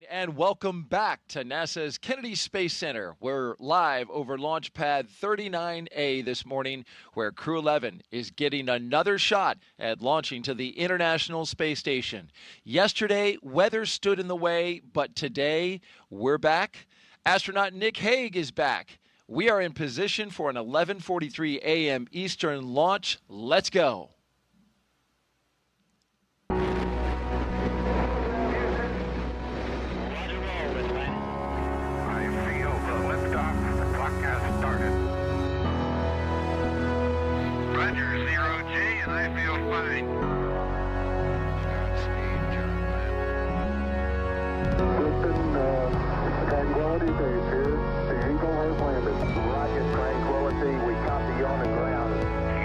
And welcome back to NASA's Kennedy Space Center. We're live over Launch Pad 39A this morning, where Crew-11 is getting another shot at launching to the International Space Station. Yesterday, weather stood in the way, but today, we're back. Astronaut Nick Hague is back. We are in position for an 11:43 a.m. Eastern launch. Let's go. Roger, zero G, and I feel fine. Tranquility Base here. The Eagle has landed. Rocket Tranquility, we copy you on the ground.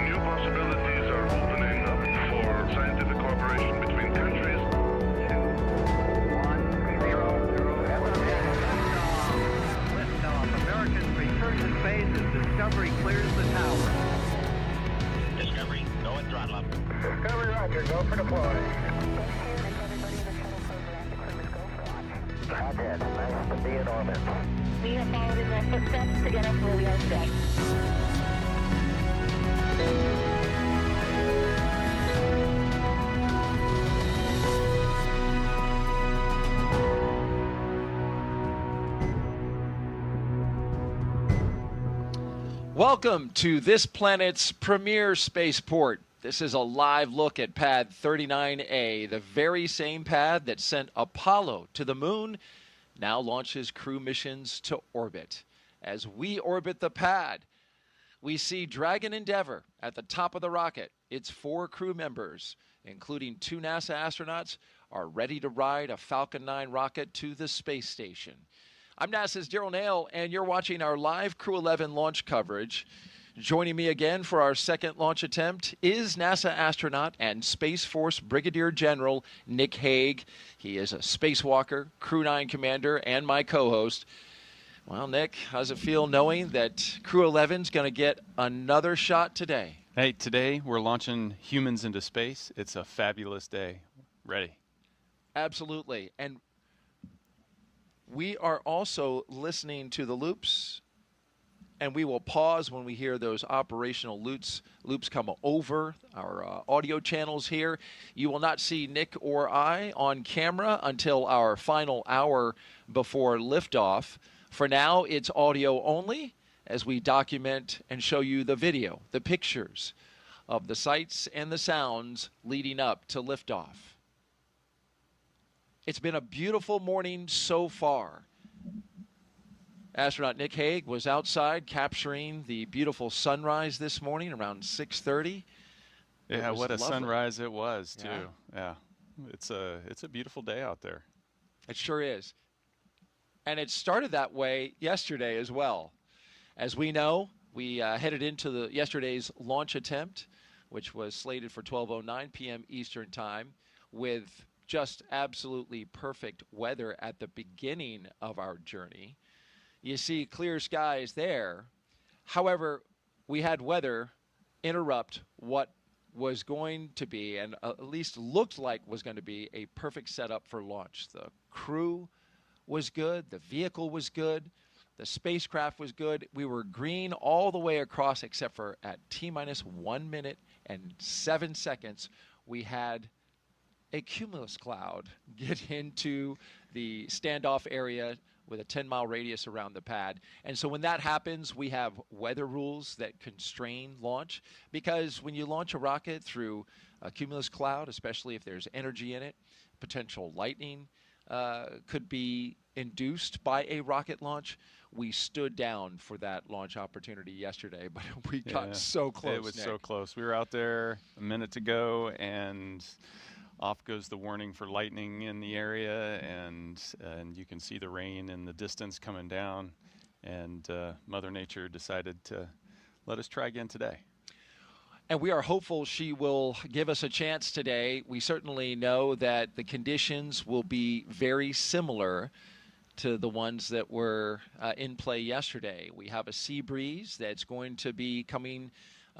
New possibilities are opening up for scientific cooperation between countries. 1-0-0. Liftoff. Americans return to space as Discovery clears the tower. Discovery, go and throttle up. Discovery, roger. Go for deploy. Hothead, nice to be in orbit. We have followed in their footsteps to get us where we are today. Welcome to this planet's premier spaceport. This is a live look at Pad 39A, the very same pad that sent Apollo to the moon, now launches crew missions to orbit. As we orbit the pad, we see Dragon Endeavour at the top of the rocket. Its 4 crew members, including 2 NASA astronauts, are ready to ride a Falcon 9 rocket to the space station. I'm NASA's Daryl Nail, and you're watching our live Crew-11 launch coverage. Joining me again for our second launch attempt is NASA astronaut and Space Force Brigadier General Nick Hague. He is a spacewalker, Crew-9 commander, and my co-host. Well, Nick, how does it feel knowing that Crew-11 is going to get another shot today? Hey, today we're launching humans into space. It's a fabulous day. Ready. Absolutely. And we are also listening to the loops, and we will pause when we hear those operational loops come over our audio channels here. You will not see Nick or I on camera until our final hour before liftoff. For now, it's audio only as we document and show you the video, the pictures of the sights and the sounds leading up to liftoff. It's been a beautiful morning so far. Astronaut Nick Hague was outside capturing the beautiful sunrise this morning around 6:30. Yeah, what a lovely sunrise it was, too. Yeah. Yeah. It's a beautiful day out there. It sure is. And it started that way yesterday as well. As we know, we headed into yesterday's launch attempt, which was slated for 12:09 p.m. Eastern Time, with just absolutely perfect weather at the beginning of our journey. You see clear skies there. However, we had weather interrupt what was going to be, and at least looked like was going to be, a perfect setup for launch. The crew was good. The vehicle was good. The spacecraft was good. We were green all the way across, except for at T-minus 1 minute and 7 seconds, we had a cumulus cloud get into the standoff area with a 10-mile radius around the pad. And so when that happens, we have weather rules that constrain launch, because when you launch a rocket through a cumulus cloud, especially if there's energy in it, potential lightning could be induced by a rocket launch. We stood down for that launch opportunity yesterday, but we got so close. It was Nick. so close. We were out there a minute to go, and off goes the warning for lightning in the area, and you can see the rain in the distance coming down, and Mother Nature decided to let us try again today. And we are hopeful she will give us a chance today. We certainly know that the conditions will be very similar to the ones that were in play yesterday. We have a sea breeze that's going to be coming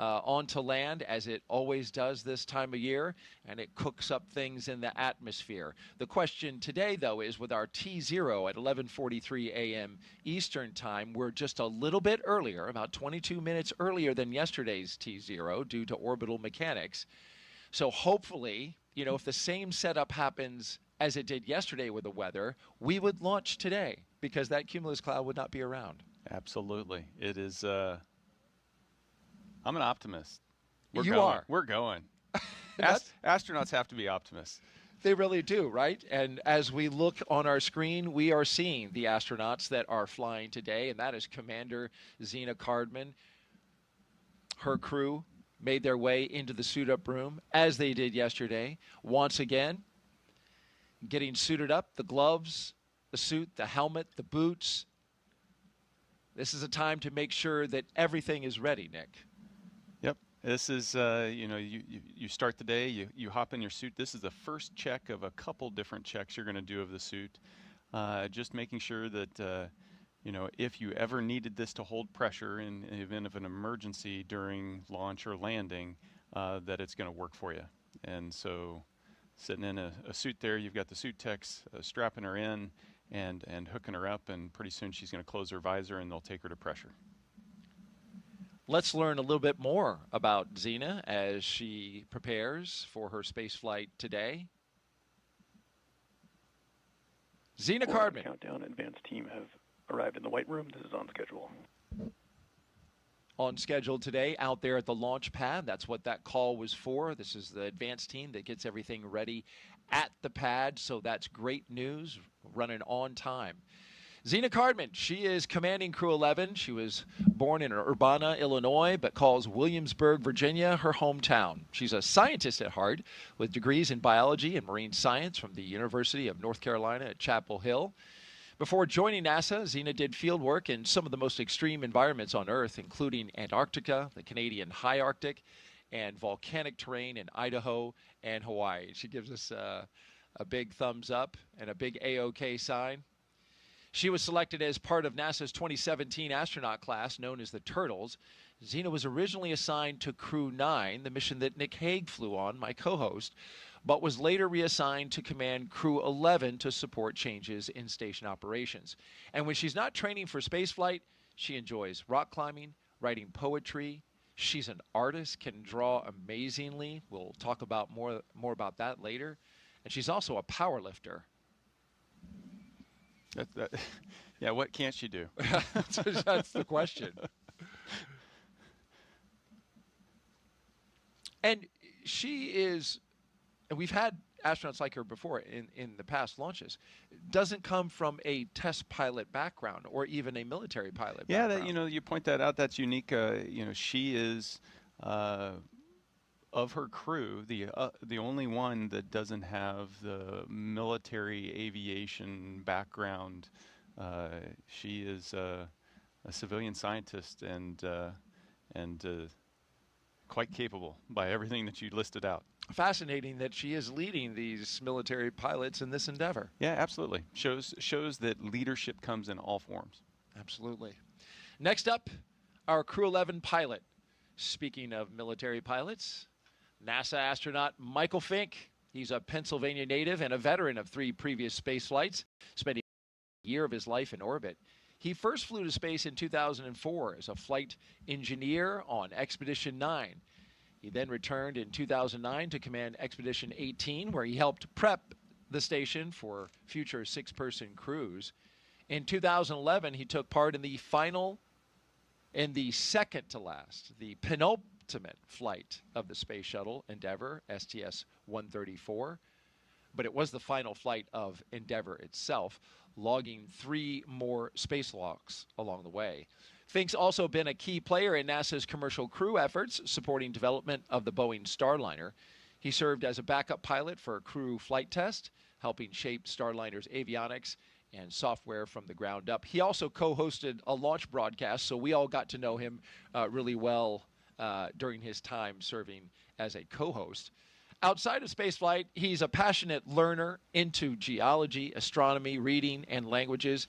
onto land, as it always does this time of year, and it cooks up things in the atmosphere. The question today, though, is with our T0 at 11:43 a.m. Eastern Time, we're just a little bit earlier, about 22 minutes earlier than yesterday's T0 due to orbital mechanics. So hopefully, if the same setup happens as it did yesterday with the weather, we would launch today because that cumulus cloud would not be around. Absolutely. It is. I'm an optimist. You are. We're going. Astronauts have to be optimists. They really do, right? And as we look on our screen, we are seeing the astronauts that are flying today, and that is Commander Zena Cardman. Her crew made their way into the suit-up room, as they did yesterday. Once again, getting suited up, the gloves, the suit, the helmet, the boots. This is a time to make sure that everything is ready, Nick. Yep. This is, you start the day, you hop in your suit. This is the first check of a couple different checks you're going to do of the suit. Just making sure that, if you ever needed this to hold pressure in the event of an emergency during launch or landing, that it's going to work for you. And so sitting in a suit there, you've got the suit techs strapping her in and hooking her up, and pretty soon she's going to close her visor and they'll take her to pressure. Let's learn a little bit more about Zena as she prepares for her space flight today. Zena Cardman. Countdown advanced team have arrived in the White Room. This is on schedule. On schedule today out there at the launch pad. That's what that call was for. This is the advanced team that gets everything ready at the pad, so that's great news, running on time. Zena Cardman, she is commanding Crew-11. She was born in Urbana, Illinois, but calls Williamsburg, Virginia, her hometown. She's a scientist at heart with degrees in biology and marine science from the University of North Carolina at Chapel Hill. Before joining NASA, Zena did field work in some of the most extreme environments on Earth, including Antarctica, the Canadian High Arctic, and volcanic terrain in Idaho and Hawaii. She gives us a big thumbs up and a big A-OK sign. She was selected as part of NASA's 2017 astronaut class known as the Turtles. Zena was originally assigned to Crew-9, the mission that Nick Hague flew on, my co-host, but was later reassigned to command Crew-11 to support changes in station operations. And when she's not training for spaceflight, she enjoys rock climbing, writing poetry. She's an artist, can draw amazingly. We'll talk about more about that later. And she's also a power lifter. Yeah, what can't she do? That's the question. And she is, and we've had astronauts like her before in the past launches, doesn't come from a test pilot background or even a military pilot background. Yeah, you point that out. That's unique. She is, of her crew, the only one that doesn't have the military aviation background. She is a civilian scientist and quite capable by everything that you listed out. Fascinating that she is leading these military pilots in this endeavor. Yeah, absolutely. Shows that leadership comes in all forms. Absolutely. Next up, our Crew-11 pilot. Speaking of military pilots, NASA astronaut Michael Fink. He's a Pennsylvania native and a veteran of 3 previous space flights, spending a year of his life in orbit. He first flew to space in 2004 as a flight engineer on Expedition 9. He then returned in 2009 to command Expedition 18, where he helped prep the station for future 6-person crews. In 2011, he took part in the second to last, the penultimate flight of the Space Shuttle Endeavour, STS-134. But it was the final flight of Endeavour itself, logging 3 more spacewalks along the way. Fink's also been a key player in NASA's commercial crew efforts, supporting development of the Boeing Starliner. He served as a backup pilot for a crew flight test, helping shape Starliner's avionics and software from the ground up. He also co-hosted a launch broadcast, so we all got to know him really well during his time serving as a co-host. Outside of spaceflight, he's a passionate learner into geology, astronomy, reading, and languages,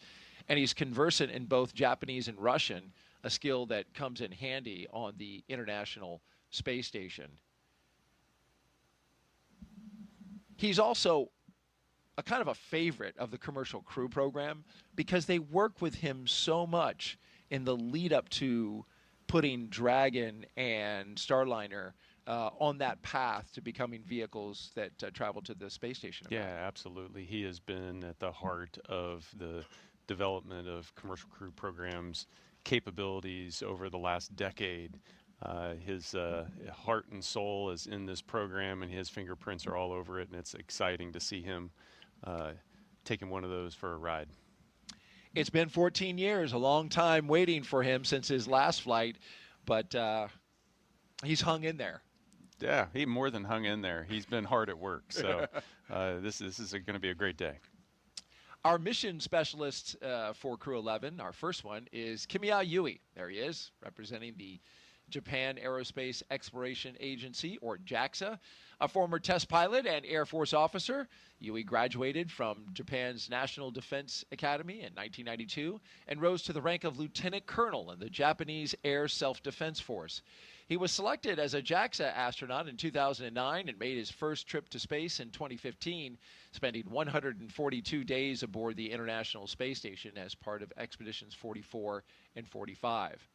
and he's conversant in both Japanese and Russian. a skill that comes in handy on the International Space Station. He's also a kind of a favorite of the Commercial Crew program because they work with him so much in the lead up to putting Dragon and Starliner on that path to becoming vehicles that travel to the space station. Yeah, absolutely. He has been at the heart of the development of Commercial Crew programs capabilities over the last decade. His heart and soul is in this program, and his fingerprints are all over it, and it's exciting to see him taking one of those for a ride. It's been 14 years, a long time waiting for him since his last flight, but he's hung in there. Yeah, he more than hung in there. He's been hard at work, so this is going to be a great day. Our mission specialist for Crew-11, our first one, is Kimiya Yui. There he is, representing the Japan Aerospace Exploration Agency, or JAXA. A former test pilot and Air Force officer, Yui graduated from Japan's National Defense Academy in 1992 and rose to the rank of lieutenant colonel in the Japanese Air Self-Defense Force. He was selected as a JAXA astronaut in 2009 and made his first trip to space in 2015, spending 142 days aboard the International Space Station as part of Expeditions 44 and 45.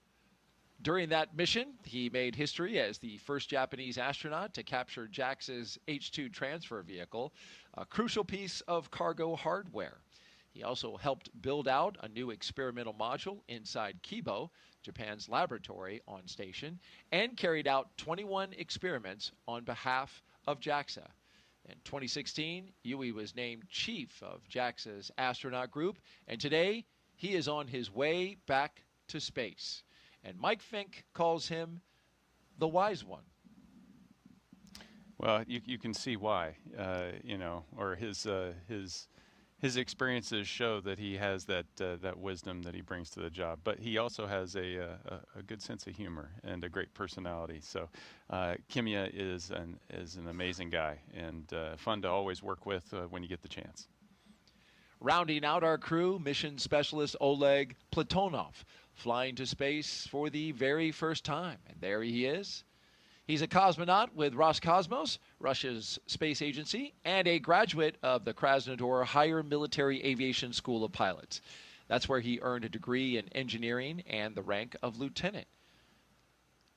During that mission, he made history as the first Japanese astronaut to capture JAXA's H-2 transfer vehicle, a crucial piece of cargo hardware. He also helped build out a new experimental module inside Kibo, Japan's laboratory on station, and carried out 21 experiments on behalf of JAXA. In 2016, Yui was named chief of JAXA's astronaut group, and today he is on his way back to space. And Mike Fink calls him the wise one. Well, you can see why, or his experiences show that he has that wisdom that he brings to the job. But he also has a good sense of humor and a great personality. So Kimiya is an amazing guy and fun to always work with when you get the chance. Rounding out our crew, mission specialist Oleg Platonov, flying to space for the very first time. And there he is. He's a cosmonaut with Roscosmos, Russia's space agency, and a graduate of the Krasnodar Higher Military Aviation School of Pilots. That's where he earned a degree in engineering and the rank of lieutenant.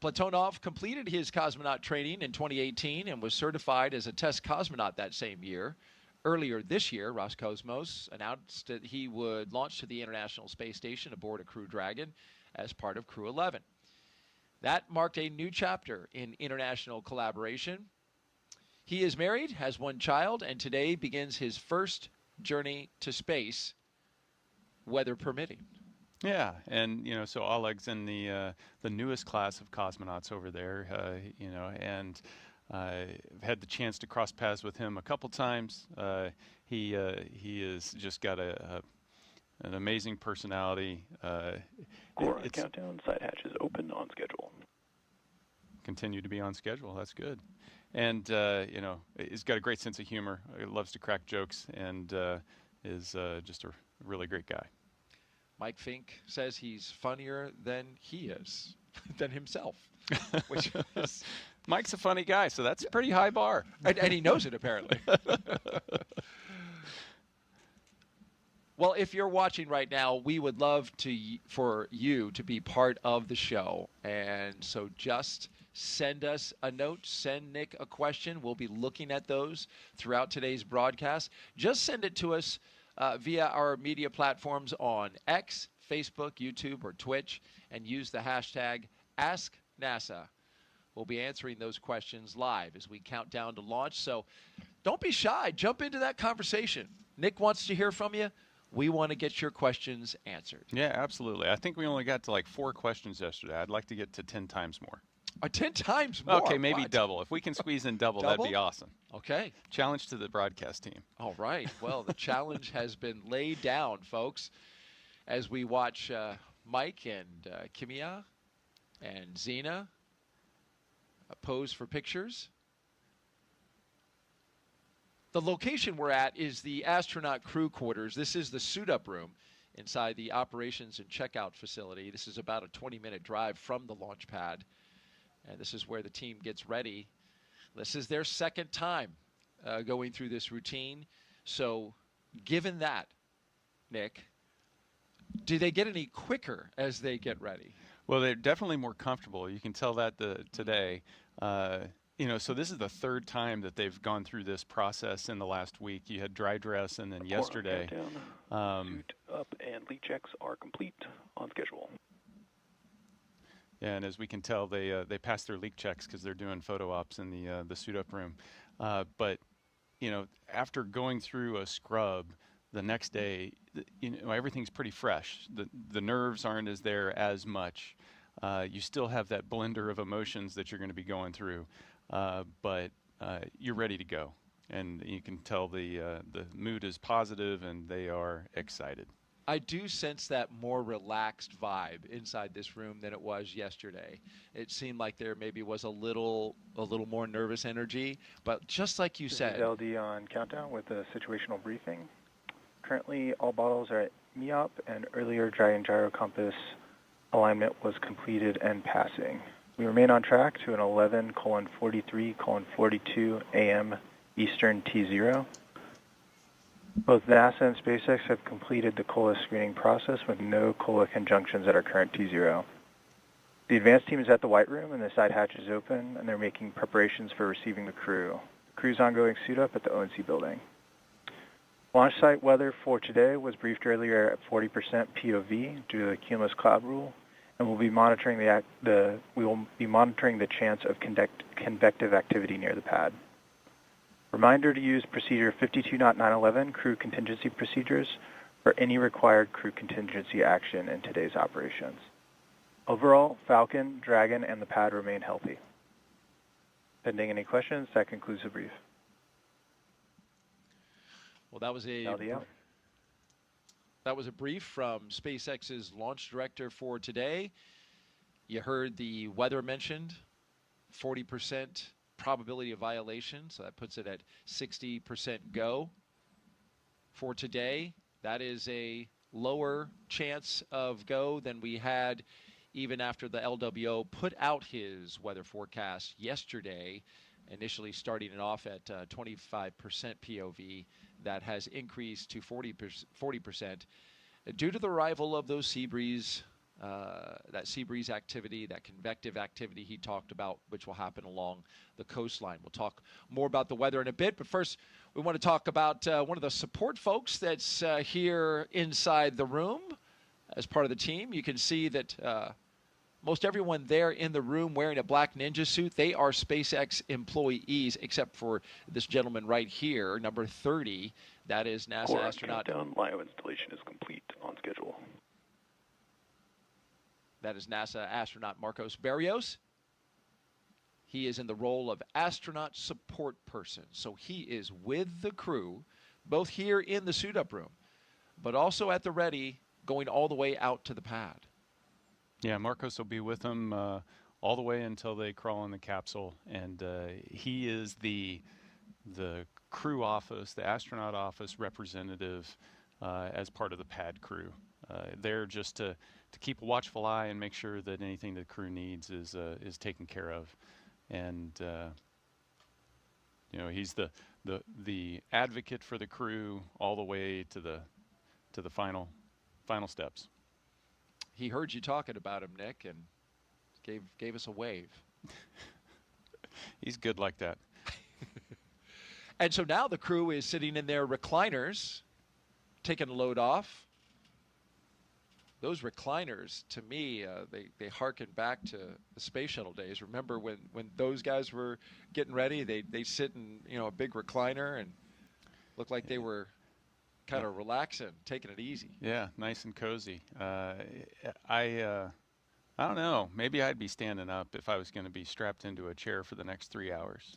Platonov completed his cosmonaut training in 2018 and was certified as a test cosmonaut that same year. Earlier this year, Roscosmos announced that he would launch to the International Space Station aboard a Crew Dragon as part of Crew-11. That marked a new chapter in international collaboration. He is married, has one child, and today begins his first journey to space, weather permitting. Yeah, and so Oleg's in the newest class of cosmonauts over there, and I've had the chance to cross paths with him a couple times. He has just got an amazing personality. Core countdown, side hatches open, on schedule. Continue to be on schedule. That's good. And he's got a great sense of humor. He loves to crack jokes, and is just a really great guy. Mike Fink says he's funnier than he is, than himself. Which is, Mike's a funny guy, so that's a pretty high bar. And he knows it, apparently. Well, if you're watching right now, we would love for you to be part of the show. And so just send us a note, send Nick a question. We'll be looking at those throughout today's broadcast. Just send it to us via our media platforms on X, Facebook, YouTube, or Twitch, and use the hashtag AskNASA. We'll be answering those questions live as we count down to launch. So don't be shy. Jump into that conversation. Nick wants to hear from you. We want to get your questions answered. Yeah, absolutely. I think we only got to like 4 questions yesterday. I'd like to get to 10 times more. 10 times more? Okay, maybe what? double. If we can squeeze in double, that'd be awesome. Okay. Challenge to the broadcast team. All right. Well, the challenge has been laid down, folks, as we watch Mike and Kimiya and Xena pose for pictures. The location we're at is the astronaut crew quarters. This is the suit-up room inside the operations and checkout facility. This is about a 20-minute drive from the launch pad, and this is where the team gets ready. This is their second time going through this routine. So given that, Nick, do they get any quicker as they get ready? Well, they're definitely more comfortable. You can tell that today. So this is the third time that they've gone through this process in the last week. You had dry dress, and then yesterday. Suit up and leak checks are complete on schedule. Yeah, and as we can tell, they passed their leak checks because they're doing photo ops in the suit up room. But after going through a scrub, the next day, everything's pretty fresh. The nerves aren't there as much. You still have that blender of emotions that you're going to be going through, but you're ready to go. And you can tell the mood is positive, and they are excited. I do sense that more relaxed vibe inside this room than it was yesterday. It seemed like there maybe was a little more nervous energy, but just like you said. This is LD on countdown with a situational briefing. Currently, all bottles are at MEOP, and earlier Dragon Gyro Compass alignment was completed and passing. We remain on track to an 11:43:42 a.m. Eastern T0. Both NASA and SpaceX have completed the COLA screening process with no COLA conjunctions at our current T0. The advanced team is at the White Room, and the side hatch is open, and they're making preparations for receiving the crew. The crew's ongoing suit up at the ONC building. Launch site weather for today was briefed earlier at 40% POV due to the cumulus cloud rule, and we'll be monitoring the chance of convective activity near the pad. Reminder to use procedure 52.911 crew contingency procedures for any required crew contingency action in today's operations. Overall, Falcon, Dragon, and the pad remain healthy. Pending any questions, that concludes the brief. Well, that was a brief from SpaceX's launch director for today. You heard the weather mentioned, 40% probability of violation, so that puts it at 60% go for today. That is a lower chance of go than we had even after the LWO put out his weather forecast yesterday, initially starting it off at 25% POV. That has increased to 40% due to the arrival of those sea breeze, that sea breeze activity, that convective activity he talked about, which will happen along the coastline. We'll talk more about the weather in a bit, but first we want to talk about one of the support folks that's here inside the room as part of the team. You can see that most everyone there in the room wearing a black ninja suit, they are SpaceX employees, except for this gentleman right here, number 30. That is NASA astronaut. Countdown, LIO installation is complete on schedule. That is NASA astronaut Marcos Barrios. He is in the role of astronaut support person. So he is with the crew, both here in the suit-up room, but also at the ready, going all the way out to the pad. Yeah, Marcos will be with them all the way until they crawl in the capsule, and he is the crew office, the astronaut office representative as part of the pad crew. They're just to keep a watchful eye and make sure that anything the crew needs is taken care of, and he's the advocate for the crew all the way to the final steps. He heard you talking about him, Nick, and gave us a wave. He's good like that. And so now the crew is sitting in their recliners, taking a load off. Those recliners, to me, they harken back to the space shuttle days. Remember when those guys were getting ready, they sit in a big recliner and looked like they were kind of relaxing, taking it easy. Yeah, nice and cozy. I don't know. Maybe I'd be standing up if I was going to be strapped into a chair for the next 3 hours.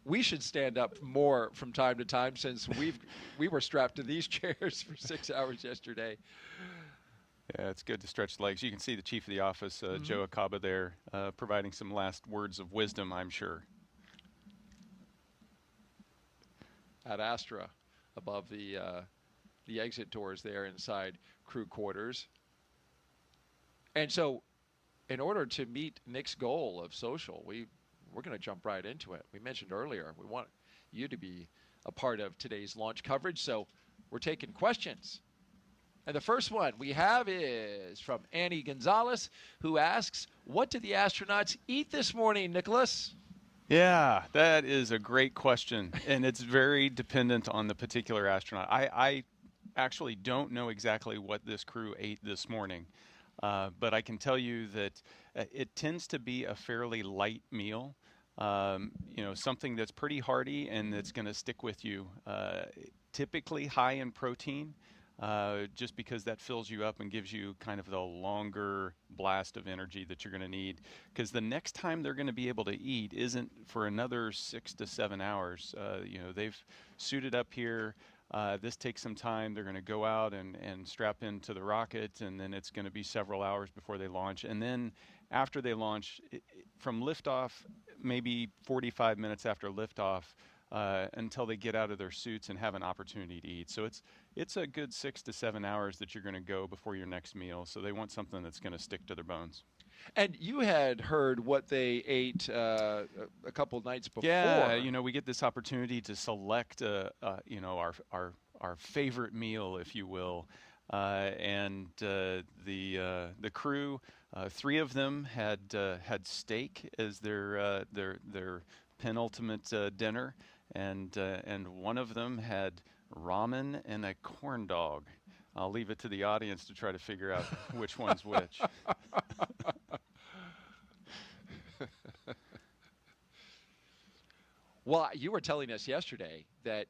We should stand up more from time to time since we were strapped to these chairs for 6 hours yesterday. Yeah, it's good to stretch the legs. You can see the chief of the office, Joe Acaba, there, providing some last words of wisdom, I'm sure. Ad Astra. above the exit doors there inside crew quarters. And so, in order to meet Nick's goal of social, we're going to jump right into it. We mentioned earlier we want you to be a part of today's launch coverage, so we're taking questions. And the first one we have is from Annie Gonzalez, who asks, what did the astronauts eat this morning, Nicholas? Yeah, that is a great question, and it's very dependent on the particular astronaut. I actually don't know exactly what this crew ate this morning, but I can tell you that it tends to be a fairly light meal, something that's pretty hearty and that's going to stick with you, typically high in protein. Just because that fills you up and gives you kind of the longer blast of energy that you're going to need. Because the next time they're going to be able to eat isn't for another 6 to 7 hours. They've suited up here. This takes some time. They're going to go out and strap into the rocket, and then it's going to be several hours before they launch. And then after they launch, from liftoff, maybe 45 minutes after liftoff, until they get out of their suits and have an opportunity to eat. So it's a good 6 to 7 hours that you're going to go before your next meal. So they want something that's going to stick to their bones. And you had heard what they ate a couple nights before. Yeah, we get this opportunity to select, our favorite meal, if you will. And the crew, 3 of them had steak as their penultimate dinner. And one of them had ramen and a corn dog. I'll leave it to the audience to try to figure out which one's which. Well, you were telling us yesterday that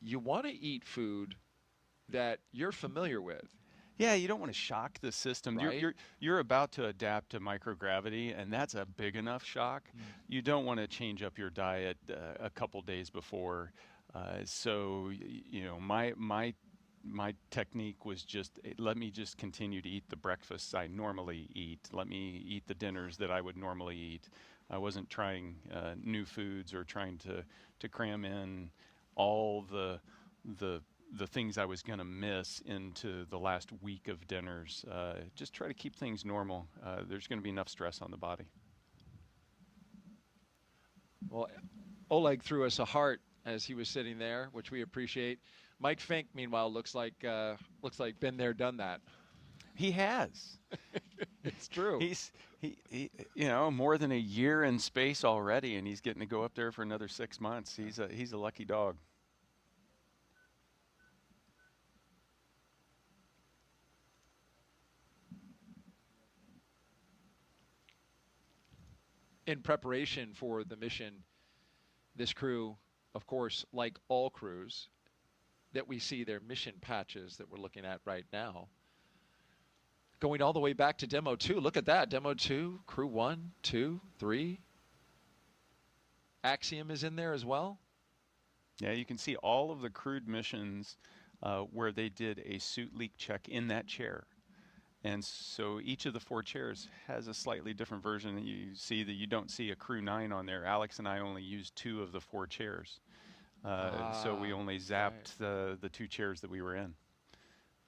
you want to eat food that you're familiar with. Yeah, you don't want to shock the system. Right. You're about to adapt to microgravity, and that's a big enough shock. You don't want to change up your diet a couple days before. So my technique was just let me just continue to eat the breakfasts I normally eat. Let me eat the dinners that I would normally eat. I wasn't trying new foods or trying to cram in all the things I was going to miss into the last week of dinners. Just try to keep things normal. There's going to be enough stress on the body. Well, Oleg threw us a heart as he was sitting there, which we appreciate. Mike Fink, meanwhile, looks like been there, done that. He has. It's true. He more than a year in space already, and he's getting to go up there for another 6 months. He's a lucky dog. In preparation for the mission, this crew, of course, like all crews, that we see their mission patches that we're looking at right now, going all the way back to Demo 2. Look at that. Demo 2, Crew 1, 2, 3. Axiom is in there as well. Yeah, you can see all of the crewed missions where they did a suit leak check in that chair. And so each of the 4 chairs has a slightly different version. You see that you don't see a Crew 9 on there. Alex and I only used 2 of the 4 chairs. So we only zapped the 2 chairs that we were in.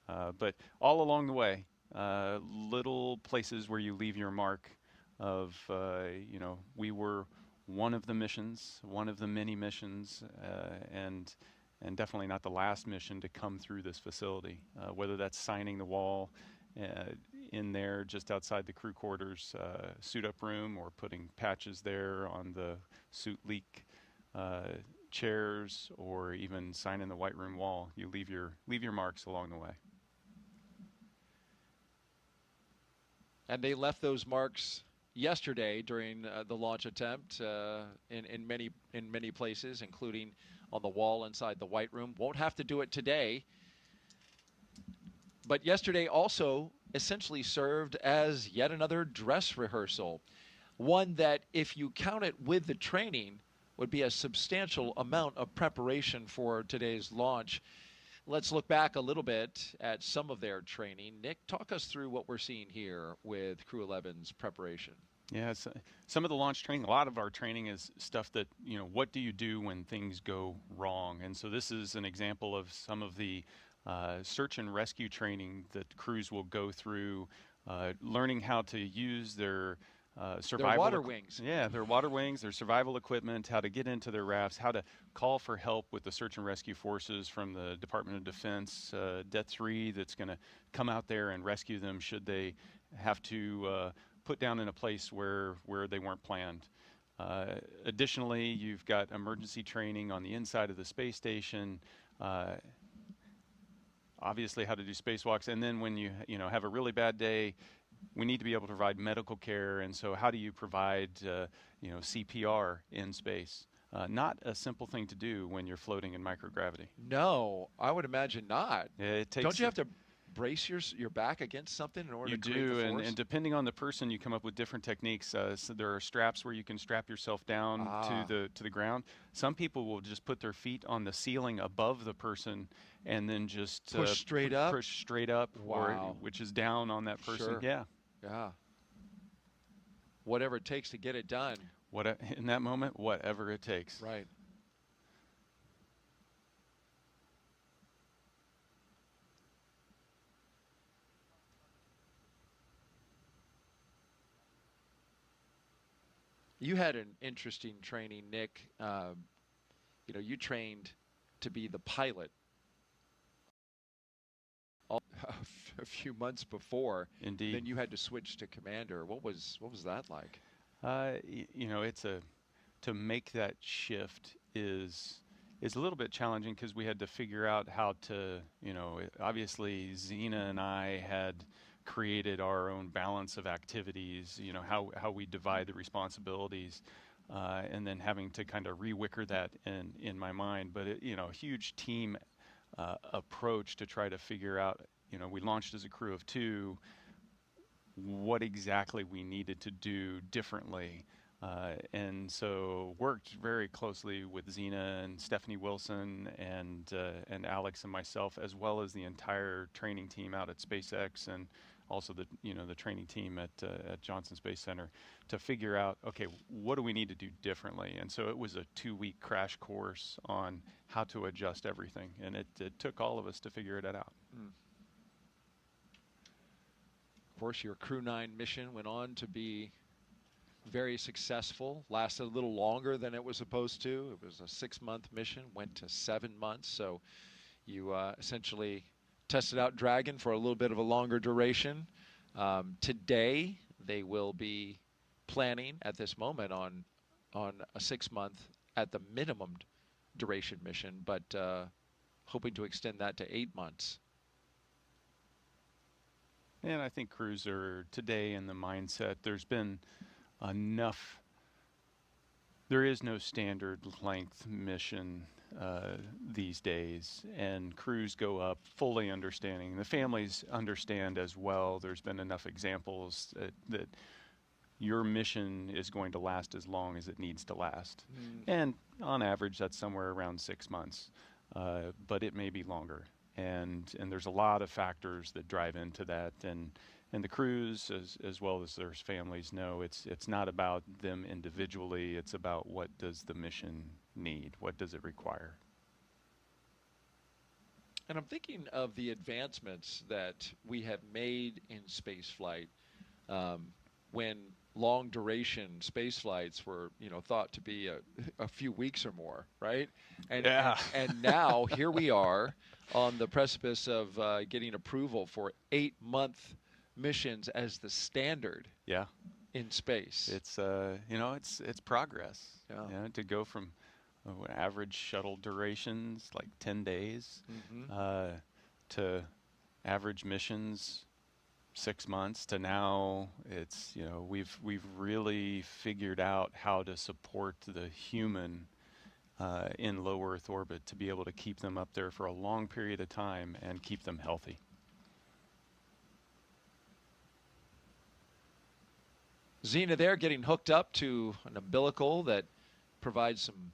But all along the way, little places where you leave your mark of, we were one of the missions, one of the many missions, and definitely not the last mission to come through this facility, whether that's signing the wall in there just outside the crew quarters suit up room, or putting patches there on the suit leak chairs, or even signing the white room wall. You leave your marks along the way. And they left those marks yesterday during the launch attempt in many places, including on the wall inside the white room. Won't have to do it today. But yesterday also essentially served as yet another dress rehearsal, one that, if you count it with the training, would be a substantial amount of preparation for today's launch. Let's look back a little bit at some of their training. Nick, talk us through what we're seeing here with Crew-11's preparation. Yeah, some of the launch training, a lot of our training is stuff that, what do you do when things go wrong? And so this is an example of some of the search and rescue training that crews will go through, learning how to use their survival. Their water wings. Yeah, their water wings, their survival equipment, how to get into their rafts, how to call for help with the search and rescue forces from the Department of Defense, Det 3 that's going to come out there and rescue them should they have to put down in a place where they weren't planned. Additionally, you've got emergency training on the inside of the space station, obviously how to do spacewalks, and then when you have a really bad day, we need to be able to provide medical care, and so how do you provide CPR in space? Not a simple thing to do when you're floating in microgravity. No, I would imagine not. It takes. Don't you have to brace your back against something in order to create the force? And depending on the person, you come up with different techniques. So there are straps where you can strap yourself down to the ground. Some people will just put their feet on the ceiling above the person and then just push straight up. Push straight up, Wow. which is down on that person. Sure. Yeah. Yeah. Whatever it takes to get it done. In that moment, whatever it takes. Right. You had an interesting training, Nick. You trained to be the pilot a few months before. Indeed. Then you had to switch to commander. What was that like? To make that shift is a little bit challenging because we had to figure out how to, obviously Zena and I had created our own balance of activities, how we divide the responsibilities, and then having to kind of re-wicker that in my mind. But a huge team approach to try to figure out, we launched as a crew of 2, what exactly we needed to do differently. And so worked very closely with Zena and Stephanie Wilson and Alex and myself, as well as the entire training team out at SpaceX and also the training team at Johnson Space Center to figure out, okay, what do we need to do differently? And so it was a 2-week crash course on how to adjust everything, and it took all of us to figure it out. Mm. Of course, your Crew-9 mission went on to be very successful, lasted a little longer than it was supposed to. It was a 6-month mission, went to 7 months. So you essentially tested out Dragon for a little bit of a longer duration. Today, they will be planning at this moment on a 6-month at the minimum duration mission, but hoping to extend that to 8 months. And I think crews are today in the mindset, there's been enough. There is no standard length mission these days, and crews go up fully understanding. The families understand as well. There's been enough examples that your mission is going to last as long as it needs to last. And on average, that's somewhere around 6 months, but it may be longer. And there's a lot of factors that drive into that, and the crews as well as their families know it's not about them individually, it's about what does the mission need, what does it require. And I'm thinking of the advancements that we have made in spaceflight when long duration space flights were thought to be a few weeks or more, right? And now here we are on the precipice of getting approval for 8-month missions as the standard. Yeah. In space. It's it's progress. Yeah. To go from average shuttle durations like 10 days to average missions 6 months to now it's we've really figured out how to support the human in low Earth orbit to be able to keep them up there for a long period of time and keep them healthy. Zena there getting hooked up to an umbilical that provides some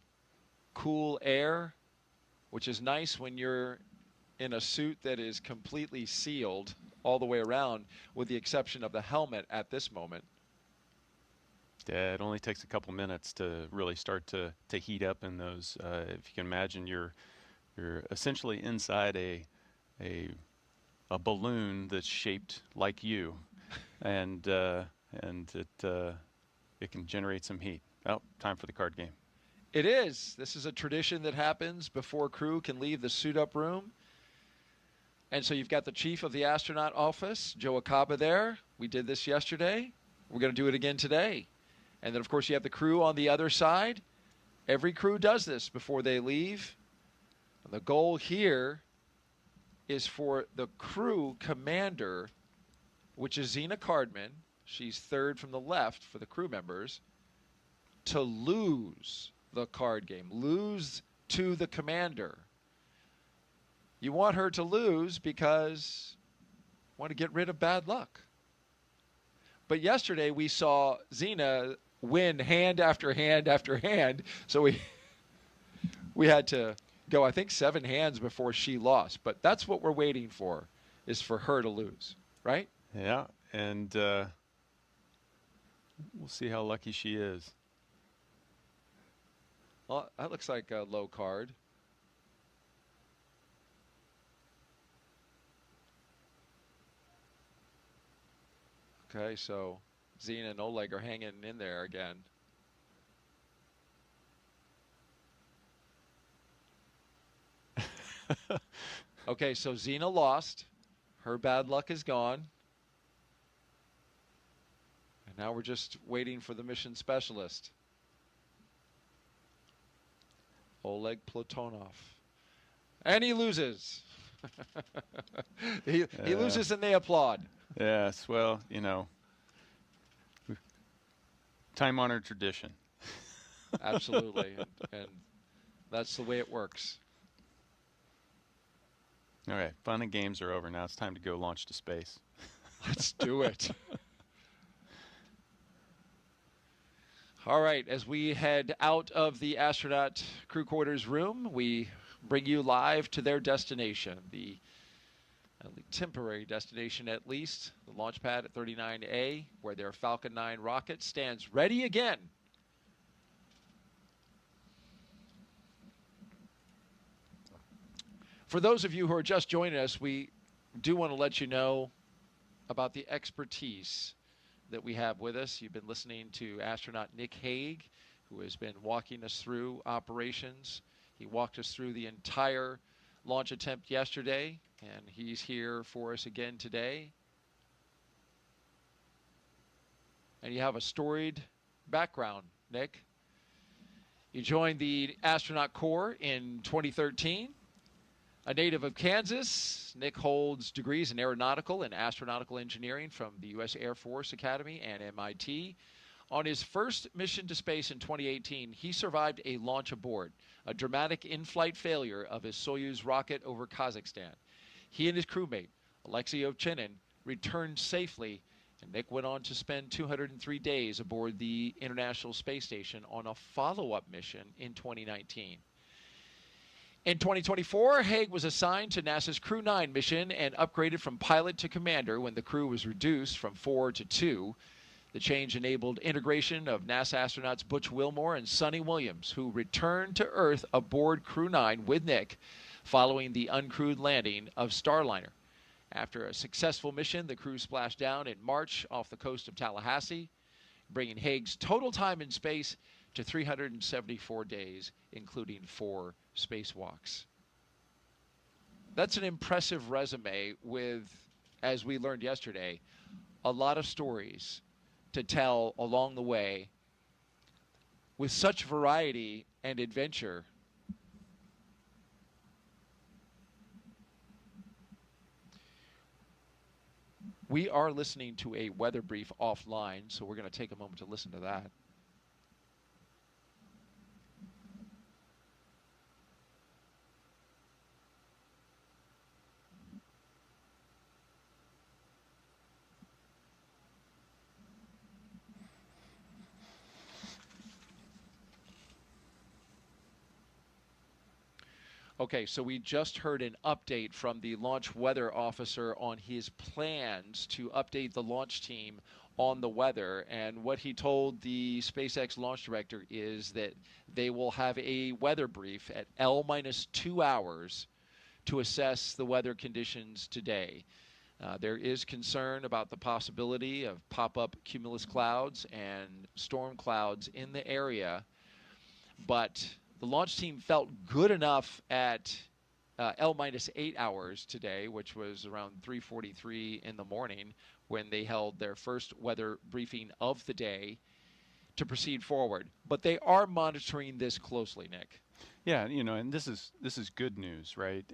cool air, which is nice when you're in a suit that is completely sealed all the way around, with the exception of the helmet at this moment. Yeah, it only takes a couple minutes to really start to heat up in those. If you can imagine, you're essentially inside a balloon that's shaped like you, and it can generate some heat. Oh, time for the card game. It is. This is a tradition that happens before crew can leave the suit-up room. And so you've got the chief of the astronaut office, Joe Acaba, there. We did this yesterday. We're going to do it again today. And then, of course, you have the crew on the other side. Every crew does this before they leave. The goal here is for the crew commander, which is Zena Cardman. She's third from the left for the crew members, to lose the card game, lose to the commander. You want her to lose because you want to get rid of bad luck. But yesterday we saw Zena win hand after hand after hand, so we had to go, I think, 7 hands before she lost. But that's what we're waiting for, is for her to lose, right? Yeah, and we'll see how lucky she is. Well, that looks like a low card. Okay, so Zena and Oleg are hanging in there again. Okay, so Zena lost. Her bad luck is gone. And now we're just waiting for the mission specialist, Oleg Platonov. And he loses. He loses and they applaud. Yes, well, you know, time-honored tradition. Absolutely. And that's the way it works. Okay, fun and games are over. Now it's time to go launch to space. Let's do it. All right, as we head out of the astronaut crew quarters room, we bring you live to their destination, the temporary destination at least, the launch pad at 39A, where their Falcon 9 rocket stands ready again. For those of you who are just joining us, we do want to let you know about the expertise that we have with us. You've been listening to astronaut Nick Hague, who has been walking us through operations. He walked us through the entire launch attempt yesterday, and he's here for us again today. And you have a storied background, Nick. You joined the astronaut corps in 2013. A native of Kansas, Nick holds degrees in aeronautical and astronautical engineering from the U.S. Air Force Academy and MIT. On his first mission to space in 2018, he survived a launch aboard, a dramatic in-flight failure of his Soyuz rocket over Kazakhstan. He and his crewmate, Alexei Ovchinin, returned safely, and Nick went on to spend 203 days aboard the International Space Station on a follow-up mission in 2019. In 2024, Hague was assigned to NASA's Crew-9 mission and upgraded from pilot to commander when the crew was reduced from 4 to 2. The change enabled integration of NASA astronauts Butch Wilmore and Sonny Williams, who returned to Earth aboard Crew-9 with Nick following the uncrewed landing of Starliner. After a successful mission, the crew splashed down in March off the coast of Tallahassee, bringing Hague's total time in space to 374 days, including 4 spacewalks. That's an impressive resume with, as we learned yesterday, a lot of stories to tell along the way with such variety and adventure. We are listening to a weather brief offline, so we're going to take a moment to listen to that. Okay, so we just heard an update from the launch weather officer on his plans to update the launch team on the weather. And what he told the SpaceX launch director is that they will have a weather brief at L-2 hours to assess the weather conditions today. There is concern about the possibility of pop-up cumulus clouds and storm clouds in the area, but the launch team felt good enough at L-8 hours today, which was around 3:43 in the morning when they held their first weather briefing of the day, to proceed forward. But they are monitoring this closely, Nick. Yeah, and this is good news, right?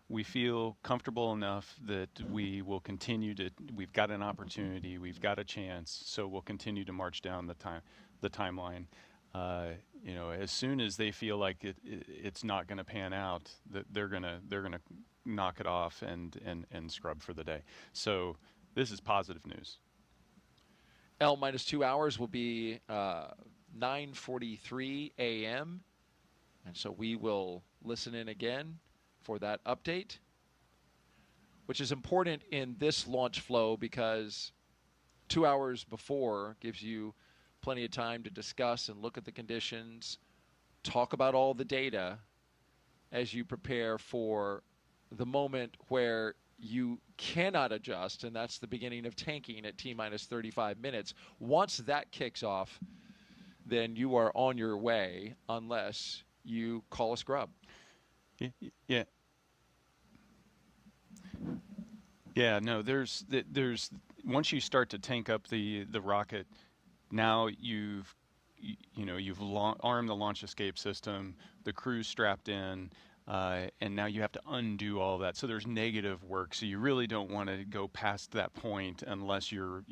We feel comfortable enough that we will continue to. We've got an opportunity, we've got a chance, so we'll continue to march down the timeline. As soon as they feel like it's not going to pan out, that they're gonna knock it off and scrub for the day. So this is positive news. L-2 hours will be 9:43 a.m. And so we will listen in again for that update, which is important in this launch flow because 2 hours before gives you plenty of time to discuss and look at the conditions, talk about all the data as you prepare for the moment where you cannot adjust, and that's the beginning of tanking at T-minus 35 minutes. Once that kicks off, then you are on your way unless you call a scrub. Yeah. Yeah, no, there's once you start to tank up the rocket, now you've armed the launch escape system, the crew's strapped in, and now you have to undo all that. So there's negative work. So you really don't want to go past that point unless you're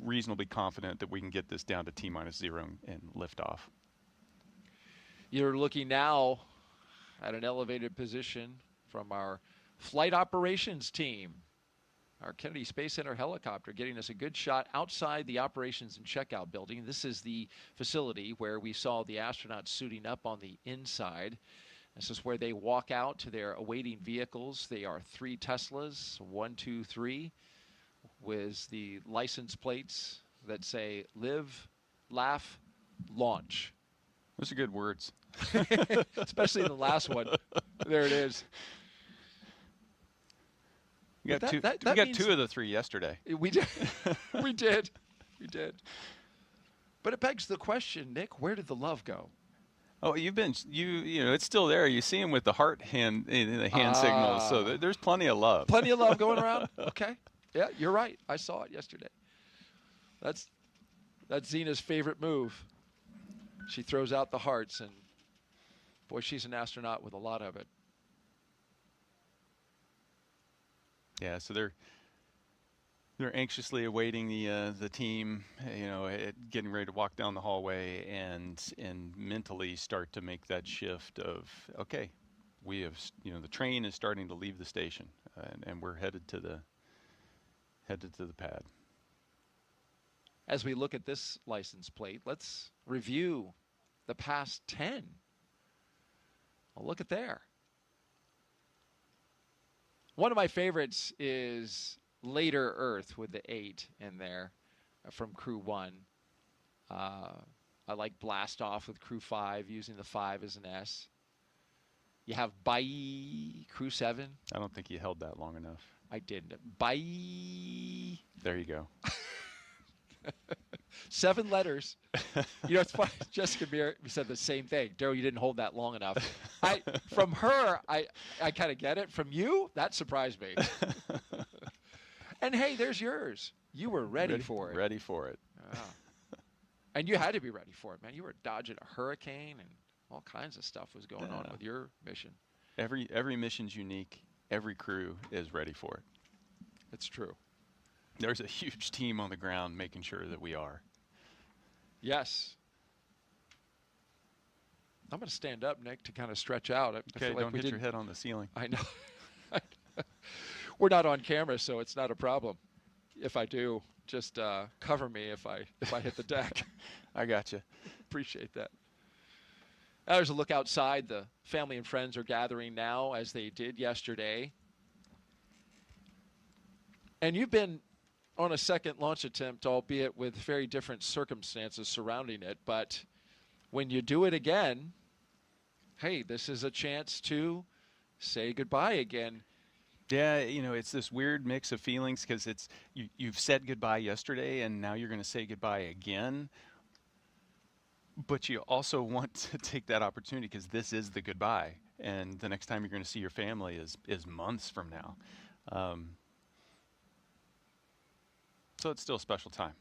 reasonably confident that we can get this down to T-0 and lift off. You're looking now at an elevated position from our flight operations team. Our Kennedy Space Center helicopter getting us a good shot outside the operations and checkout building. This is the facility where we saw the astronauts suiting up on the inside. This is where they walk out to their awaiting vehicles. They are 3 Teslas, 1, 2, 3, with the license plates that say live, laugh, launch. Those are good words. Especially the last one. There it is. We got two of the 3 yesterday. We did. we did. But it begs the question, Nick, where did the love go? Oh, it's still there. You see him with the heart hand signals. So there's plenty of love. Plenty of love going around. Okay. Yeah, you're right. I saw it yesterday. That's Zena's favorite move. She throws out the hearts, and boy, she's an astronaut with a lot of it. Yeah, so they're anxiously awaiting the team, getting ready to walk down the hallway and mentally start to make that shift of, okay, we have, the train is starting to leave the station, and we're headed to the pad. As we look at this license plate, let's review the past 10. Well, look at there. One of my favorites is Later Earth with the 8 in there from Crew-1. I like Blast Off with Crew-5, using the 5 as an S. You have Bye, Crew-7. I don't think you held that long enough. I didn't. Bye. There you go. 7 letters. It's funny. Jessica Meir said the same thing. Daryl, you didn't hold that long enough. From her, I kind of get it. From you, that surprised me. And hey, there's yours. You were ready for it. Ready for it. Oh. And you had to be ready for it, man. You were dodging a hurricane and all kinds of stuff was going on with your mission. Every mission's unique. Every crew is ready for it. It's true. There's a huge team on the ground making sure that we are. Yes. I'm going to stand up, Nick, to kind of stretch out. Okay, don't hit your head on the ceiling. I know. We're not on camera, so it's not a problem. If I do, just cover me if I hit the deck. I got you. Appreciate that. Now there's a look outside. The family and friends are gathering now, as they did yesterday. And you've been on a second launch attempt, albeit with very different circumstances surrounding it. But when you do it again, hey, this is a chance to say goodbye again. Yeah, you know, it's this weird mix of feelings because you've said goodbye yesterday and now you're going to say goodbye again. But you also want to take that opportunity because this is the goodbye, and the next time you're going to see your family is months from now. So it's still a special time.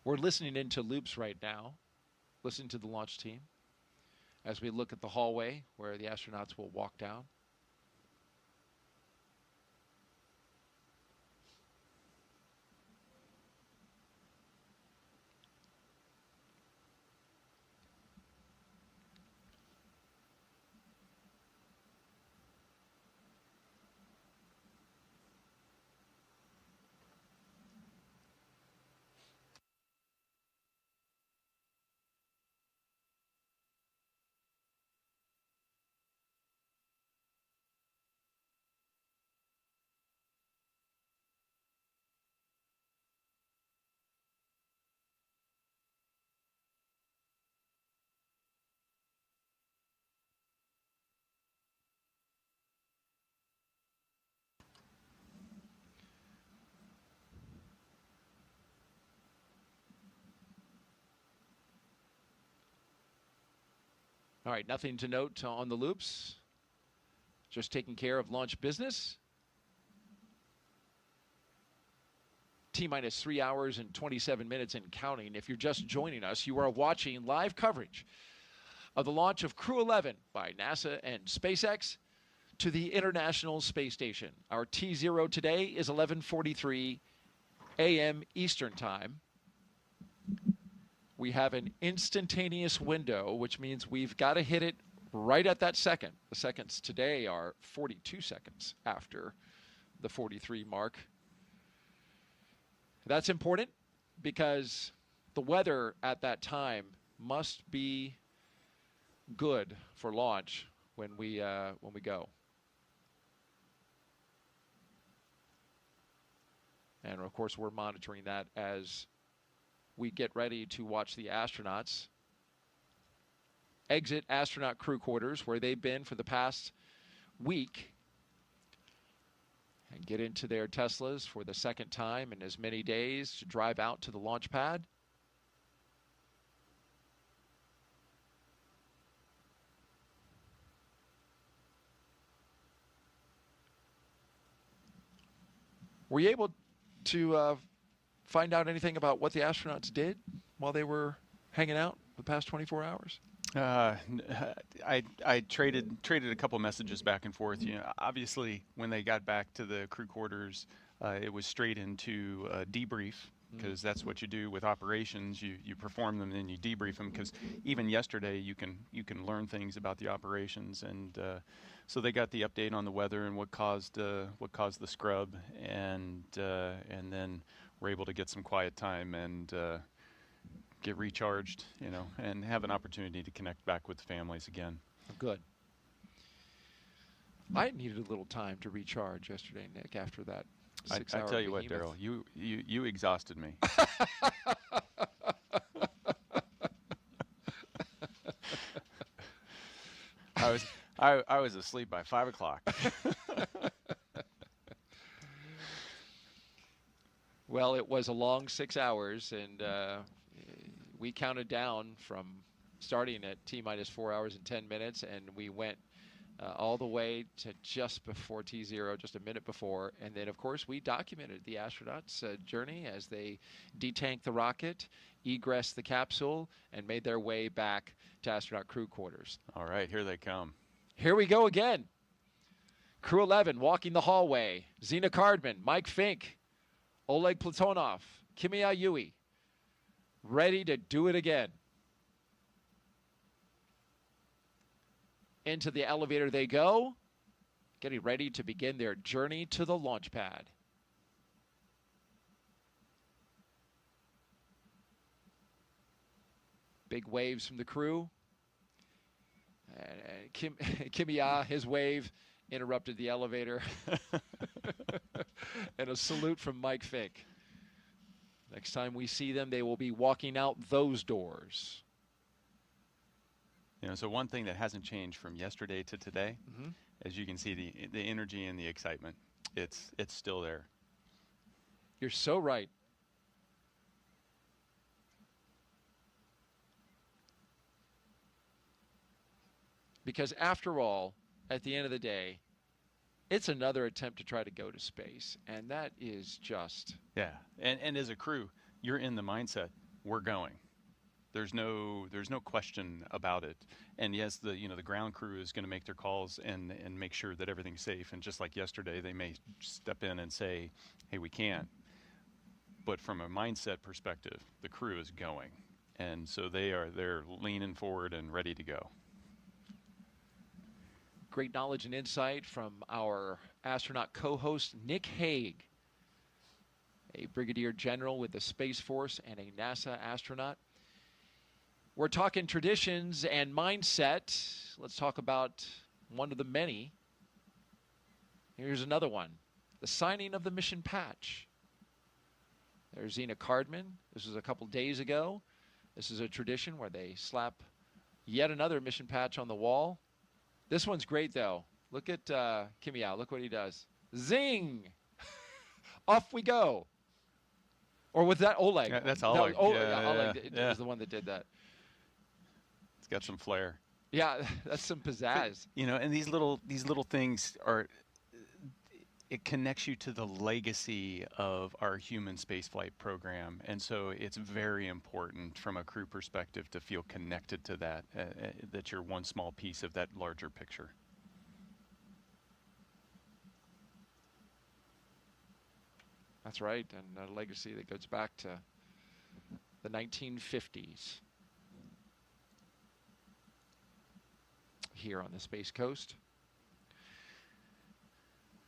We're listening into loops right now, listening to the launch team as we look at the hallway where the astronauts will walk down. All right, nothing to note on the loops. Just taking care of launch business. T-minus 3 hours and 27 minutes and counting. If you're just joining us, you are watching live coverage of the launch of Crew-11 by NASA and SpaceX to the International Space Station. Our T0 today is 11:43 a.m. Eastern Time. We have an instantaneous window, which means we've got to hit it right at that second. The seconds today are 42 seconds after the 43 mark. That's important because the weather at that time must be good for launch when we go. And of course, we're monitoring that as we get ready to watch the astronauts exit astronaut crew quarters, where they've been for the past week, and get into their Teslas for the second time in as many days to drive out to the launch pad. Were you able to find out anything about what the astronauts did while they were hanging out the past 24 hours? I traded a couple messages back and forth. You know, obviously when they got back to the crew quarters, it was straight into debrief, because that's what you do with operations. You perform them, then you debrief them, because even yesterday you can learn things about the operations, and so they got the update on the weather and what caused the scrub, and then were able to get some quiet time and get recharged, you know, and have an opportunity to connect back with the families again. Good. I needed a little time to recharge yesterday, Nick, after that 6 hour I tell you what, behemoth. Daryl, you exhausted me. I was asleep by 5 o'clock. Well, it was a long 6 hours, and we counted down from starting at T-minus 4 hours and 10 minutes, and we went all the way to just before T0, just a minute before. And then, of course, we documented the astronauts' journey as they detanked the rocket, egressed the capsule, and made their way back to astronaut crew quarters. All right, here they come. Here we go again. Crew-11 walking the hallway. Zena Cardman, Mike Fink, Oleg Platonov, Kimi Ayui, ready to do it again. Into the elevator they go, getting ready to begin their journey to the launch pad. Big waves from the crew. And Kimiya, his wave interrupted the elevator. And a salute from Mike Fink. Next time we see them, they will be walking out those doors. You know, so one thing that hasn't changed from yesterday to today, as you can see, the energy and the excitement, it's still there. You're so right. Because after all, at the end of the day, it's another attempt to try to go to space. And that is just... Yeah. And as a crew, you're in the mindset, we're going. There's no question about it. And yes, the ground crew is going to make their calls and make sure that everything's safe. And just like yesterday, they may step in and say, hey, we can't. But from a mindset perspective, the crew is going. And so they're leaning forward and ready to go. Great knowledge and insight from our astronaut co-host, Nick Hague, a brigadier general with the Space Force and a NASA astronaut. We're talking traditions and mindset. Let's talk about one of the many. Here's another one, the signing of the mission patch. There's Zena Cardman. This was a couple days ago. This is a tradition where they slap yet another mission patch on the wall. This one's great, though. Look at Kimiya. Look what he does. Zing! Off we go. Or was that Oleg? Yeah, that's Oleg. Oleg Yeah. was the one that did that. It's got some flair. Yeah, that's some pizzazz. You know, and these little things are, it connects you to the legacy of our human spaceflight program. And so it's very important from a crew perspective to feel connected to that, that you're one small piece of that larger picture. That's right, and a legacy that goes back to the 1950s here on the Space Coast.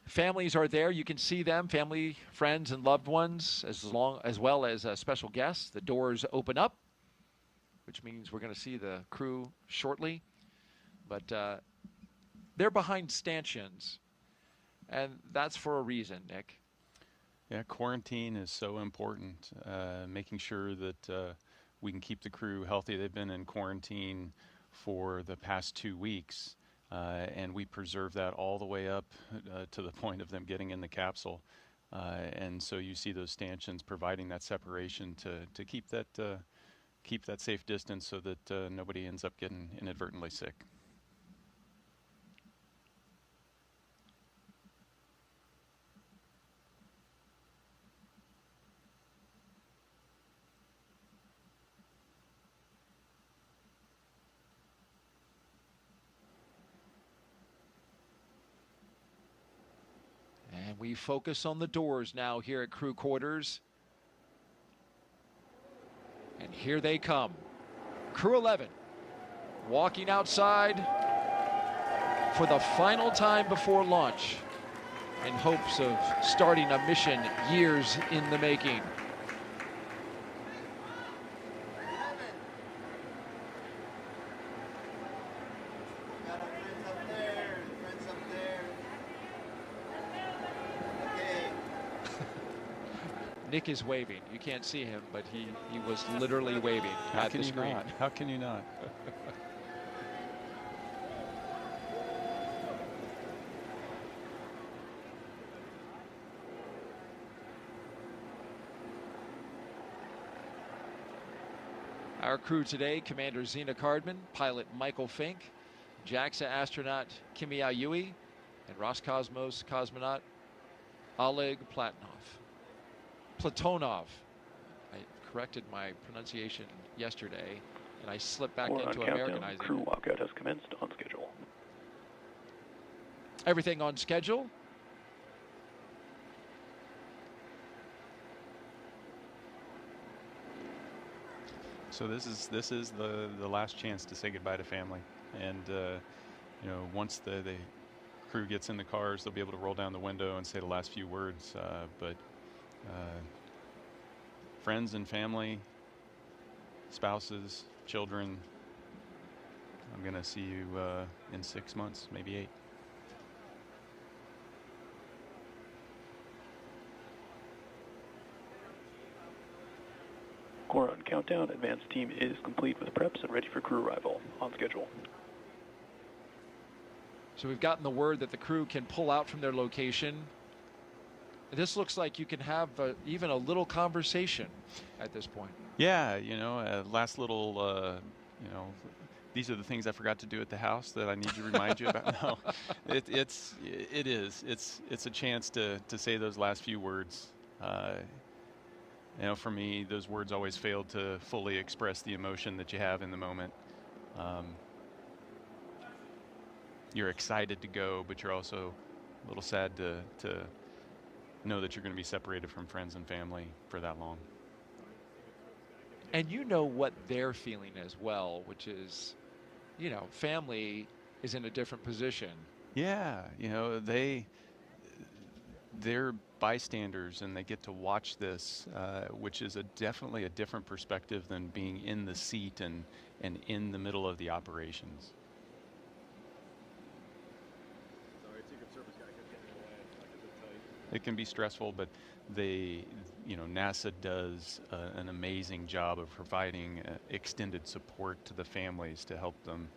Families are there. You can see them, family, friends, and loved ones, as well as special guests. The doors open up, which means we're going to see the crew shortly. But they're behind stanchions, and that's for a reason, Nick. Yeah, quarantine is so important, making sure that we can keep the crew healthy. They've been in quarantine for the past 2 weeks. And we preserve that all the way up to the point of them getting in the capsule. And so you see those stanchions providing that separation to keep that safe distance so that nobody ends up getting inadvertently sick. And we focus on the doors now here at crew quarters. And here they come. Crew-11 walking outside for the final time before launch in hopes of starting a mission years in the making. Nick is waving. You can't see him, but he was literally waving at the screen. How can you not? Our crew today, Commander Zena Cardman, pilot Michael Fink, JAXA astronaut Kimiya Yui, and Roscosmos cosmonaut Oleg Platonov. I corrected my pronunciation yesterday, and I slipped back into Americanizing. Crew walkout has commenced on schedule. Everything on schedule. So this is the last chance to say goodbye to family, and you know, once the crew gets in the cars, they'll be able to roll down the window and say the last few words. But friends and family, spouses, children, I'm going to see you in 6 months, maybe 8. Core on countdown. Advanced team is complete with preps and ready for crew arrival. On schedule. So we've gotten the word that the crew can pull out from their location. This looks like you can have even a little conversation at this point. Yeah, you know, last little, you know, these are the things I forgot to do at the house that I need to remind you about. No, it's a chance to say those last few words. You know, for me, those words always fail to fully express the emotion that you have in the moment. You're excited to go, but you're also a little sad to know that you're going to be separated from friends and family for that long. And you know what they're feeling as well, which is, you know, family is in a different position. Yeah, you know, they're bystanders and they get to watch this, which is definitely a different perspective than being in the seat and in the middle of the operations. It can be stressful, but NASA does an amazing job of providing extended support to the families to help them,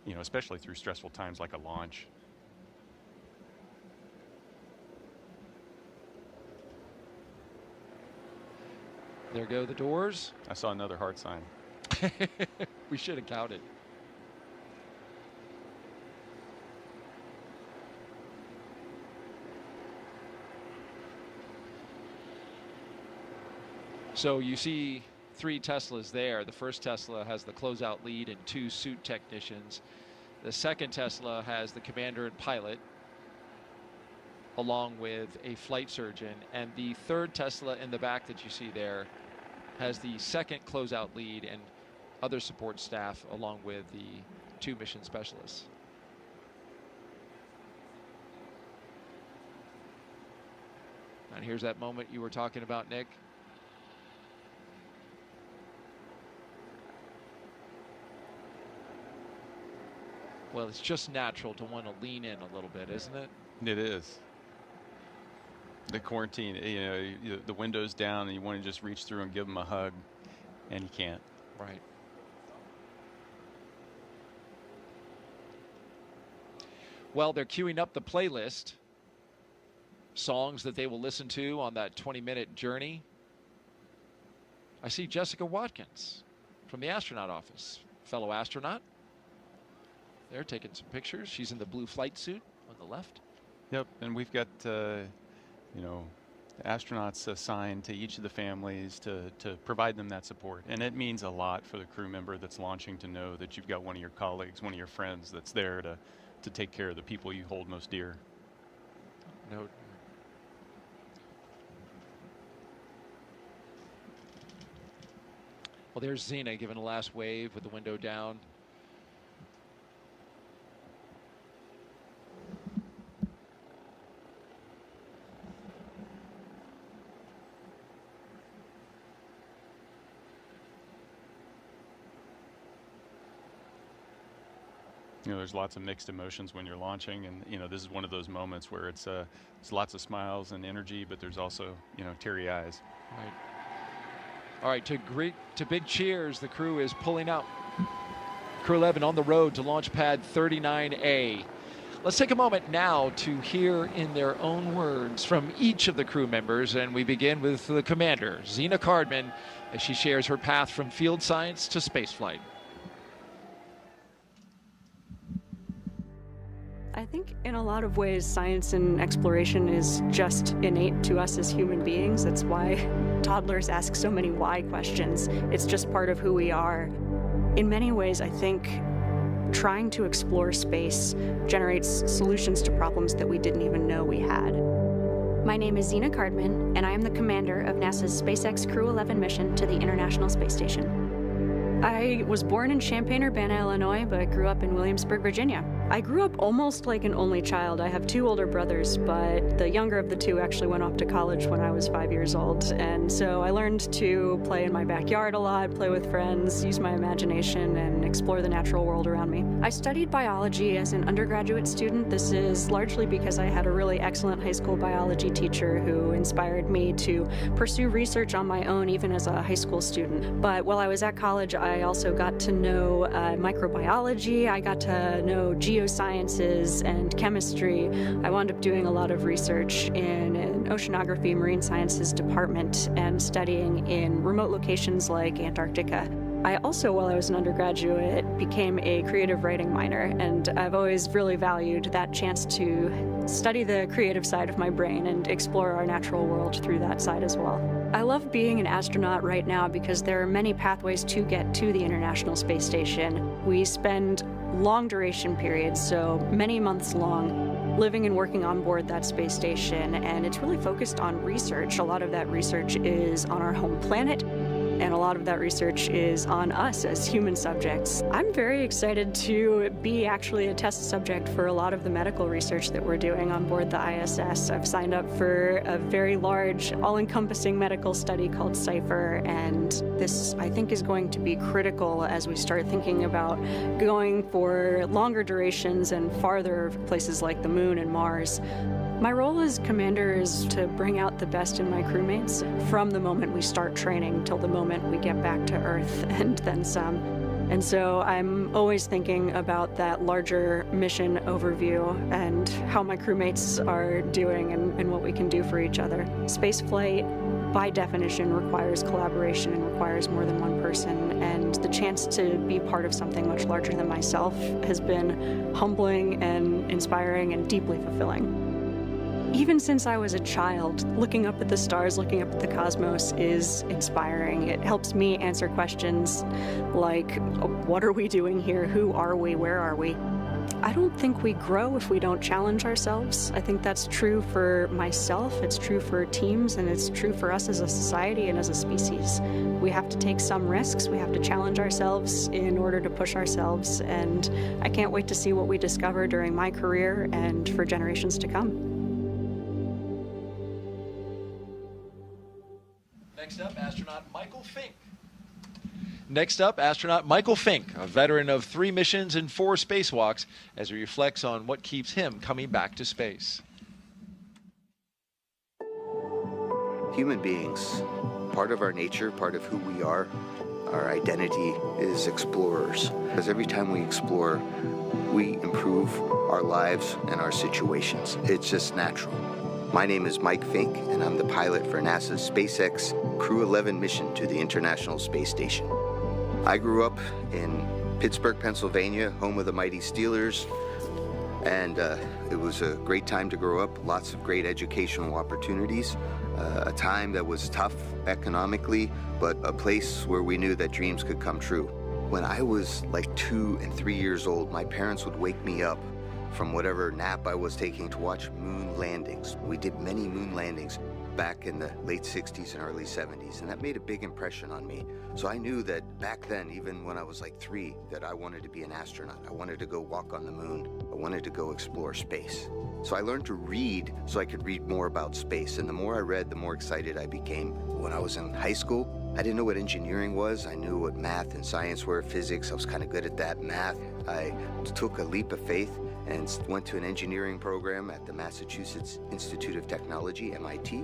you know, especially through stressful times like a launch. There go the doors. I saw another heart sign. We should have counted. So you see 3 Teslas there. The first Tesla has the closeout lead and 2 suit technicians. The second Tesla has the commander and pilot, along with a flight surgeon. And the third Tesla in the back that you see there has the second closeout lead and other support staff, along with the 2 mission specialists. And here's that moment you were talking about, Nick. Well, it's just natural to want to lean in a little bit, isn't it? It is. The quarantine, you know, the window's down and you want to just reach through and give them a hug, and you can't. Right. Well, they're queuing up the playlist. Songs that they will listen to on that 20-minute journey. I see Jessica Watkins from the astronaut office, fellow astronaut. They're taking some pictures. She's in the blue flight suit on the left. Yep, and we've got, you know, astronauts assigned to each of the families to provide them that support. And it means a lot for the crew member that's launching to know that you've got one of your colleagues, one of your friends that's there to take care of the people you hold most dear. No. Well, there's Xena giving a last wave with the window down. You know, there's lots of mixed emotions when you're launching, and you know, this is one of those moments where it's lots of smiles and energy, but there's also, you know, teary eyes. Right. All right, to big cheers, the crew is pulling out. Crew-11 on the road to launch pad 39A. Let's take a moment now to hear in their own words from each of the crew members, and we begin with the commander, Xena Cardman, as she shares her path from field science to spaceflight. I think in a lot of ways, science and exploration is just innate to us as human beings. That's why toddlers ask so many why questions. It's just part of who we are. In many ways, I think trying to explore space generates solutions to problems that we didn't even know we had. My name is Xena Cardman, and I am the commander of NASA's SpaceX Crew-11 mission to the International Space Station. I was born in Champaign-Urbana, Illinois, but grew up in Williamsburg, Virginia. I grew up almost like an only child. I have 2 older brothers, but the younger of the 2 actually went off to college when I was 5 years old. And so I learned to play in my backyard a lot, play with friends, use my imagination, and explore the natural world around me. I studied biology as an undergraduate student. This is largely because I had a really excellent high school biology teacher who inspired me to pursue research on my own, even as a high school student. But while I was at college, I also got to know microbiology. I got to know geosciences and chemistry. I wound up doing a lot of research in an oceanography marine sciences department and studying in remote locations like Antarctica. I also, while I was an undergraduate, became a creative writing minor, and I've always really valued that chance to study the creative side of my brain and explore our natural world through that side as well. I love being an astronaut right now because there are many pathways to get to the International Space Station. We spend long duration periods, so many months long, living and working on board that space station, and it's really focused on research. A lot of that research is on our home planet, and a lot of that research is on us as human subjects. I'm very excited to be actually a test subject for a lot of the medical research that we're doing on board the ISS. I've signed up for a very large, all-encompassing medical study called CIPHER, and this, I think, is going to be critical as we start thinking about going for longer durations and farther places like the Moon and Mars. My role as commander is to bring out the best in my crewmates from the moment we start training till the moment we get back to Earth and then some. And so I'm always thinking about that larger mission overview and how my crewmates are doing and what we can do for each other. Spaceflight, by definition, requires collaboration and requires more than one person, and the chance to be part of something much larger than myself has been humbling and inspiring and deeply fulfilling. Even since I was a child, looking up at the stars, looking up at the cosmos is inspiring. It helps me answer questions like, what are we doing here? Who are we? Where are we? I don't think we grow if we don't challenge ourselves. I think that's true for myself, it's true for teams, and it's true for us as a society and as a species. We have to take some risks, we have to challenge ourselves in order to push ourselves, and I can't wait to see what we discover during my career and for generations to come. Next up, astronaut Michael Fink. Next up, astronaut Michael Fink, a veteran of 3 missions and 4 spacewalks, as he reflects on what keeps him coming back to space. Human beings, part of our nature, part of who we are, our identity is explorers. Because every time we explore, we improve our lives and our situations. It's just natural. My name is Mike Fink, and I'm the pilot for NASA's SpaceX Crew-11 mission to the International Space Station. I grew up in Pittsburgh, Pennsylvania, home of the mighty Steelers, and it was a great time to grow up, lots of great educational opportunities, a time that was tough economically, but a place where we knew that dreams could come true. When I was like 2 and 3 years old, my parents would wake me up from whatever nap I was taking to watch moon landings. We did many moon landings back in the late 60s and early 70s, and that made a big impression on me. So I knew that back then, even when I was like 3, that I wanted to be an astronaut. I wanted to go walk on the moon. I wanted to go explore space. So I learned to read so I could read more about space, and the more I read, the more excited I became. When I was in high school, I didn't know what engineering was. I knew what math and science were, physics. I was kind of good at that. Math, I took a leap of faith and went to an engineering program at the Massachusetts Institute of Technology, MIT,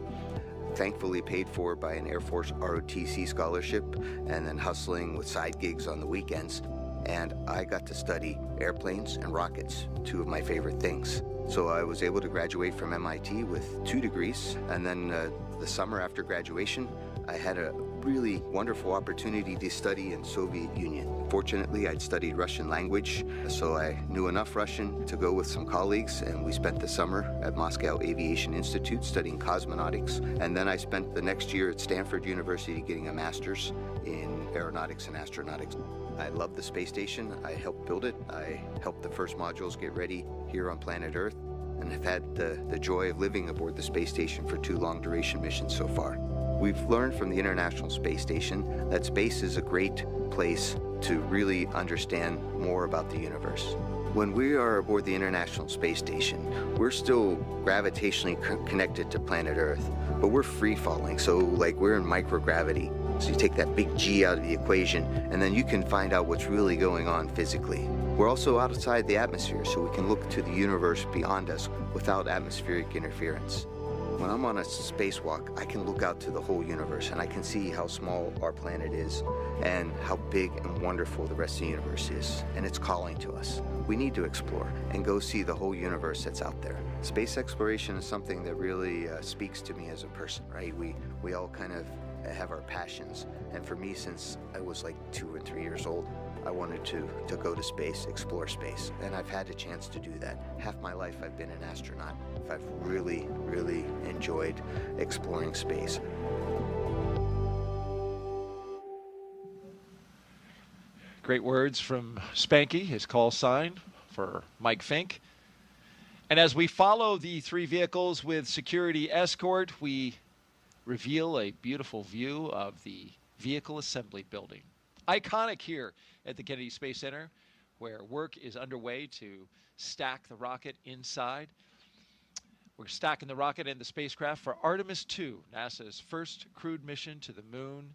thankfully paid for by an Air Force ROTC scholarship, and then hustling with side gigs on the weekends. And I got to study airplanes and rockets, 2 of my favorite things. So I was able to graduate from MIT with 2 degrees, and then the summer after graduation, I had a really wonderful opportunity to study in Soviet Union. Fortunately, I'd studied Russian language, so I knew enough Russian to go with some colleagues, and we spent the summer at Moscow Aviation Institute studying cosmonautics. And then I spent the next year at Stanford University getting a master's in aeronautics and astronautics. I love the space station. I helped build it. I helped the first modules get ready here on planet Earth, and have had the joy of living aboard the space station for 2 long-duration missions so far. We've learned from the International Space Station that space is a great place to really understand more about the universe. When we are aboard the International Space Station, we're still gravitationally connected to planet Earth, but we're free falling, so like we're in microgravity. So you take that big G out of the equation, and then you can find out what's really going on physically. We're also outside the atmosphere, so we can look to the universe beyond us without atmospheric interference. When I'm on a spacewalk, I can look out to the whole universe, and I can see how small our planet is and how big and wonderful the rest of the universe is. And it's calling to us. We need to explore and go see the whole universe that's out there. Space exploration is something that really speaks to me as a person, right? We all kind of have our passions. And for me, since I was like 2 or 3 years old, I wanted to go to space, explore space, and I've had a chance to do that. Half my life I've been an astronaut. I've really, really enjoyed exploring space. Great words from Spanky, his call sign for Mike Fink. And as we follow the 3 vehicles with security escort, we reveal a beautiful view of the Vehicle Assembly Building. Iconic here at the Kennedy Space Center, where work is underway to stack the rocket inside. We're stacking the rocket and the spacecraft for Artemis II, NASA's first crewed mission to the moon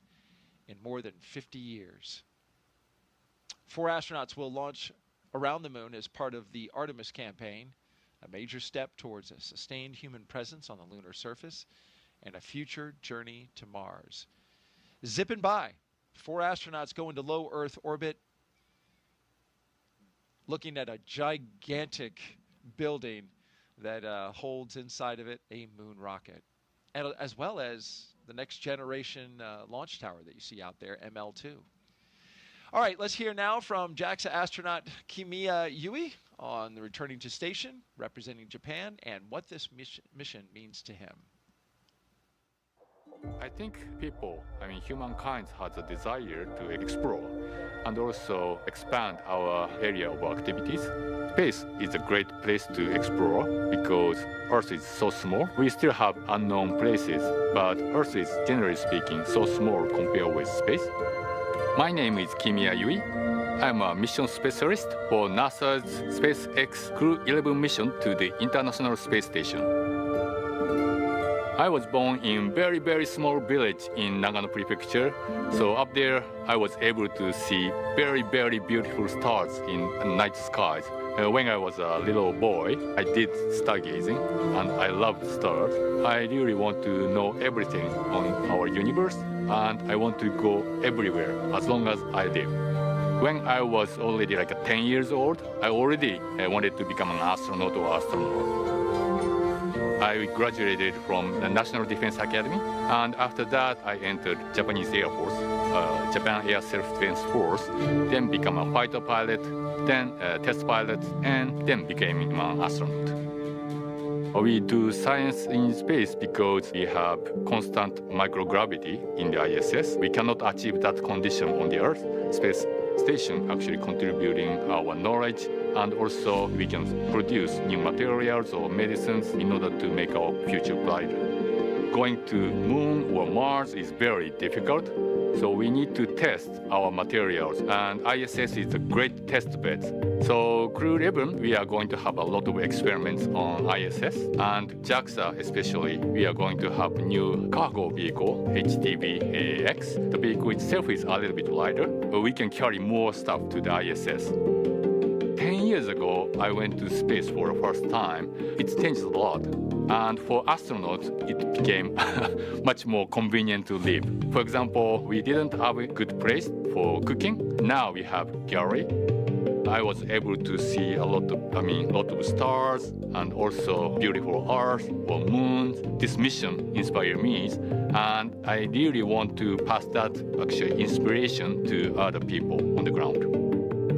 in more than 50 years. 4 astronauts will launch around the moon as part of the Artemis campaign, a major step towards a sustained human presence on the lunar surface and a future journey to Mars. Zipping by, 4 astronauts go into low Earth orbit, looking at a gigantic building that holds inside of it a moon rocket, and as well as the next generation launch tower that you see out there, ML2. All right, let's hear now from JAXA astronaut Kimiya Yui on the returning to station, representing Japan, and what this mission means to him. I think humankind has a desire to explore and also expand our area of activities. Space is a great place to explore because Earth is so small. We still have unknown places, but Earth is, generally speaking, so small compared with space. My name is Kimiya Yui. I'm a mission specialist for NASA's SpaceX Crew-11 mission to the International Space Station. I was born in very, very small village in Nagano Prefecture. So up there, I was able to see very, very beautiful stars in night skies. When I was a little boy, I did stargazing, and I loved stars. I really want to know everything on our universe, and I want to go everywhere as long as I live. When I was already like 10 years old, I already wanted to become an astronaut or astronaut. I graduated from the National Defense Academy, and after that I entered Japanese Air Force, Japan Air Self-Defense Force, then become a fighter pilot, then a test pilot, and then became an astronaut. We do science in space because we have constant microgravity in the ISS. We cannot achieve that condition on the Earth. Space station actually contributing our knowledge, and also we can produce new materials or medicines in order to make our future brighter. Going to Moon or Mars is very difficult, so we need to test our materials, and ISS is a great test bed. So Crew-11, we are going to have a lot of experiments on ISS, and JAXA especially, we are going to have new cargo vehicle, HTV-X. The vehicle itself is a little bit lighter, but we can carry more stuff to the ISS. 10 years ago, I went to space for the first time. It's changed a lot. And for astronauts, it became much more convenient to live. For example, we didn't have a good place for cooking. Now we have gallery. I was able to see a lot of stars and also beautiful Earth or moons. This mission inspired me, and I really want to pass that actually inspiration to other people on the ground.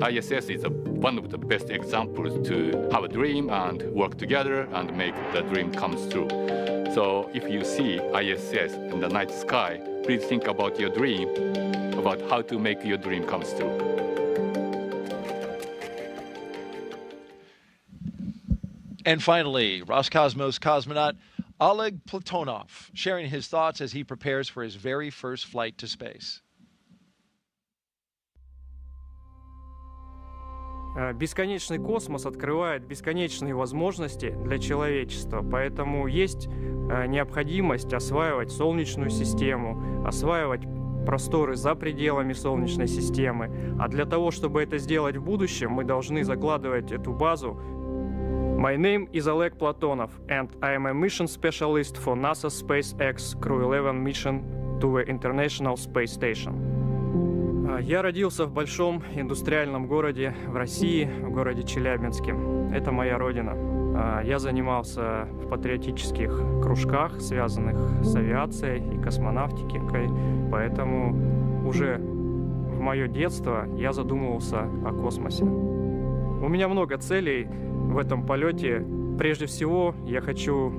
ISS is one of the best examples to have a dream and work together and make the dream come true. So if you see ISS in the night sky, please think about your dream, about how to make your dream come true. And finally, Roscosmos cosmonaut Oleg Platonov, sharing his thoughts as he prepares for his very first flight to space. Бесконечный космос открывает бесконечные возможности для человечества, поэтому есть необходимость осваивать Солнечную систему, осваивать просторы за пределами Солнечной системы. А для того, чтобы это сделать в будущем, мы должны закладывать эту базу. My name is Oleg Platonov, and I am a mission specialist for NASA's SpaceX Crew-11 mission to the International Space Station. Я родился в большом индустриальном городе в России, в городе Челябинске. Это моя родина. Я занимался в патриотических кружках, связанных с авиацией и космонавтикой, поэтому уже в мое детство я задумывался о космосе. У меня много целей в этом полете. Прежде всего, я хочу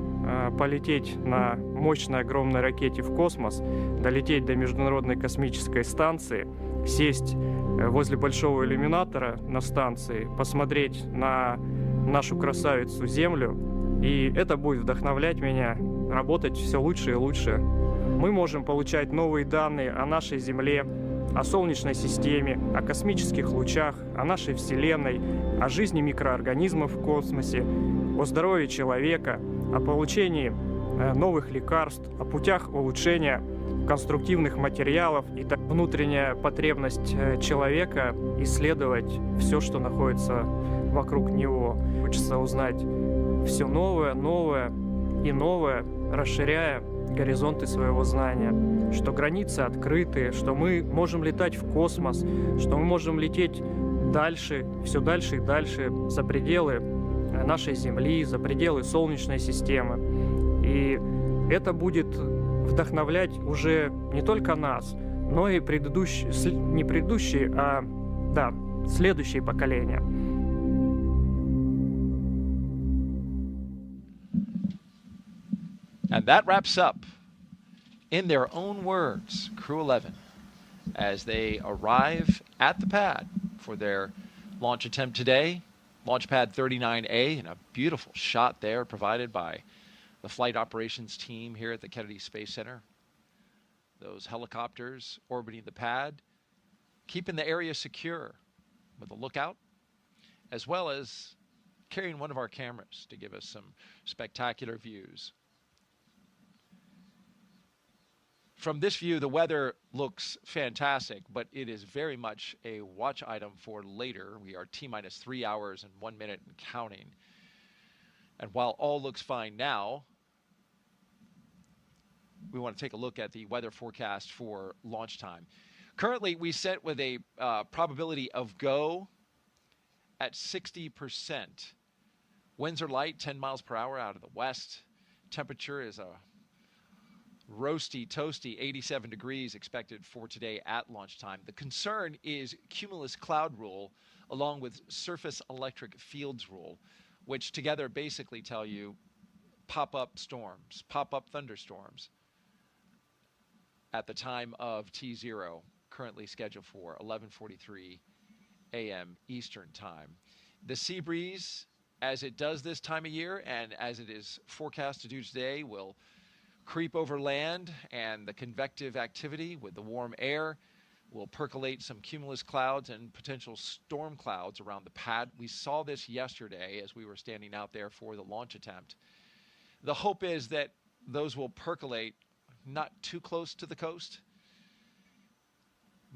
полететь на мощной огромной ракете в космос, долететь до Международной космической станции, сесть возле большого иллюминатора на станции, посмотреть на нашу красавицу Землю, и это будет вдохновлять меня работать все лучше и лучше. Мы можем получать новые данные о нашей Земле, о Солнечной системе, о космических лучах, о нашей Вселенной, о жизни микроорганизмов в космосе, о здоровье человека, о получении новых лекарств, о путях улучшения конструктивных материалов и внутренняя потребность человека исследовать все, что находится вокруг него. Хочется узнать все новое, новое и новое, расширяя горизонты своего знания, что границы открыты, что мы можем летать в космос, что мы можем лететь дальше, все дальше и дальше, за пределы нашей Земли, за пределы Солнечной системы. И это будет вдохновлять уже не только нас, но и не предыдущие, а следующие поколения. And that wraps up, in their own words, Crew-11, as they arrive at the pad for their launch attempt today. Launch pad 39A, and a beautiful shot there provided by the flight operations team here at the Kennedy Space Center. Those helicopters orbiting the pad, keeping the area secure with a lookout, as well as carrying one of our cameras to give us some spectacular views. From this view, the weather looks fantastic, but it is very much a watch item for later. We are T-minus 3 hours and 1 minute and counting. And while all looks fine now, we want to take a look at the weather forecast for launch time. Currently, we set with a probability of go at 60%. Winds are light, 10 miles per hour out of the west. Temperature is a roasty, toasty, 87 degrees expected for today at launch time. The concern is cumulus cloud rule along with surface electric fields rule, which together basically tell you pop-up storms, pop-up thunderstorms at the time of T0, currently scheduled for 11:43 a.m. Eastern time. The sea breeze, as it does this time of year and as it is forecast to do today, will creep over land, and the convective activity with the warm air will percolate some cumulus clouds and potential storm clouds around the pad. We saw this yesterday as we were standing out there for the launch attempt. The hope is that those will percolate not too close to the coast,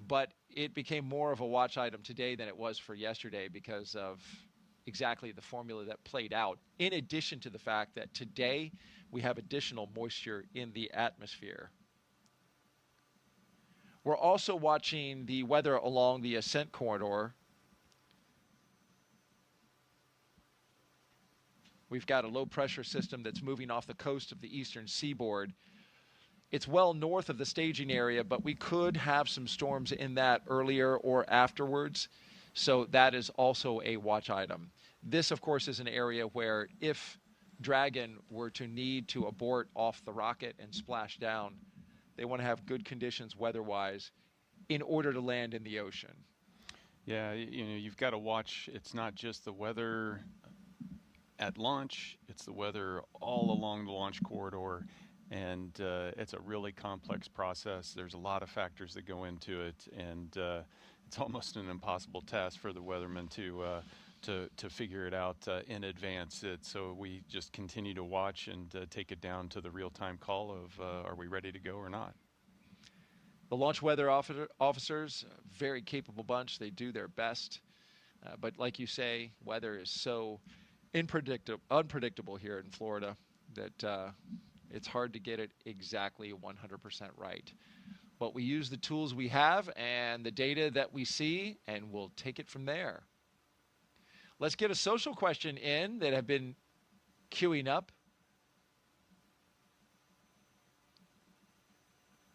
but it became more of a watch item today than it was for yesterday because of exactly the formula that played out, in addition to the fact that today we have additional moisture in the atmosphere. We're also watching the weather along the ascent corridor. We've got a low pressure system that's moving off the coast of the eastern seaboard. It's well north of the staging area, but we could have some storms in that earlier or afterwards. So that is also a watch item. This, of course, is an area where if Dragon were to need to abort off the rocket and splash down, they want to have good conditions weather-wise in order to land in the ocean. Yeah, you know, you've got to watch. It's not just the weather at launch, it's the weather all along the launch corridor. And it's a really complex process. There's a lot of factors that go into it, and it's almost an impossible task for the weathermen to figure it out in advance. So we just continue to watch and take it down to the real-time call of are we ready to go or not. The launch weather officers, a very capable bunch. They do their best. But like you say, weather is so unpredictable here in Florida that it's hard to get it exactly 100% right. But we use the tools we have and the data that we see, and we'll take it from there. Let's get a social question in that have been queuing up.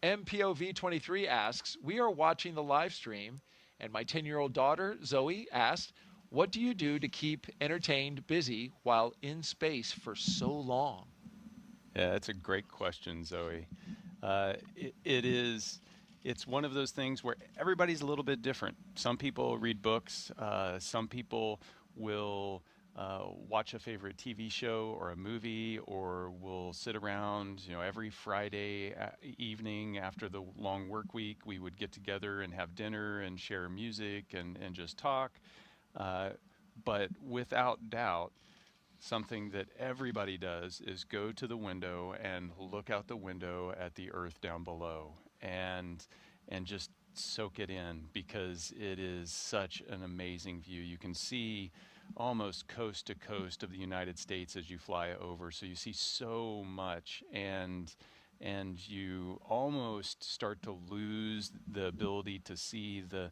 MPOV23 asks, we are watching the live stream, and my 10-year-old daughter, Zoe, asked, what do you do to keep entertained, busy, while in space for so long? Yeah, that's a great question, Zoe. It's one of those things where everybody's a little bit different. Some people read books. Some people will watch a favorite TV show or a movie, or will sit around, every Friday evening after the long work week, we would get together and have dinner and share music and just talk. But without doubt, something that everybody does is go to the window and look out the window at the earth down below and just soak it in, because it is such an amazing view. You can see almost coast to coast of the United States as you fly over, so you see so much, and you almost start to lose the ability to see the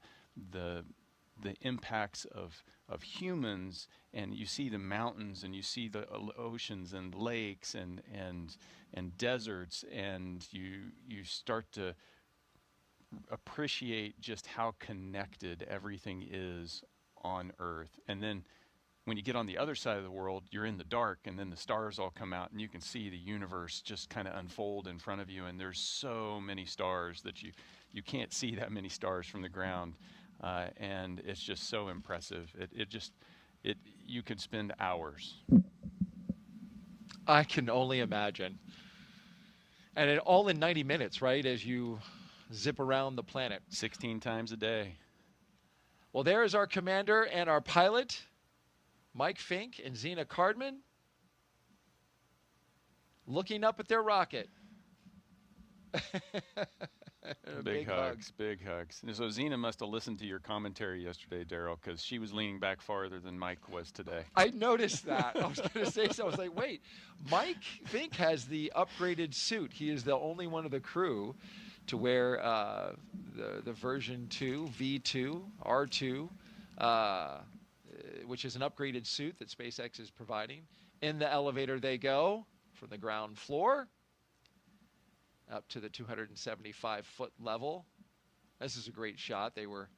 impacts of humans, and you see the mountains, and you see the oceans and lakes and deserts, and you start to appreciate just how connected everything is on Earth. And then when you get on the other side of the world, you're in the dark, and then the stars all come out, and you can see the universe just kind of unfold in front of you, and there's so many stars that you can't see that many stars from the ground. And it's just so impressive. You could spend hours. I can only imagine. And it all in 90 minutes, right? As you zip around the planet. 16 times a day. Well, there is our commander and our pilot, Mike Fink and Zena Cardman, looking up at their rocket. Big hugs. And so Zena must have listened to your commentary yesterday, Daryl, because she was leaning back farther than Mike was today. I noticed that. I was going to say so. I was like, wait, Mike Fink has the upgraded suit. He is the only one of the crew to wear the version 2, V2, R2, which is an upgraded suit that SpaceX is providing. In the elevator they go from the ground floor up to the 275-foot level. This is a great shot. They were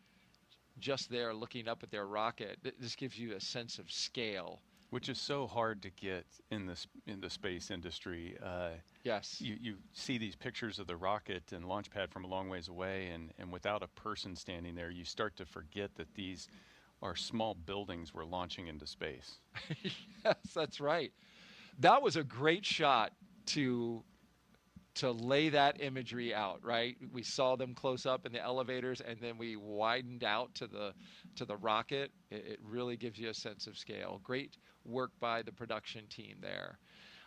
just there looking up at their rocket. This gives you a sense of scale, which is so hard to get in the space industry. Yes. You see these pictures of the rocket and launch pad from a long ways away, and without a person standing there, you start to forget that these are small buildings we're launching into space. Yes, that's right. That was a great shot to lay that imagery out, right? We saw them close up in the elevators, and then we widened out to the rocket. It really gives you a sense of scale. Great work by the production team there.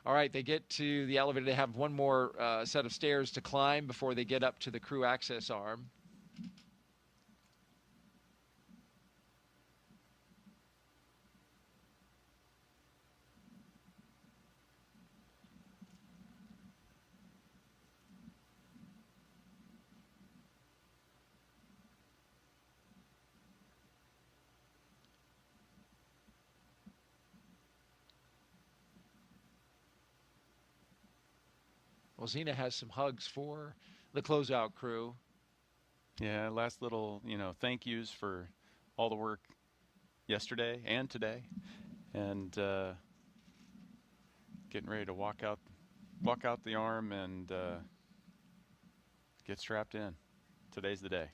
All right, they get to the elevator. They have one more set of stairs to climb before they get up to the crew access arm. Well, Zena has some hugs for the closeout crew. Yeah, last little, thank yous for all the work yesterday and today, and getting ready to walk out the arm and get strapped in. Today's the day.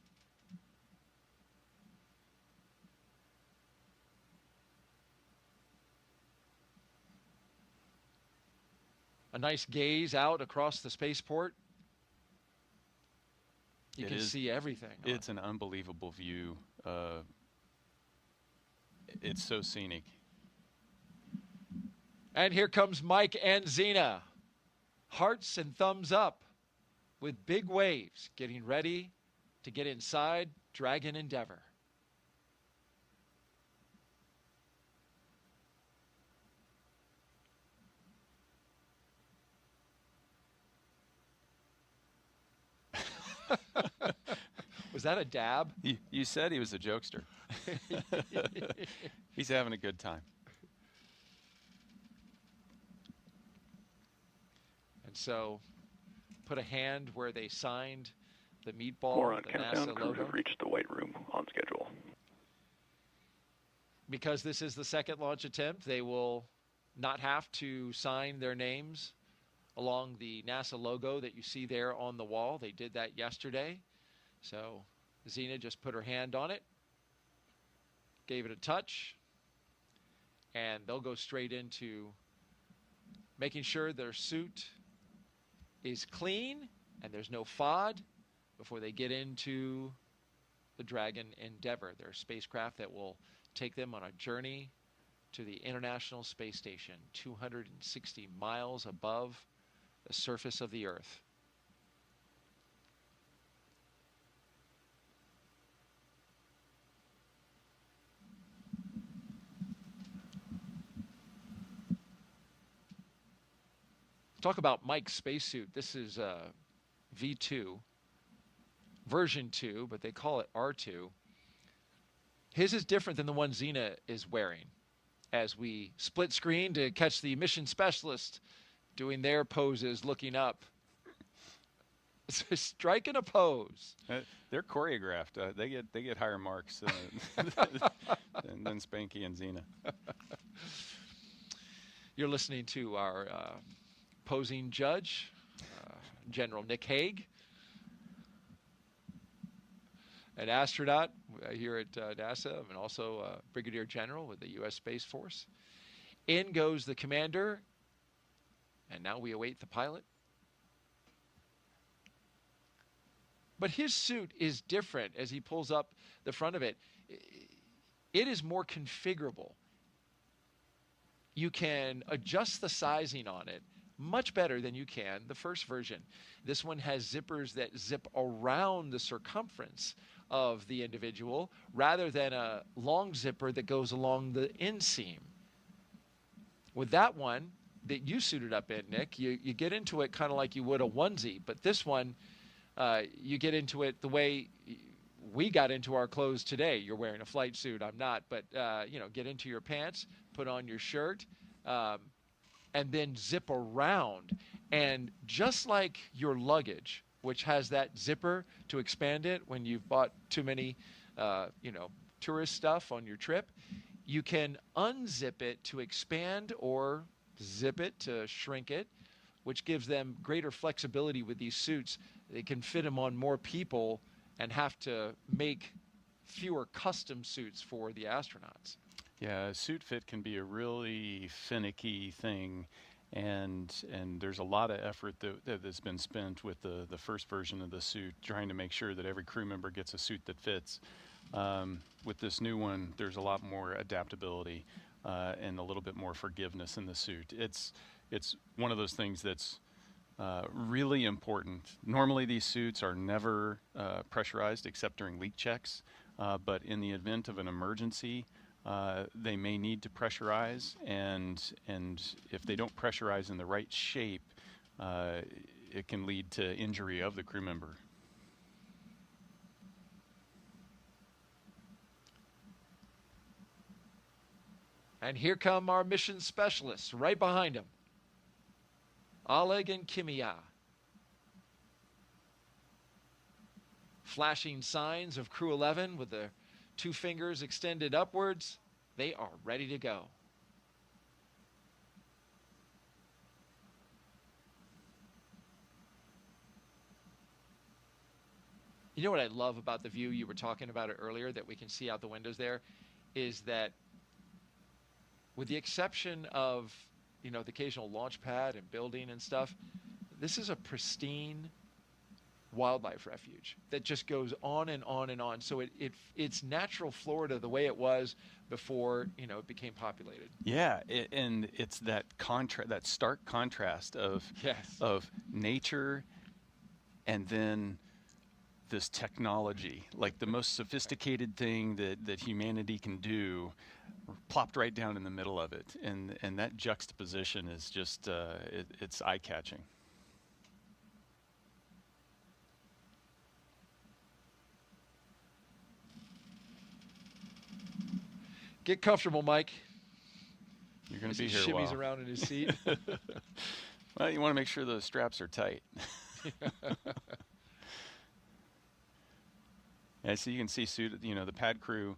a nice gaze out across the spaceport. You can see everything. It's an unbelievable view. It's so scenic. And here comes Mike and Xena. Hearts and thumbs up with big waves, getting ready to get inside Dragon Endeavour. Was that a dab? You said he was a jokester. He's having a good time. And so, put a hand where they signed the meatball, More on the countdown. NASA Crews logo. have reached the White Room on schedule. Because this is the second launch attempt, they will not have to sign their names along the NASA logo that you see there on the wall. They did that yesterday. So Xena just put her hand on it, gave it a touch, and they'll go straight into making sure their suit is clean and there's no FOD before they get into the Dragon Endeavour, their spacecraft that will take them on a journey to the International Space Station, 260 miles above the surface of the Earth. Talk about Mike's spacesuit. This is V2, version 2, but they call it R2. His is different than the one Xena is wearing. As we split screen to catch the mission specialist doing their poses, looking up. Striking a pose. They're choreographed. They get higher marks than Spanky and Xena. You're listening to our posing judge, General Nick Hague, an astronaut here at NASA, and also Brigadier General with the U.S. Space Force. In goes the commander, and now we await the pilot. But his suit is different as he pulls up the front of it. It is more configurable. You can adjust the sizing on it much better than you can the first version. This one has zippers that zip around the circumference of the individual rather than a long zipper that goes along the inseam. With that one that you suited up in, Nick, you get into it kind of like you would a onesie, but this one, you get into it the way we got into our clothes today. You're wearing a flight suit, I'm not, but get into your pants, put on your shirt, and then zip around. And just like your luggage, which has that zipper to expand it when you've bought too many, tourist stuff on your trip, you can unzip it to expand or zip it to shrink it, which gives them greater flexibility with these suits. They can fit them on more people and have to make fewer custom suits for the astronauts. Yeah, suit fit can be a really finicky thing, and there's a lot of effort that's been spent with the first version of the suit, trying to make sure that every crew member gets a suit that fits. With this new one, there's a lot more adaptability and a little bit more forgiveness in the suit. It's one of those things that's really important. Normally these suits are never pressurized except during leak checks, but in the event of an emergency, they may need to pressurize, and if they don't pressurize in the right shape, it can lead to injury of the crew member. And here come our mission specialists right behind him. Oleg and Kimia. Flashing signs of Crew-11 with their 2 fingers extended upwards. They are ready to go. You know what I love about the view, you were talking about it earlier, that we can see out the windows there, is that with the exception of you know, the occasional launch pad and building and stuff. This is a pristine wildlife refuge that just goes on and on and on. So it's natural Florida the way it was before, you know, it became populated. Yeah, and it's that that stark contrast of nature and then this technology, like the most sophisticated thing that humanity can do, plopped right down in the middle of it, and that juxtaposition is just it's eye-catching. Get comfortable, Mike. You're going to be he here a while. Shimmies around in his seat. Well, you want to make sure those straps are tight. Yeah, so you can see, you know, the pad crew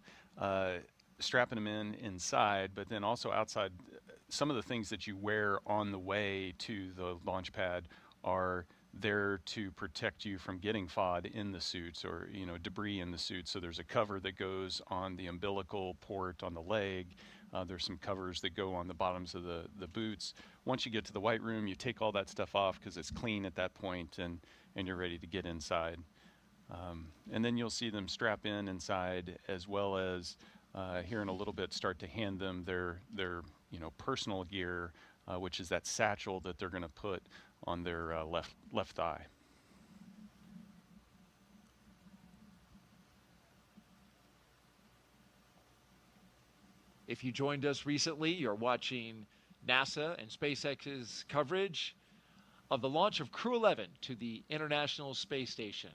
strapping them inside, but then also outside. Some of the things that you wear on the way to the launch pad are there to protect you from getting FOD in the suits, or, you know, debris in the suits. So there's a cover that goes on the umbilical port on the leg. There's some covers that go on the bottoms of the boots. Once you get to the white room, you take all that stuff off because it's clean at that point, and you're ready to get inside. And then you'll see them strap inside, as well as here in a little bit start to hand them their you know, personal gear, which is that satchel that they're going to put on their left thigh. If you joined us recently, you're watching NASA and SpaceX's coverage of the launch of Crew-11 to the International Space Station.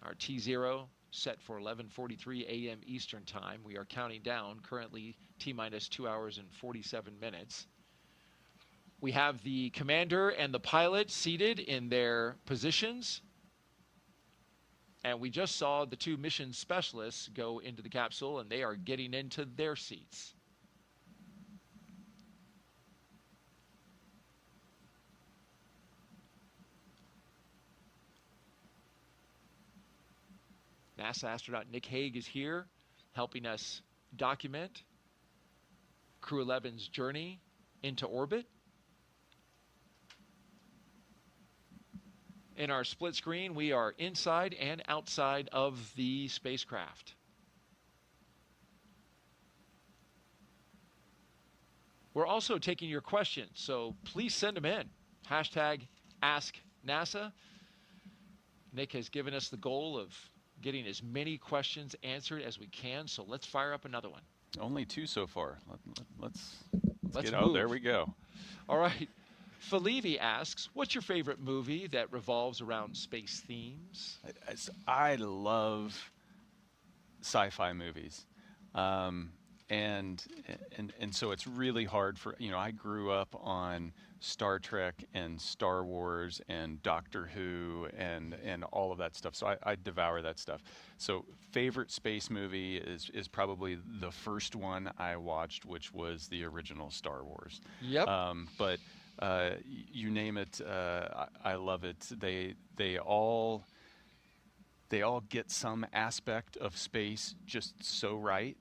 Our T0 set for 11:43 a.m. Eastern Time. We are counting down, currently T-minus 2 hours and 47 minutes. We have the commander and the pilot seated in their positions. And we just saw the two mission specialists go into the capsule, and they are getting into their seats. NASA astronaut Nick Hague is here helping us document Crew-11's journey into orbit. In our split screen, we are inside and outside of the spacecraft. We're also taking your questions, so please send them in. #AskNASA. Nick has given us the goal of getting as many questions answered as we can, so let's fire up another one. Only 2 so far. Let's get move. out. There we go. All right. Felivi asks, what's your favorite movie that revolves around space themes? I love sci-fi movies. And so it's really hard for, you know, I grew up on Star Trek and Star Wars and Doctor Who and all of that stuff. So I devour that stuff. So favorite space movie is probably the first one I watched, which was the original Star Wars. Yep. But you name it, I love it. They all get some aspect of space just so right,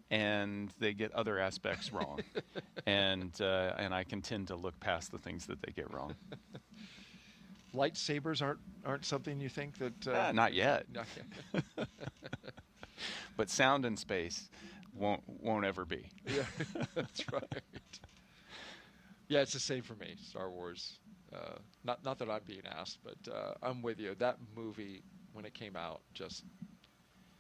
and they get other aspects wrong. and I can tend to look past the things that they get wrong. Lightsabers aren't something you think that? Not yet. Not yet. But sound in space won't ever be. Yeah, that's right. Yeah, it's the same for me. Star Wars. Not that I'm being asked, but I'm with you. That movie, when it came out, just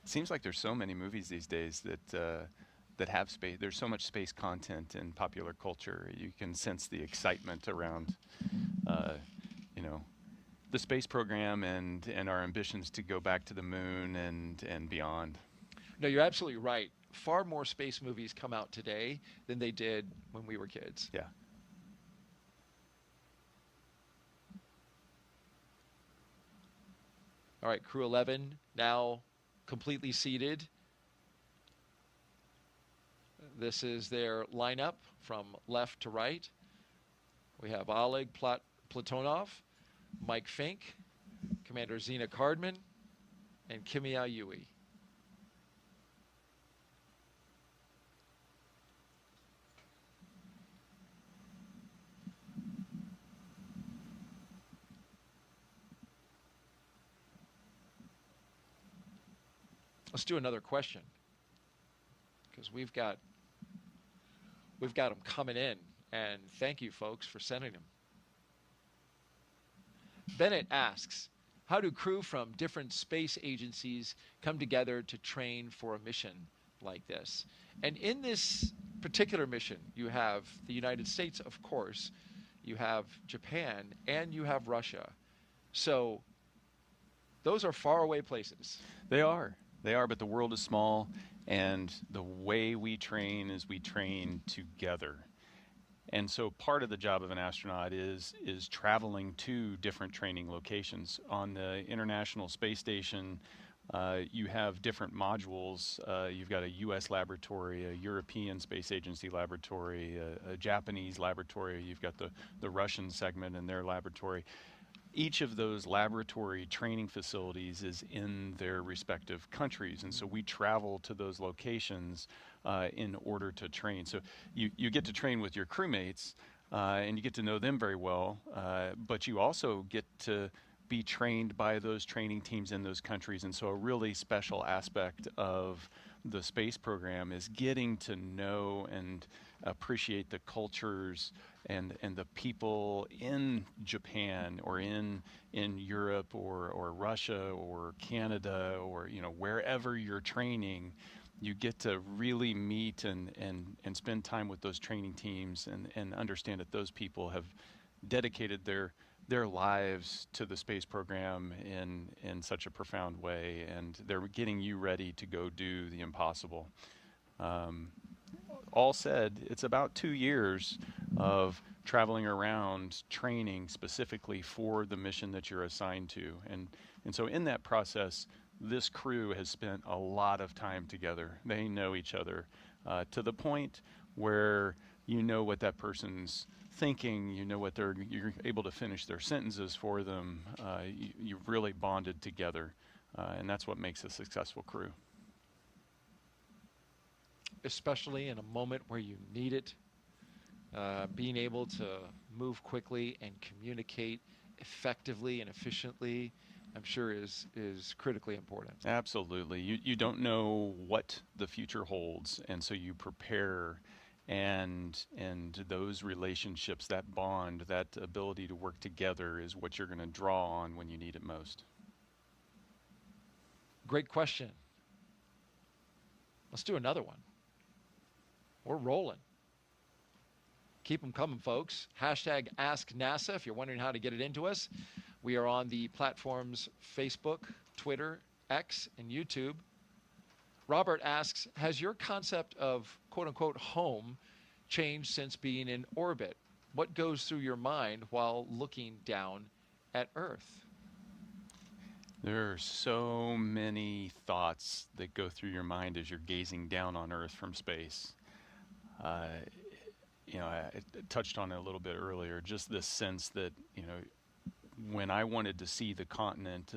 seems like there's so many movies these days that have space. There's so much space content in popular culture. You can sense the excitement around, you know, the space program and our ambitions to go back to the moon and beyond. No, you're absolutely right. Far more space movies come out today than they did when we were kids. Yeah. All right, Crew-11 now completely seated. This is their lineup from left to right. We have Oleg Platonov, Mike Fink, Commander Zena Cardman, and Kimia Yui. Let's do another question, because we've got them coming in, and thank you folks for sending them. Bennett asks, how do crew from different space agencies come together to train for a mission like this? And in this particular mission, you have the United States, of course, you have Japan, and you have Russia. So those are faraway places. They are, but the world is small, and the way we train is we train together. And so part of the job of an astronaut is traveling to different training locations. On the International Space Station, you have different modules. You've got a U.S. laboratory, a European Space Agency laboratory, a Japanese laboratory. You've got the Russian segment in their laboratory. Each of those laboratory training facilities is in their respective countries, and so we travel to those locations in order to train. So you get to train with your crewmates, and you get to know them very well, but you also get to be trained by those training teams in those countries. And so a really special aspect of the space program is getting to know and appreciate the cultures and the people in Japan or in Europe or Russia or Canada or wherever you're training. You get to really meet and spend time with those training teams and understand that those people have dedicated their lives to the space program in such a profound way, and they're getting you ready to go do the impossible. All said, it's about 2 years of traveling around training specifically for the mission that you're assigned to. And so in that process, this crew has spent a lot of time together. They know each other to the point where you know what that person's thinking, you know what you're able to finish their sentences for them. You've really bonded together, and that's what makes a successful crew. Especially in a moment where you need it, being able to move quickly and communicate effectively and efficiently, I'm sure is critically important. Absolutely. You don't know what the future holds, and so you prepare, and those relationships, that bond, that ability to work together is what you're going to draw on when you need it most. Great question. Let's do another one. We're rolling. Keep them coming, folks. Hashtag Ask NASA if you're wondering how to get it into us. We are on the platforms Facebook, Twitter, X, and YouTube. Robert asks, has your concept of quote-unquote home changed since being in orbit? What goes through your mind while looking down at Earth? There are so many thoughts that go through your mind as you're gazing down on Earth from space. I touched on it a little bit earlier, just this sense that, when I wanted to see the continent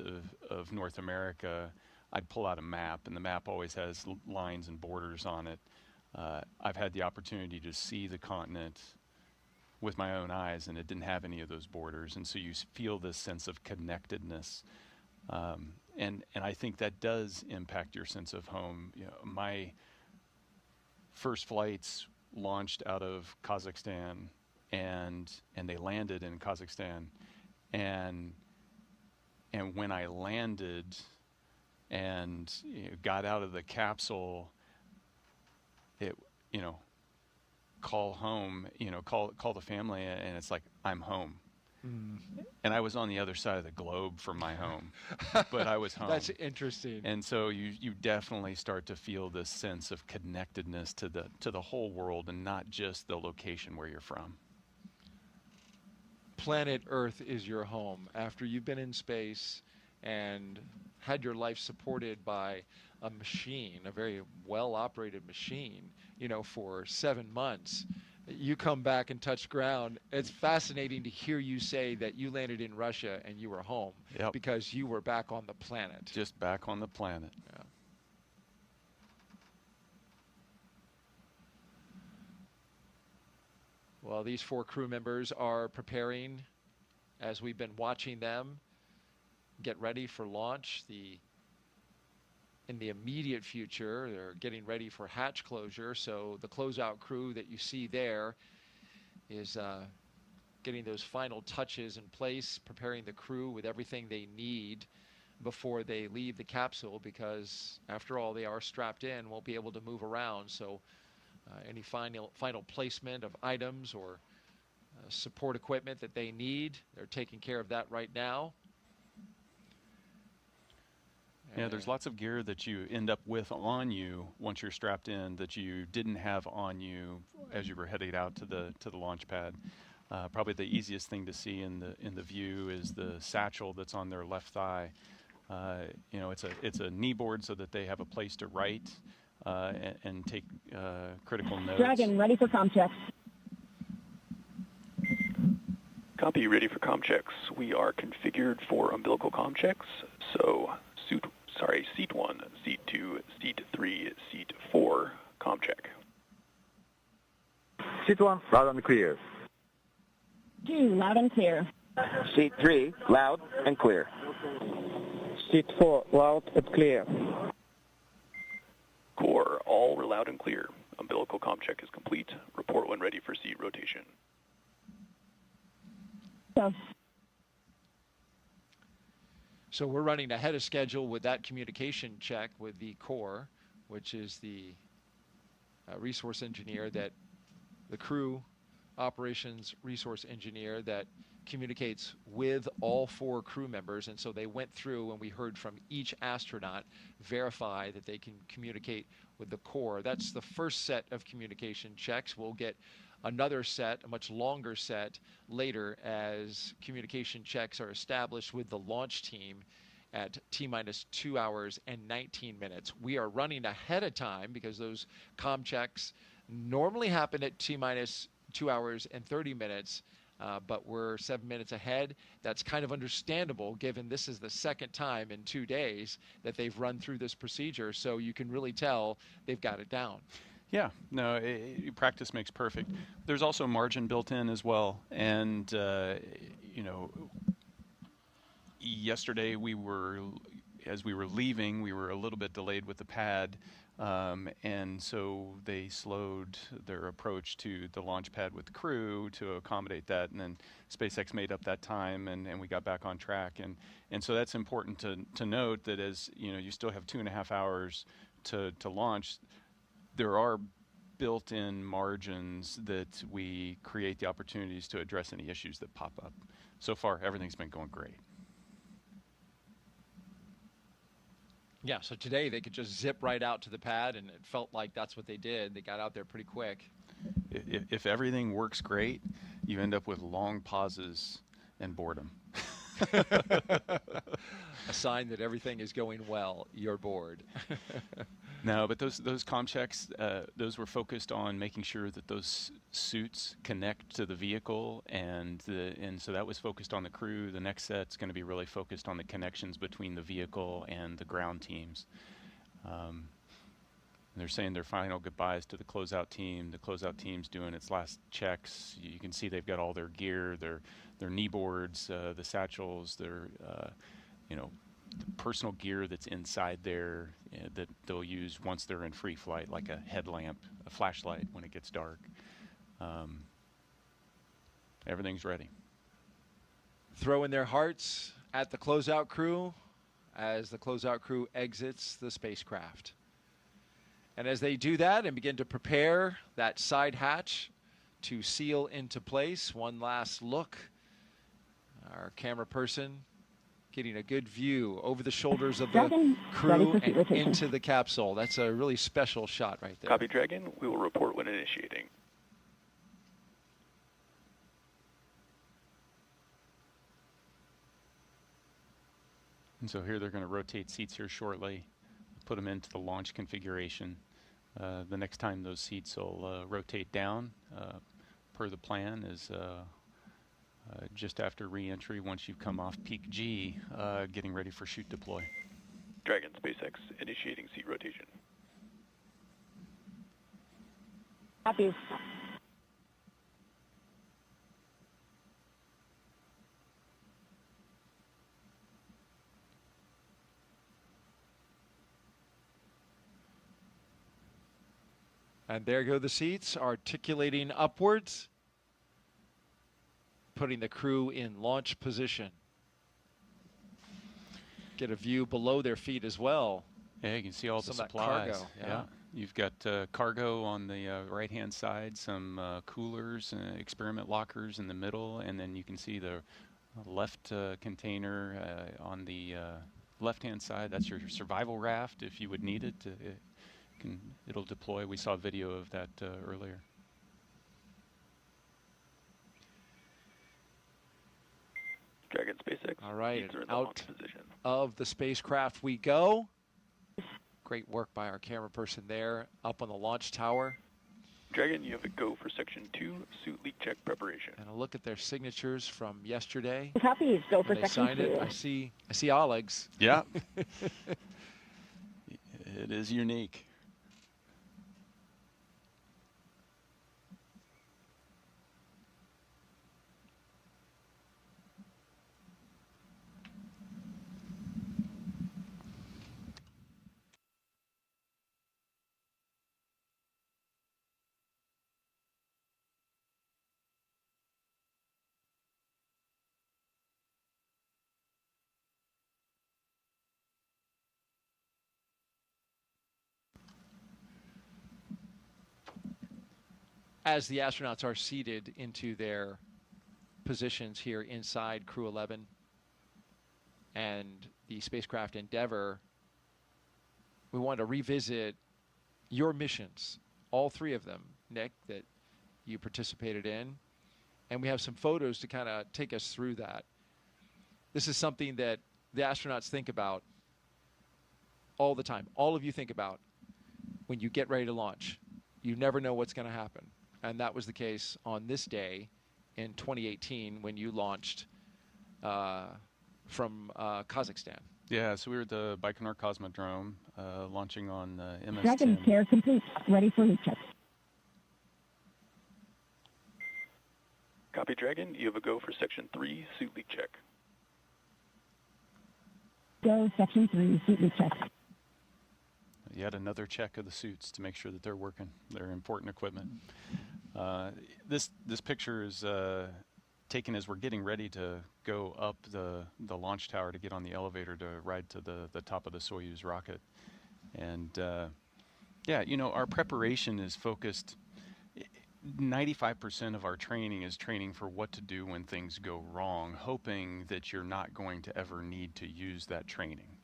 of North America, I'd pull out a map, and the map always has lines and borders on it. I've had the opportunity to see the continent with my own eyes, and it didn't have any of those borders, and so you feel this sense of connectedness. And I think that does impact your sense of home. My first flights launched out of Kazakhstan, and they landed in Kazakhstan, and when I landed and got out of the capsule, it call home, call the family, and it's like I'm home. And I was on the other side of the globe from my home, but I was home. That's interesting. And so you definitely start to feel this sense of connectedness to the whole world, and not just the location where you're from. Planet Earth is your home. After you've been in space and had your life supported by a machine, a very well-operated machine, for 7 months, you come back and touch ground. It's fascinating to hear you say that you landed in Russia and you were home. Yep. Because you were back on the planet. Just back on the planet. Yeah. Well, these 4 crew members are preparing, as we've been watching them get ready for launch. The in the immediate future. They're getting ready for hatch closure, so the closeout crew that you see there is getting those final touches in place, preparing the crew with everything they need before they leave the capsule, because after all, they are strapped in, won't be able to move around. So any final placement of items or support equipment that they need, they're taking care of that right now. Yeah, there's lots of gear that you end up with on you once you're strapped in that you didn't have on you as you were heading out to the launch pad. Probably the easiest thing to see in the view is the satchel that's on their left thigh. You know, it's a knee board so that they have a place to write and take critical notes. Dragon, ready for comm checks. Copy, ready for comm checks. We are configured for umbilical comm checks, so seat 1, seat 2, seat 3, seat 4, comm check. Seat 1, loud and clear. 2, loud and clear. Seat 3, loud and clear. Seat 4, loud and clear. Core, all are loud and clear. Umbilical comm check is complete. Report when ready for seat rotation. So we're running ahead of schedule with that communication check with the core, which is the resource engineer that the crew operations resource engineer that communicates with all 4 crew members. And so they went through and we heard from each astronaut verify that they can communicate with the core. That's the first set of communication checks. We'll get another set, a much longer set, later as communication checks are established with the launch team at T-minus 2 hours and 19 minutes. We are running ahead of time because those comm checks normally happen at T-minus 2 hours and 30 minutes, but we're 7 minutes ahead. That's kind of understandable given this is the second time in 2 days that they've run through this procedure, so you can really tell they've got it down. Yeah, no, practice makes perfect. There's also margin built in as well. And, you know, yesterday as we were leaving, we were a little bit delayed with the pad. And so they slowed their approach to the launch pad with the crew to accommodate that. And then SpaceX made up that time and we got back on track. And so that's important to note that as, you know, you still have 2.5 hours to launch. There are built-in margins that we create the opportunities to address any issues that pop up. So far, everything's been going great. Yeah, so today they could just zip right out to the pad, and it felt like that's what they did. They got out there pretty quick. If everything works great, you end up with long pauses and boredom. A sign that everything is going well. You're bored. No, but those comm checks, those were focused on making sure that those suits connect to the vehicle, and so that was focused on the crew. The next set's going to be really focused on the connections between the vehicle and the ground teams. They're saying their final goodbyes to the closeout team. The closeout team's doing its last checks. You can see they've got all their gear, their knee boards, the satchels, their the personal gear that's inside there that they'll use once they're in free flight, like a headlamp, a flashlight when it gets dark. Everything's ready. Throwing their hearts at the closeout crew as the closeout crew exits the spacecraft. And as they do that and begin to prepare that side hatch to seal into place, one last look. Our camera person getting a good view over the shoulders of the crew and into the capsule. That's a really special shot right there. Copy, Dragon. We will report when initiating. And so here they're going to rotate seats here shortly, put them into the launch configuration. The next time those seats will rotate down, per the plan, is just after re-entry, once you've come off peak G, getting ready for shoot deploy. Dragon, SpaceX, initiating seat rotation. Copy. And there go the seats, articulating upwards, putting the crew in launch position. Get a view below their feet as well. Yeah, you can see all the Some of that supplies. cargo, Yeah. You've got cargo on the right-hand side, some coolers, experiment lockers in the middle, and then you can see the left container on the left-hand side. That's your survival raft if you would need it. It'll deploy. We saw a video of that earlier. Dragon SpaceX. All right, Seats are in the out launch position. of the spacecraft we go. Great work by our camera person there, up on the launch tower. Dragon, you have a go for Section 2, suit leak check preparation. And a look at their signatures from yesterday. Copy. Go for When they Section signed 2. it, I see Oleg's. Yeah. It is unique. As the astronauts are seated into their positions here inside Crew-11 and the spacecraft Endeavour, we want to revisit your missions, all three of them, Nick, that you participated in. And we have some photos to kind of take us through that. This is something that the astronauts think about all the time. All of you think about when you get ready to launch. You never know what's going to happen. And that was the case on this day in 2018 when you launched from Kazakhstan. Yeah, so we were at the Baikonur Cosmodrome, launching on MS-10. Dragon care complete. Ready for leak check. Copy, Dragon. You have a go for Section 3, suit leak check. Go Section 3, suit leak check. Yet another check of the suits to make sure that they're working. They're important equipment. This picture is taken as we're getting ready to go up the launch tower to get on the elevator to ride to the top of the Soyuz rocket. And yeah, you know, our preparation is focused. 95% of our training is training for what to do when things go wrong, hoping that you're not going to ever need to use that training.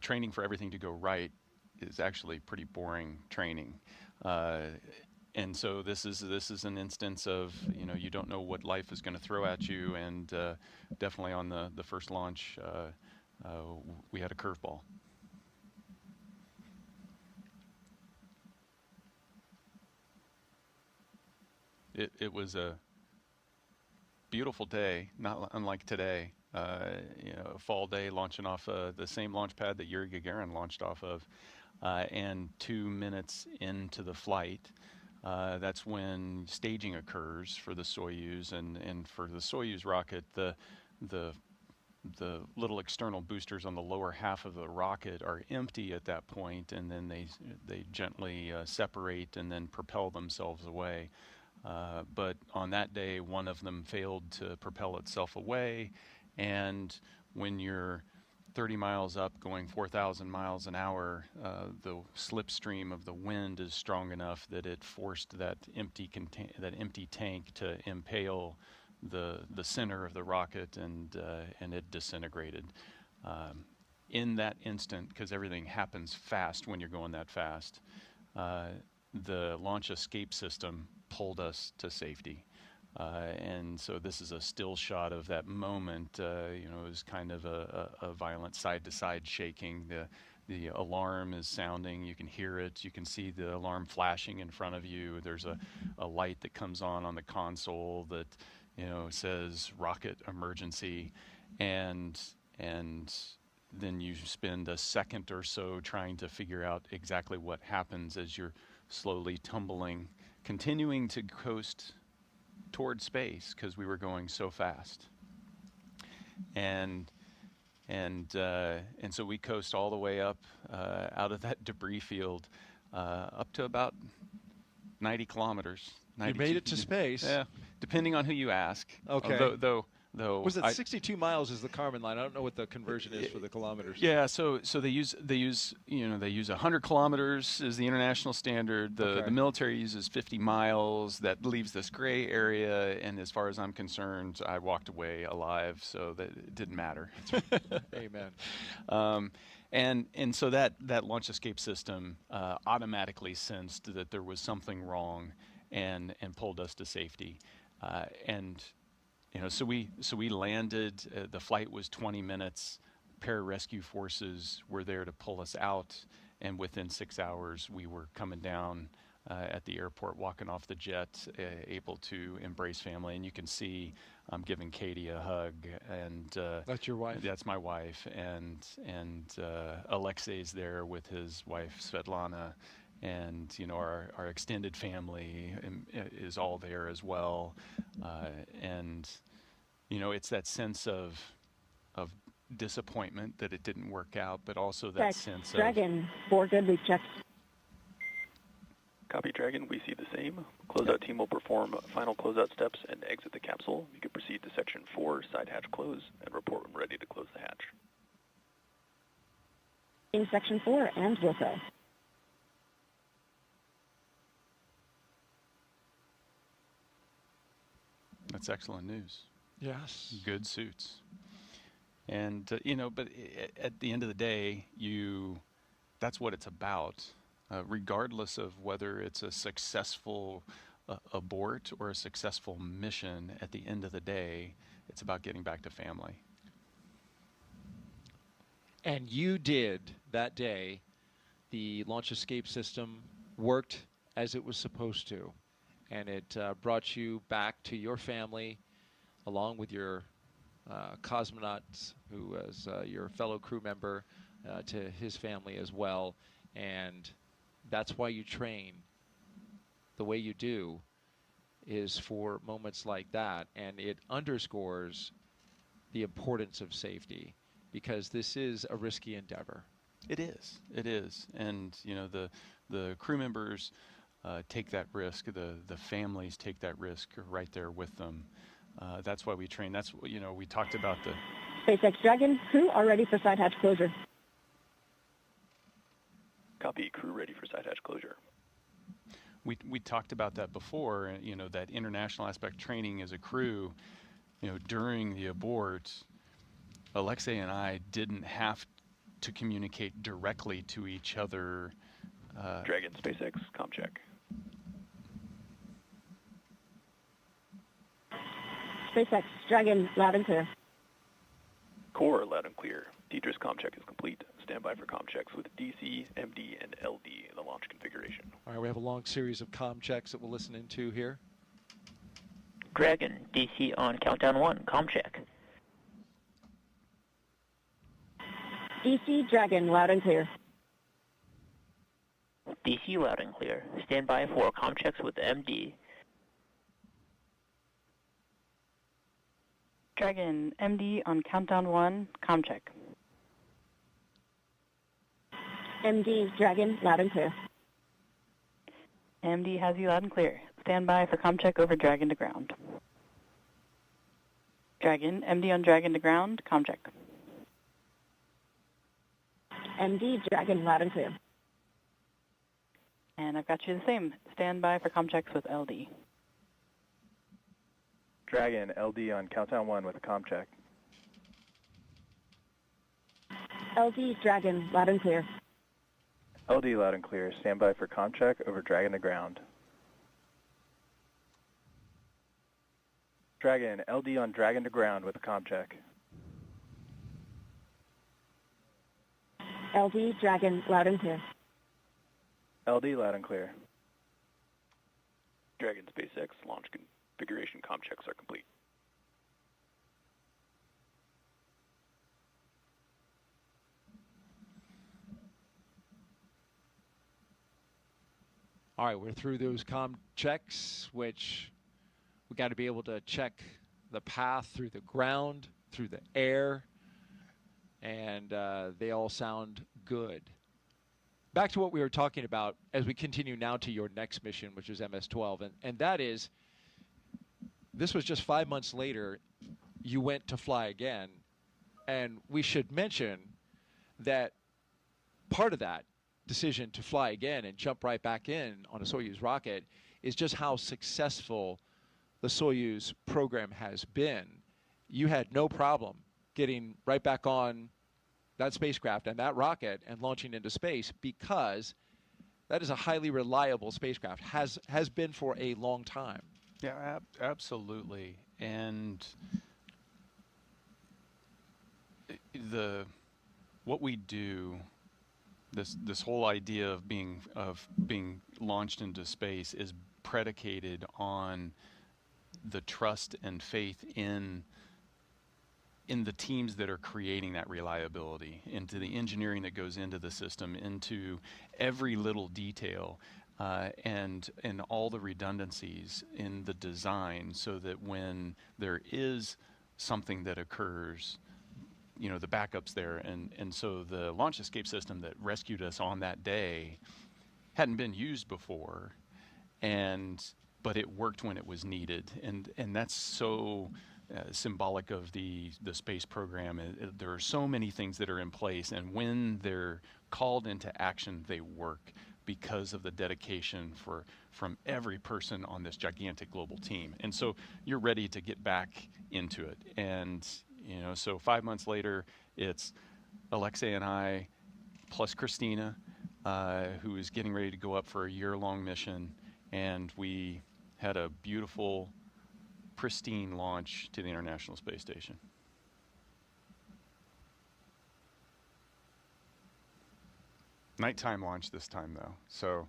Training for everything to go right is actually pretty boring training. And so this is an instance of, you know, you don't know what life is going to throw at you, and definitely on the first launch, we had a curveball. It was a beautiful day, not unlike today. You know, a fall day launching off the same launch pad that Yuri Gagarin launched off of, and 2 minutes into the flight, that's when staging occurs for the Soyuz, and for the Soyuz rocket, the little external boosters on the lower half of the rocket are empty at that point, and then they gently separate and then propel themselves away. But on that day, one of them failed to propel itself away, and when you're 30 miles up going 4,000 miles an hour, the slipstream of the wind is strong enough that it forced that empty tank to impale the center of the rocket, and it disintegrated. In that instant, because everything happens fast when you're going that fast, the launch escape system pulled us to safety. And so this is a still shot of that moment. You know, it was kind of a violent side-to-side shaking. The alarm is sounding. You can hear it. You can see the alarm flashing in front of you. There's a light that comes on the console that, you know, says rocket emergency, and then you spend a second or so trying to figure out exactly what happens as you're slowly tumbling, continuing to coast toward space because we were going so fast. And so we coast all the way up out of that debris field, up to about 90 kilometers. You made it to space. Yeah, depending on who you ask. Okay. Though was it 62 miles is the Kármán line? I don't know what the conversion is for the kilometers. Yeah, so they use 100 kilometers is the international standard. The military uses 50 miles. That leaves this gray area, and as far as I'm concerned, I walked away alive, so that it didn't matter. Amen. And so that launch escape system automatically sensed that there was something wrong, and pulled us to safety, so we landed. The flight was 20 minutes. Pararescue forces were there to pull us out, and within 6 hours we were coming down at the airport, walking off the jet, able to embrace family. And you can see I'm giving Katie a hug, and that's your wife. That's my wife, and Alexei's there with his wife Svetlana. And our extended family is all there as well, and it's that sense of disappointment that it didn't work out, but also that sense of Dragon, 4 good, we've checked. Copy, Dragon. We see the same. Closeout team will perform final closeout steps and exit the capsule. You can proceed to Section 4, side hatch close, and report when ready to close the hatch. In Section 4 and will so. That's excellent news. Yes. Good suits. And, but at the end of the day, that's what it's about. Regardless of whether it's a successful abort or a successful mission, at the end of the day, it's about getting back to family. And you did that day. The launch escape system worked as it was supposed to. And it brought you back to your family, along with your cosmonauts, who was your fellow crew member, to his family as well. And that's why you train the way you do, is for moments like that. And it underscores the importance of safety, because this is a risky endeavor. It is. It is. And, the crew members take that risk. The families take that risk right there with them. That's why we train. That's we talked about the SpaceX Dragon, crew are ready for side hatch closure. Copy, crew ready for side hatch closure. We talked about that before. That international aspect training as a crew. During the abort, Alexei and I didn't have to communicate directly to each other. Dragon, SpaceX, comm check. SpaceX Dragon, loud and clear. Core, loud and clear. Teacher's comm check is complete. Stand by for comm checks with DC, MD, and LD in the launch configuration. All right, we have a long series of comm checks that we'll listen into here. Dragon, DC on countdown 1, comm check. DC Dragon, loud and clear. DC loud and clear. Stand by for comm checks with MD. Dragon, MD on countdown 1, comm check. MD Dragon, loud and clear. MD has you loud and clear. Stand by for comm check over Dragon to ground. Dragon, MD on Dragon to ground, comm check. MD Dragon, loud and clear. And I've got you the same. Stand by for comm checks with LD. Dragon, LD on countdown 1 with a comm check. LD Dragon, loud and clear. LD loud and clear. Stand by for comm check over Dragon to ground. Dragon, LD on Dragon to ground with a comm check. LD Dragon, loud and clear. LD loud and clear. Dragon, SpaceX, launch configuration comm checks are complete. All right, we're through those comm checks, which we got to be able to check the path through the ground, through the air, and they all sound good. back to what we were talking about as we continue now to your next mission, which is MS-12, and that is, this was just 5 months later, you went to fly again, and we should mention that part of that decision to fly again and jump right back in on a Soyuz rocket is just how successful the Soyuz program has been. You had no problem getting right back on that spacecraft and that rocket and launching into space, because that is a highly reliable spacecraft, has been for a long time. Yeah, absolutely. And what we do, this whole idea of being launched into space is predicated on the trust and faith in the teams that are creating that reliability, into the engineering that goes into the system, into every little detail, and all the redundancies in the design, so that when there is something that occurs, you know, the backup's there. And so the launch escape system that rescued us on that day hadn't been used before, but it worked when it was needed. And that's so symbolic of the space program. There are so many things that are in place, and when they're called into action, they work because of the dedication from every person on this gigantic global team. And so you're ready to get back into it. And you know, so 5 months later, it's Alexei and I, plus Christina, who is getting ready to go up for a year-long mission, and we had a beautiful, pristine launch to the International Space Station. Nighttime launch this time, though. So,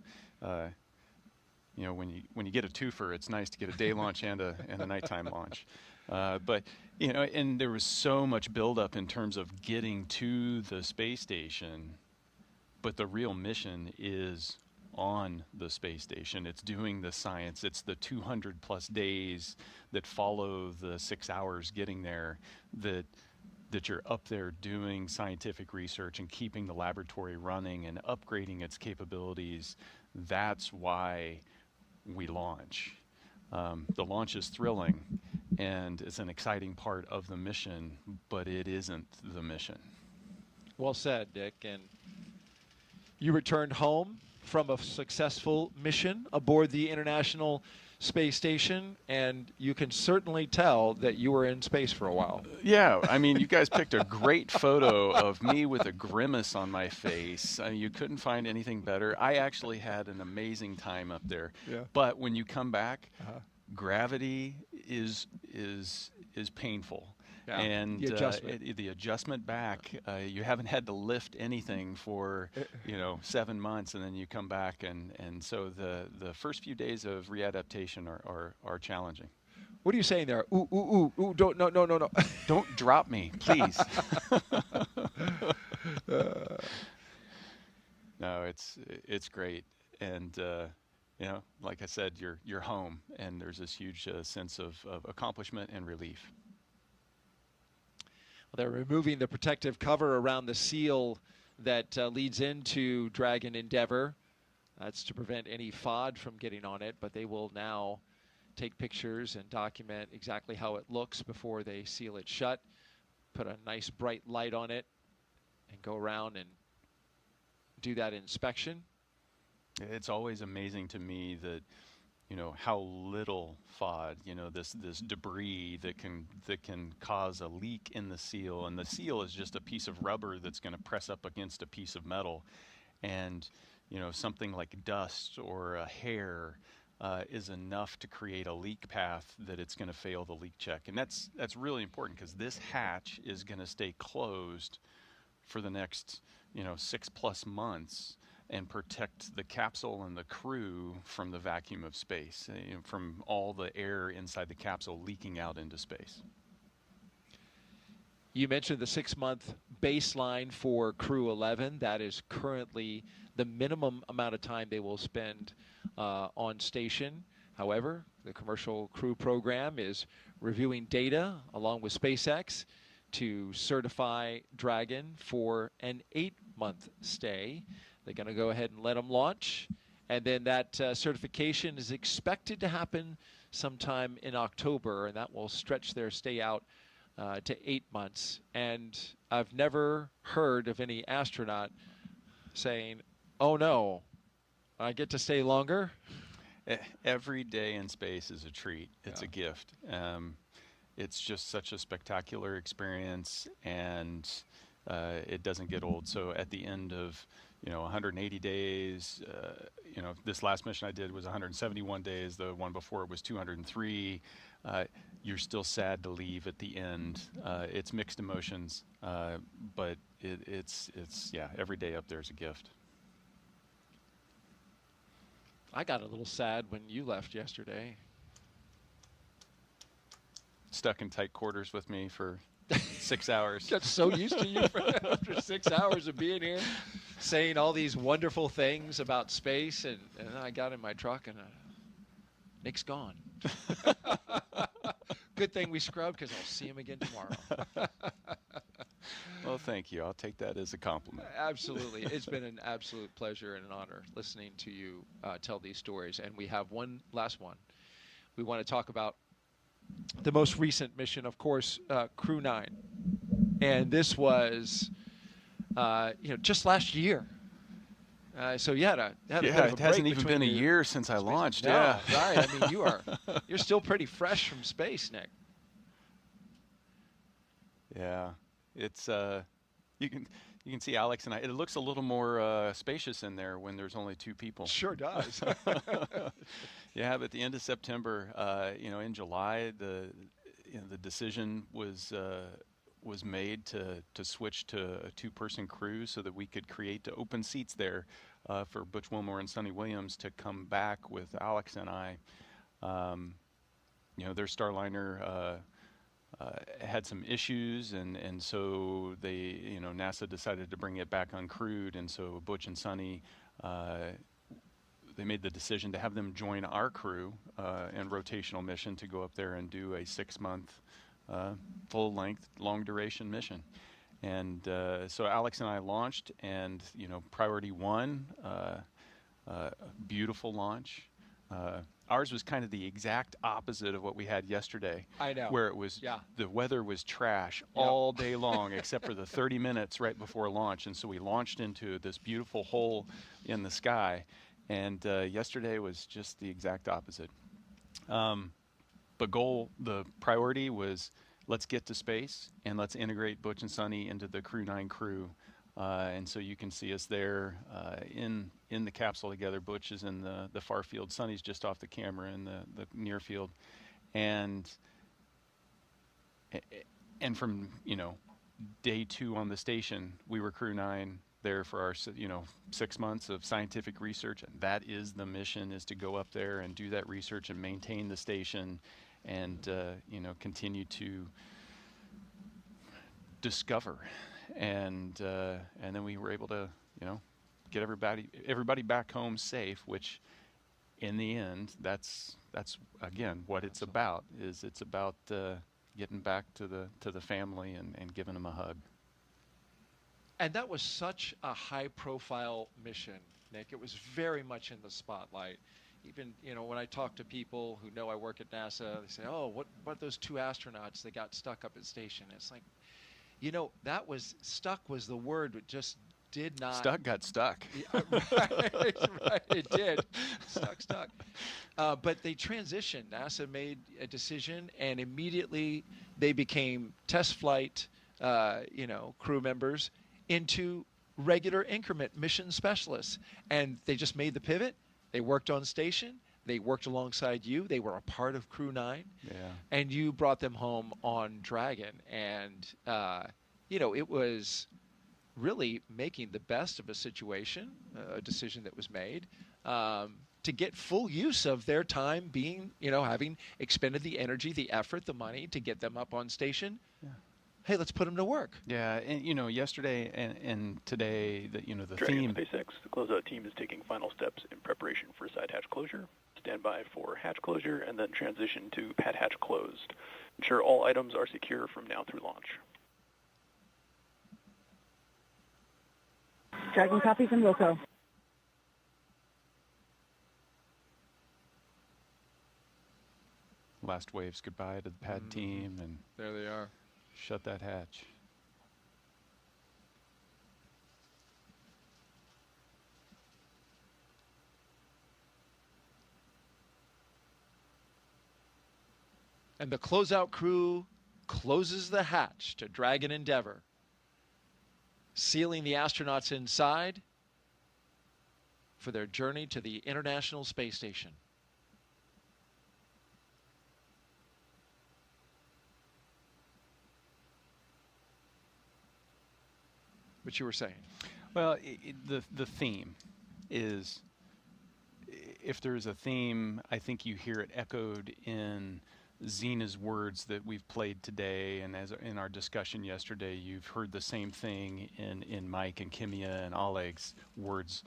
you know, when you get a twofer, it's nice to get a day launch and a nighttime launch. But you know, and there was so much buildup in terms of getting to the space station, but the real mission is on the space station. It's doing the science. It's the 200 plus days that follow the 6 hours getting there, that you're up there doing scientific research and keeping the laboratory running and upgrading its capabilities. That's why we launch. The launch is thrilling, and it's an exciting part of the mission, but it isn't the mission. Well said, Dick. And you returned home from a successful mission aboard the International Space Station, and you can certainly tell that you were in space for a while. Yeah, I mean, you guys picked a great photo of me with a grimace on my face. You couldn't find anything better. I actually had an amazing time up there. Yeah. But when you come back, gravity is painful. Yeah, and the adjustment back, you haven't had to lift anything for 7 months, and then you come back, and so the first few days of readaptation are challenging. What are you saying there? Ooh, ooh, ooh, ooh, don't, no. Don't drop me, please. No, it's great, and like I said, you're home, and there's this huge sense of accomplishment and relief. They're removing the protective cover around the seal that leads into Dragon Endeavour. That's to prevent any FOD from getting on it, but they will now take pictures and document exactly how it looks before they seal it shut, put a nice bright light on it, and go around and do that inspection. It's always amazing to me that how little FOD, this debris that can cause a leak in the seal, and the seal is just a piece of rubber that's going to press up against a piece of metal, and something like dust or a hair is enough to create a leak path that it's going to fail the leak check. And that's really important, because this hatch is going to stay closed for the next 6+ months and protect the capsule and the crew from the vacuum of space, from all the air inside the capsule leaking out into space. You mentioned the 6-month baseline for Crew-11. That is currently the minimum amount of time they will spend on station. However, the commercial crew program is reviewing data along with SpaceX to certify Dragon for an 8-month stay. They're going to go ahead and let them launch. And then that certification is expected to happen sometime in October, and that will stretch their stay out to 8 months. And I've never heard of any astronaut saying, oh, no, I get to stay longer. Every day in space is a treat. It's a gift. It's just such a spectacular experience, and it doesn't get old. So at the end of 180 days, this last mission I did was 171 days. The one before it was 203. You're still sad to leave at the end. It's mixed emotions, but it's every day up there is a gift. I got a little sad when you left yesterday. Stuck in tight quarters with me for 6 hours. Got so used to you after 6 hours of being here, saying all these wonderful things about space, and then I got in my truck and Nick's gone. Good thing we scrubbed, because I'll see him again tomorrow. Well, thank you. I'll take that as a compliment. Absolutely. It's been an absolute pleasure and an honor listening to you tell these stories. And we have one last one. We want to talk about the most recent mission, of course, Crew-9. And this was, just last year. So you had a bit of a break. It hasn't even been a year since I launched. No, yeah, right. I mean, you're still pretty fresh from space, Nick. Yeah, it's you can see Alex and I. It looks a little more spacious in there when there's only 2 people. Sure does. Yeah, but at the end of September, in July, the decision was made to switch to a 2-person crew so that we could create open seats there for Butch Wilmore and Sonny Williams to come back with Alex and I. Their Starliner had some issues, and so they, NASA decided to bring it back uncrewed, and so Butch and Sonny, they made the decision to have them join our crew and rotational mission to go up there and do a 6-month full-length, long-duration mission. And so Alex and I launched, and priority 1, beautiful launch. Ours was kind of the exact opposite of what we had yesterday. I know. Where it was, the weather was trash all day long, except for the 30 minutes right before launch. And so we launched into this beautiful hole in the sky. And yesterday was just the exact opposite. The priority was, let's get to space and let's integrate Butch and Sonny into the Crew-9 crew. And so you can see us there in the capsule together. Butch is in the far field. Sonny's just off the camera in the near field. And from, day 2 on the station, we were Crew-9 there for our 6 months of scientific research, and that is the mission, is to go up there and do that research and maintain the station and continue to discover, and then we were able to get everybody back home safe, which in the end that's again what it's about. It's about getting back to the family and giving them a hug. And that was such a high-profile mission, Nick. It was very much in the spotlight. Even, when I talk to people who know I work at NASA, they say, oh, what about those 2 astronauts that got stuck up at station? It's like, that was, stuck was the word that just did not. Stuck got stuck. Yeah, right, it did. Stuck. But they transitioned. NASA made a decision, and immediately they became test flight, crew members into regular increment mission specialists. And they just made the pivot. They worked on station. They worked alongside you. They were a part of Crew-9. Yeah. And you brought them home on Dragon. And, it was really making the best of a situation, a decision that was made, to get full use of their time being, having expended the energy, the effort, the money to get them up on station. Yeah. Hey, let's put them to work. Yeah, and yesterday and today, the Dragon theme. SpaceX, the closeout team is taking final steps in preparation for side hatch closure. Stand by for hatch closure, and then transition to pad hatch closed. Ensure all items are secure from now through launch. Dragon copy from Wilco. last waves goodbye to the pad team and there they are. Shut that hatch. And the closeout crew closes the hatch to Dragon Endeavour, sealing the astronauts inside for their journey to the International Space Station. What you were saying? Well, the theme is, if there's a theme, I think you hear it echoed in Zena's words that we've played today, and as in our discussion yesterday, you've heard the same thing in Mike and Kimia and Oleg's words.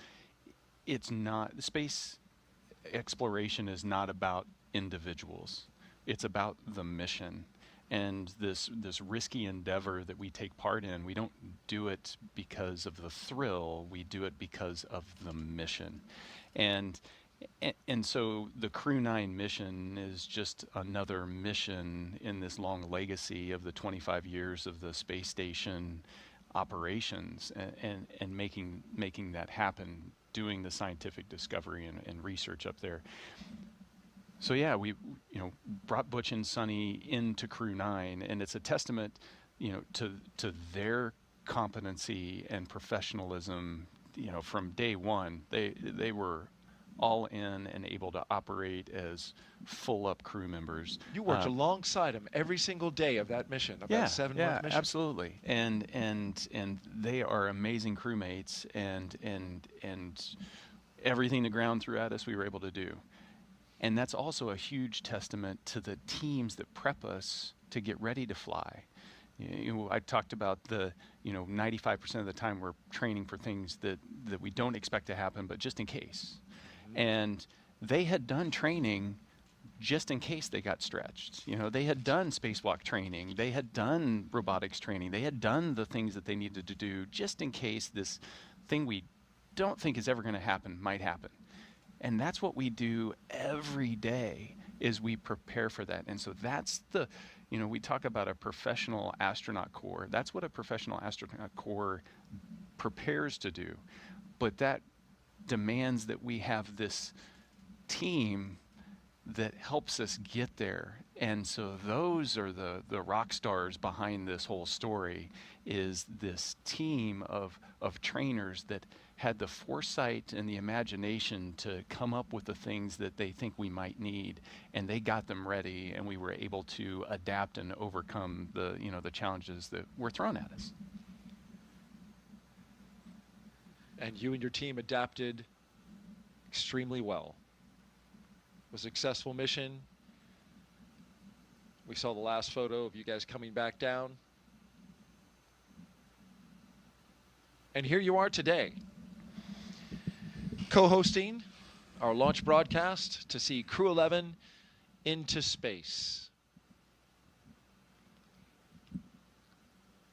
It's not, space exploration is not about individuals. It's about the mission. And this risky endeavor that we take part in, we don't do it because of the thrill, we do it because of the mission. And so the Crew-9 mission is just another mission in this long legacy of the 25 years of the space station operations, and making that happen, doing the scientific discovery and research up there. So yeah, we brought Butch and Sonny into Crew-9, and it's a testament, to their competency and professionalism. From day one, they were all in and able to operate as full-up crew members. You worked alongside them every single day of that mission, of that 7-month mission. Absolutely. And they are amazing crewmates, and everything the ground threw at us, we were able to do. And that's also a huge testament to the teams that prep us to get ready to fly. I talked about the 95% of the time we're training for things that we don't expect to happen, but just in case. And they had done training just in case they got stretched. They had done spacewalk training, they had done robotics training, they had done the things that they needed to do just in case this thing we don't think is ever going to happen might happen. And that's what we do every day, is we prepare for that. And so that's the, we talk about a professional astronaut corps. That's what a professional astronaut corps prepares to do. But that demands that we have this team that helps us get there. And so those are the rock stars behind this whole story, is this team of trainers that had the foresight and the imagination to come up with the things that they think we might need, and they got them ready, and we were able to adapt and overcome the challenges that were thrown at us. And you and your team adapted extremely well. It was a successful mission. We saw the last photo of you guys coming back down. And here you are today, co-hosting our launch broadcast to see Crew-11 into space.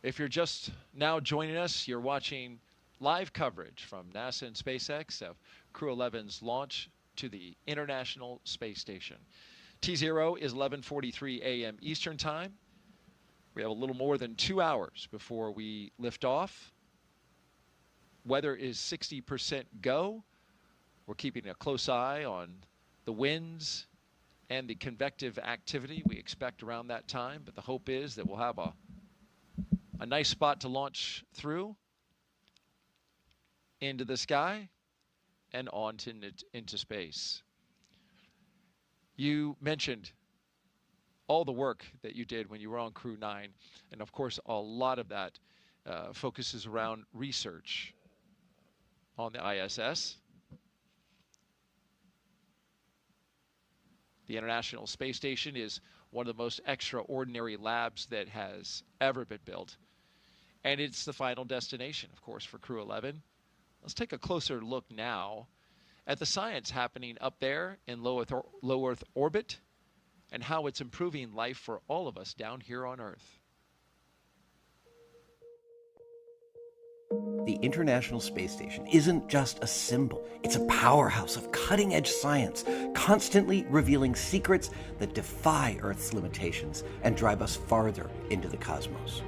If you're just now joining us, you're watching live coverage from NASA and SpaceX of Crew-11's launch to the International Space Station. T0 is 11:43 a.m. Eastern Time. We have a little more than 2 hours before we lift off. Weather is 60% go. We're keeping a close eye on the winds and the convective activity we expect around that time, but the hope is that we'll have a nice spot to launch through into the sky and on into space. You mentioned all the work that you did when you were on Crew-9, and of course a lot of that focuses around research on the ISS. The International Space Station is one of the most extraordinary labs that has ever been built, and it's the final destination, of course, for Crew-11. Let's take a closer look now at the science happening up there in low Earth orbit and how it's improving life for all of us down here on Earth. The International Space Station isn't just a symbol. It's a powerhouse of cutting-edge science, constantly revealing secrets that defy Earth's limitations and drive us farther into the cosmos.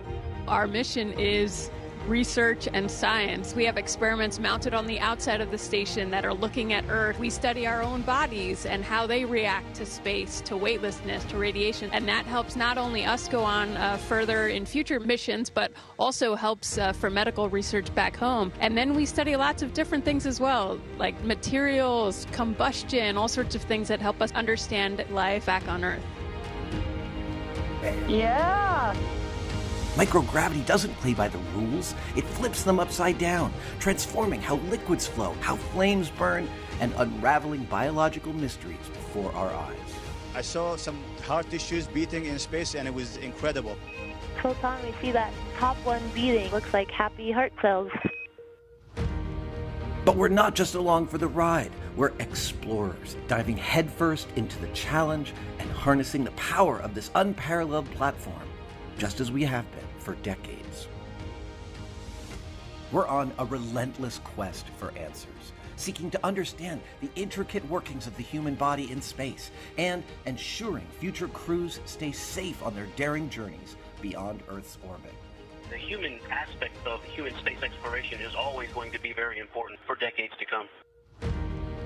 Our mission is research and science. We have experiments mounted on the outside of the station that are looking at Earth. We study our own bodies and how they react to space, to weightlessness, to radiation. And that helps not only us go on further in future missions, but also helps for medical research back home. And then we study lots of different things as well, like materials, combustion, all sorts of things that help us understand life back on Earth. Yeah! Microgravity doesn't play by the rules. It flips them upside down, transforming how liquids flow, how flames burn, and unraveling biological mysteries before our eyes. I saw some heart tissues beating in space, and it was incredible. So Tom, we see that top one beating. Looks like happy heart cells. But we're not just along for the ride. We're explorers, diving headfirst into the challenge and harnessing the power of this unparalleled platform, just as we have been for decades. We're on a relentless quest for answers, seeking to understand the intricate workings of the human body in space and ensuring future crews stay safe on their daring journeys beyond Earth's orbit. The human aspect of human space exploration is always going to be very important for decades to come.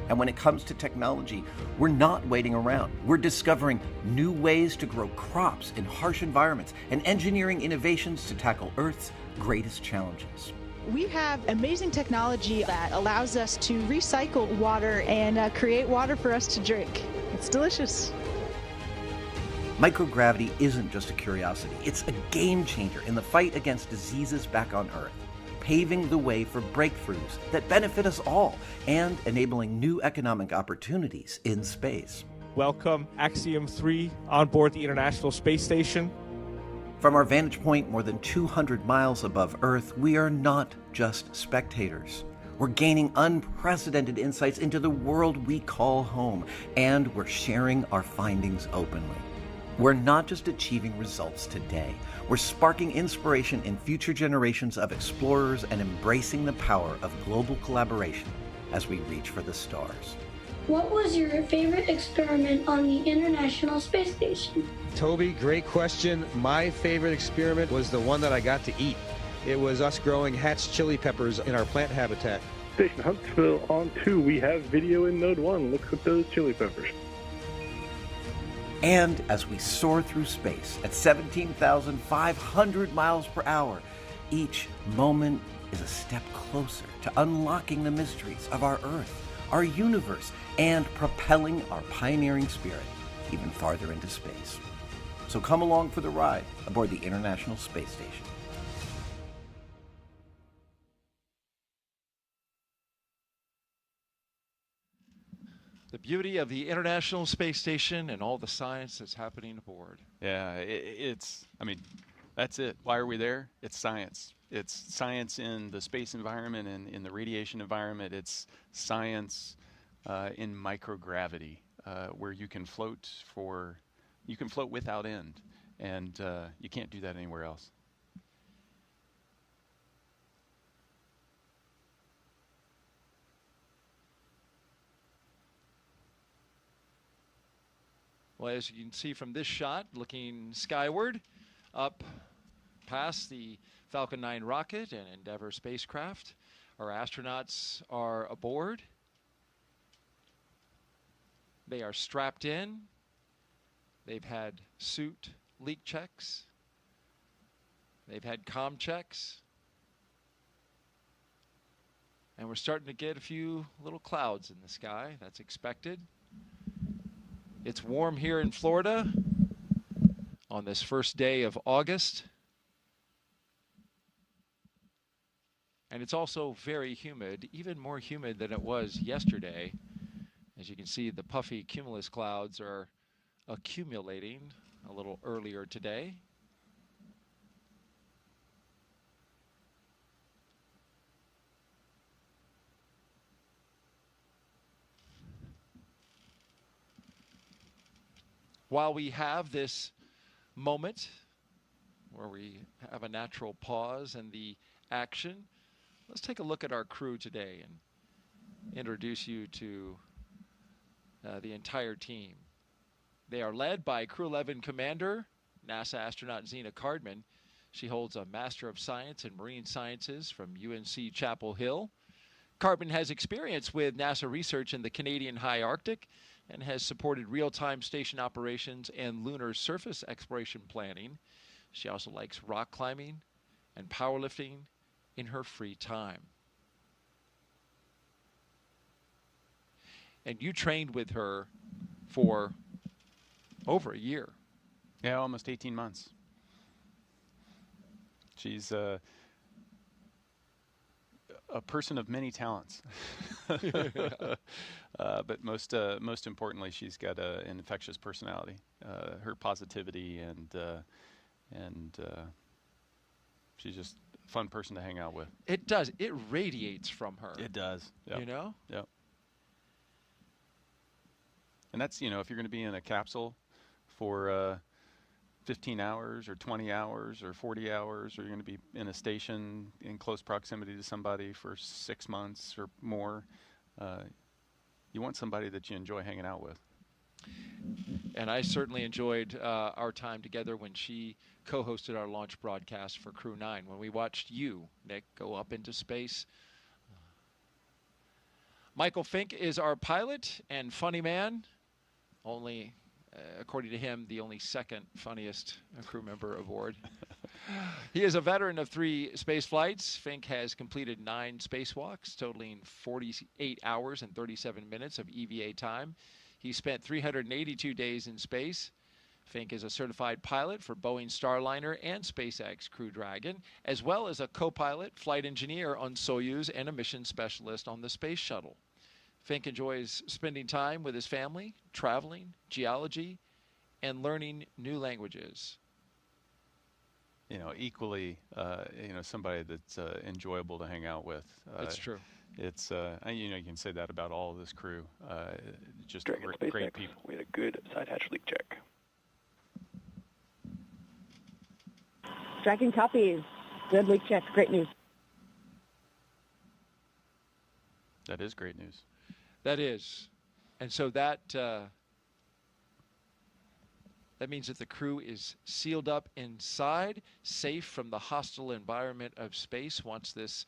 And when it comes to technology, we're not waiting around. We're discovering new ways to grow crops in harsh environments and engineering innovations to tackle Earth's greatest challenges. We have amazing technology that allows us to recycle water and create water for us to drink. It's delicious. Microgravity isn't just a curiosity. It's a game changer in the fight against diseases back on Earth, paving the way for breakthroughs that benefit us all and enabling new economic opportunities in space. Welcome, Axiom 3 on board the International Space Station. From our vantage point more than 200 miles above Earth, we are not just spectators. We're gaining unprecedented insights into the world we call home, and we're sharing our findings openly. We're not just achieving results today. We're sparking inspiration in future generations of explorers and embracing the power of global collaboration as we reach for the stars. What was your favorite experiment on the International Space Station? Toby, great question. My favorite experiment was the one that I got to eat. It was us growing Hatch chili peppers in our plant habitat. Station Huntsville on 2, we have video in Node 1. Look at those chili peppers. And as we soar through space at 17,500 miles per hour, each moment is a step closer to unlocking the mysteries of our Earth, our universe, and propelling our pioneering spirit even farther into space. So come along for the ride aboard the International Space Station. The beauty of the International Space Station and all the science that's happening aboard. Yeah, I mean, that's it. Why are we there? It's science. It's science in the space environment and in the radiation environment. It's science in microgravity, where you can float without end, and you can't do that anywhere else. Well, as you can see from this shot, looking skyward, up past the Falcon 9 rocket and Endeavour spacecraft, our astronauts are aboard. They are strapped in. They've had suit leak checks. They've had comm checks. And we're starting to get a few little clouds in the sky. That's expected. It's warm here in Florida on this first day of August. And it's also very humid, even more humid than it was yesterday. As you can see, the puffy cumulus clouds are accumulating a little earlier today. While we have this moment where we have a natural pause in the action, Let's take a look at our crew today and introduce you to the entire team. They are led by Crew-11 Commander, NASA astronaut Zena Cardman. She holds a Master of Science in Marine Sciences from UNC Chapel Hill. Cardman has experience with NASA research in the Canadian High Arctic and has supported real-time station operations and lunar surface exploration planning. She also likes rock climbing and powerlifting in her free time. And you trained with her for over a year. Yeah, almost 18 months. She's a person of many talents. But most importantly, she's got an infectious personality. Her positivity and she's just a fun person to hang out with. It does. It radiates from her. It does. Yep. You know? Yep. And that's, you know, if you're going to be in a capsule for 15 hours or 20 hours or 40 hours, or you're going to be in a station in close proximity to somebody for 6 months or more, you want somebody that you enjoy hanging out with. And I certainly enjoyed our time together when she co-hosted our launch broadcast for Crew-9, when we watched you, Nick, go up into space. Michael Fink is our pilot and funny man. Only, according to him, the only second funniest crew member aboard. He is a veteran of 3 space flights. Fink has completed 9 spacewalks, totaling 48 hours and 37 minutes of EVA time. He spent 382 days in space. Fink is a certified pilot for Boeing Starliner and SpaceX Crew Dragon, as well as a co-pilot, flight engineer on Soyuz, and a mission specialist on the Space Shuttle. Fink enjoys spending time with his family, traveling, geology, and learning new languages. You know, equally, you know, somebody that's enjoyable to hang out with. That's true. It's, you know, you can say that about all of this crew. Just Dragon great SpaceX, people. we had a good side hatch leak check. Dragon copies. Good leak check. Great news. That is great news. That is. And so that means that the crew is sealed up inside, safe from the hostile environment of space once this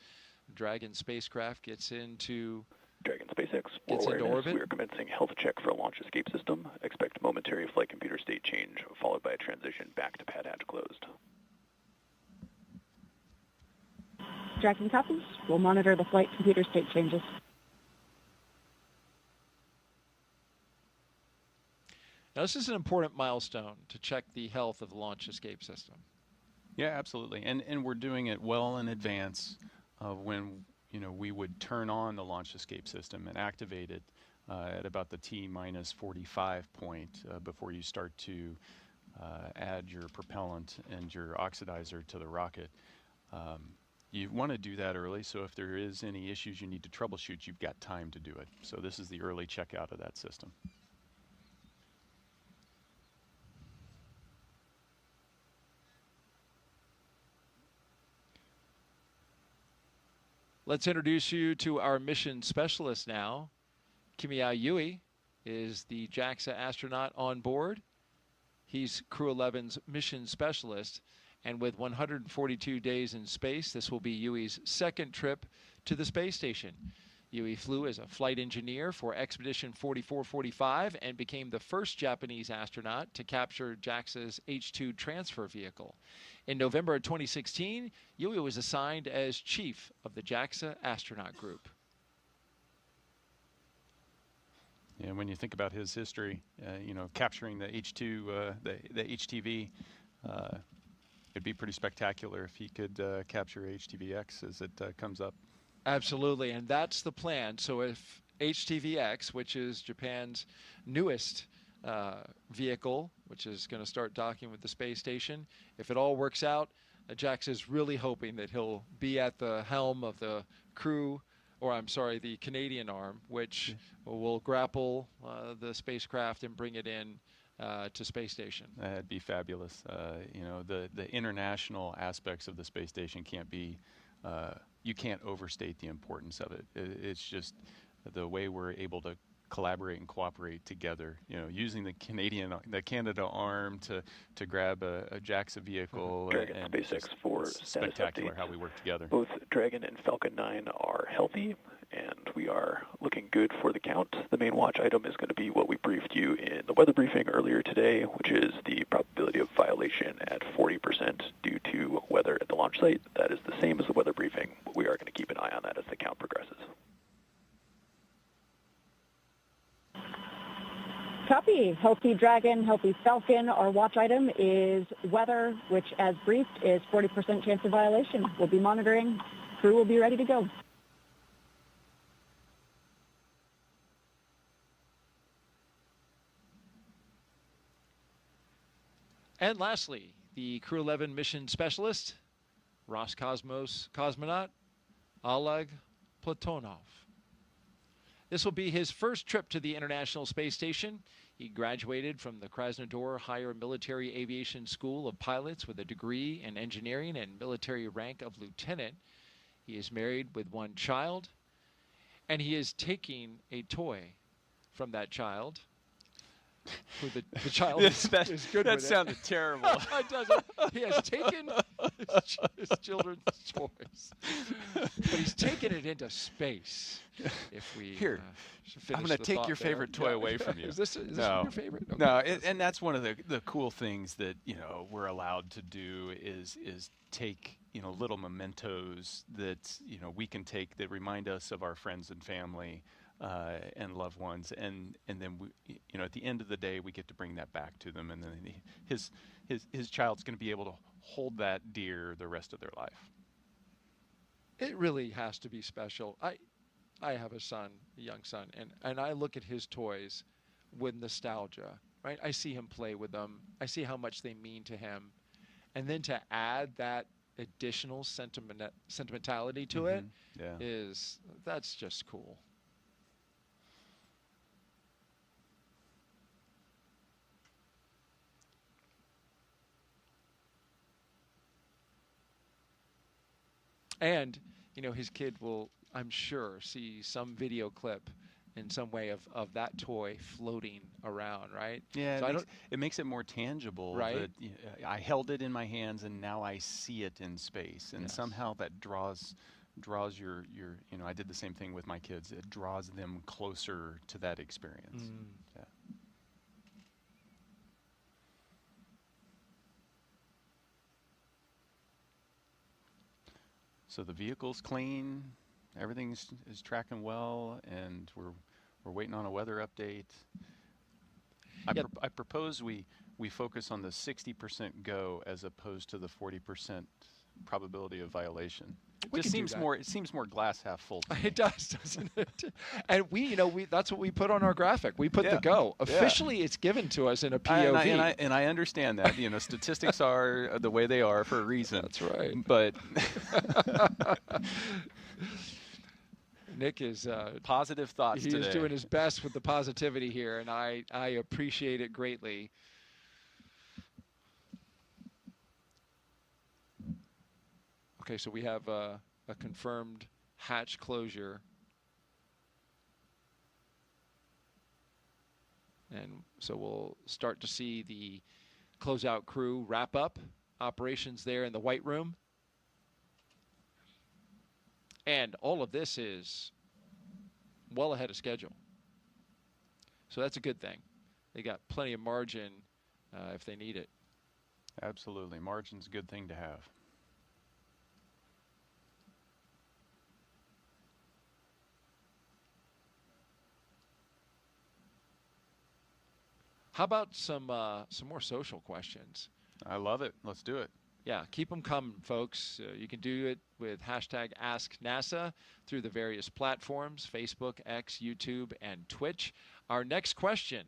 Dragon spacecraft gets into Dragon SpaceX, for awareness, we are commencing health check for a launch escape system. Expect momentary flight computer state change, followed by a transition back to pad hatch closed. Dragon copies. We'll monitor the flight computer state changes. Now, this is an important milestone to check the health of the launch escape system. Yeah, absolutely. And we're doing it well in advance of when, you know, we would turn on the launch escape system and activate it at about the T-minus 45 point before you start to add your propellant and your oxidizer to the rocket. You want to do that early, so if there is any issues you need to troubleshoot, you've got time to do it. So this is the early checkout of that system. Let's introduce you to our mission specialist now. Kimiya Yui is the JAXA astronaut on board. He's Crew-11's mission specialist, and with 142 days in space, this will be Yui's second trip to the space station. Yui flew as a flight engineer for Expedition 4445 and became the first Japanese astronaut to capture JAXA's H-2 transfer vehicle. In November of 2016, Yui was assigned as chief of the JAXA astronaut group. Yeah, when you think about his history, you know, capturing the H-2, the HTV, it'd be pretty spectacular if he could capture HTVX as it comes up. Absolutely, and that's the plan. So if HTVX, which is Japan's newest vehicle, which is going to start docking with the space station, if it all works out, JAXA is really hoping that he'll be at the helm of the crew, or I'm sorry, the Canadian arm, which will grapple the spacecraft and bring it in to space station. That'd be fabulous. You know, the international aspects of the space station can't be you can't overstate the importance of it. It's just the way we're able to collaborate and cooperate together. Using the Canada arm to grab a JAXA vehicle. Dragon and SpaceX for spectacular update. how we work together. Both Dragon and Falcon 9 are healthy, and we are looking good for the count. The main watch item is going to be what we briefed you in the weather briefing earlier today, which is the probability of violation at 40% due to weather at the launch site. That is the same as the weather briefing, but we are going to keep an eye on that as the count progresses. Copy. Healthy Dragon, Healthy Falcon. Our watch item is weather, which, as briefed, is 40% chance of violation. We'll be monitoring. Crew will be ready to go. And lastly, the Crew-11 mission specialist, Roscosmos cosmonaut Oleg Platonov. This will be his first trip to the International Space Station. He graduated from the Krasnodar Higher Military Aviation School of Pilots with a degree in engineering and military rank of lieutenant. He is married with one child, and he is taking a toy from that child. Who the child is good with it. That sounded terrible. It doesn't. He has taken his children's toys, but he's taken it into space. If we Here, I'm going to take your favorite toy away from you. Is this your favorite? Okay. No, and that's one of the cool things that we're allowed to do is take little mementos that we can take that remind us of our friends and family. And loved ones, and then we, at the end of the day, we get to bring that back to them, and then his child's going to be able to hold that dear the rest of their life. It really has to be special. I have a young son, and I look at his toys with nostalgia. Right, I see him play with them. I see how much they mean to him, and then to add that additional sentimentality to it that's just cool. And, his kid will, I'm sure, see some video clip in some way of that toy floating around, right? Yeah, so it makes it more tangible. Right. That, I held it in my hands, and now I see it in space. And somehow that draws your I did the same thing with my kids. It draws them closer to that experience. Yeah. So the vehicle's clean, everything is tracking well, and we're waiting on a weather update. I propose we focus on the 60% go as opposed to the 40% probability of violation. It seems more glass half full. It does, doesn't it? And we that's what we put on our graphic. We put the go. Officially, it's given to us in a POV. And I understand that. Statistics are the way they are for a reason. That's right. But Nick is positive thoughts today. He is doing his best with the positivity here, and I appreciate it greatly. Okay, so we have a confirmed hatch closure. And so we'll start to see the closeout crew wrap up operations there in the White Room. And all of this is well ahead of schedule. So that's a good thing. They got plenty of margin if they need it. Absolutely. Margin's a good thing to have. How about some more social questions? I love it. Let's do it. Yeah, keep them coming, folks. You can do it with hashtag AskNASA through the various platforms, Facebook, X, YouTube, and Twitch. Our next question.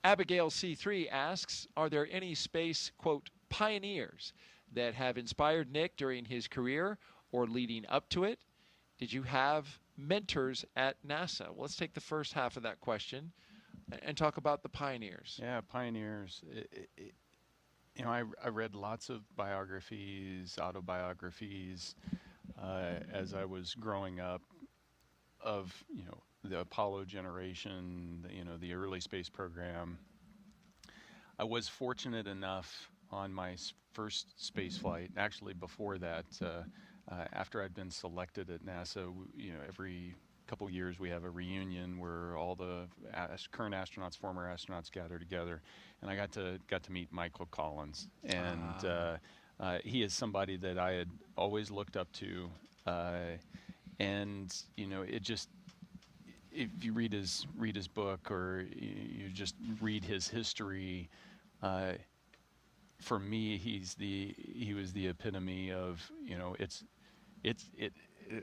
Abigail C3 asks, are there any space, quote, pioneers that have inspired Nick during his career or leading up to it? Did you have mentors at NASA? Well, let's take the first half of that question and talk about the pioneers. Yeah, pioneers. You know, I read lots of biographies, autobiographies, as I was growing up of, you know, the Apollo generation, the early space program. I was fortunate enough on my first space flight, actually before that, after I'd been selected at NASA, every couple years we have a reunion where all the current astronauts, former astronauts gather together, and I got to meet Michael Collins, and he is somebody that I had always looked up to, and it just, if you read his book or you just read his history, for me he was the epitome of,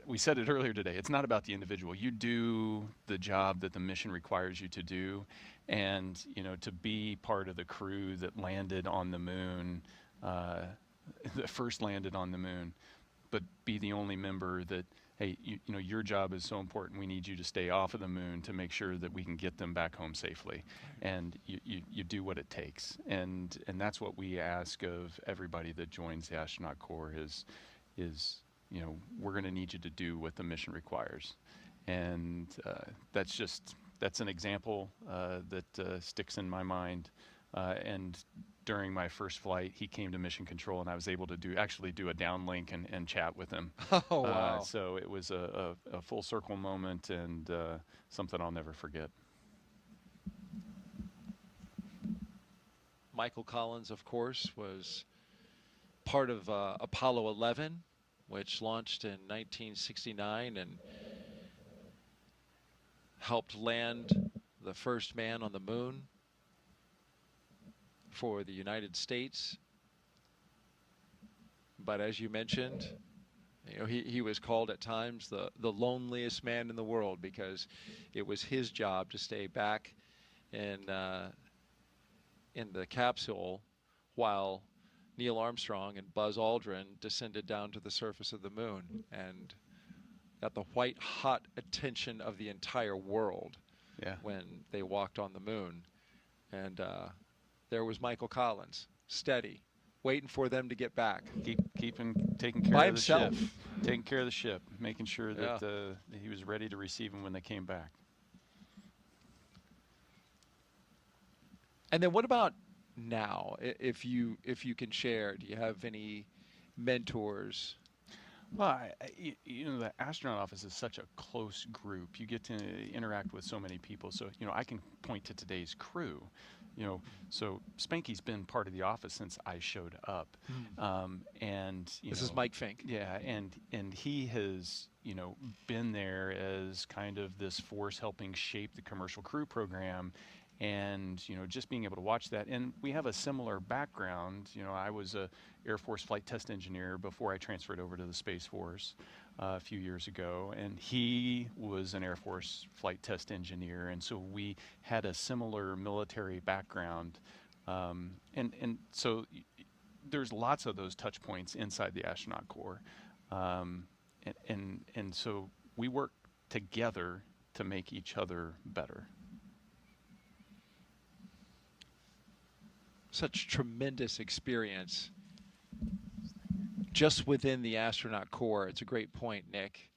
we said it earlier today, it's not about the individual. You do the job that the mission requires you to do, and to be part of the crew that landed on the moon, that first landed on the moon, but be the only member that, hey, your job is so important, we need you to stay off of the moon to make sure that we can get them back home safely. And you do what it takes. And that's what we ask of everybody that joins the astronaut corps is we're going to need you to do what the mission requires. And that's an example that sticks in my mind. And during my first flight, he came to Mission Control, and I was able to actually do a downlink and chat with him. Oh, wow. So it was a full circle moment, and something I'll never forget. Michael Collins, of course, was part of Apollo 11, which launched in 1969 and helped land the first man on the moon for the United States. But as you mentioned, he was called at times the loneliest man in the world, because it was his job to stay back in the capsule while Neil Armstrong and Buzz Aldrin descended down to the surface of the moon and got the white hot attention of the entire world when they walked on the moon. And there was Michael Collins, steady, waiting for them to get back. Taking care by of himself. the ship. Taking care of the ship, making sure that he was ready to receive them when they came back. And then what about now, if you can share? Do you have any mentors? Well, the astronaut office is such a close group. You get to interact with so many people. So, I can point to today's crew. So Spanky's been part of the office since I showed up. And this is Mike Fink. Yeah, and he has, been there as kind of this force helping shape the commercial crew program. And just being able to watch that, and we have a similar background. I was a Air Force flight test engineer before I transferred over to the Space Force a few years ago, and he was an Air Force flight test engineer, and so we had a similar military background, and so there's lots of those touch points inside the astronaut corps, and so we work together to make each other better. Such tremendous experience just within the astronaut corps. It's a great point, Nick.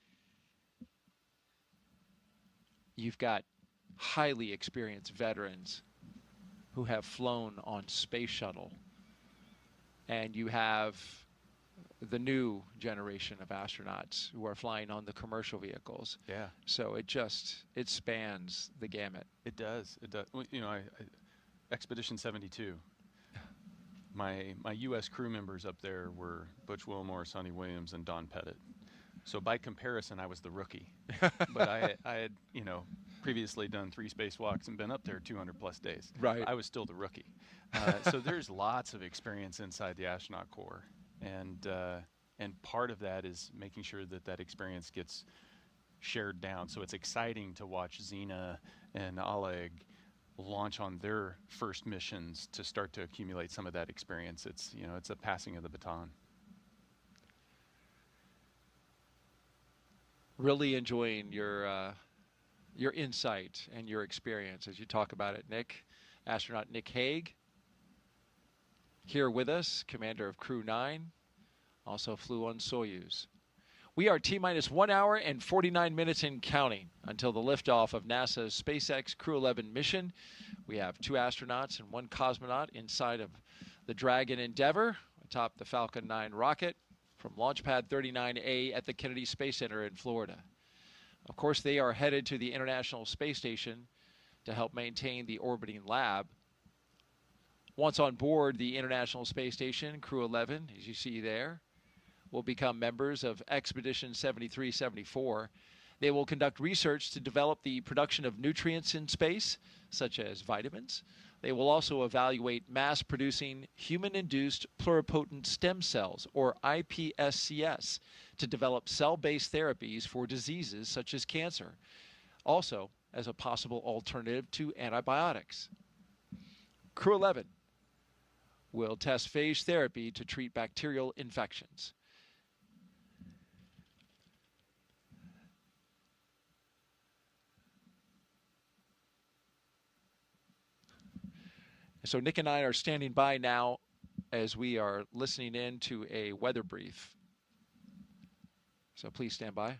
You've got highly experienced veterans who have flown on space shuttle, and you have the new generation of astronauts who are flying on the commercial vehicles. Yeah. So it spans the gamut. It does. Well, Expedition 72. My U.S. crew members up there were Butch Wilmore, Sonny Williams, and Don Pettit. So by comparison, I was the rookie. But I had, previously done 3 spacewalks and been up there 200-plus days. Right. I was still the rookie. So there's lots of experience inside the astronaut corps. And part of that is making sure that experience gets shared down. So it's exciting to watch Xena and Oleg launch on their first missions to start to accumulate some of that experience. It's a passing of the baton. Really enjoying your insight and your experience as you talk about it, Nick. Astronaut Nick Hague. Here with us, commander of Crew 9, also flew on Soyuz. We are T-minus 1 hour and 49 minutes and counting until the liftoff of NASA's SpaceX Crew-11 mission. We have 2 astronauts and 1 cosmonaut inside of the Dragon Endeavour atop the Falcon 9 rocket from Launch Pad 39A at the Kennedy Space Center in Florida. Of course, they are headed to the International Space Station to help maintain the orbiting lab. Once on board the International Space Station, Crew-11, as you see there, will become members of Expedition 7374. They will conduct research to develop the production of nutrients in space, such as vitamins. They will also evaluate mass-producing human-induced pluripotent stem cells, or iPSCs, to develop cell-based therapies for diseases such as cancer, also as a possible alternative to antibiotics. Crew-11 will test phage therapy to treat bacterial infections. So Nick and I are standing by now as we are listening in to a weather brief. So please stand by.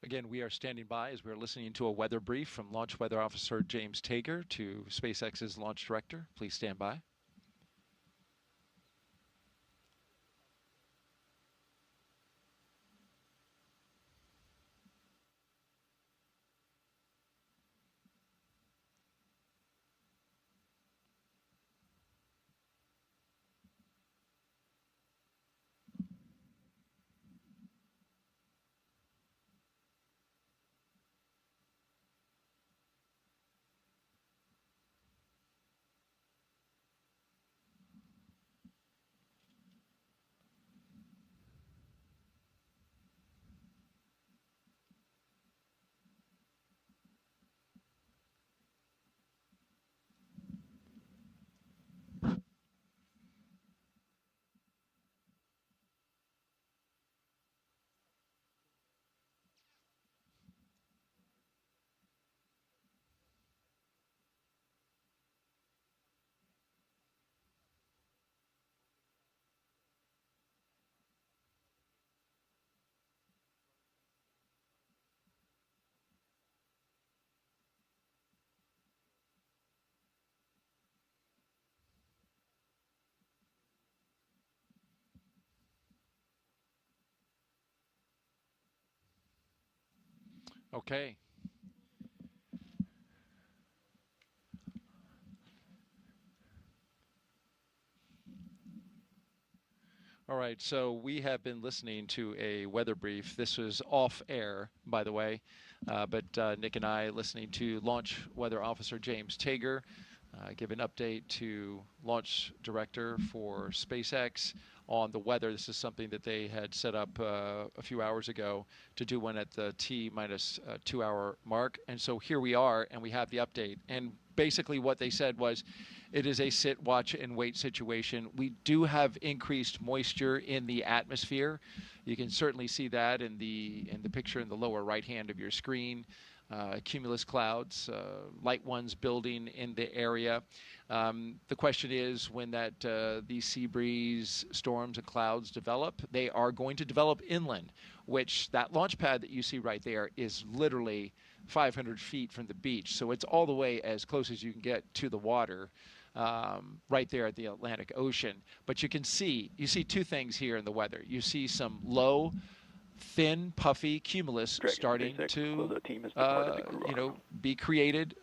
Again, we are standing by as we're listening to a weather brief from Launch Weather Officer James Tager to SpaceX's launch director. Please stand by. Okay. All right, so we have been listening to a weather brief. This was off air, by the way, but Nick and I listening to Launch Weather Officer James Tager give an update to Launch Director for SpaceX on the weather. This is something that they had set up a few hours ago to do one at the T-minus 2 hour mark. And so here we are, and we have the update. And basically what they said was it is a sit, watch, and wait situation. We do have increased moisture in the atmosphere. You can certainly see that in the picture in the lower right hand of your screen. Cumulus clouds, light ones building in the area. The question is when these sea breeze storms and clouds develop, they are going to develop inland, which that launch pad that you see right there is literally 500 feet from the beach. So it's all the way as close as you can get to the water, right there at the Atlantic Ocean. But you see two things here in the weather. You see some low, thin, puffy cumulus starting to, be created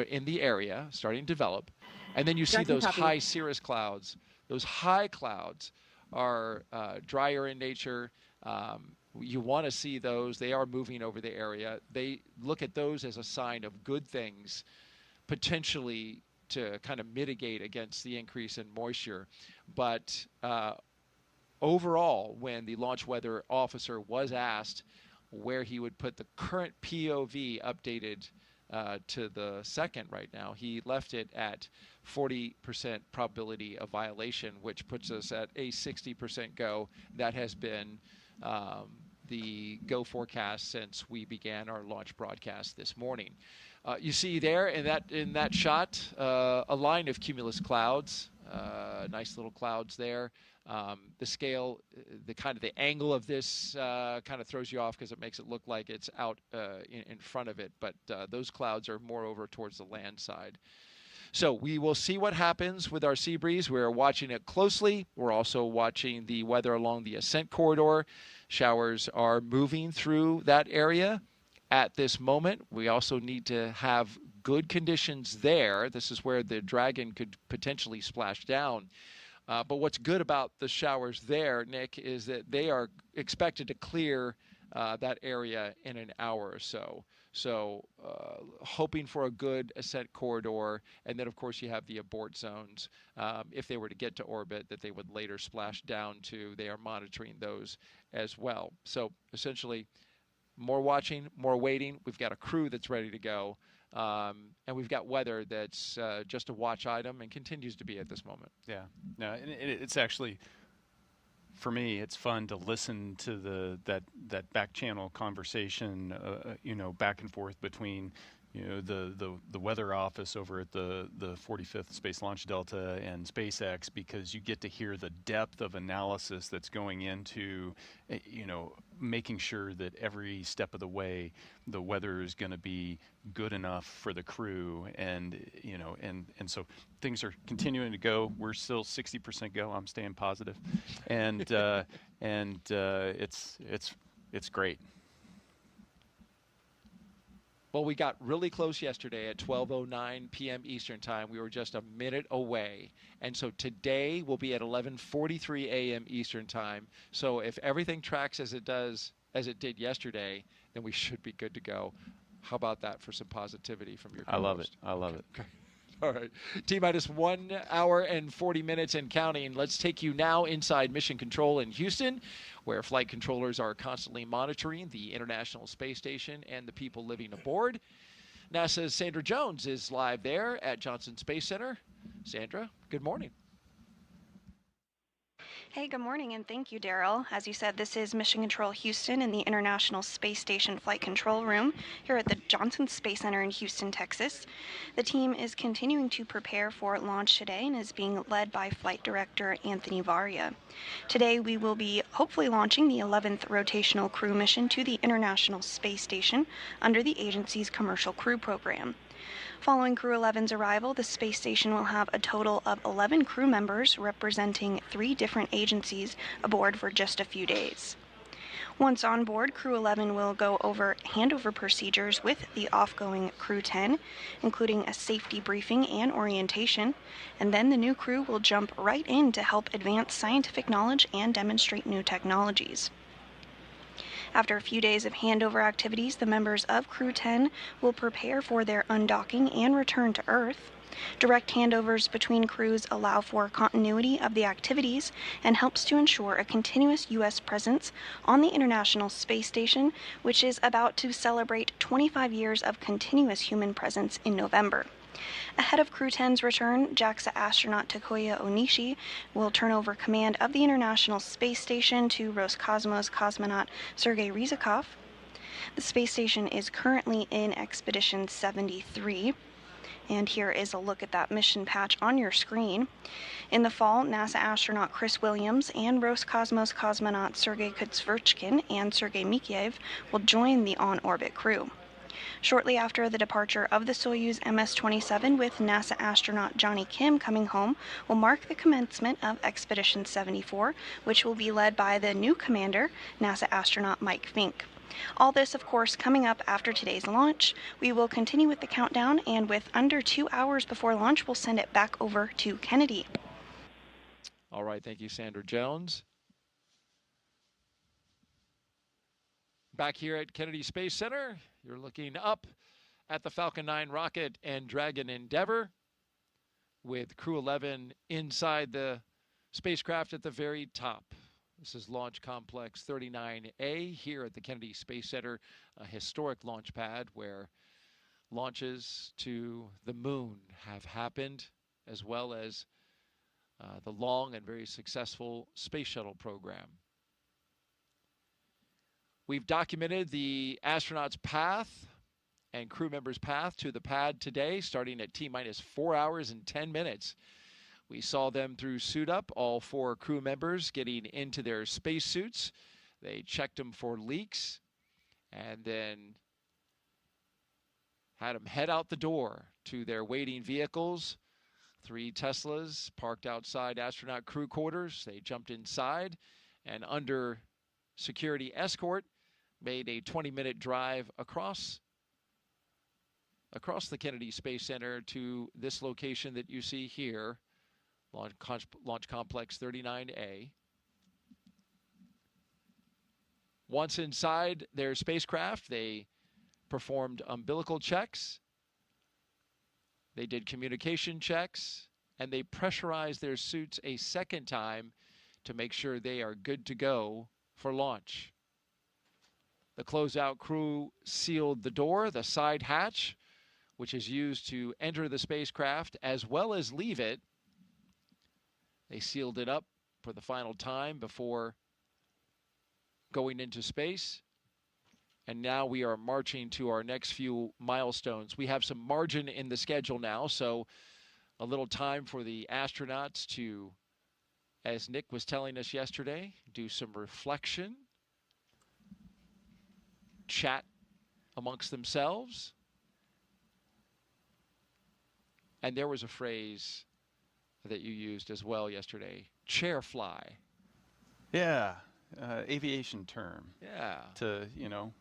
in the area, starting to develop. And then you see those high cirrus clouds. Those high clouds are drier in nature. You want to see those. They are moving over the area. They look at those as a sign of good things, potentially to kind of mitigate against the increase in moisture. But overall, when the launch weather officer was asked where he would put the current POV updated to the second right now, he left it at 40% probability of violation, which puts us at a 60% go. That has been the go forecast since we began our launch broadcast this morning. You see there in that shot a line of cumulus clouds, nice little clouds there. The scale, the angle of this kind of throws you off because it makes it look like it's out in front of it, but those clouds are more over towards the land side. So we will see what happens with our sea breeze. We're watching it closely. We're also watching the weather along the ascent corridor. Showers are moving through that area at this moment. We also need to have good conditions there. This is where the Dragon could potentially splash down. But what's good about the showers there, Nick, is that they are expected to clear that area in an hour or so. So hoping for a good ascent corridor. And then, of course, you have the abort zones. If they were to get to orbit, that they would later splash down to. They are monitoring those as well. So essentially, more watching, more waiting. We've got a crew that's ready to go. And we've got weather that's just a watch item and continues to be at this moment. Yeah. No, and it's actually, for me, it's fun to listen to that back channel conversation, back and forth between, the weather office over at the 45th Space Launch Delta and SpaceX, because you get to hear the depth of analysis that's going into, making sure that every step of the way the weather is going to be good enough for the crew, and so things are continuing to go. We're still 60% go. I'm staying positive, and it's great. Well, we got really close yesterday at 12:09 p.m. Eastern Time. We were just a minute away. And so today we'll be at 11:43 a.m. Eastern Time. So if everything tracks as it did yesterday, then we should be good to go. How about that for some positivity from your co-host? I love it. Okay. All right. T-minus 1 hour and 40 minutes and counting. Let's take you now inside Mission Control in Houston, where flight controllers are constantly monitoring the International Space Station and the people living aboard. NASA's Sandra Jones is live there at Johnson Space Center. Sandra, good morning. Hey, good morning, and thank you, Daryl. As you said, this is Mission Control Houston in the International Space Station Flight Control Room here at the Johnson Space Center in Houston, Texas. The team is continuing to prepare for launch today and is being led by Flight Director Anthony Varia. Today, we will be hopefully launching the 11th rotational crew mission to the International Space Station under the agency's Commercial Crew Program. Following Crew-11's arrival, the space station will have a total of 11 crew members representing 3 different agencies aboard for just a few days. Once on board, Crew-11 will go over handover procedures with the off-going Crew-10, including a safety briefing and orientation, and then the new crew will jump right in to help advance scientific knowledge and demonstrate new technologies. After a few days of handover activities, the members of Crew-10 will prepare for their undocking and return to Earth. Direct handovers between crews allow for continuity of the activities and helps to ensure a continuous U.S. presence on the International Space Station, which is about to celebrate 25 years of continuous human presence in November. Ahead of Crew-10's return, JAXA astronaut Takuya Onishi will turn over command of the International Space Station to Roscosmos cosmonaut Sergei Ryzhikov. The space station is currently in Expedition 73. And here is a look at that mission patch on your screen. In the fall, NASA astronaut Chris Williams and Roscosmos cosmonaut Sergei Kutsverchkin and Sergei Mikheyev will join the on-orbit crew. Shortly after the departure of the Soyuz MS-27 with NASA astronaut Johnny Kim coming home will mark the commencement of Expedition 74, which will be led by the new commander, NASA astronaut Mike Fink. All this, of course, coming up after today's launch. We will continue with the countdown, and with under 2 hours before launch, we'll send it back over to Kennedy. All right, thank you, Sandra Jones. Back here at Kennedy Space Center, you're looking up at the Falcon 9 rocket and Dragon Endeavour, with Crew-11 inside the spacecraft at the very top. This is Launch Complex 39A here at the Kennedy Space Center, a historic launch pad where launches to the moon have happened, as well as the long and very successful Space Shuttle program. We've documented the astronauts' path and crew members' path to the pad today, starting at T-minus 4 hours and 10 minutes. We saw them through suit up, all 4 crew members getting into their spacesuits. They checked them for leaks and then had them head out the door to their waiting vehicles. 3 Teslas parked outside astronaut crew quarters. They jumped inside and under security escort made a 20-minute drive across the Kennedy Space Center to this location that you see here, Launch Complex 39A. Once inside their spacecraft, they performed umbilical checks, they did communication checks, and they pressurized their suits a second time to make sure they are good to go for launch. The closeout crew sealed the door, the side hatch, which is used to enter the spacecraft as well as leave it. They sealed it up for the final time before going into space. And now we are marching to our next few milestones. We have some margin in the schedule now, so a little time for the astronauts to, as Nick was telling us yesterday, do some reflection, chat amongst themselves. And there was a phrase that you used as well yesterday, chair fly. Yeah, aviation term. Yeah. To,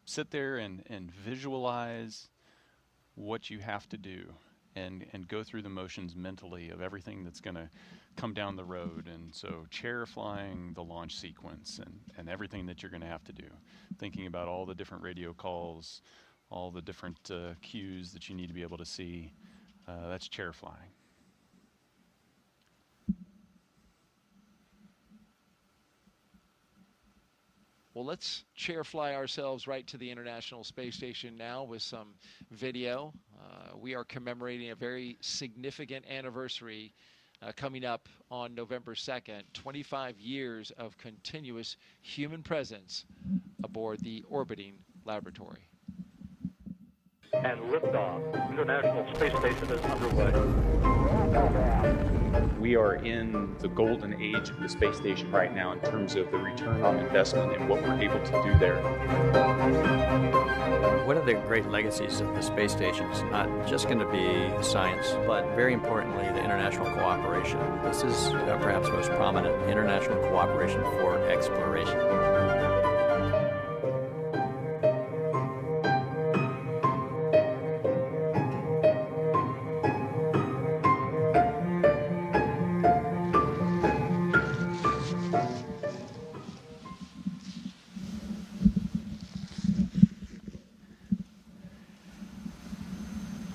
sit there and visualize what you have to do and go through the motions mentally of everything that's going to come down the road. And so chair flying the launch sequence and everything that you're going to have to do. Thinking about all the different radio calls, all the different cues that you need to be able to see. That's chair flying. Well, let's chair fly ourselves right to the International Space Station now with some video. We are commemorating a very significant anniversary coming up on November 2nd, 25 years of continuous human presence aboard the orbiting laboratory. And liftoff. International Space Station is underway. We are in the golden age of the space station right now in terms of the return on investment and what we're able to do there. One of the great legacies of the space station is not just going to be science, but very importantly, the international cooperation. This is perhaps most prominent, international cooperation for exploration.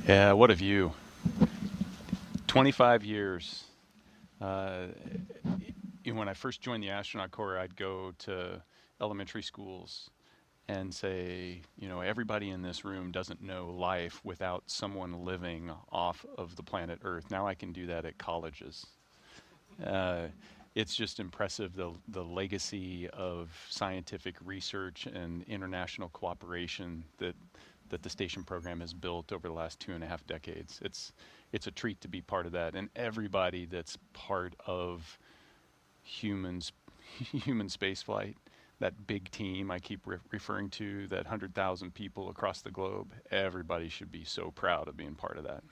Yeah, what a view. 25 years. When I first joined the astronaut corps, I'd go to elementary schools and say, everybody in this room doesn't know life without someone living off of the planet Earth. Now I can do that at colleges. It's just impressive, the legacy of scientific research and international cooperation that the station program has built over the last 2.5 decades. It's a treat to be part of that, and everybody that's part of human spaceflight, that big team I keep referring to, that 100,000 people across the globe, everybody should be so proud of being part of that.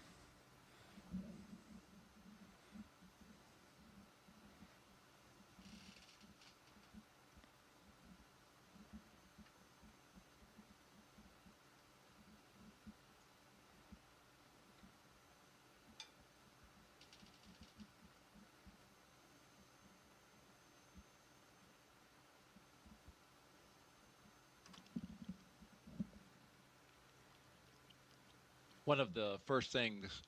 One of the first things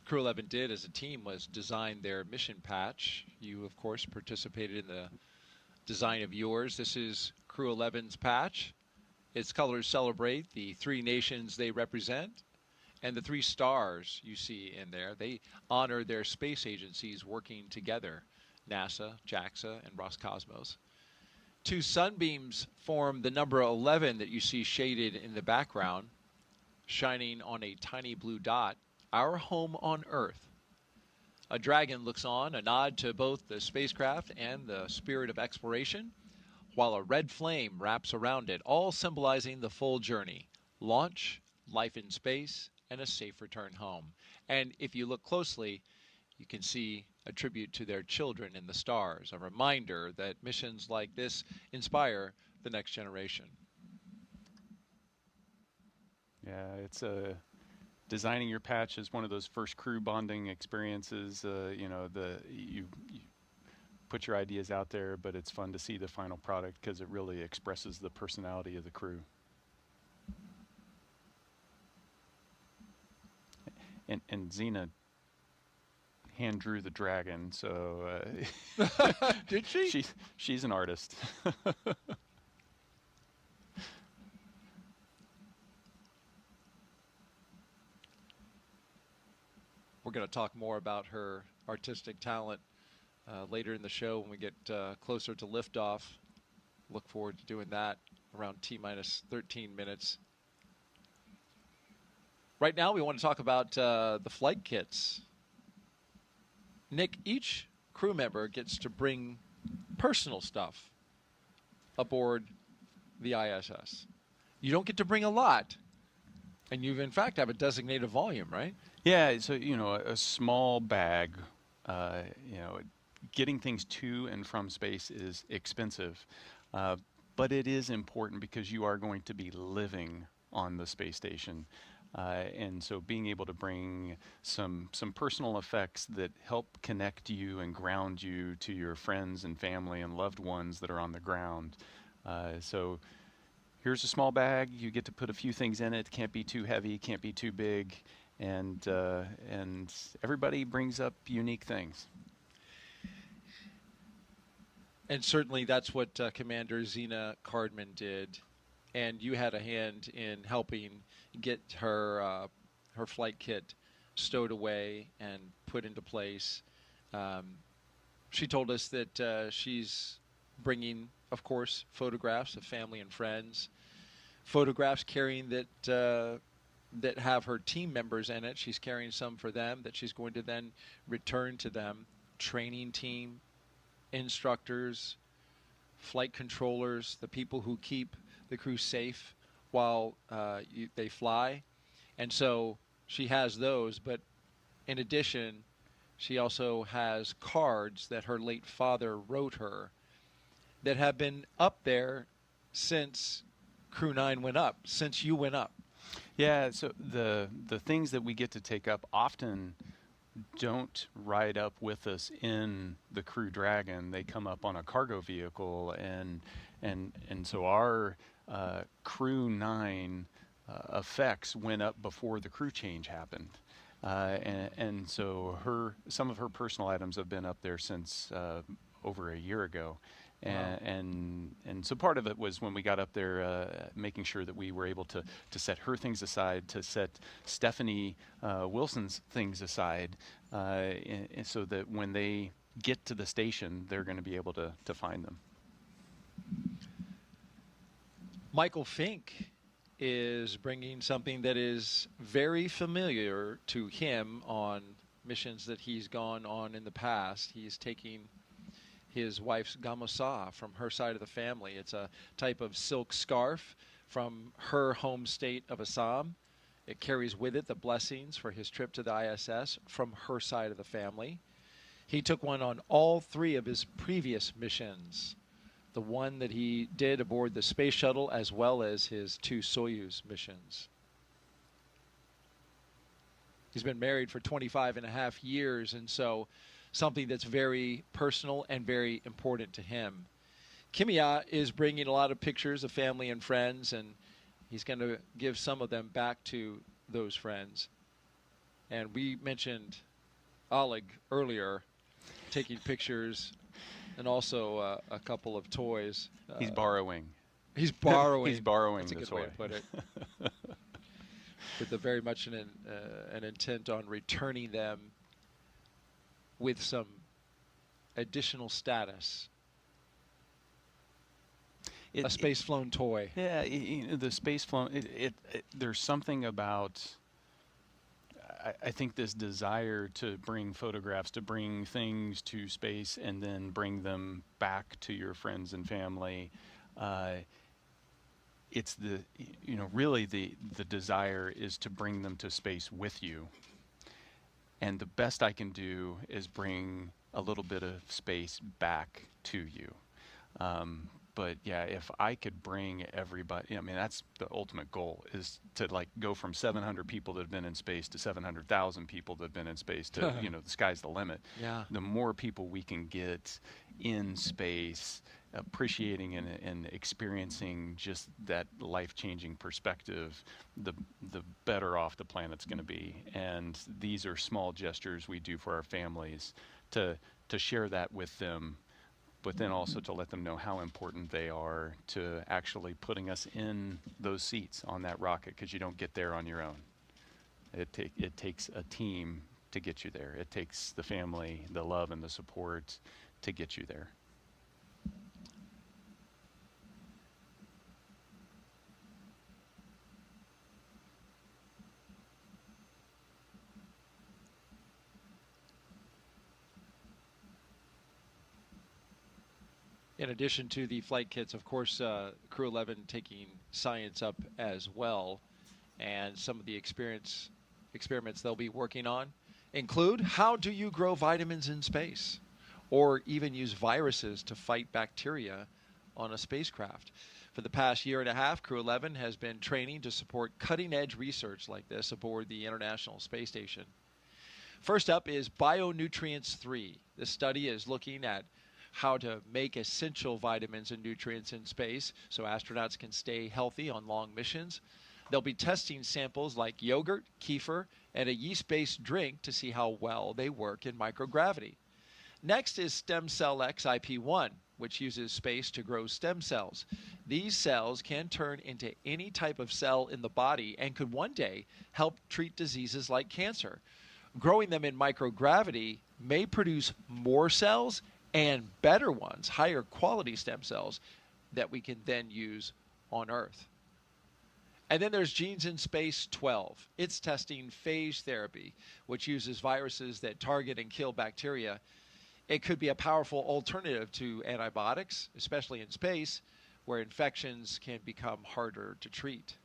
Crew-11 did as a team was design their mission patch. You, of course, participated in the design of yours. This is Crew-11's patch. Its colors celebrate the 3 nations they represent and the 3 stars you see in there. They honor their space agencies working together, NASA, JAXA, and Roscosmos. 2 sunbeams form the number 11 that you see shaded in the background, shining on a tiny blue dot, our home on Earth. A dragon looks on, a nod to both the spacecraft and the spirit of exploration, while a red flame wraps around it, all symbolizing the full journey: launch, life in space, and a safe return home. And if you look closely, you can see a tribute to their children in the stars, a reminder that missions like this inspire the next generation. Yeah, it's designing your patch is one of those first crew bonding experiences. You put your ideas out there, but it's fun to see the final product because it really expresses the personality of the crew. And Zena hand drew the dragon, so did she? She's an artist. We're going to talk more about her artistic talent later in the show when we get closer to liftoff. Look forward to doing that around T-minus 13 minutes. Right now, we want to talk about the flight kits. Nick, each crew member gets to bring personal stuff aboard the ISS. You don't get to bring a lot, and you, in fact, have a designated volume, right? Yeah, so, a small bag, getting things to and from space is expensive, but it is important because you are going to be living on the space station. And so being able to bring some personal effects that help connect you and ground you to your friends and family and loved ones that are on the ground. So here's a small bag. You get to put a few things in it. Can't be too heavy, can't be too big. And everybody brings up unique things. And certainly that's what Commander Zena Cardman did. And you had a hand in helping get her her flight kit stowed away and put into place. She told us that she's bringing, of course, photographs of family and friends, photographs carrying that have her team members in it. She's carrying some for them that she's going to then return to them. Training team, instructors, flight controllers, the people who keep the crew safe while they fly. And so she has those, but in addition, she also has cards that her late father wrote her that have been up there since Crew 9 went up, since you went up. Yeah, so the things that we get to take up often don't ride up with us in the Crew Dragon. They come up on a cargo vehicle, and so our Crew 9 effects went up before the crew change happened. And so some of her personal items have been up there since over a year ago. And so part of it was when we got up there, making sure that we were able to set her things aside, to set Stephanie Wilson's things aside, and so that when they get to the station, they're going to be able to find them. Michael Fink is bringing something that is very familiar to him on missions that he's gone on in the past. He's taking his wife's gamusa from her side of the family. It's a type of silk scarf from her home state of Assam. It carries with it the blessings for his trip to the ISS from her side of the family. He took one on all 3 of his previous missions. The one that he did aboard the space shuttle, as well as his 2 Soyuz missions. He's been married for 25 and a half years, and so something that's very personal and very important to him. Kimia is bringing a lot of pictures of family and friends, and he's going to give some of them back to those friends. And we mentioned Oleg earlier, taking pictures, and also a couple of toys. He's borrowing. He's borrowing. He's borrowing That's a the good toy. way to put it. With very much an intent on returning them with some additional status. A space-flown toy. Yeah, the space-flown. There's something about, I think, this desire to bring photographs, to bring things to space, and then bring them back to your friends and family. It's really the desire is to bring them to space with you. And the best I can do is bring a little bit of space back to you. But yeah, if I could bring everybody, I mean, that's the ultimate goal, is to go from 700 people that have been in space to 700,000 people that have been in space to, the sky's the limit. Yeah. The more people we can get in space, appreciating and experiencing just that life-changing perspective, the better off the planet's going to be. And these are small gestures we do for our families to share that with them, but then also to let them know how important they are to actually putting us in those seats on that rocket, because you don't get there on your own. It takes a team to get you there. It takes the family, the love, and the support to get you there. In addition to the flight kits, of course, Crew-11 taking science up as well. And some of the experiments they'll be working on include, how do you grow vitamins in space? Or even use viruses to fight bacteria on a spacecraft. For the past year and a half, Crew-11 has been training to support cutting-edge research like this aboard the International Space Station. First up is Bionutrients 3. This study is looking at how to make essential vitamins and nutrients in space so astronauts can stay healthy on long missions. They'll be testing samples like yogurt, kefir, and a yeast-based drink to see how well they work in microgravity. Next is Stem Cell X IP1, which uses space to grow stem cells. These cells can turn into any type of cell in the body and could one day help treat diseases like cancer. Growing them in microgravity may produce more cells and better ones, higher quality stem cells that we can then use on Earth. And then there's Genes in Space 12. It's testing phage therapy, which uses viruses that target and kill bacteria. It could be a powerful alternative to antibiotics, especially in space, where infections can become harder to treat.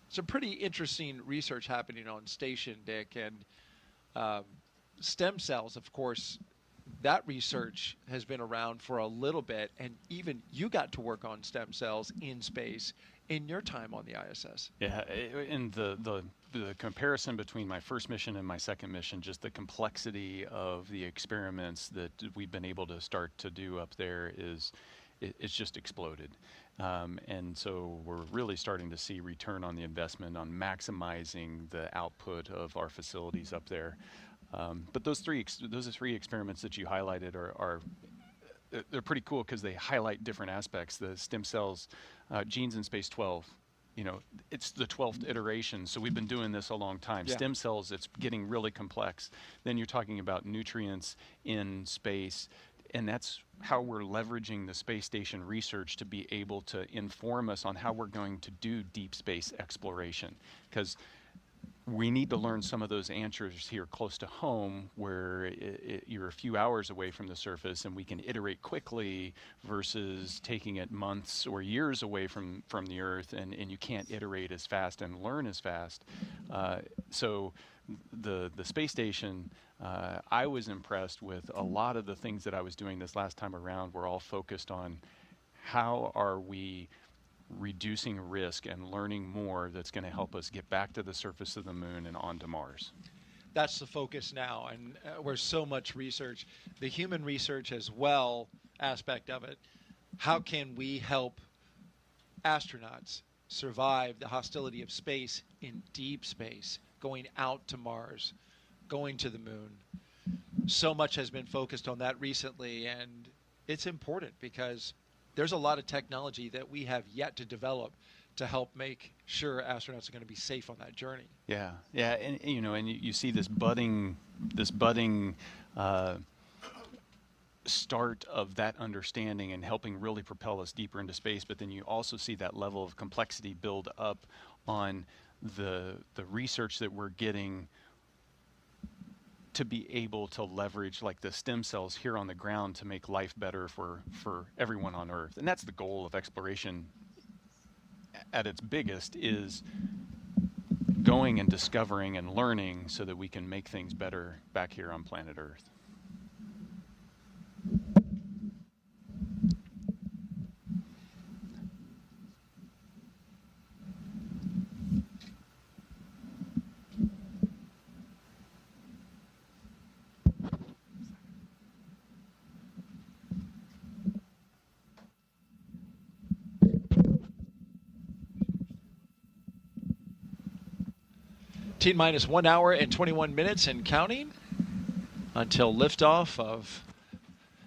Some pretty interesting research happening on station, Dick, and stem cells, of course, that research has been around for a little bit, and even you got to work on stem cells in space in your time on the ISS. Yeah, and the comparison between my first mission and my second mission, just the complexity of the experiments that we've been able to start to do up there it's just exploded. And so we're really starting to see return on the investment on maximizing the output of our facilities up there. But those three experiments that you highlighted are they're pretty cool because they highlight different aspects. The stem cells, genes in space 12, it's the 12th iteration, so we've been doing this a long time. Yeah. Stem cells, it's getting really complex. Then you're talking about nutrients in space, and that's how we're leveraging the space station research to be able to inform us on how we're going to do deep space exploration. Because we need to learn some of those answers here close to home, where you're a few hours away from the surface and we can iterate quickly, versus taking it months or years away from the Earth, and you can't iterate as fast and learn as fast. So the space station, I was impressed with a lot of the things that I was doing this last time around were all focused on how are we reducing risk and learning more that's going to help us get back to the surface of the moon and onto Mars. That's the focus now, and where so much research, the human research as well aspect of it. How can we help astronauts survive the hostility of space in deep space, going out to Mars, going to the moon? So much has been focused on that recently, and it's important because there's a lot of technology that we have yet to develop to help make sure astronauts are going to be safe on that journey. Yeah, and you see this budding start of that understanding and helping really propel us deeper into space. But then you also see that level of complexity build up on the research that we're getting to be able to leverage like the stem cells here on the ground to make life better for everyone on Earth. And that's the goal of exploration at its biggest, is going and discovering and learning so that we can make things better back here on planet Earth. T-minus 1 hour and 21 minutes and counting until liftoff of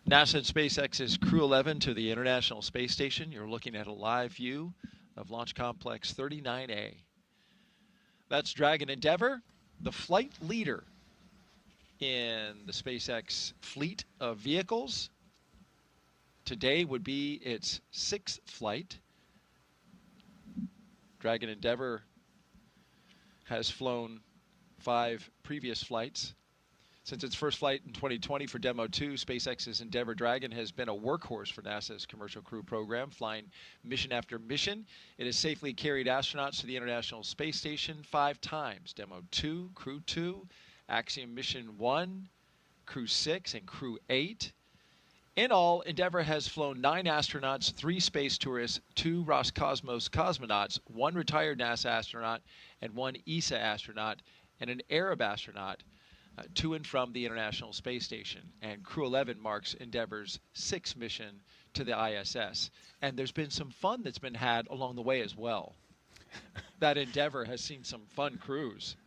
NASA and SpaceX's Crew-11 to the International Space Station. You're looking at a live view of Launch Complex 39A. That's Dragon Endeavour, the flight leader in the SpaceX fleet of vehicles. Today would be its 6th flight. Dragon Endeavour has flown 5 previous flights. Since its first flight in 2020 for Demo 2, SpaceX's Endeavour Dragon has been a workhorse for NASA's Commercial Crew program, flying mission after mission. It has safely carried astronauts to the International Space Station 5 times: Demo 2, Crew 2, Axiom Mission 1, Crew 6, and Crew 8. In all, Endeavour has flown 9 astronauts, 3 space tourists, 2 Roscosmos cosmonauts, 1 retired NASA astronaut, and 1 ESA astronaut, and an Arab astronaut to and from the International Space Station. And Crew-11 marks Endeavour's 6th mission to the ISS. And there's been some fun that's been had along the way as well. That Endeavour has seen some fun crews.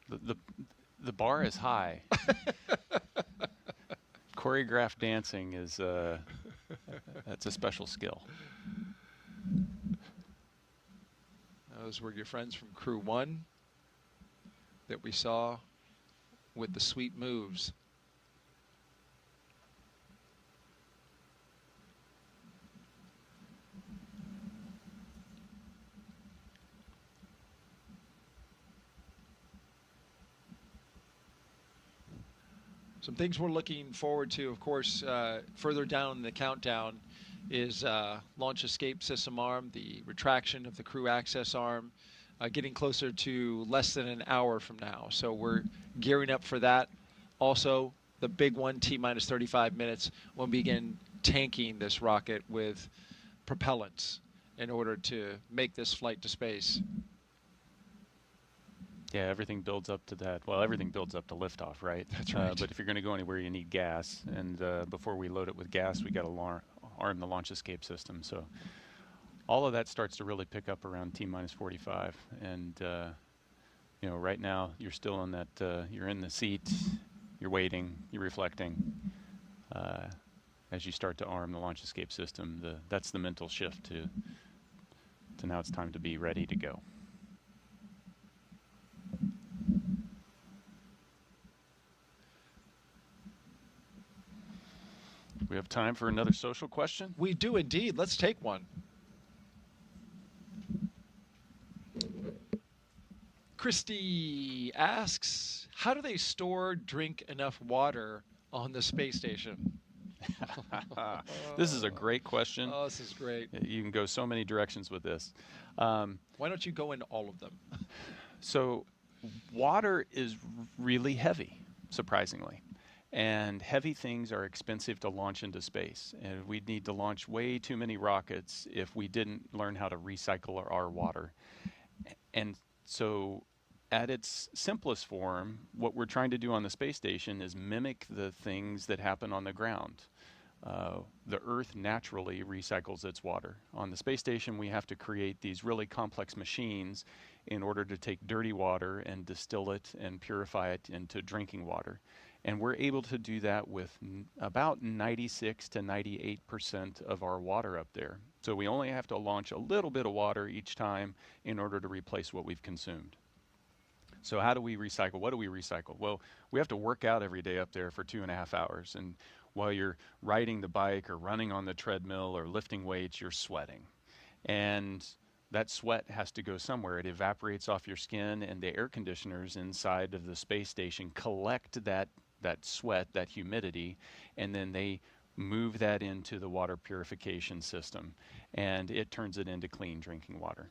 The bar is high. Choreographed dancing is that's a special skill. Those were your friends from Crew 1 that we saw with the sweet moves. Some things we're looking forward to, of course, further down in the countdown is launch escape system arm, the retraction of the crew access arm, getting closer to less than an hour from now. So we're gearing up for that. Also, the big one, T-minus 35 minutes, we'll begin tanking this rocket with propellants in order to make this flight to space. Yeah, everything builds up to that. Well, everything builds up to liftoff, right? That's right. But if you're going to go anywhere, you need gas. And before we load it with gas, we got to arm the launch escape system. So all of that starts to really pick up around T-minus 45. And, you know, right now you're still in that, you're in the seat, you're waiting, you're reflecting. As you start to arm the launch escape system, that's the mental shift to now it's time to be ready to go. We have time for another social question? We do indeed. Let's take one. Christy asks, how do they store, drink enough water on the space station? This is a great question. Oh, this is great. You can go so many directions with this. Why don't you go into all of them? So water is really heavy, surprisingly. And heavy things are expensive to launch into space. And we'd need to launch way too many rockets if we didn't learn how to recycle our water. And so at its simplest form, what we're trying to do on the space station is mimic the things that happen on the ground. The Earth naturally recycles its water. On the space station, we have to create these really complex machines in order to take dirty water and distill it and purify it into drinking water. And we're able to do that with about 96 to 98% of our water up there. So we only have to launch a little bit of water each time in order to replace what we've consumed. So how do we recycle? What do we recycle? Well, we have to work out every day up there for 2.5 hours. And while you're riding the bike or running on the treadmill or lifting weights, you're sweating. And that sweat has to go somewhere. It evaporates off your skin, and the air conditioners inside of the space station collect that sweat, that humidity, and then they move that into the water purification system, and it turns it into clean drinking water.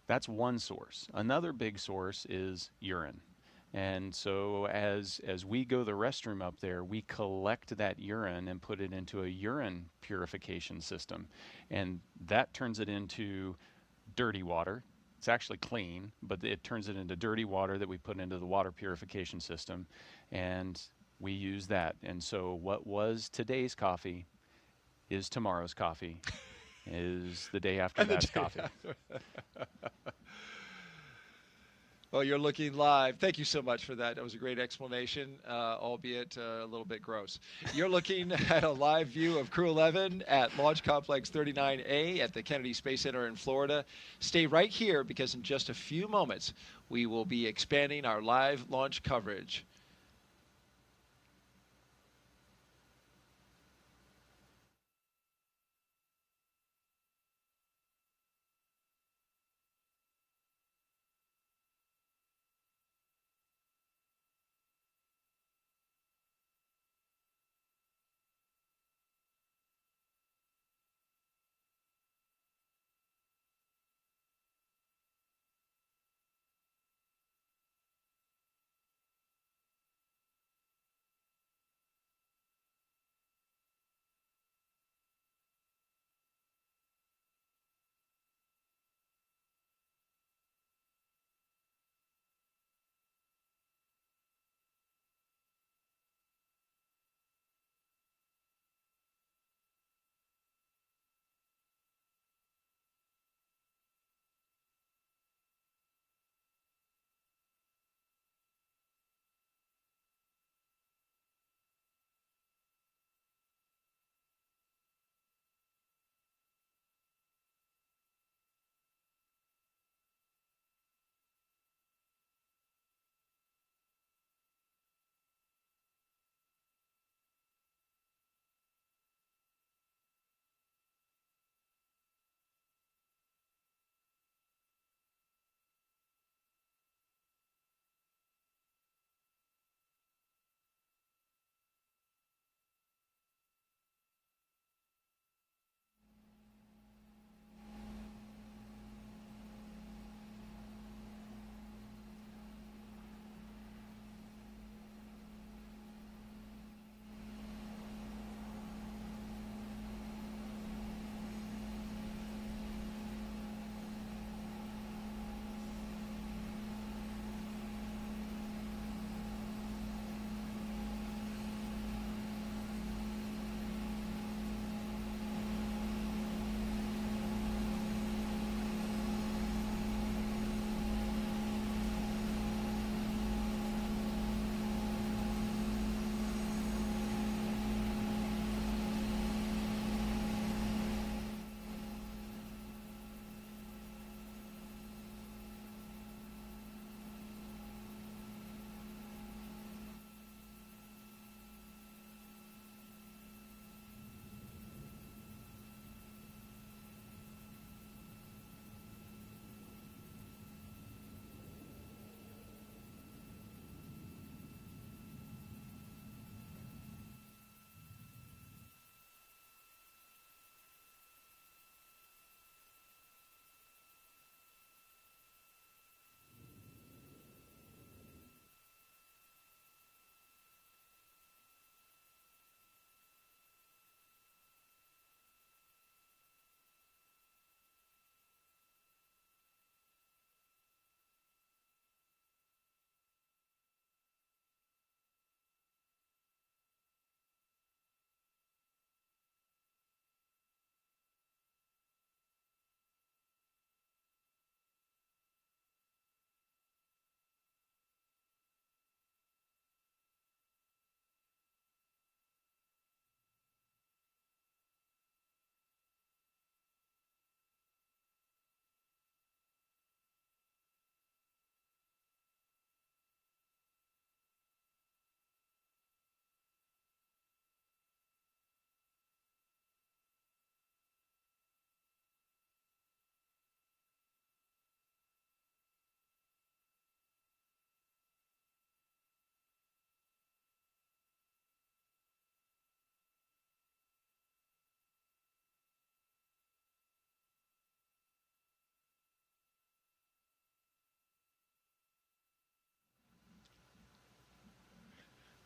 That's one source. Another big source is urine. And so as we go to the restroom up there, we collect that urine and put it into a urine purification system. And that turns it into dirty water. It's actually clean, but it turns it into dirty water that we put into the water purification system. And we use that. And so what was today's coffee is tomorrow's coffee, is the day after that's coffee. Well, you're looking live. Thank you so much for that. That was a great explanation, albeit a little bit gross. You're looking at a live view of Crew-11 at Launch Complex 39A at the Kennedy Space Center in Florida. Stay right here because in just a few moments, we will be expanding our live launch coverage.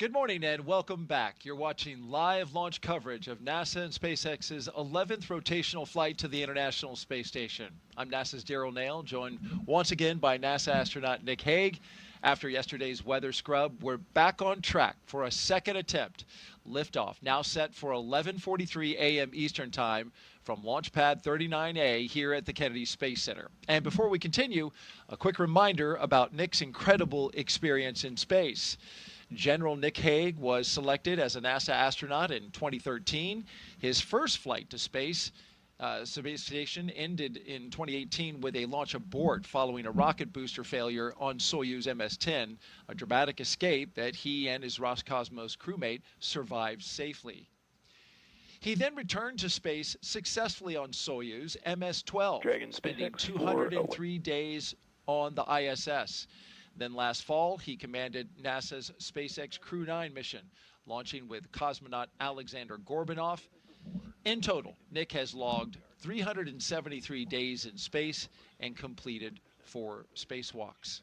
Good morning and welcome back. You're watching live launch coverage of NASA and SpaceX's 11th rotational flight to the International Space Station. I'm NASA's Daryl Nail, joined once again by NASA astronaut Nick Hague. After yesterday's weather scrub, we're back on track for a second attempt. Liftoff now set for 11:43 a.m. Eastern Time from Launch Pad 39A here at the Kennedy Space Center. And before we continue, a quick reminder about Nick's incredible experience in space. General Nick Hague was selected as a NASA astronaut in 2013. His first flight to space station ended in 2018 with a launch abort following a rocket booster failure on Soyuz MS-10, a dramatic escape that he and his Roscosmos crewmate survived safely. He then returned to space successfully on Soyuz MS-12, spending 203 days on the ISS. Then last fall, he commanded NASA's SpaceX Crew-11 mission, launching with cosmonaut Alexander Gorbanov. In total, Nick has logged 373 days in space and completed 4 spacewalks.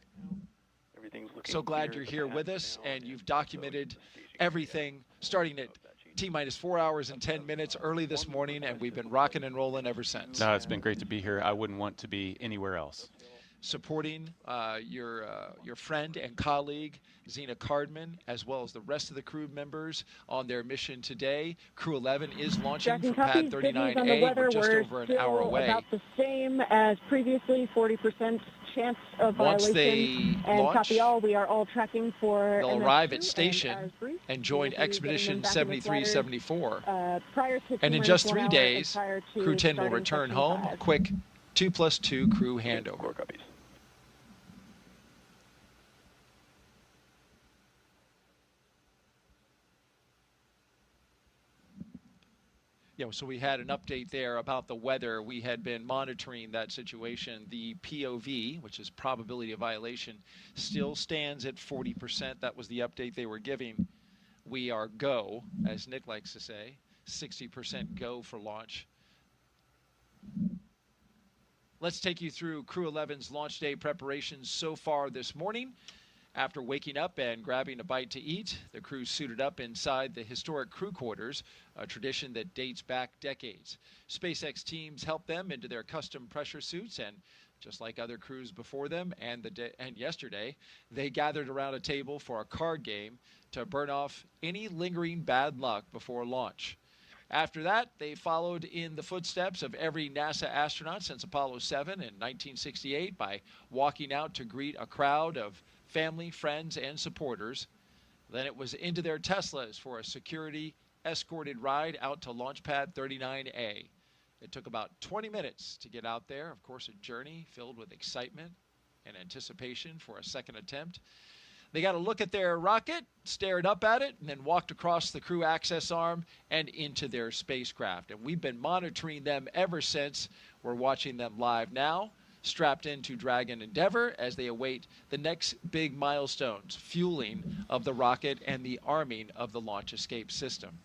So glad you're here with us, and you've documented everything starting at T-minus 4 hours and 10 minutes early this morning, and we've been rocking and rolling ever since. No, it's been great to be here. I wouldn't want to be anywhere else. Supporting your friend and colleague, Zena Cardman, as well as the rest of the crew members on their mission today. Crew-11 is launching from Pad 39A. We're just over an hour away. About the same as previously, 40% chance of Once violation. they and launch, copy all, we are all tracking for they'll MS2, arrive at station and join Expedition 7374. And in just 3 days, Crew 10 will return home. A quick 2+2 crew handover. Yeah, so we had an update there about the weather. We had been monitoring that situation. The POV, which is probability of violation, still stands at 40%. That was the update they were giving. We are go, as Nick likes to say, 60% go for launch. Let's take you through Crew-11's launch day preparations so far this morning. After waking up and grabbing a bite to eat, the crew suited up inside the historic crew quarters, a tradition that dates back decades. SpaceX teams helped them into their custom pressure suits, and just like other crews before them and yesterday, they gathered around a table for a card game to burn off any lingering bad luck before launch. After that, they followed in the footsteps of every NASA astronaut since Apollo 7 in 1968 by walking out to greet a crowd of family, friends, and supporters. Then it was into their Teslas for a security escorted ride out to Launch Pad 39A. It took about 20 minutes to get out there. Of course, a journey filled with excitement and anticipation for a second attempt. They got a look at their rocket, stared up at it, and then walked across the crew access arm and into their spacecraft. And we've been monitoring them ever since. We're watching them live now, strapped into Dragon Endeavour as they await the next big milestones, fueling of the rocket and the arming of the launch escape system.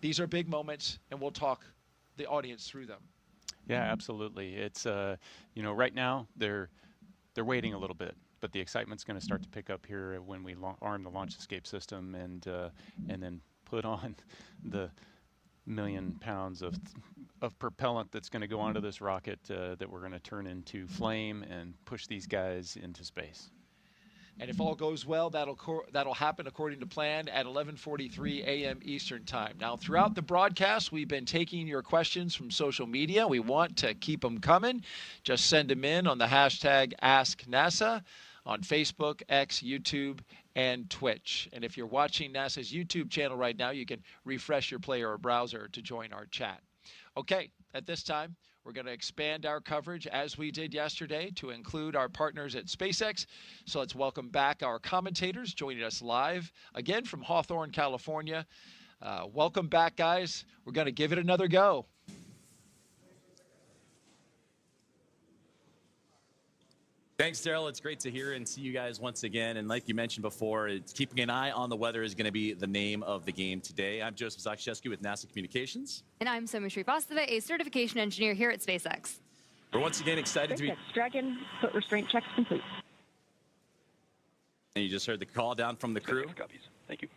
These are big moments, and we'll talk the audience through them. Yeah, absolutely. It's right now they're waiting a little bit, but the excitement's going to start to pick up here when we arm the launch escape system and then put on the 1 million pounds of propellant that's going to go onto this rocket that we're going to turn into flame and push these guys into space. And if all goes well, that'll happen according to plan at 11:43 a.m. Eastern Time. Now, throughout the broadcast, we've been taking your questions from social media. We want to keep them coming. Just send them in on the hashtag AskNASA on Facebook, X, YouTube, and Twitch. And if you're watching NASA's YouTube channel right now, you can refresh your player or browser to join our chat. Okay, at this time, we're going to expand our coverage as we did yesterday to include our partners at SpaceX. So let's welcome back our commentators joining us live again from Hawthorne, California. Welcome back, guys. We're going to give it another go. Thanks, Daryl. It's great to hear and see you guys once again. And like you mentioned before, keeping an eye on the weather is going to be the name of the game today. I'm Joseph Zakshesky with NASA Communications. And I'm Somi Srivastava, a certification engineer here at SpaceX. We're once again excited to be... Dragon, foot restraint checks complete. And you just heard the call down from the crew. Copies. Thank you.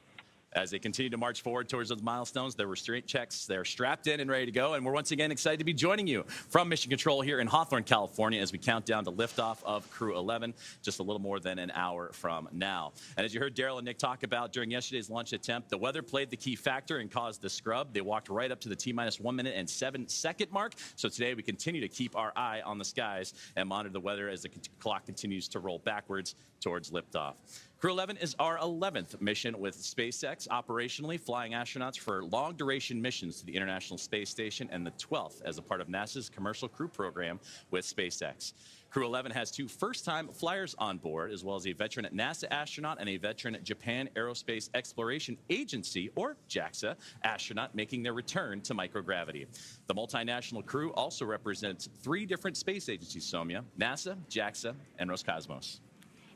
As they continue to march forward towards those milestones, their restraint checks, they're strapped in and ready to go. And we're once again excited to be joining you from Mission Control here in Hawthorne, California, as we count down to liftoff of Crew-11 just a little more than an hour from now. And as you heard Daryl and Nick talk about during yesterday's launch attempt, the weather played the key factor and caused the scrub. They walked right up to the T-minus 1 minute and 7 second mark. So today we continue to keep our eye on the skies and monitor the weather as the clock continues to roll backwards towards liftoff. Crew-11 is our 11th mission with SpaceX, operationally flying astronauts for long-duration missions to the International Space Station, and the 12th as a part of NASA's Commercial Crew program with SpaceX. Crew-11 has 2 first-time flyers on board, as well as a veteran NASA astronaut and a veteran Japan Aerospace Exploration Agency, or JAXA, astronaut making their return to microgravity. The multinational crew also represents 3 different space agencies, Soumya: NASA, JAXA, and Roscosmos.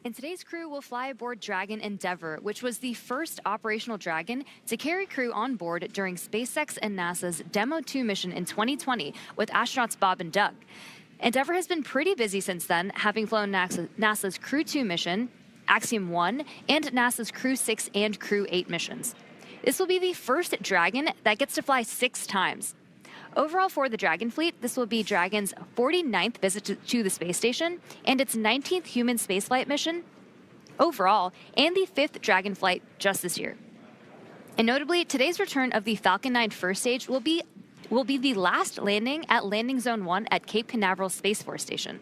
And today's crew will fly aboard Dragon Endeavour, which was the first operational Dragon to carry crew on board during SpaceX and NASA's Demo 2 mission in 2020 with astronauts Bob and Doug. Endeavour has been pretty busy since then, having flown NASA's Crew 2 mission, Axiom 1, and NASA's Crew 6 and Crew 8 missions. This will be the first Dragon that gets to fly 6 times. Overall for the Dragon fleet, this will be Dragon's 49th visit to the space station and its 19th human spaceflight mission overall, and the 5th Dragon flight just this year. And notably, today's return of the Falcon 9 first stage will be the last landing at Landing Zone 1 at Cape Canaveral Space Force Station.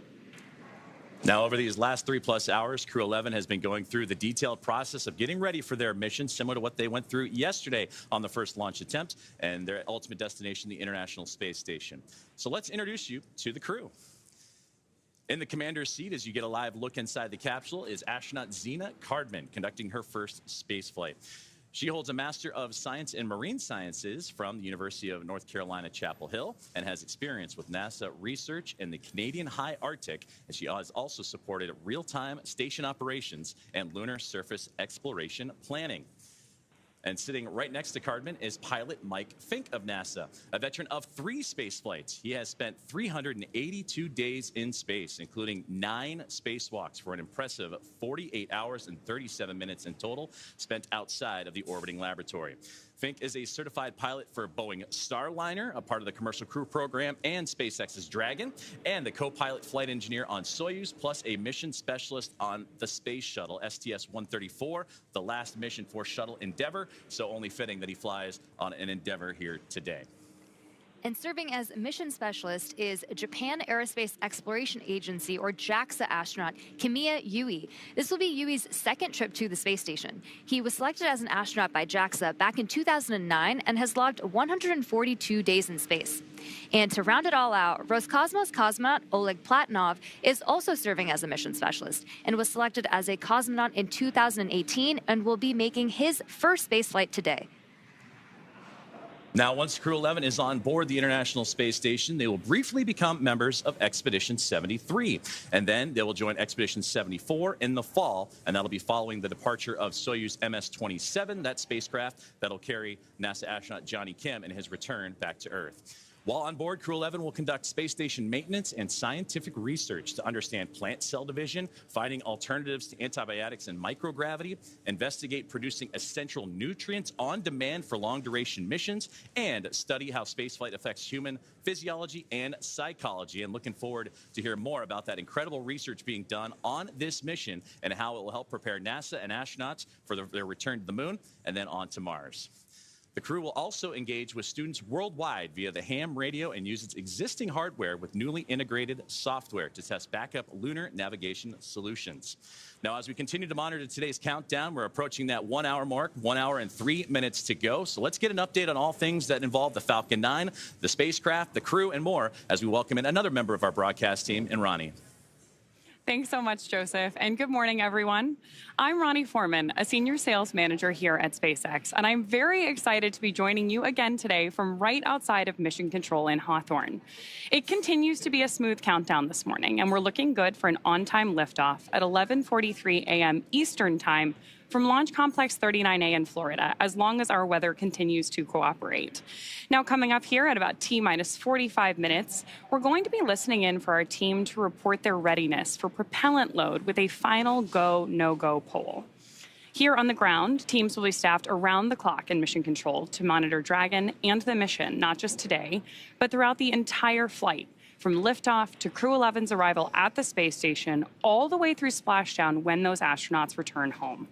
Now, over these last 3+ hours, Crew-11 has been going through the detailed process of getting ready for their mission, similar to what they went through yesterday on the first launch attempt and their ultimate destination, the International Space Station. So let's introduce you to the crew. In the commander's seat, as you get a live look inside the capsule, is astronaut Xena Cardman, conducting her first space flight. She holds a Master of Science in Marine Sciences from the University of North Carolina, Chapel Hill, and has experience with NASA research in the Canadian High Arctic, and she has also supported real-time station operations and lunar surface exploration planning. And sitting right next to Cardman is pilot Mike Fink of NASA, a veteran of 3 space flights. He has spent 382 days in space, including 9 spacewalks for an impressive 48 hours and 37 minutes in total spent outside of the orbiting laboratory. Fink is a certified pilot for Boeing Starliner, a part of the Commercial Crew program, and SpaceX's Dragon, and the co-pilot flight engineer on Soyuz, plus a mission specialist on the space shuttle STS-134, the last mission for Shuttle Endeavour, so only fitting that he flies on an Endeavour here today. And serving as mission specialist is Japan Aerospace Exploration Agency, or JAXA astronaut Kimiya Yui. This will be Yui's 2nd trip to the space station. He was selected as an astronaut by JAXA back in 2009 and has logged 142 days in space. And to round it all out, Roscosmos cosmonaut Oleg Platonov is also serving as a mission specialist and was selected as a cosmonaut in 2018 and will be making his first spaceflight today. Now, once Crew-11 is on board the International Space Station, they will briefly become members of Expedition 73. And then they will join Expedition 74 in the fall, and that'll be following the departure of Soyuz MS-27, that spacecraft that'll carry NASA astronaut Johnny Kim in his return back to Earth. While on board, Crew-11 will conduct space station maintenance and scientific research to understand plant cell division, finding alternatives to antibiotics and microgravity, investigate producing essential nutrients on demand for long-duration missions, and study how spaceflight affects human physiology and psychology. And looking forward to hear more about that incredible research being done on this mission and how it will help prepare NASA and astronauts for their return to the moon and then on to Mars. The crew will also engage with students worldwide via the ham radio and use its existing hardware with newly integrated software to test backup lunar navigation solutions. Now, as we continue to monitor today's countdown, we're approaching that 1 hour mark, 1 hour and 3 minutes to go. So let's get an update on all things that involve the Falcon 9, the spacecraft, the crew, and more as we welcome in another member of our broadcast team, in Ronnie. Thanks so much, Joseph, and good morning, everyone. I'm Ronnie Foreman, a senior sales manager here at SpaceX, and I'm very excited to be joining you again today from right outside of Mission Control in Hawthorne. It continues to be a smooth countdown this morning, and we're looking good for an on-time liftoff at 11:43 a.m. Eastern Time from Launch Complex 39A in Florida, as long as our weather continues to cooperate. Now, coming up here at about T-minus 45 minutes, we're going to be listening in for our team to report their readiness for propellant load with a final go, no-go poll. Here on the ground, teams will be staffed around the clock in Mission Control to monitor Dragon and the mission, not just today, but throughout the entire flight, from liftoff to Crew-11's arrival at the space station, all the way through splashdown when those astronauts return home.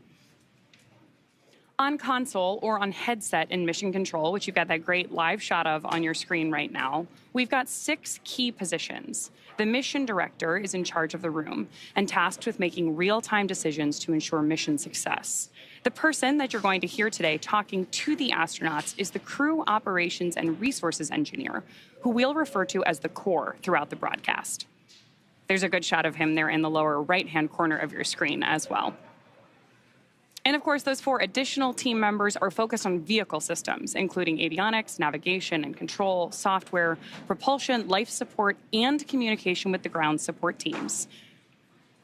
On console or on headset in Mission Control, which you've got that great live shot of on your screen right now, we've got 6 key positions. The mission director is in charge of the room and tasked with making real-time decisions to ensure mission success. The person that you're going to hear today talking to the astronauts is the Crew Operations and Resources Engineer, who we'll refer to as the core throughout the broadcast. There's a good shot of him there in the lower right-hand corner of your screen as well. And of course, those 4 additional team members are focused on vehicle systems, including avionics, navigation and control, software, propulsion, life support, and communication with the ground support teams.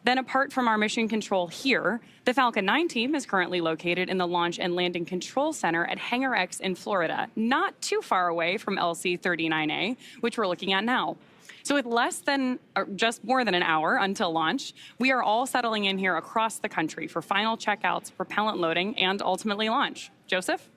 Then apart from our mission control here, the Falcon 9 team is currently located in the Launch and Landing Control Center at Hangar X in Florida, not too far away from LC-39A, which we're looking at now. So with less than, or just more than an hour until launch, we are all settling in here across the country for final checkouts, propellant loading, and ultimately launch. Joseph?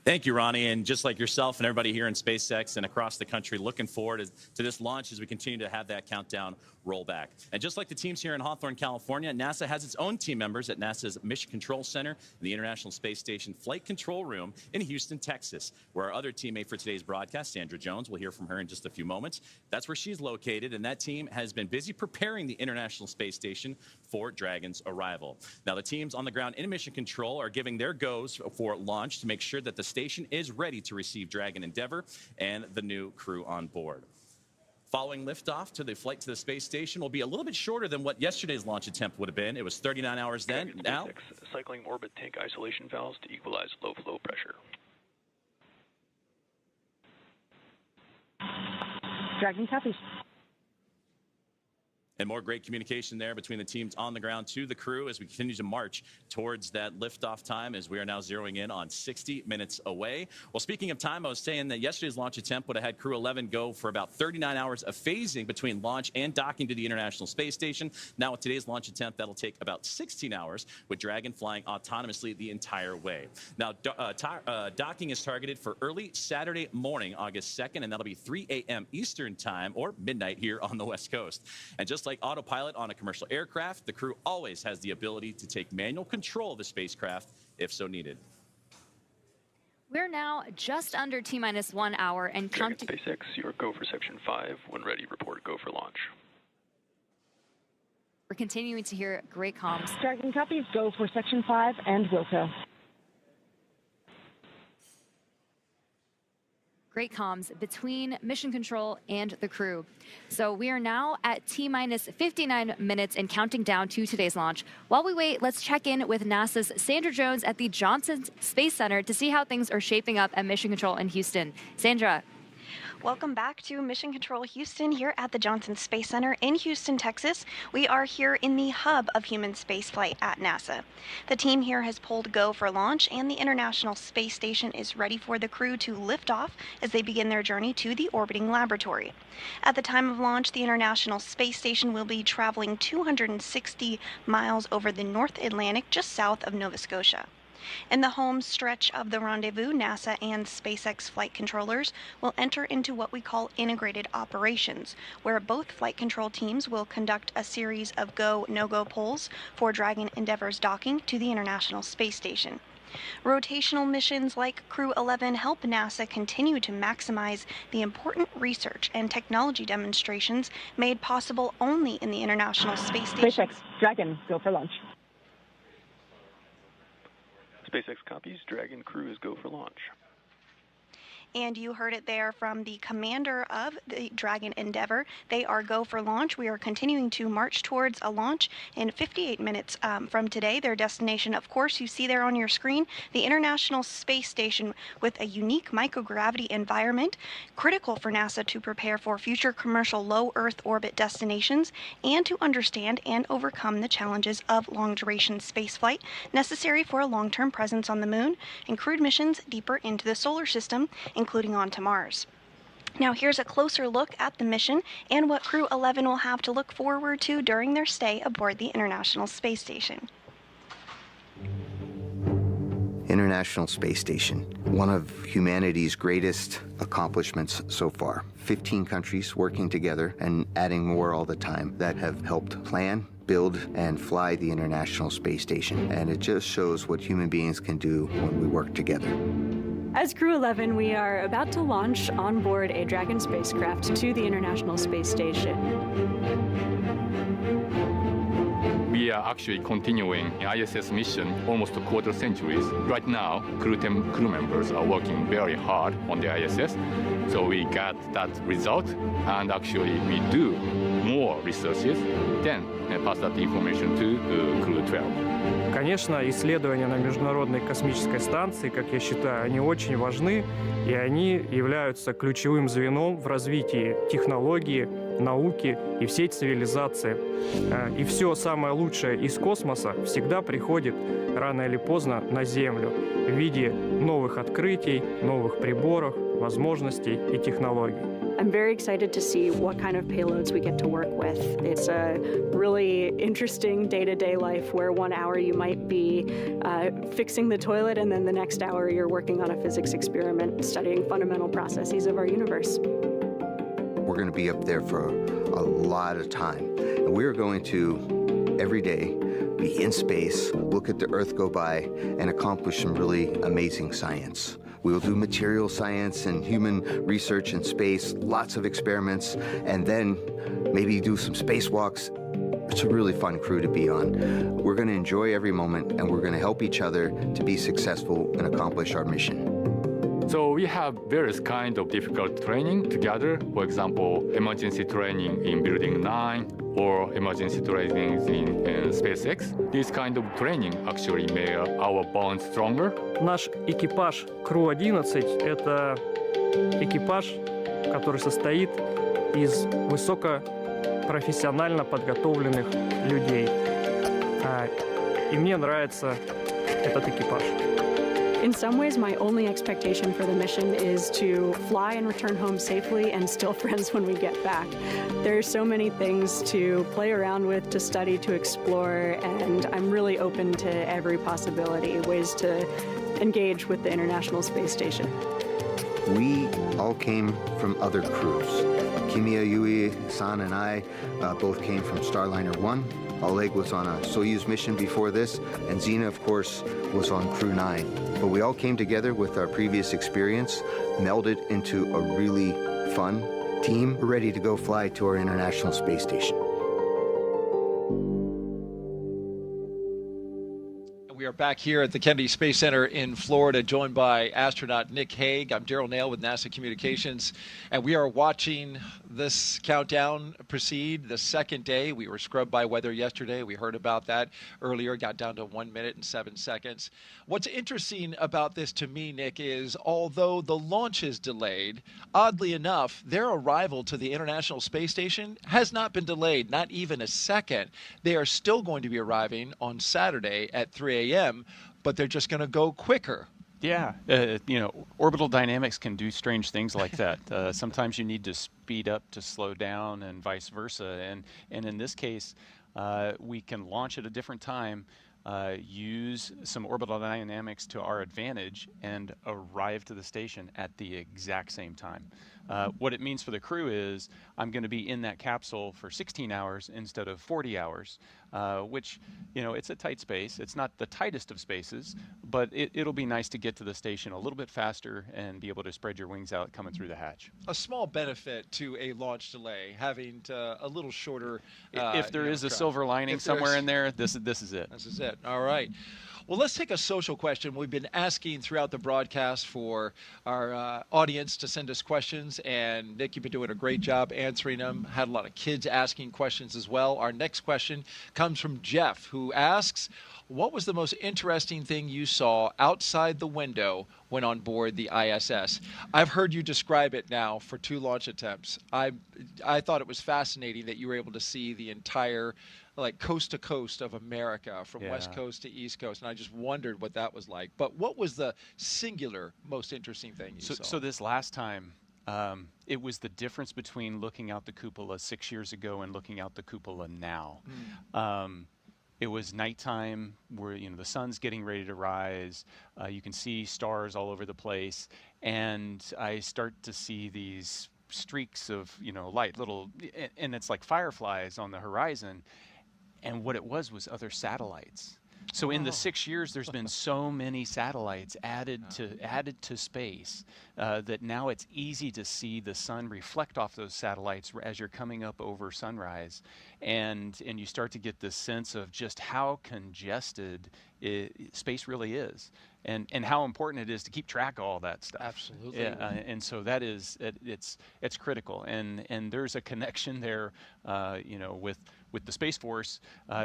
Thank you, Ronnie. And just like yourself and everybody here in SpaceX and across the country, looking forward to this launch as we continue to have that countdown roll back. And just like the teams here in Hawthorne, California, NASA has its own team members at NASA's Mission Control Center and the International Space Station Flight Control Room in Houston, Texas, where our other teammate for today's broadcast, Sandra Jones, we'll hear from her in just a few moments. That's where she's located, and that team has been busy preparing the International Space Station for Dragon's arrival. Now, the teams on the ground in Mission Control are giving their goes for launch to make sure that the station is ready to receive Dragon Endeavour and the new crew on board. Following liftoff to the flight to the space station will be a little bit shorter than what yesterday's launch attempt would have been. It was 39 hours then. Now, cycling orbit tank isolation valves to equalize low flow pressure. Dragon copies. And more great communication there between the teams on the ground to the crew as we continue to march towards that liftoff time, as we are now zeroing in on 60 minutes away. Well, speaking of time, I was saying that yesterday's launch attempt would have had Crew-11 go for about 39 hours of phasing between launch and docking to the International Space Station. Now with today's launch attempt, that'll take about 16 hours, with Dragon flying autonomously the entire way. Now, docking is targeted for early Saturday morning, August 2nd, and that'll be 3 a.m. Eastern time, or midnight here on the West Coast. And just like autopilot on a commercial aircraft, the crew always has the ability to take manual control of the spacecraft if so needed. We're now just under T-minus 1 hour and counting. SpaceX, your go for Section 5. When ready, report go for launch. We're continuing to hear great comms. Dragon copies, go for Section 5 and Wilco. Great comms between Mission Control and the crew. So we are now at T-minus 59 minutes and counting down to today's launch. While we wait, let's check in with NASA's Sandra Jones at the Johnson Space Center to see how things are shaping up at Mission Control in Houston. Sandra. Welcome back to Mission Control Houston here at the Johnson Space Center in Houston, Texas. We are here in the hub of human spaceflight at NASA. The team here has pulled go for launch, and the International Space Station is ready for the crew to lift off as they begin their journey to the orbiting laboratory. At the time of launch, the International Space Station will be traveling 260 miles over the North Atlantic just south of Nova Scotia. In the home stretch of the rendezvous, NASA and SpaceX flight controllers will enter into what we call integrated operations, where both flight control teams will conduct a series of go, no-go polls for Dragon Endeavour's docking to the International Space Station. Rotational missions like Crew-11 help NASA continue to maximize the important research and technology demonstrations made possible only in the International Space Station. SpaceX, Dragon, go for launch. SpaceX copies. Dragon crew is go for launch. And you heard it there from the commander of the Dragon Endeavour. They are go for launch. We are continuing to march towards a launch in 58 minutes from today. Their destination, of course, you see there on your screen, the International Space Station, with a unique microgravity environment, critical for NASA to prepare for future commercial low Earth orbit destinations and to understand and overcome the challenges of long-duration spaceflight necessary for a long-term presence on the Moon and crewed missions deeper into the solar system, including onto Mars. Now here's a closer look at the mission and what Crew-11 will have to look forward to during their stay aboard the International Space Station. International Space Station, one of humanity's greatest accomplishments so far. 15 countries working together and adding more all the time that have helped plan, build, and fly the International Space Station. And it just shows what human beings can do when we work together. As Crew-11, we are about to launch on board a Dragon spacecraft to the International Space Station. We are actually continuing ISS mission almost a quarter centuries. Right now, crew members are working very hard on the ISS. So we got that result, and actually we do more researches, then pass that information to Crew-12. Конечно, исследования на Международной космической станции, как я считаю, они очень важны, и они являются ключевым звеном в развитии технологии, науки и всей цивилизации. И все самое лучшее из космоса всегда приходит рано или поздно на Землю в виде новых открытий, новых приборов, возможностей и технологий. I'm very excited to see what kind of payloads we get to work with. It's a really interesting day-to-day life where 1 hour you might be fixing the toilet and then the next hour you're working on a physics experiment studying fundamental processes of our universe. We're going to be up there for a lot of time. And we're going to, every day, be in space, look at the Earth go by, and accomplish some really amazing science. We will do material science and human research in space, lots of experiments, and then maybe do some spacewalks. It's a really fun crew to be on. We're going to enjoy every moment, and we're going to help each other to be successful and accomplish our mission. So we have various kinds of difficult training together. For example, emergency training in Building 9 or emergency training in SpaceX. This kind of training actually made our bond stronger. Наш экипаж Crew-11 — это экипаж, который состоит из высокопрофессионально подготовленных людей. И мне нравится этот экипаж. In some ways, my only expectation for the mission is to fly and return home safely and still friends when we get back. There are so many things to play around with, to study, to explore, and I'm really open to every possibility, ways to engage with the International Space Station. We all came from other crews. Kimiya Yui-san and I both came from Starliner 1. Oleg was on a Soyuz mission before this, and Zena, of course, was on Crew 9. But we all came together with our previous experience, melded into a really fun team. We're ready to go fly to our International Space Station. We are back here at the Kennedy Space Center in Florida, joined by astronaut Nick Hague. I'm Daryl Nail with NASA Communications, and we are watching this countdown proceed, the second day. We were scrubbed by weather yesterday. We heard about that earlier, got down to 1 minute and 7 seconds. What's interesting about this to me, Nick, is although the launch is delayed, oddly enough, their arrival to the International Space Station has not been delayed, not even a second. They are still going to be arriving on Saturday at 3 a.m., but they're just going to go quicker. Yeah, orbital dynamics can do strange things like that. Sometimes you need to speed up to slow down and vice versa. And in this case, we can launch at a different time, use some orbital dynamics to our advantage, and arrive to the station at the exact same time. What it means for the crew is I'm going to be in that capsule for 16 hours instead of 40 hours, which, it's a tight space. It's not the tightest of spaces, but it'll be nice to get to the station a little bit faster and be able to spread your wings out coming through the hatch. A small benefit to a launch delay, having a little shorter. If there is a silver lining somewhere in there, this is it. This is it. All right. Well, let's take a social question. We've been asking throughout the broadcast for our audience to send us questions, and Nick, you've been doing a great job answering them. Had a lot of kids asking questions as well. Our next question comes from Jeff, who asks, what was the most interesting thing you saw outside the window when on board the ISS? I've heard you describe it now for 2 launch attempts. I thought it was fascinating that you were able to see the entire coast to coast of America, from West Coast to East Coast, and I just wondered what that was like. But what was the singular most interesting thing you saw? So this last time, it was the difference between looking out the cupola 6 years ago and looking out the cupola now. it was nighttime where, you know, the sun's getting ready to rise. You can see stars all over the place. And I start to see these streaks of, you know, light, and it's like fireflies on the horizon. And what it was other satellites. So in the 6 years, there's been so many satellites added to space that now it's easy to see the sun reflect off those satellites as you're coming up over sunrise, and you start to get this sense of just how congested space really is, and how important it is to keep track of all that stuff. Absolutely. Yeah, and so that is it's critical, and there's a connection there, you know, with the Space Force.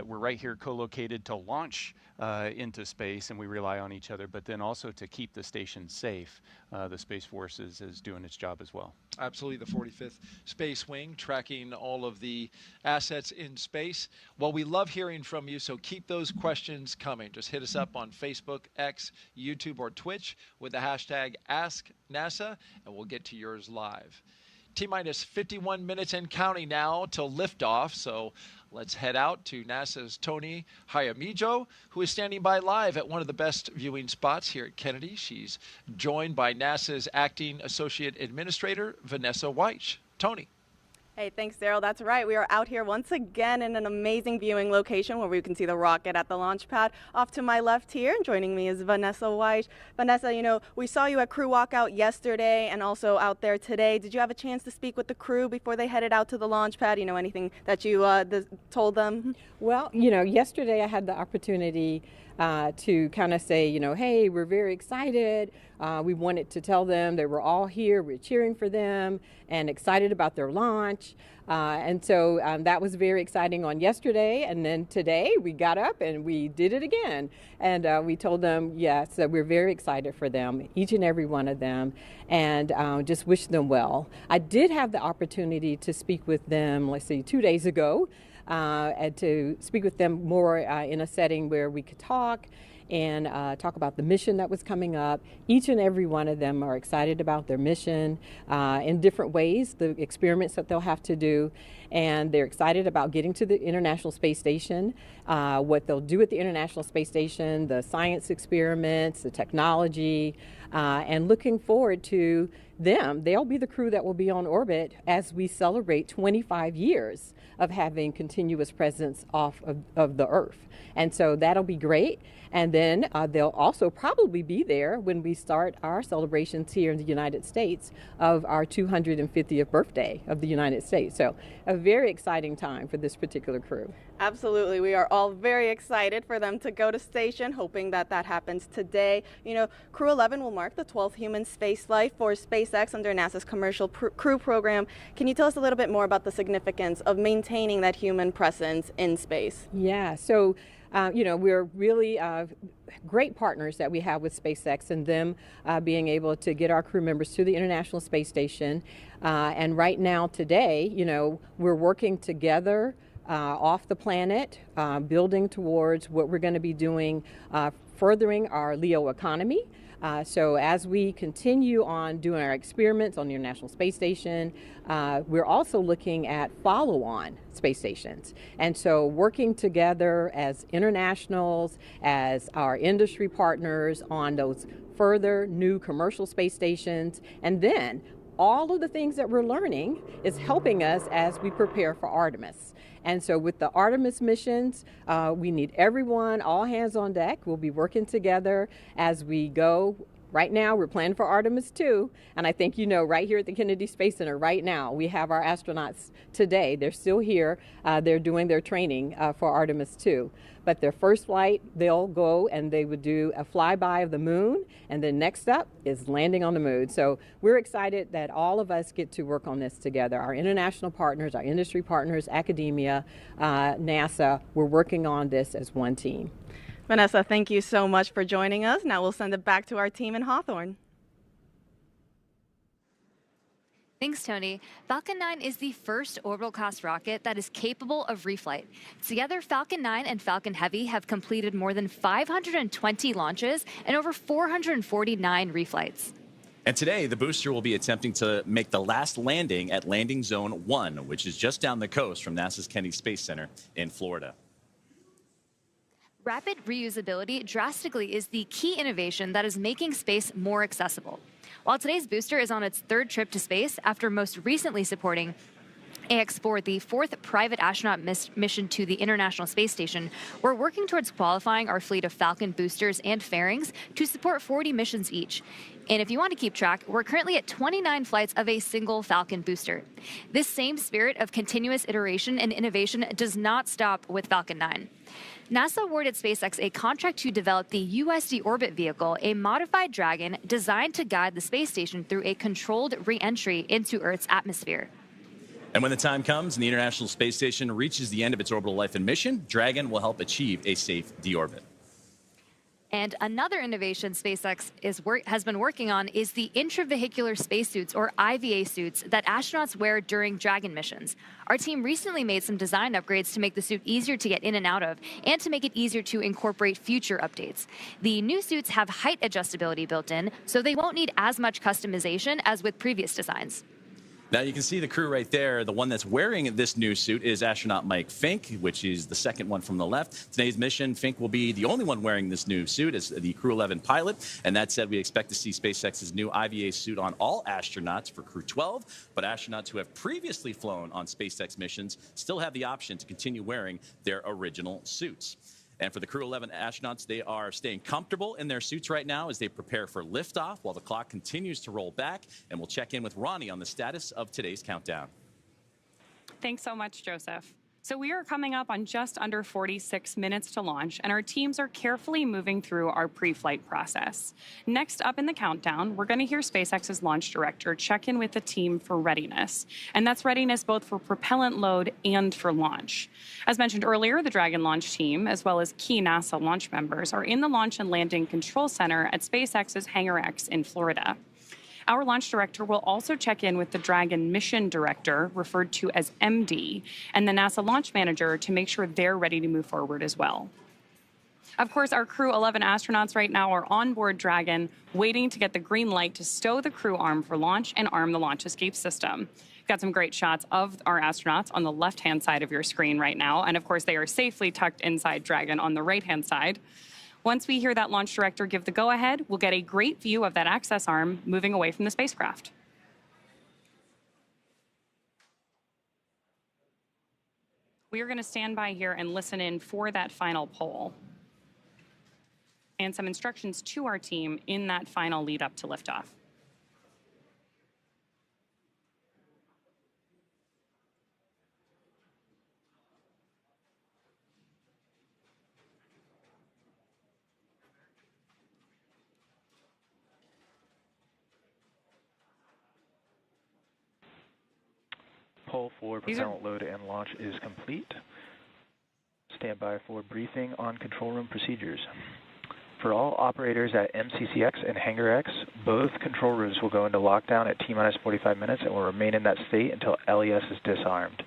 We're right here co-located to launch into space, and we rely on each other, but then also to keep the station safe. The Space Force is doing its job as well. Absolutely, the 45th Space Wing, tracking all of the assets in space. Well, we love hearing from you, so keep those questions coming. Just hit us up on Facebook, X, YouTube, or Twitch with the hashtag AskNASA, and we'll get to yours live. T-minus 51 minutes and counting now till liftoff, so let's head out to NASA's Tony Jaramillo, who is standing by live at one of the best viewing spots here at Kennedy. She's joined by NASA's Acting Associate Administrator, Vanessa White. Tony. Hey, thanks, Daryl. That's right. We are out here once again in an amazing viewing location where we can see the rocket at the launch pad. Off to my left here, and joining me is Vanessa White. Vanessa, you know, we saw you at Crew Walkout yesterday and also out there today. Did you have a chance to speak with the crew before they headed out to the launch pad? You know, anything that you told them? Well, you know, yesterday I had the opportunity to kind of say, you know, hey, we're very excited. We wanted to tell them they were all here. We're cheering for them and excited about their launch. And so that was very exciting on yesterday. And then today we got up and we did it again. And we told them, yes, that we're very excited for them, each and every one of them, and just wish them well. I did have the opportunity to speak with them, let's see, 2 days ago. And to speak with them more in a setting where we could talk and talk about the mission that was coming up. Each and every one of them are excited about their mission in different ways, the experiments that they'll have to do, and they're excited about getting to the International Space Station, what they'll do at the International Space Station, the science experiments, the technology, and looking forward to them. They'll be the crew that will be on orbit as we celebrate 25 years of having continuous presence off of the Earth. And so that'll be great. And then they'll also probably be there when we start our celebrations here in the United States of our 250th birthday of the United States. So a very exciting time for this particular crew. Absolutely. We are all very excited for them to go to station, hoping that that happens today. You know, Crew-11 will mark the 12th human spaceflight for SpaceX under NASA's Commercial Crew program. Can you tell us a little bit more about the significance of maintaining that human presence in space? Yeah, so you know, we're really great partners that we have with SpaceX, and them being able to get our crew members to the International Space Station. And right now, today, you know, we're working together off the planet, building towards what we're going to be doing, furthering our LEO economy. So as we continue on doing our experiments on the International Space Station, we're also looking at follow-on space stations. And so working together as internationals, as our industry partners on those further new commercial space stations, and then all of the things that we're learning is helping us as we prepare for Artemis. And so with the Artemis missions, we need everyone, all hands on deck. We'll be working together as we go. Right now, we're planning for Artemis 2, and I think you know, right here at the Kennedy Space Center right now, we have our astronauts today. They're still here. They're doing their training for Artemis 2. But their first flight, they'll go and they would do a flyby of the moon, and then next up is landing on the moon. So we're excited that all of us get to work on this together. Our international partners, our industry partners, academia, NASA, we're working on this as one team. Vanessa, thank you so much for joining us. Now we'll send it back to our team in Hawthorne. Thanks, Tony. Falcon 9 is the first orbital-class rocket that is capable of reflight. Together, Falcon 9 and Falcon Heavy have completed more than 520 launches and over 449 reflights. And today, the booster will be attempting to make the last landing at Landing Zone 1, which is just down the coast from NASA's Kennedy Space Center in Florida. Rapid reusability drastically is the key innovation that is making space more accessible. While today's booster is on its third trip to space after most recently supporting AX-4, the fourth private astronaut mission to the International Space Station, we're working towards qualifying our fleet of Falcon boosters and fairings to support 40 missions each. And if you want to keep track, we're currently at 29 flights of a single Falcon booster. This same spirit of continuous iteration and innovation does not stop with Falcon 9. NASA awarded SpaceX a contract to develop the USD Orbit vehicle, a modified Dragon designed to guide the space station through a controlled re-entry into Earth's atmosphere. And when the time comes and the International Space Station reaches the end of its orbital life and mission, Dragon will help achieve a safe deorbit. And another innovation SpaceX has been working on is the intravehicular spacesuits, or IVA suits, that astronauts wear during Dragon missions. Our team recently made some design upgrades to make the suit easier to get in and out of, and to make it easier to incorporate future updates. The new suits have height adjustability built in, so they won't need as much customization as with previous designs. Now you can see the crew right there. The one that's wearing this new suit is astronaut Mike Fink, which is the second one from the left. Today's mission, Fink will be the only one wearing this new suit as the Crew-11 pilot. And that said, we expect to see SpaceX's new IVA suit on all astronauts for Crew-12. But astronauts who have previously flown on SpaceX missions still have the option to continue wearing their original suits. And for the Crew-11 astronauts, they are staying comfortable in their suits right now as they prepare for liftoff while the clock continues to roll back. And we'll check in with Ronnie on the status of today's countdown. Thanks so much, Joseph. So we are coming up on just under 46 minutes to launch, and our teams are carefully moving through our pre-flight process. Next up in the countdown, we're going to hear SpaceX's launch director check in with the team for readiness. And that's readiness both for propellant load and for launch. As mentioned earlier, the Dragon launch team, as well as key NASA launch members, are in the Launch and Landing Control Center at SpaceX's Hangar X in Florida. Our launch director will also check in with the Dragon mission director, referred to as MD, and the NASA launch manager to make sure they're ready to move forward as well. Of course, our Crew-11 astronauts right now are on board Dragon, waiting to get the green light to stow the crew arm for launch and arm the launch escape system. Got some great shots of our astronauts on the left-hand side of your screen right now, and of course they are safely tucked inside Dragon on the right-hand side. Once we hear that launch director give the go-ahead, we'll get a great view of that access arm moving away from the spacecraft. We are going to stand by here and listen in for that final poll and some instructions to our team in that final lead up to liftoff. Poll for propellant load and launch is complete. Stand by for briefing on control room procedures. For all operators at MCCX and Hangar X, both control rooms will go into lockdown at T-minus 45 minutes and will remain in that state until LES is disarmed.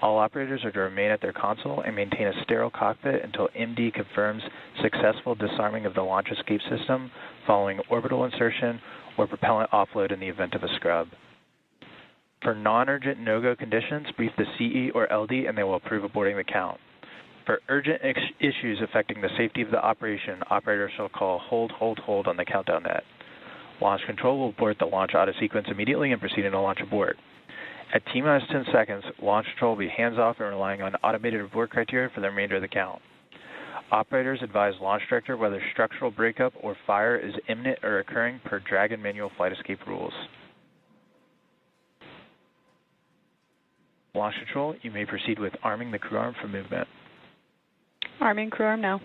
All operators are to remain at their console and maintain a sterile cockpit until MD confirms successful disarming of the launch escape system following orbital insertion or propellant offload in the event of a scrub. For non-urgent no-go conditions, brief the CE or LD and they will approve aborting the count. For urgent issues affecting the safety of the operation, operators shall call hold on the countdown net. Launch control will abort the launch auto sequence immediately and proceed into launch abort. At T-minus 10 seconds, launch control will be hands-off and relying on automated abort criteria for the remainder of the count. Operators advise launch director whether structural breakup or fire is imminent or occurring per Dragon manual flight escape rules. Launch control, you may proceed with arming the crew arm for movement. Arming crew arm now.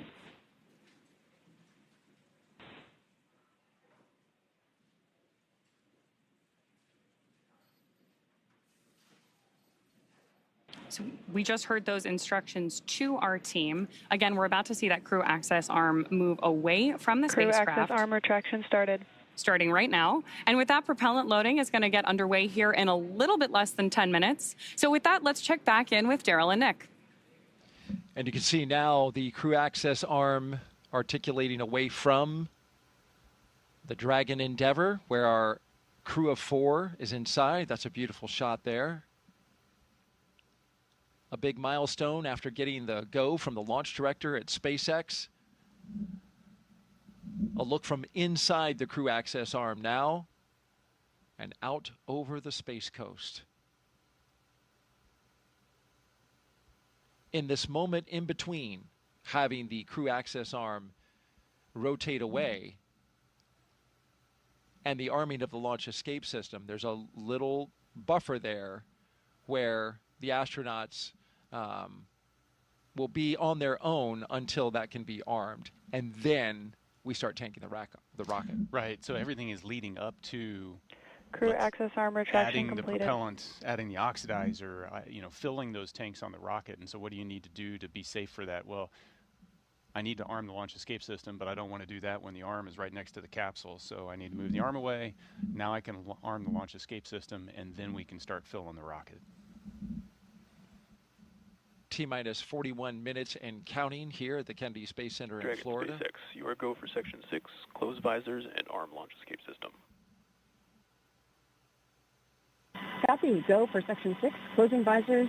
So we just heard those instructions to our team. Again, we're about to see that crew access arm move away from the spacecraft. Crew access arm retraction started. Starting right now. And with that, propellant loading is going to get underway here in a little bit less than 10 minutes. So with that, let's check back in with Daryl and Nick. And you can see now the crew access arm articulating away from the Dragon Endeavour, where our crew of 4 is inside. That's a beautiful shot there. A big milestone after getting the go from the launch director at SpaceX A look from inside the crew access arm now and out over the Space Coast. In this moment in between having the crew access arm rotate away and the arming of the launch escape system, there's a little buffer there where the astronauts will be on their own until that can be armed. And then we start tanking the rocket. Right, so everything is leading up to Crew access arm retraction adding completed. the propellant, adding the oxidizer, filling those tanks on the rocket. And so what do you need to do to be safe for that? Well, I need to arm the launch escape system, but I don't want to do that when the arm is right next to the capsule. So I need to move the arm away. Now I can arm the launch escape system, and then we can start filling the rocket. T-minus 41 minutes and counting here at the Kennedy Space Center in Dragon Florida. SpaceX, you are go for Section 6, close visors and arm launch escape system. Copy. Go for Section 6, closing visors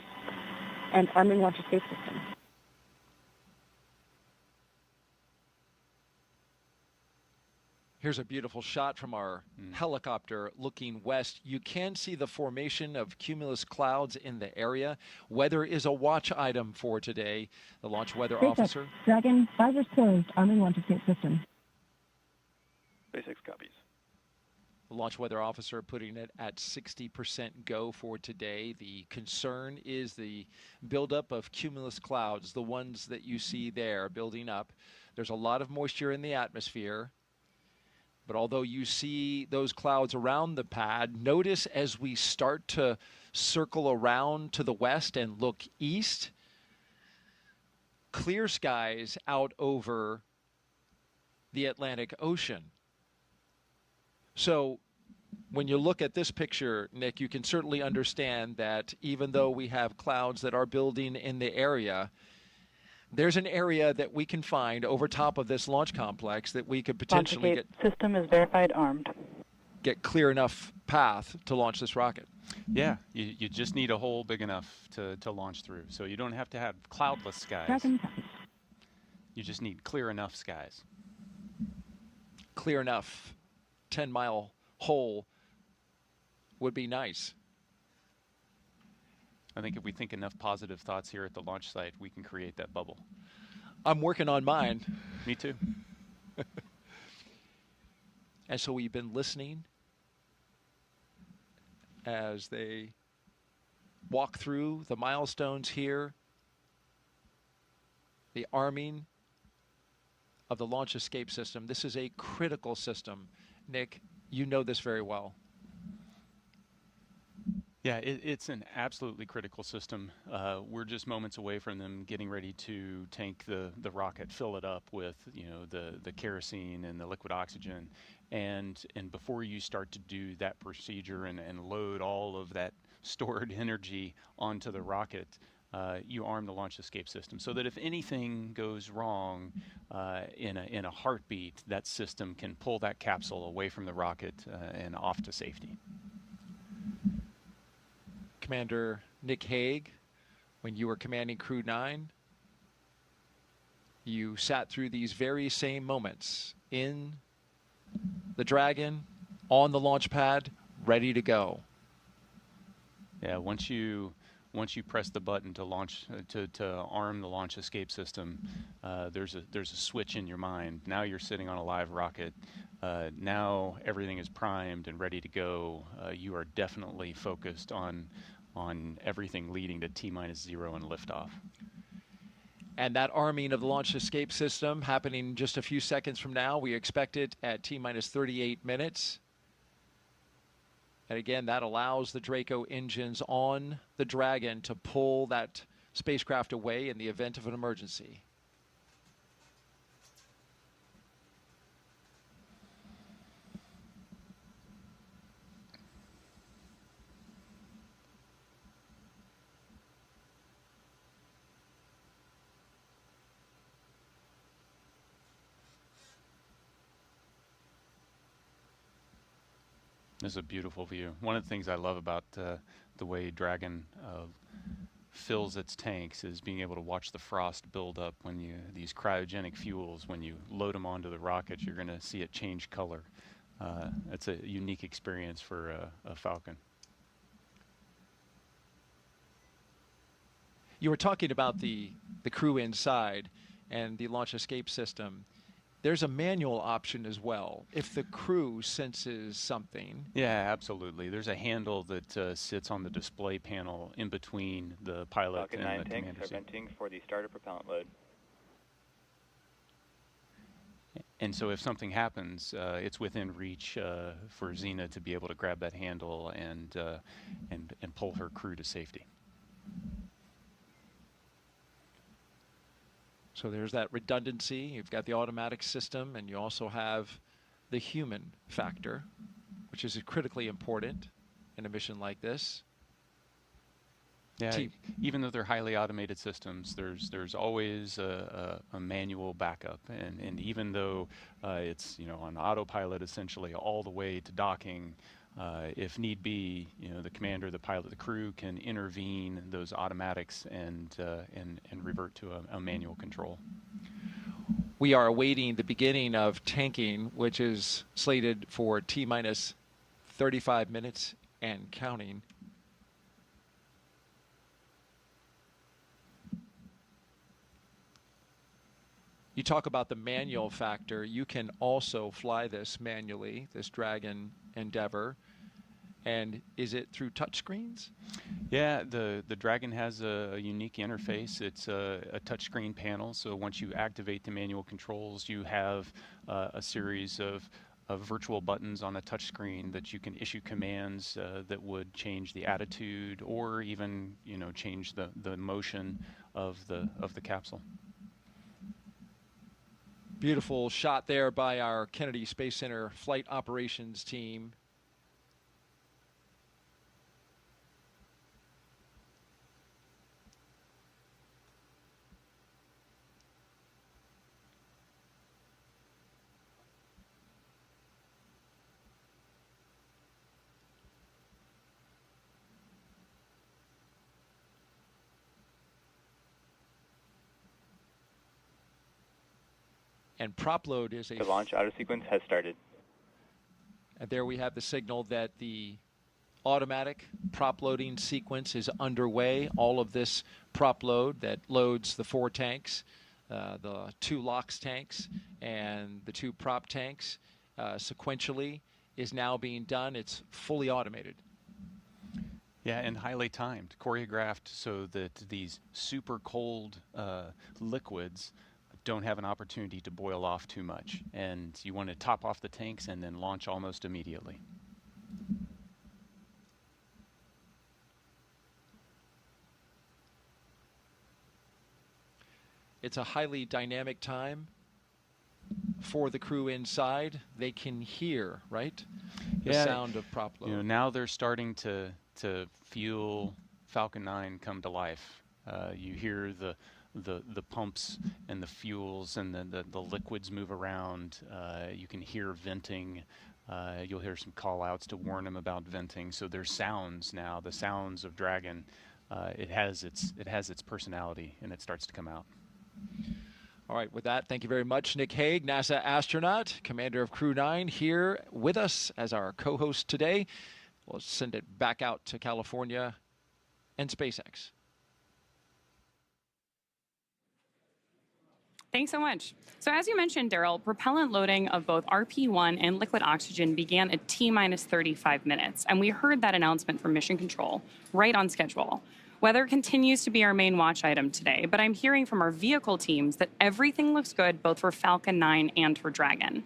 and arming launch escape system. Here's a beautiful shot from our helicopter looking west. You can see the formation of cumulus clouds in the area. Weather is a watch item for today. The launch weather officer. Dragon, visors closed, arming launch escape system. SpaceX copies. The launch weather officer putting it at 60% go for today. The concern is the buildup of cumulus clouds, the ones that you see there building up. There's a lot of moisture in the atmosphere. But although you see those clouds around the pad, notice as we start to circle around to the west and look east, clear skies out over the Atlantic Ocean. So when you look at this picture, Nick, you can certainly understand that even though we have clouds that are building in the area, there's an area that we can find over top of this launch complex that we could potentially system is verified armed. Get clear enough path to launch this rocket. Yeah, you just need a hole big enough to launch through. So you don't have to have cloudless skies. Dragon. You just need clear enough skies. Clear enough 10-mile hole would be nice. I think if we think enough positive thoughts here at the launch site, we can create that bubble. I'm working on mine. Me too. And so we've been listening as they walk through the milestones here, the arming of the launch escape system. This is a critical system. Nick, you know this very well. Yeah, it's an absolutely critical system. We're just moments away from them getting ready to tank the rocket, fill it up with the kerosene and the liquid oxygen, and before you start to do that procedure and load all of that stored energy onto the rocket, you arm the launch escape system so that if anything goes wrong in a heartbeat, that system can pull that capsule away from the rocket and off to safety. Commander Nick Hague, when you were commanding Crew 9, you sat through these very same moments in the Dragon, on the launch pad, ready to go. Yeah, once you press the button to launch to arm the launch escape system, there's a switch in your mind. Now you're sitting on a live rocket. Now everything is primed and ready to go. You are definitely focused on everything leading to T-0 and liftoff. And that arming of the launch escape system happening just a few seconds from now. We expect it at T-minus 38 minutes. And again, that allows the Draco engines on the Dragon to pull that spacecraft away in the event of an emergency. This is a beautiful view. One of the things I love about the way Dragon fills its tanks is being able to watch the frost build up when these cryogenic fuels, when you load them onto the rockets, you're going to see it change color. It's a unique experience for a Falcon. You were talking about the crew inside and the launch escape system. There's a manual option as well if the crew senses something. Yeah, absolutely. There's a handle that sits on the display panel in between the pilot Falcon and 9 the tanks commander are seat. venting for the starter propellant load. And so if something happens, it's within reach for Xena to be able to grab that handle and pull her crew to safety. So there's that redundancy. You've got the automatic system, and you also have the human factor, which is critically important in a mission like this. Yeah, even though they're highly automated systems, there's always a manual backup, and even though it's on autopilot essentially all the way to docking, if need be, the commander, the pilot, the crew can intervene those automatics and revert to a manual control. We are awaiting the beginning of tanking, which is slated for T-minus 35 minutes and counting. You talk about the manual factor. You can also fly this manually, this Dragon Endeavor. And is it through touchscreens? Yeah, the Dragon has a unique interface. It's a touchscreen panel, so once you activate the manual controls, you have a series of virtual buttons on a touchscreen that you can issue commands that would change the attitude or even change the motion of the capsule. Beautiful shot there by our Kennedy Space Center flight operations team. And prop load is The launch auto sequence has started. And there we have the signal that the automatic prop loading sequence is underway. All of this prop load that loads the 4 tanks, the 2 LOX tanks, and the 2 prop tanks sequentially is now being done. It's fully automated. Yeah, and highly timed, choreographed so that these super cold liquids don't have an opportunity to boil off too much. And you want to top off the tanks and then launch almost immediately. It's a highly dynamic time for the crew inside. They can hear, right? The sound of prop load. Now they're starting to feel Falcon 9 come to life. You hear the pumps and the fuels and the liquids move around. You can hear venting. You'll hear some call outs to warn them about venting. So there's sounds now, the sounds of Dragon. It has its personality, and it starts to come out. All right, with that, thank you very much, Nick Hague, NASA astronaut, commander of Crew 9, here with us as our co-host today. We'll send it back out to California and SpaceX. Thanks so much. So as you mentioned, Daryl, propellant loading of both RP-1 and liquid oxygen began at T-minus 35 minutes, and we heard that announcement from Mission Control right on schedule. Weather continues to be our main watch item today, but I'm hearing from our vehicle teams that everything looks good both for Falcon 9 and for Dragon.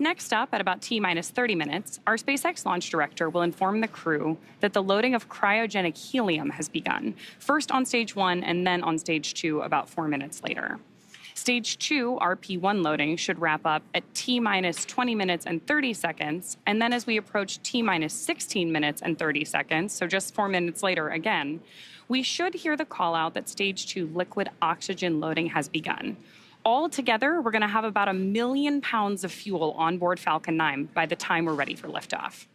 Next up, at about T-minus 30 minutes, our SpaceX launch director will inform the crew that the loading of cryogenic helium has begun, first on stage 1 and then on stage 2 about 4 minutes later. Stage 2, RP-1 loading, should wrap up at T-minus 20 minutes and 30 seconds, and then as we approach T-minus 16 minutes and 30 seconds, so just 4 minutes later again, we should hear the call out that stage 2 liquid oxygen loading has begun. All together, we're going to have about 1 million pounds of fuel on board Falcon 9 by the time we're ready for liftoff.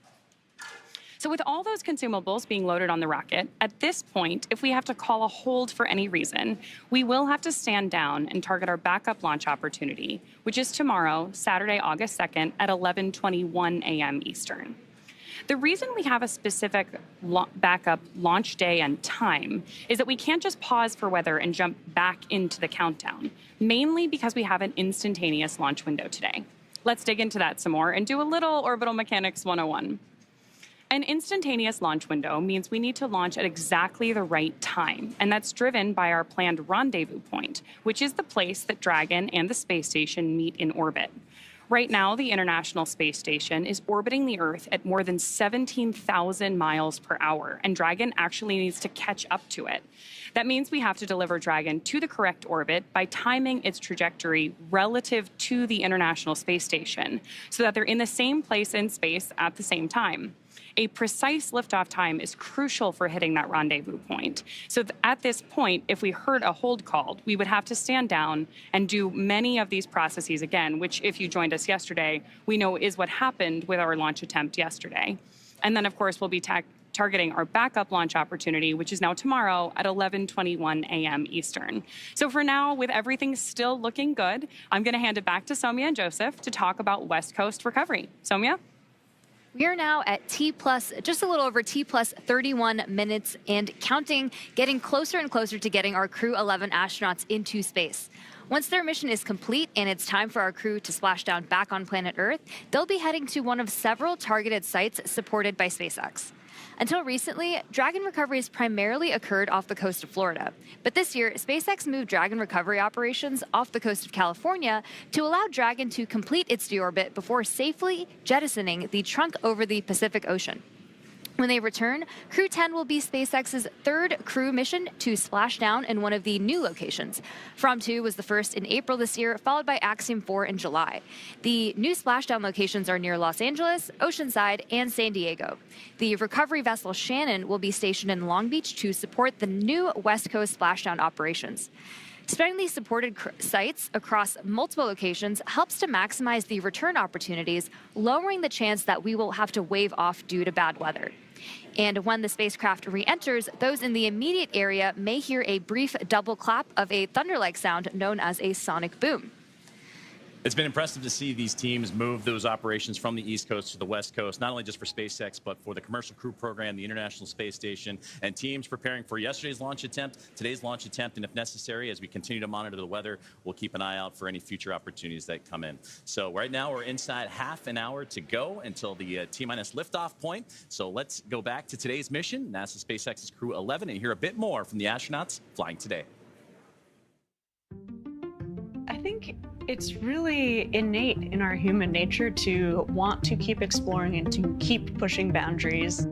So with all those consumables being loaded on the rocket, at this point, if we have to call a hold for any reason, we will have to stand down and target our backup launch opportunity, which is tomorrow, Saturday, August 2nd at 11:21 a.m. Eastern. The reason we have a specific backup launch day and time is that we can't just pause for weather and jump back into the countdown, mainly because we have an instantaneous launch window today. Let's dig into that some more and do a little Orbital Mechanics 101. An instantaneous launch window means we need to launch at exactly the right time, and that's driven by our planned rendezvous point, which is the place that Dragon and the space station meet in orbit. Right now, the International Space Station is orbiting the Earth at more than 17,000 miles per hour, and Dragon actually needs to catch up to it. That means we have to deliver Dragon to the correct orbit by timing its trajectory relative to the International Space Station so that they're in the same place in space at the same time. A precise liftoff time is crucial for hitting that rendezvous point. So at this point, if we heard a hold called, we would have to stand down and do many of these processes again, which if you joined us yesterday, we know is what happened with our launch attempt yesterday. And then, of course, we'll be targeting our backup launch opportunity, which is now tomorrow at 11:21 a.m. Eastern. So for now, with everything still looking good, I'm going to hand it back to Soumya and Joseph to talk about West Coast recovery. Soumya? We are now at just a little over T plus 31 minutes and counting, getting closer and closer to getting our Crew-11 astronauts into space. Once their mission is complete and it's time for our crew to splash down back on planet Earth, they'll be heading to one of several targeted sites supported by SpaceX. Until recently, Dragon recoveries primarily occurred off the coast of Florida. But this year, SpaceX moved Dragon recovery operations off the coast of California to allow Dragon to complete its deorbit before safely jettisoning the trunk over the Pacific Ocean. When they return, Crew-10 will be SpaceX's third crew mission to splash down in one of the new locations. From-2 was the first in April this year, followed by Axiom 4 in July. The new splashdown locations are near Los Angeles, Oceanside, and San Diego. The recovery vessel Shannon will be stationed in Long Beach to support the new West Coast splashdown operations. Spreading these supported sites across multiple locations helps to maximize the return opportunities, lowering the chance that we will have to wave off due to bad weather. And when the spacecraft re-enters, those in the immediate area may hear a brief double clap of a thunder-like sound known as a sonic boom. It's been impressive to see these teams move those operations from the East Coast to the West Coast, not only just for SpaceX, but for the Commercial Crew Program, the International Space Station, and teams preparing for yesterday's launch attempt, today's launch attempt, and if necessary, as we continue to monitor the weather, we'll keep an eye out for any future opportunities that come in. So right now, we're inside half an hour to go until the T-minus liftoff point. So let's go back to today's mission, NASA SpaceX's Crew-11, and hear a bit more from the astronauts flying today. I think it's really innate in our human nature to want to keep exploring and to keep pushing boundaries.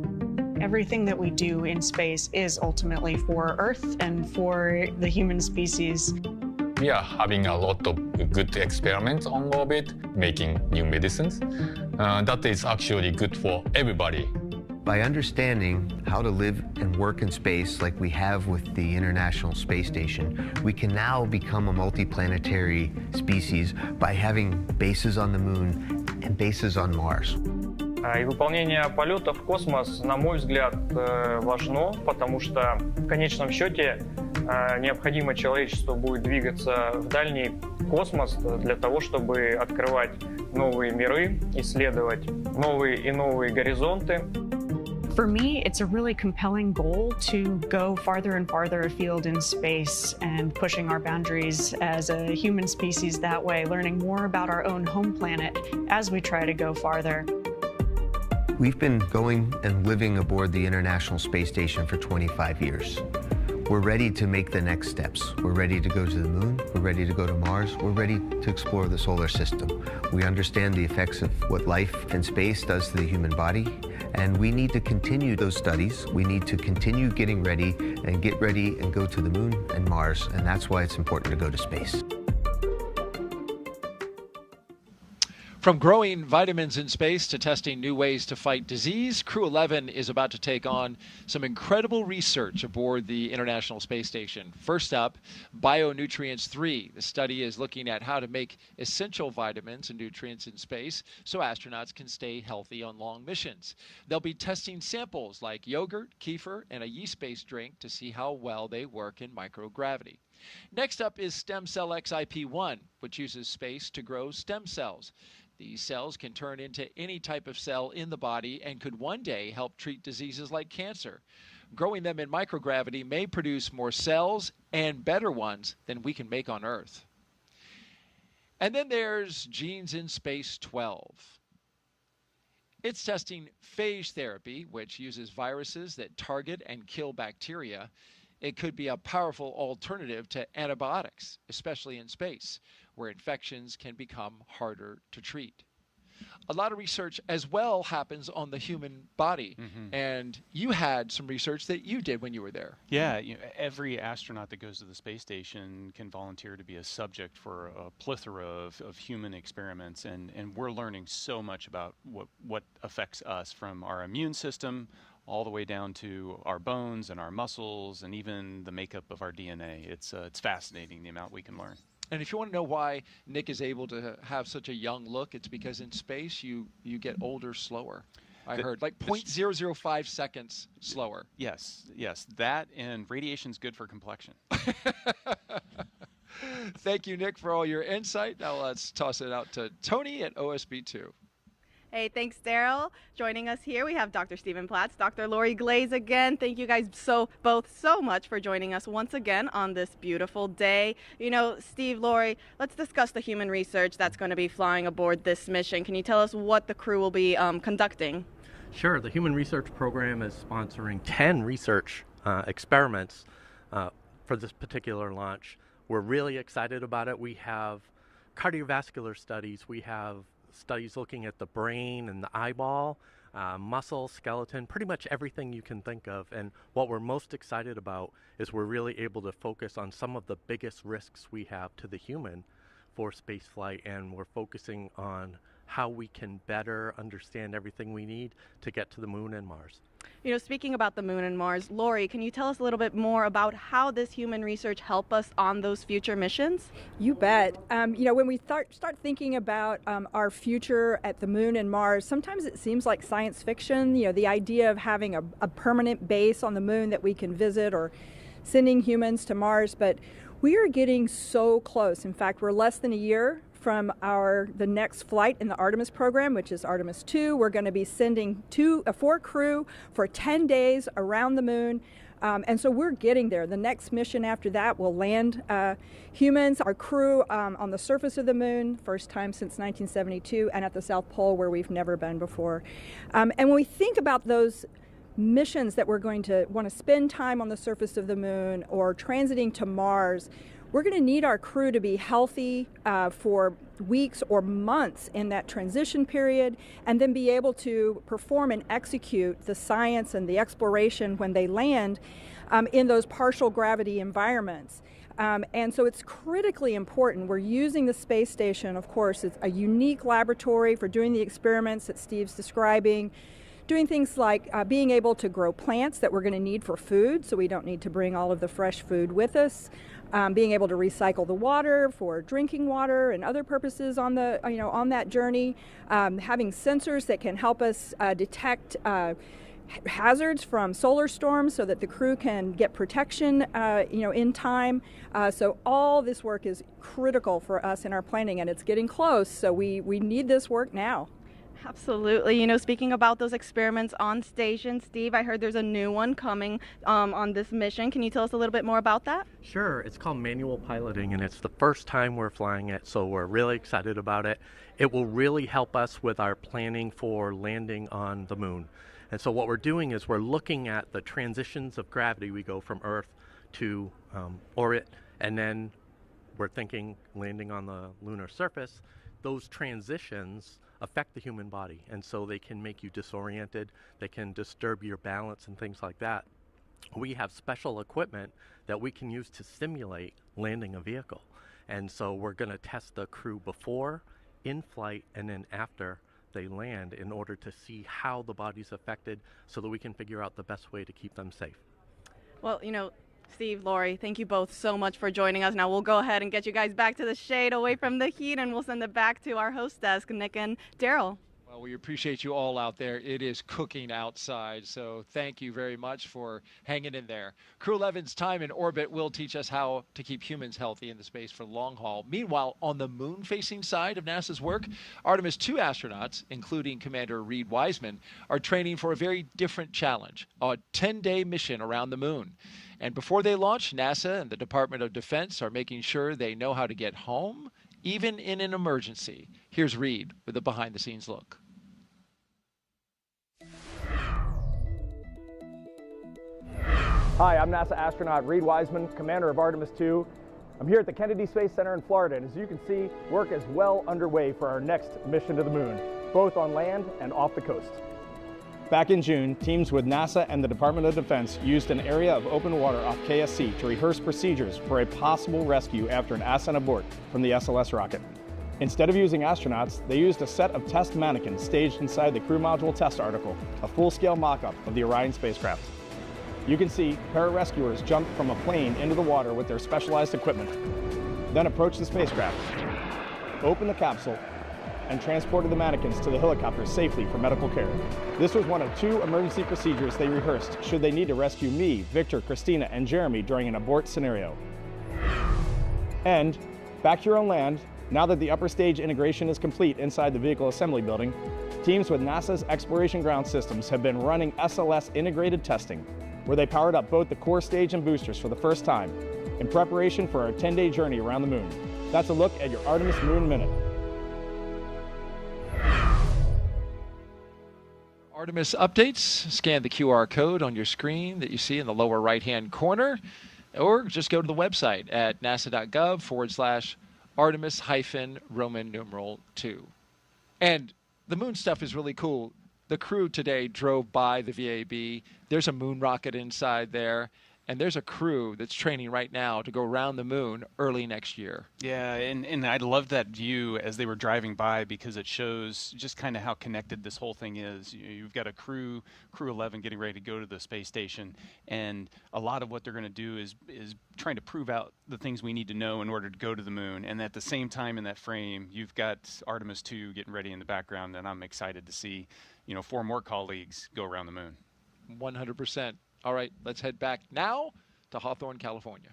Everything that we do in space is ultimately for Earth and for the human species. We are having a lot of good experiments on orbit, making new medicines. That is actually good for everybody. By understanding how to live and work in space like we have with the International Space Station, we can now become a multiplanetary species by having bases on the Moon and bases on Mars. И выполнение полета в космос, на мой взгляд, важно, потому что в конечном счете необходимо человечеству будет двигаться в дальний космос для того, чтобы открывать новые миры, исследовать новые и новые горизонты. For me, it's a really compelling goal to go farther and farther afield in space and pushing our boundaries as a human species that way, learning more about our own home planet as we try to go farther. We've been going and living aboard the International Space Station for 25 years. We're ready to make the next steps. We're ready to go to the Moon. We're ready to go to Mars. We're ready to explore the solar system. We understand the effects of what life in space does to the human body, and we need to continue those studies. We need to continue getting ready and get ready and go to the Moon and Mars, and that's why it's important to go to space. From growing vitamins in space to testing new ways to fight disease, Crew-11 is about to take on some incredible research aboard the International Space Station. First up, Bionutrients 3. The study is looking at how to make essential vitamins and nutrients in space so astronauts can stay healthy on long missions. They'll be testing samples like yogurt, kefir, and a yeast-based drink to see how well they work in microgravity. Next up is Stem Cell XIP-1, which uses space to grow stem cells. These cells can turn into any type of cell in the body and could one day help treat diseases like cancer. Growing them in microgravity may produce more cells and better ones than we can make on Earth. And then there's Genes in Space 12. It's testing phage therapy, which uses viruses that target and kill bacteria. It could be a powerful alternative to antibiotics, especially in space, where infections can become harder to treat. A lot of research as well happens on the human body, and you had some research that you did when you were there. Yeah, every astronaut that goes to the space station can volunteer to be a subject for a plethora of human experiments, and we're learning so much about what affects us, from our immune system all the way down to our bones and our muscles and even the makeup of our DNA. It's fascinating, the amount we can learn. And if you want to know why Nick is able to have such a young look, it's because in space you get older slower. I heard like 0.005 seconds slower. Yes, that and radiation's good for complexion. Thank you, Nick, for all your insight. Now let's toss it out to Tony at OSB2. Hey, thanks, Daryl. Joining us here, we have Dr. Stephen Platts, Dr. Lori Glaze again. Thank you guys both so much for joining us once again on this beautiful day. You know, Steve, Lori, let's discuss the human research that's going to be flying aboard this mission. Can you tell us what the crew will be conducting? Sure. The Human Research Program is sponsoring 10 research experiments for this particular launch. We're really excited about it. We have cardiovascular studies. We have studies looking at the brain and the eyeball, muscle, skeleton, pretty much everything you can think of. And what we're most excited about is we're really able to focus on some of the biggest risks we have to the human for spaceflight, and we're focusing on how we can better understand everything we need to get to the moon and Mars. You know, speaking about the moon and Mars, Lori, can you tell us a little bit more about how this human research help us on those future missions? You bet. You know, when we start thinking about our future at the moon and Mars, sometimes it seems like science fiction. You know, the idea of having a permanent base on the moon that we can visit, or sending humans to Mars, but we are getting so close. In fact, we're less than a year from the next flight in the Artemis program, which is Artemis 2. We're going to be sending 4 crew for 10 days around the moon. And so we're getting there. The next mission after that will land humans, our crew, on the surface of the moon, first time since 1972, and at the South Pole, where we've never been before. And when we think about those missions that we're going to want to spend time on the surface of the moon or transiting to Mars, we're going to need our crew to be healthy for weeks or months in that transition period, and then be able to perform and execute the science and the exploration when they land in those partial gravity environments. And so it's critically important. We're using the space station, of course, it's a unique laboratory for doing the experiments that Steve's describing, doing things like being able to grow plants that we're going to need for food, so we don't need to bring all of the fresh food with us. Being able to recycle the water for drinking water and other purposes on the on that journey. Having sensors that can help us detect hazards from solar storms, so that the crew can get protection in time. So all this work is critical for us in our planning, and it's getting close. So we need this work now. Absolutely. You know, speaking about those experiments on station, Steve, I heard there's a new one coming on this mission. Can you tell us a little bit more about that? Sure. It's called manual piloting, and it's the first time we're flying it, so we're really excited about it. It will really help us with our planning for landing on the moon. And so what we're doing is we're looking at the transitions of gravity. We go from Earth to orbit, and then we're thinking landing on the lunar surface. Those transitions affect the human body, and so they can make you disoriented, they can disturb your balance and things like that. We have special equipment that we can use to simulate landing a vehicle, and so we're going to test the crew before in flight and then after they land in order to see how the body's affected so that we can figure out the best way to keep them safe. Well, Steve, Lori, thank you both so much for joining us. Now we'll go ahead and get you guys back to the shade away from the heat, and we'll send it back to our host desk, Nick and Daryl. Well, we appreciate you all out there. It is cooking outside, so thank you very much for hanging in there. Crew-11's time in orbit will teach us how to keep humans healthy in the space for long haul. Meanwhile, on the moon-facing side of NASA's work, Artemis II astronauts, including Commander Reed Wiseman, are training for a very different challenge, a 10-day mission around the moon. And before they launch, NASA and the Department of Defense are making sure they know how to get home, even in an emergency. Here's Reed with a behind-the-scenes look. Hi, I'm NASA astronaut Reed Wiseman, commander of Artemis II. I'm here at the Kennedy Space Center in Florida, and as you can see, work is well underway for our next mission to the moon, both on land and off the coast. Back in June, teams with NASA and the Department of Defense used an area of open water off KSC to rehearse procedures for a possible rescue after an ascent abort from the SLS rocket. Instead of using astronauts, they used a set of test mannequins staged inside the crew module test article, a full-scale mock-up of the Orion spacecraft. You can see pararescuers jumped from a plane into the water with their specialized equipment, then approached the spacecraft, opened the capsule, and transported the mannequins to the helicopter safely for medical care. This was one of 2 emergency procedures they rehearsed should they need to rescue me, Victor, Christina, and Jeremy during an abort scenario. And back here on land, now that the upper stage integration is complete inside the vehicle assembly building, teams with NASA's Exploration Ground Systems have been running SLS integrated testing, where they powered up both the core stage and boosters for the first time in preparation for our 10-day journey around the moon. That's a look at your Artemis Moon Minute. Artemis updates, scan the QR code on your screen that you see in the lower right-hand corner, or just go to the website at nasa.gov/Artemis-Roman numeral 2. And the moon stuff is really cool. The crew today drove by the VAB. There's a moon rocket inside there, and there's a crew that's training right now to go around the moon early next year. Yeah, and I loved that view as they were driving by because it shows just kind of how connected this whole thing is. You've got a Crew-11 getting ready to go to the space station, and a lot of what they're going to do is trying to prove out the things we need to know in order to go to the moon. And at the same time in that frame, you've got Artemis II getting ready in the background, and I'm excited to see 4 more colleagues go around the moon. 100%. All right, let's head back now to Hawthorne, California.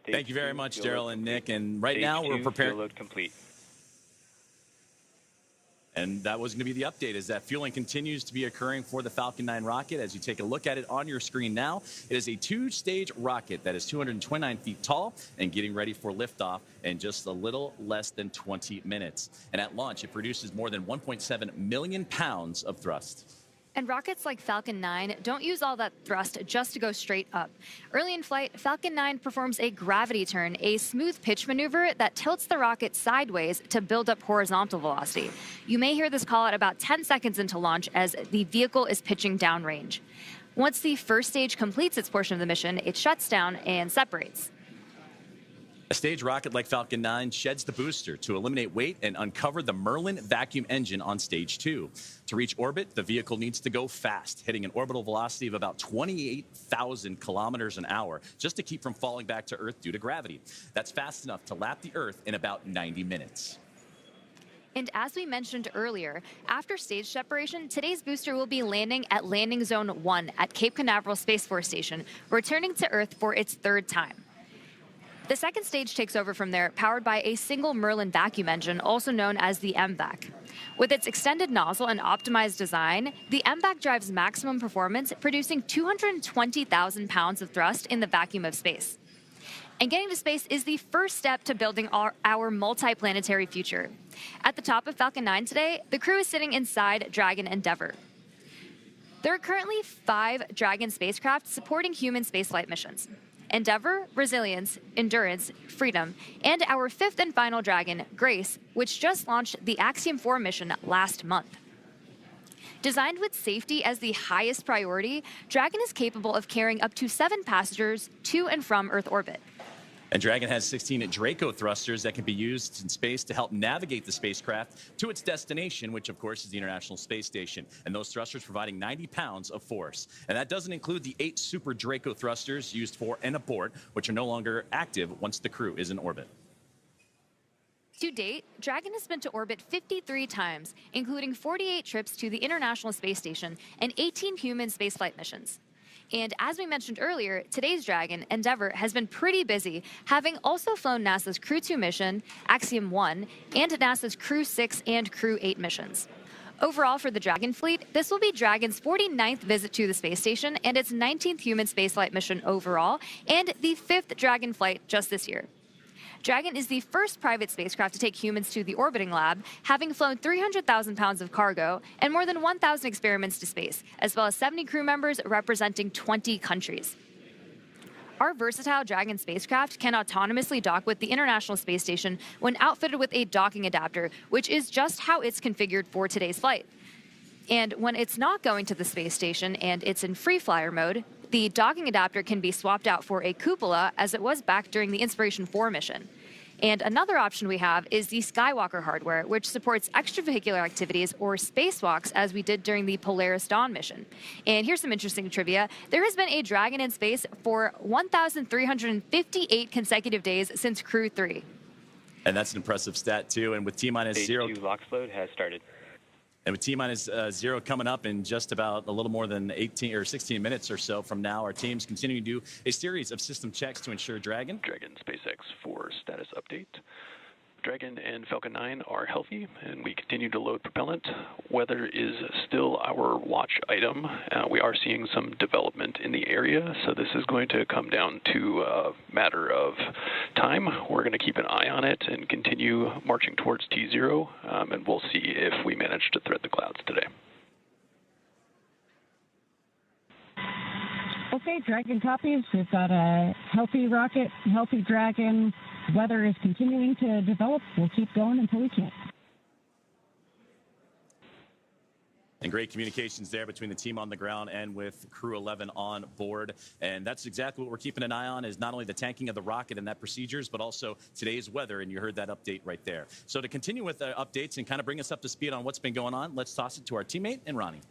Thank you very much, Daryl and Nick. And right now we're preparing. Load complete. And that was going to be the update, is that fueling continues to be occurring for the Falcon 9 rocket. As you take a look at it on your screen now, it is a 2-stage rocket that is 229 feet tall and getting ready for liftoff in just a little less than 20 minutes. And at launch, it produces more than 1.7 million pounds of thrust. And rockets like Falcon 9 don't use all that thrust just to go straight up. Early in flight, Falcon 9 performs a gravity turn, a smooth pitch maneuver that tilts the rocket sideways to build up horizontal velocity. You may hear this call at about 10 seconds into launch as the vehicle is pitching downrange. Once the first stage completes its portion of the mission, it shuts down and separates. A stage rocket like Falcon 9 sheds the booster to eliminate weight and uncover the Merlin vacuum engine on stage 2. To reach orbit, the vehicle needs to go fast, hitting an orbital velocity of about 28,000 kilometers an hour, just to keep from falling back to Earth due to gravity. That's fast enough to lap the Earth in about 90 minutes. And as we mentioned earlier, after stage separation, today's booster will be landing at Landing Zone 1 at Cape Canaveral Space Force Station, returning to Earth for its 3rd time. The second stage takes over from there, powered by a single Merlin vacuum engine, also known as the MVAC. With its extended nozzle and optimized design, the MVAC drives maximum performance, producing 220,000 pounds of thrust in the vacuum of space. And getting to space is the first step to building our multi-planetary future. At the top of Falcon 9 today, the crew is sitting inside Dragon Endeavour. There are currently 5 Dragon spacecraft supporting human spaceflight missions: Endeavour, Resilience, Endurance, Freedom, and our 5th and final Dragon, Grace, which just launched the Axiom 4 mission last month. Designed with safety as the highest priority, Dragon is capable of carrying up to 7 passengers to and from Earth orbit. And Dragon has 16 Draco thrusters that can be used in space to help navigate the spacecraft to its destination, which of course is the International Space Station. And those thrusters providing 90 pounds of force. And that doesn't include the 8 Super Draco thrusters used for and aboard, which are no longer active once the crew is in orbit. To date, Dragon has been to orbit 53 times, including 48 trips to the International Space Station and 18 human spaceflight missions. And as we mentioned earlier, today's Dragon, Endeavour, has been pretty busy, having also flown NASA's Crew-2 mission, Axiom-1, and NASA's Crew-6 and Crew-8 missions. Overall, for the Dragon fleet, this will be Dragon's 49th visit to the space station and its 19th human spaceflight mission overall, and the 5th Dragon flight just this year. Dragon is the first private spacecraft to take humans to the orbiting lab, having flown 300,000 pounds of cargo and more than 1,000 experiments to space, as well as 70 crew members representing 20 countries. Our versatile Dragon spacecraft can autonomously dock with the International Space Station when outfitted with a docking adapter, which is just how it's configured for today's flight. And when it's not going to the space station and it's in free flyer mode, the docking adapter can be swapped out for a cupola, as it was back during the Inspiration 4 mission. And another option we have is the Skywalker hardware, which supports extravehicular activities or spacewalks, as we did during the Polaris Dawn mission. And here's some interesting trivia. There has been a Dragon in space for 1,358 consecutive days since Crew 3. And that's an impressive stat, too. And with T-minus Stage 0... 2 LOX load has started. And with T-minus 0 coming up in just about a little more than 18 or 16 minutes or so from now, our team's continuing to do a series of system checks to ensure Dragon SpaceX for status update. Dragon and Falcon 9 are healthy, and we continue to load propellant. Weather is still our watch item. We are seeing some development in the area, so this is going to come down to a matter of time. We're going to keep an eye on it and continue marching towards T0, and we'll see if we manage to thread the clouds today. Okay, Dragon copies. We've got a healthy rocket, healthy Dragon. Weather is continuing to develop. We'll keep going until we can. And great communications there between the team on the ground and with Crew-11 on board. And that's exactly what we're keeping an eye on, is not only the tanking of the rocket and that procedures, but also today's weather. And you heard that update right there. So to continue with the updates and kind of bring us up to speed on what's been going on, let's toss it to our teammate and Ronnie.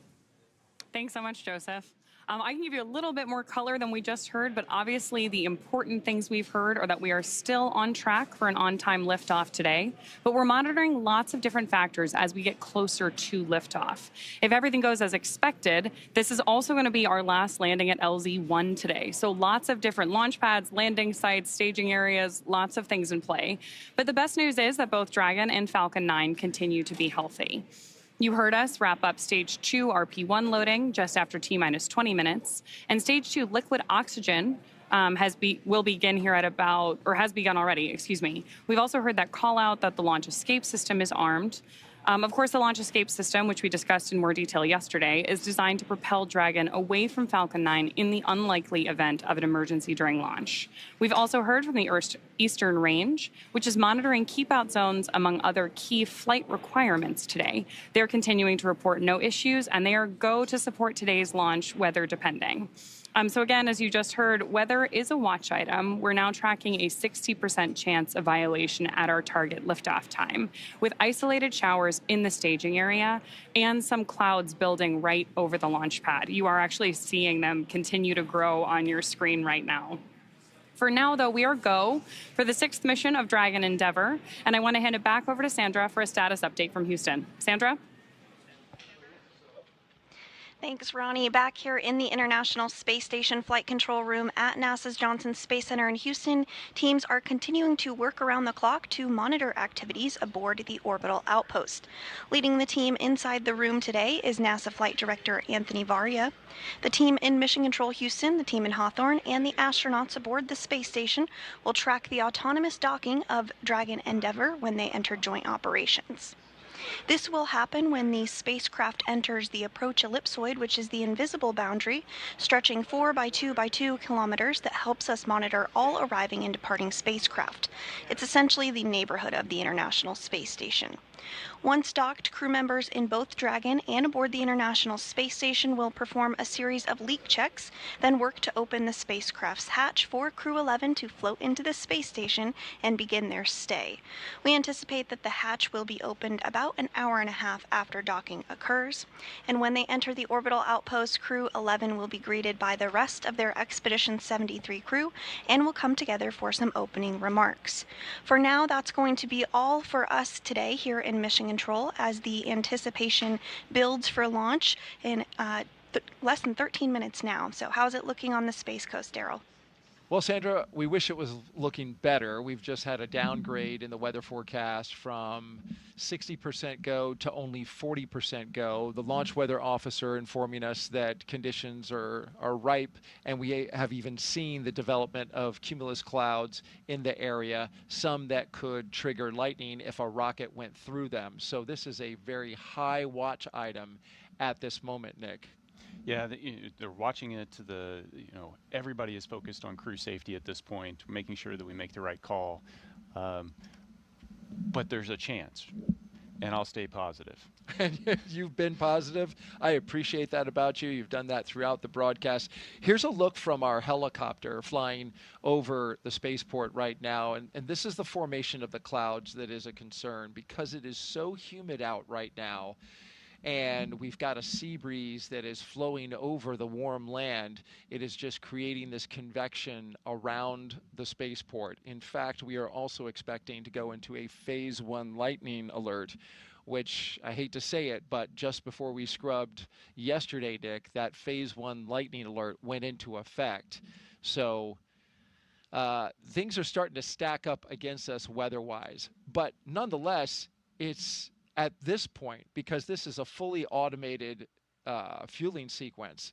Thanks so much, Joseph. I can give you a little bit more color than we just heard, but obviously the important things we've heard are that we are still on track for an on-time liftoff today, but we're monitoring lots of different factors as we get closer to liftoff. If everything goes as expected, this is also going to be our last landing at LZ-1 today. So lots of different launch pads, landing sites, staging areas, lots of things in play. But the best news is that both Dragon and Falcon 9 continue to be healthy. You heard us wrap up Stage 2 RP1 loading just after T-minus 20 minutes, and Stage 2 liquid oxygen will begin here at about, or has begun already, excuse me. We've also heard that call out that the launch escape system is armed. Of course, the launch escape system, which we discussed in more detail yesterday, is designed to propel Dragon away from Falcon 9 in the unlikely event of an emergency during launch. We've also heard from the Eastern Range, which is monitoring keep-out zones among other key flight requirements today. They're continuing to report no issues, and they are go to support today's launch, weather depending. So again, as you just heard, weather is a watch item. We're now tracking a 60% chance of violation at our target liftoff time, with isolated showers in the staging area and some clouds building right over the launch pad. You are actually seeing them continue to grow on your screen right now. For now, though, we are go for the 6th mission of Dragon Endeavour, and I want to hand it back over to Sandra for a status update from Houston. Sandra? Thanks, Ronnie. Back here in the International Space Station Flight Control Room at NASA's Johnson Space Center in Houston, teams are continuing to work around the clock to monitor activities aboard the orbital outpost. Leading the team inside the room today is NASA Flight Director Anthony Varia. The team in Mission Control Houston, the team in Hawthorne, and the astronauts aboard the space station will track the autonomous docking of Dragon Endeavour when they enter joint operations. This will happen when the spacecraft enters the approach ellipsoid, which is the invisible boundary stretching 4 by 2 by 2 kilometers that helps us monitor all arriving and departing spacecraft. It's essentially the neighborhood of the International Space Station. Once docked, crew members in both Dragon and aboard the International Space Station will perform a series of leak checks, then work to open the spacecraft's hatch for Crew-11 to float into the space station and begin their stay. We anticipate that the hatch will be opened about an hour and a half after docking occurs, and when they enter the orbital outpost, Crew-11 will be greeted by the rest of their Expedition 73 crew and will come together for some opening remarks. For now, that's going to be all for us today here in Mission Control as the anticipation builds for launch in less than 13 minutes now. So how's it looking on the Space Coast, Daryl? Well, Sandra, we wish it was looking better. We've just had a downgrade in the weather forecast from 60% go to only 40% go. The launch weather officer informing us that conditions are ripe, and we have even seen the development of cumulus clouds in the area, some that could trigger lightning if a rocket went through them. So this is a very high watch item at this moment, Nick. Yeah, they're watching it. Everybody is focused on crew safety at this point, making sure that we make the right call. But there's a chance, and I'll stay positive. You've been positive. I appreciate that about you. You've done that throughout the broadcast. Here's a look from our helicopter flying over the spaceport right now. And this is the formation of the clouds that is a concern because it is so humid out right now. And we've got a sea breeze that is flowing over the warm land. It is just creating this convection around the spaceport. In fact, we are also expecting to go into a phase 1 lightning alert, which I hate to say it, but just before we scrubbed yesterday, Dick, that phase 1 lightning alert went into effect. So things are starting to stack up against us weather-wise. But nonetheless, it's at this point, because this is a fully automated fueling sequence,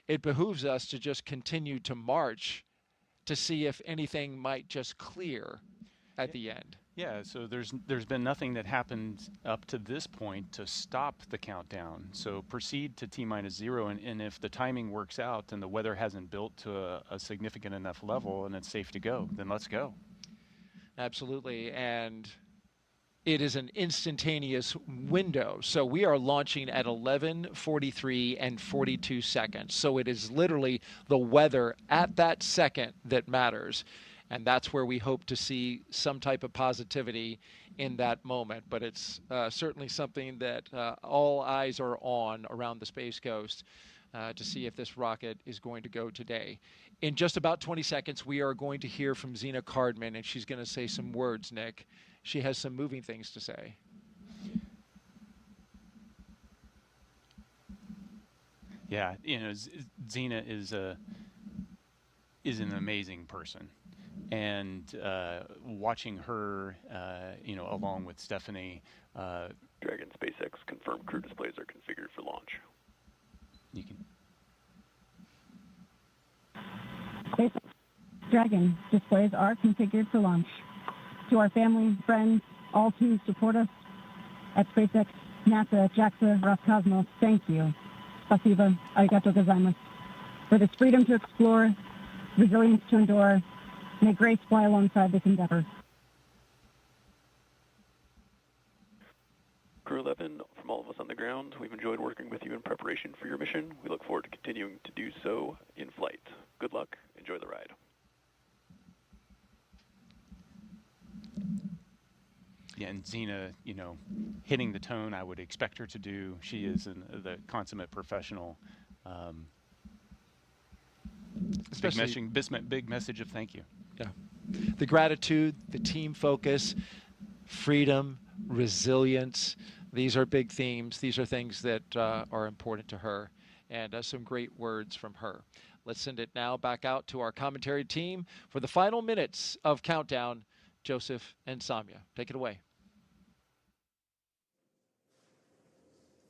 it behooves us to just continue to march to see if anything might just clear at the end. Yeah, so there's been nothing that happened up to this point to stop the countdown. So proceed to T-0, and if the timing works out and the weather hasn't built to a significant enough level and it's safe to go, then let's go. Absolutely, and it is an instantaneous window. So we are launching at 11:43 and 42 seconds. So it is literally the weather at that second that matters. And that's where we hope to see some type of positivity in that moment. But it's certainly something that all eyes are on around the Space Coast to see if this rocket is going to go today. In just about 20 seconds, we are going to hear from Zena Cardman, and she's going to say some words, Nick. She has some moving things to say. Yeah, Zena is an amazing person, and watching her, along with Stephanie. Dragon SpaceX confirmed crew displays are configured for launch. You can. SpaceX Dragon displays are configured for launch. To our family, friends, all who support us at SpaceX, NASA, JAXA, Roscosmos, thank you. Spasiba, arigato gozaimasu. For this freedom to explore, resilience to endure, may grace fly alongside this endeavor. Crew-11, from all of us on the ground, we've enjoyed working with you in preparation for your mission. We look forward to continuing to do so in flight. Good luck. Enjoy the ride. Yeah, and Zena, hitting the tone I would expect her to do. She is the consummate professional. Big message of thank you. Yeah. The gratitude, the team focus, freedom, resilience. These are big themes. These are things that are important to her, and some great words from her. Let's send it now back out to our commentary team for the final minutes of Countdown. Joseph and Samia, take it away.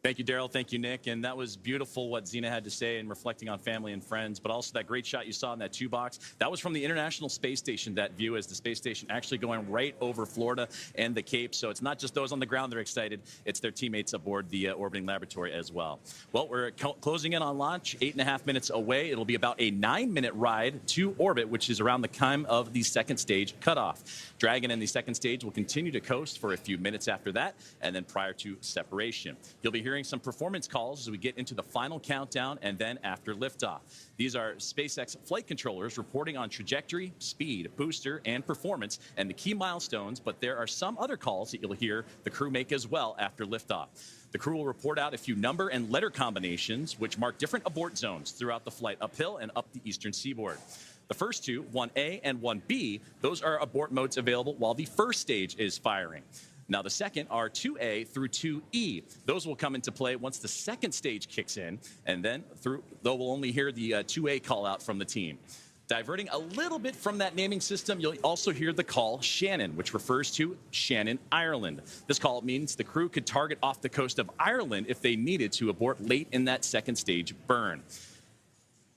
Thank you, Daryl. Thank you, Nick. And that was beautiful what Zena had to say and reflecting on family and friends, but also that great shot you saw in that 2 box. That was from the International Space Station, that view as the space station actually going right over Florida and the Cape. So it's not just those on the ground that are excited. It's their teammates aboard the orbiting laboratory as well. Well, we're closing in on launch, 8.5 minutes away. It'll be about a 9-minute ride to orbit, which is around the time of the second stage cutoff. Dragon and the second stage will continue to coast for a few minutes after that, and then prior to separation. You'll be hearing some performance calls as we get into the final countdown and then after liftoff. These are SpaceX flight controllers reporting on trajectory, speed, booster, and performance, and the key milestones, but there are some other calls that you'll hear the crew make as well after liftoff. The crew will report out a few number and letter combinations, which mark different abort zones throughout the flight uphill and up the eastern seaboard. The first two, 1A and 1B, those are abort modes available while the first stage is firing. Now, the second are 2A through 2E. Those will come into play once the second stage kicks in, and then though we'll only hear the 2A call out from the team. Diverting a little bit from that naming system, you'll also hear the call Shannon, which refers to Shannon, Ireland. This call means the crew could target off the coast of Ireland if they needed to abort late in that second stage burn.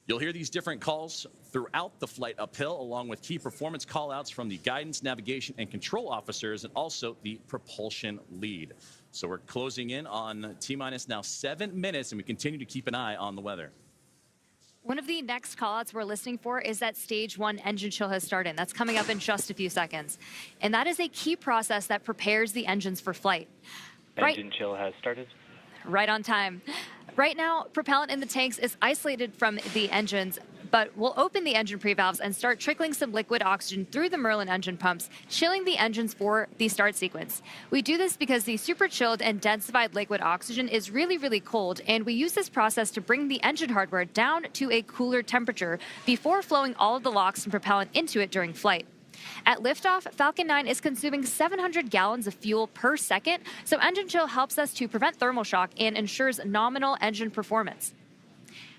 You'll hear these different calls throughout the flight uphill, along with key performance callouts from the guidance, navigation, and control officers, and also the propulsion lead. So we're closing in on T-minus now 7 minutes, and we continue to keep an eye on the weather. One of the next callouts we're listening for is that stage 1 engine chill has started. That's coming up in just a few seconds. And that is a key process that prepares the engines for flight. Engine chill has started. Right on time. Right now, propellant in the tanks is isolated from the engines, but we'll open the engine pre-valves and start trickling some liquid oxygen through the Merlin engine pumps, chilling the engines for the start sequence. We do this because the super chilled and densified liquid oxygen is really, really cold, and we use this process to bring the engine hardware down to a cooler temperature before flowing all of the LOX and propellant into it during flight. At liftoff, Falcon 9 is consuming 700 gallons of fuel per second, so engine chill helps us to prevent thermal shock and ensures nominal engine performance.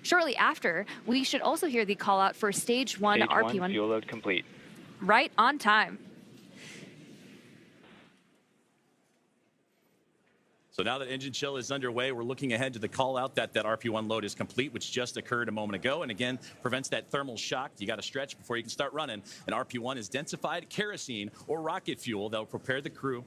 Shortly after, we should also hear the call out for stage 1 RP1. Stage 1 fuel load complete. Right on time. So now that engine chill is underway, we're looking ahead to the call out that RP1 load is complete, which just occurred a moment ago, and again, prevents that thermal shock. You got to stretch before you can start running. And RP1 is densified kerosene or rocket fuel that will propel the crew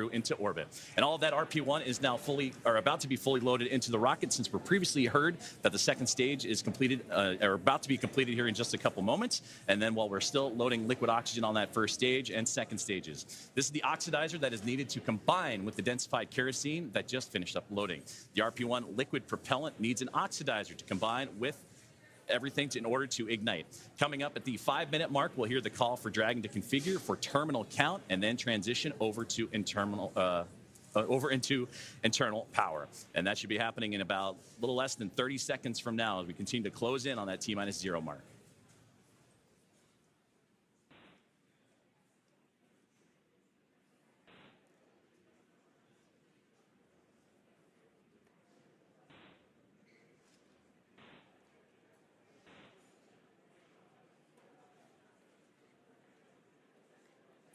into orbit. And all of that RP1 is now about to be fully loaded into the rocket, since we're previously heard that the second stage is completed, or about to be completed here in just a couple moments. And then while we're still loading liquid oxygen on that first stage and second stages. This is the oxidizer that is needed to combine with the densified kerosene that just finished up loading. The RP1 liquid propellant needs an oxidizer to combine with everything in order to ignite. Coming up at the 5-minute mark, we'll hear the call for Dragon to configure for terminal count and then transition over to into internal power. And that should be happening in about a little less than 30 seconds from now as we continue to close in on that T-0 mark.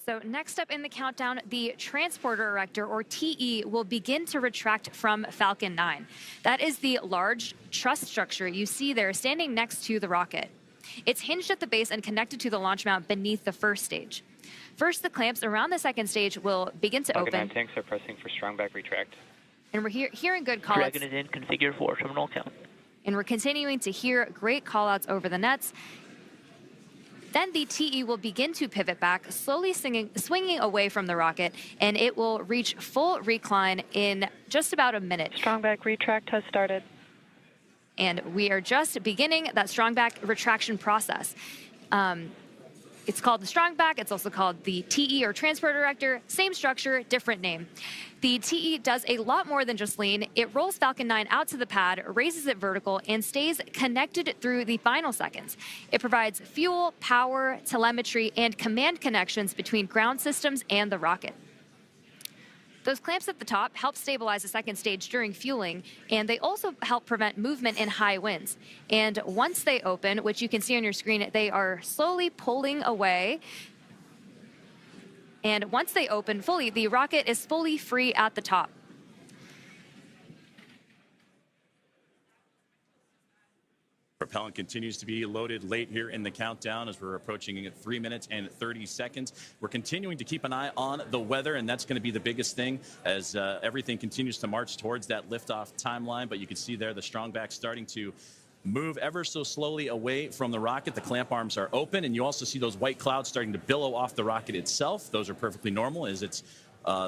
So next up in the countdown, the transporter erector, or TE, will begin to retract from Falcon 9. That is the large truss structure you see there standing next to the rocket. It's hinged at the base and connected to the launch mount beneath the first stage. First, the clamps around the second stage will begin to Falcon open. 9 tanks are pressing for strong back retract. And we're hearing good callouts. Dragon is in, configure for terminal count. And we're continuing to hear great callouts over the nets. Then the TE will begin to pivot back, slowly swinging away from the rocket, and it will reach full recline in just about a minute. Strong back retract has started. And we are just beginning that strong back retraction process. It's called the strong back. It's also called the TE, or transport erector. Same structure, different name. The TE does a lot more than just lean. It rolls Falcon 9 out to the pad, raises it vertical, and stays connected through the final seconds. It provides fuel, power, telemetry, and command connections between ground systems and the rocket. Those clamps at the top help stabilize the second stage during fueling, and they also help prevent movement in high winds. And once they open, which you can see on your screen, they are slowly pulling away. And once they open fully, the rocket is fully free at the top. Propellant continues to be loaded late here in the countdown as we're approaching 3 minutes and 30 seconds. We're continuing to keep an eye on the weather, and that's going to be the biggest thing as everything continues to march towards that liftoff timeline. But you can see there the strongback starting to move ever so slowly away from the rocket. The clamp arms are open, and you also see those white clouds starting to billow off the rocket itself. Those are perfectly normal as it's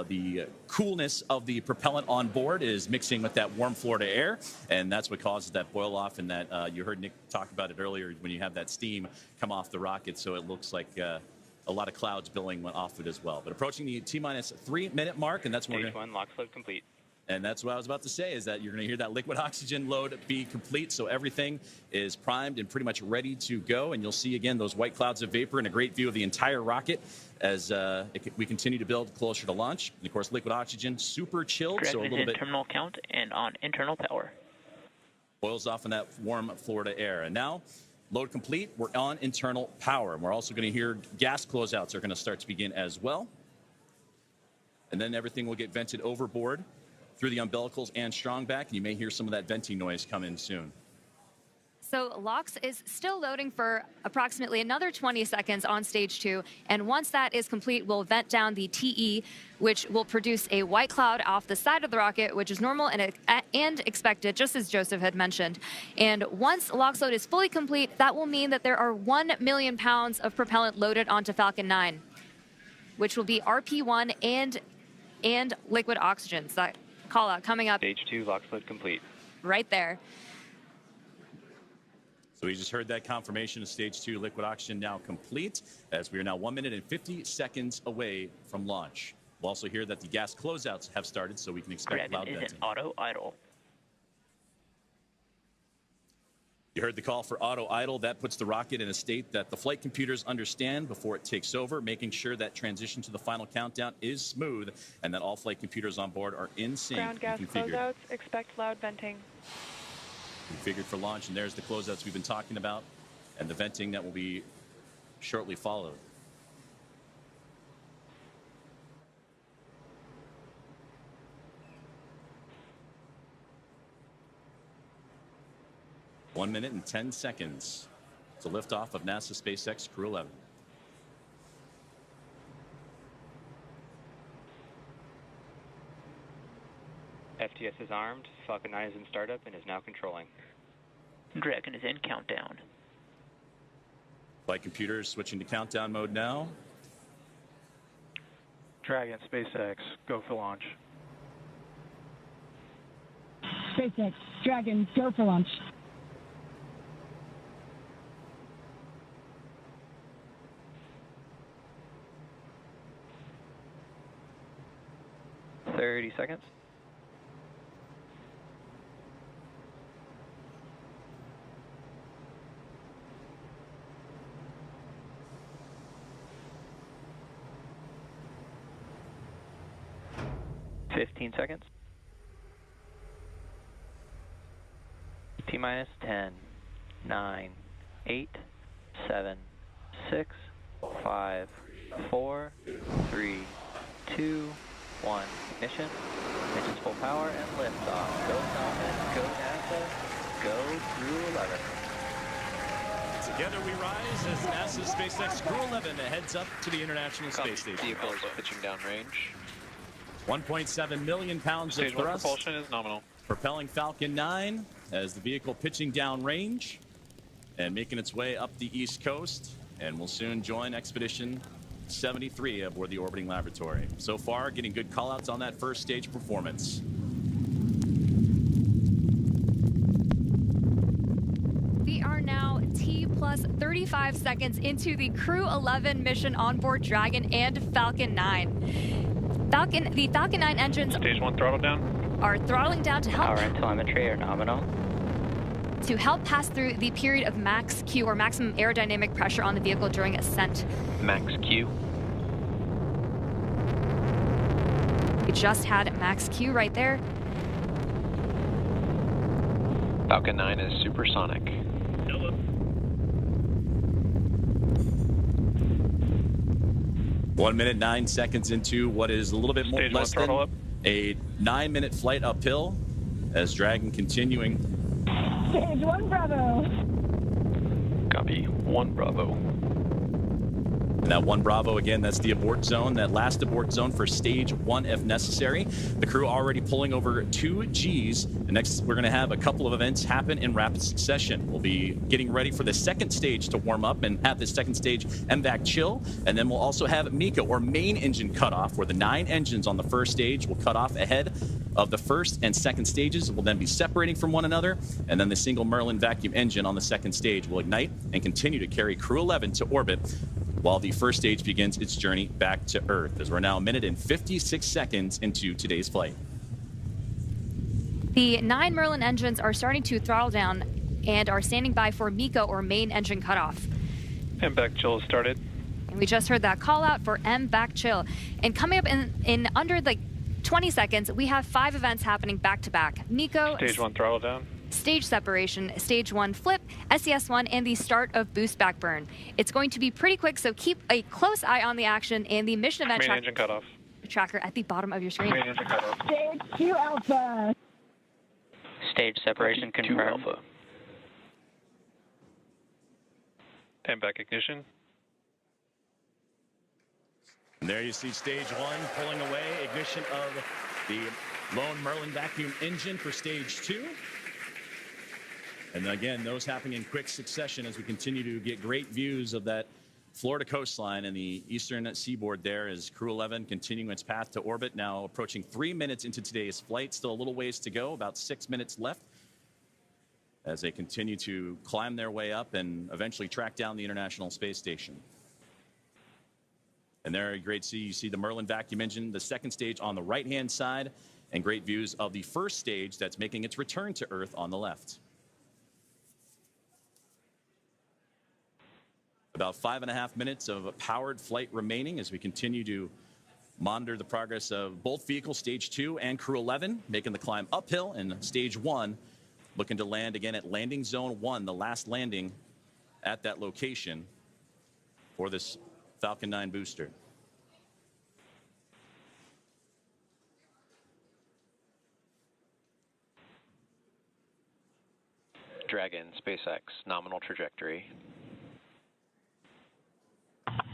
the coolness of the propellant on board is mixing with that warm Florida air, and that's what causes that boil off. And that you heard Nick talk about it earlier when you have that steam come off the rocket, so it looks like a lot of clouds billowing off it as well. But approaching the T-minus 3 minute mark, and that's when Stage 1, LOX load complete. And that's what I was about to say, is that you're going to hear that liquid oxygen load be complete. So everything is primed and pretty much ready to go. And you'll see, again, those white clouds of vapor and a great view of the entire rocket as we continue to build closer to launch. And, of course, liquid oxygen, super chilled. Correct, so a little bit terminal count and on internal power. boils off in that warm Florida air. And now, load complete. We're on internal power. And we're also going to hear gas closeouts are going to start to begin as well. And then everything will get vented overboard through the umbilicals and strongback, and you may hear some of that venting noise come in soon. So LOX is still loading for approximately another 20 seconds on stage 2, and once that is complete, we'll vent down the TE, which will produce a white cloud off the side of the rocket, which is normal and expected, just as Joseph had mentioned. And once LOX load is fully complete, that will mean that there are 1 million pounds of propellant loaded onto Falcon 9, which will be RP1 and liquid oxygen. So that call out coming up. Stage 2, LOX load complete. Right there. So we just heard that confirmation of stage 2 liquid oxygen now complete, as we are now 1 minute and 50 seconds away from launch. We'll also hear that the gas closeouts have started, so we can expect loud Dragon is venting. in auto idle. You heard the call for auto idle. That puts the rocket in a state that the flight computers understand before it takes over, making sure that transition to the final countdown is smooth and that all flight computers on board are in sync. Ground gas closeouts, expect loud venting. Configured for launch, and there's the closeouts we've been talking about and the venting that will be shortly followed. One minute and 10 seconds to liftoff of NASA SpaceX Crew-11. FTS is armed, Falcon 9 is in startup and is now controlling. Dragon is in countdown. Flight computers switching to countdown mode now. Dragon, SpaceX, go for launch. SpaceX, Dragon, go for launch. Seconds. Seconds. T-minus 10, 9, 8, 7, 6, 5, 4, 3, 2, 1. Ignition. Ignition's full power and liftoff. Go Falcon, go NASA, go Crew-11. Together we rise as NASA's SpaceX Crew-11 heads up to the International Space Station. Vehicle is pitching downrange. 1.7 million pounds Stage of 1 thrust. propulsion is nominal. Propelling Falcon 9 as the vehicle pitching downrange and making its way up the East Coast, and will soon join Expedition 73 aboard the orbiting laboratory. So far, getting good callouts on that first stage performance. We are now T plus 35 seconds into the Crew-11 mission on board Dragon and Falcon 9. The Falcon 9 engines Stage 1 throttle down. Are throttling down to help Power and telemetry are nominal. To help pass through the period of max Q, or maximum aerodynamic pressure on the vehicle during ascent. Max Q. We just had max Q right there. Falcon 9 is supersonic. 1 minute, 9 seconds into what is a little bit more less than a 9-minute flight uphill as Dragon continuing. Stage 1 Bravo. Copy. 1 Bravo. And that 1 Bravo, again, that's the abort zone, that last abort zone for stage 1 if necessary. The crew already pulling over 2 Gs. And next, we're going to have a couple of events happen in rapid succession. We'll be getting ready for the second stage to warm up and have the second stage MVAC chill. And then we'll also have MECO, or main engine cutoff, where the 9 engines on the first stage will cut off ahead of the first and second stages. Will then be separating from one another. And then the single Merlin vacuum engine on the second stage will ignite and continue to carry Crew-11 to orbit, while the first stage begins its journey back to Earth, as we're now 1 minute and 56 seconds into today's flight. The 9 Merlin engines are starting to throttle down and are standing by for MECO, or main engine cutoff. MVAC chill has started. And we just heard that call out for MVAC chill. And coming up in under like 20 seconds, we have 5 events happening back to back. MECO, Stage 1 throttle down. Stage separation, stage 1 flip, SES1, and the start of boost back burn. It's going to be pretty quick, so keep a close eye on the action and the mission event Main engine cutoff. tracker at the bottom of your screen. Main engine cutoff. Stage 2 Alpha. Stage separation Copy. 2 confirmed. Alpha. MVAC ignition. And there you see stage 1 pulling away, ignition of the lone Merlin vacuum engine for stage 2. And again, those happening in quick succession as we continue to get great views of that Florida coastline and the eastern seaboard there, as Crew-11 continuing its path to orbit, now approaching 3 minutes into today's flight. Still a little ways to go, about 6 minutes left, as they continue to climb their way up and eventually track down the International Space Station. And there, you see the Merlin vacuum engine, the second stage on the right-hand side, and great views of the first stage that's making its return to Earth on the left. About 5.5 minutes of powered flight remaining as we continue to monitor the progress of both vehicles, stage 2 and Crew-11, making the climb uphill, and stage 1 looking to land again at landing zone 1, the last landing at that location for this Falcon 9 booster. Dragon, SpaceX, nominal trajectory.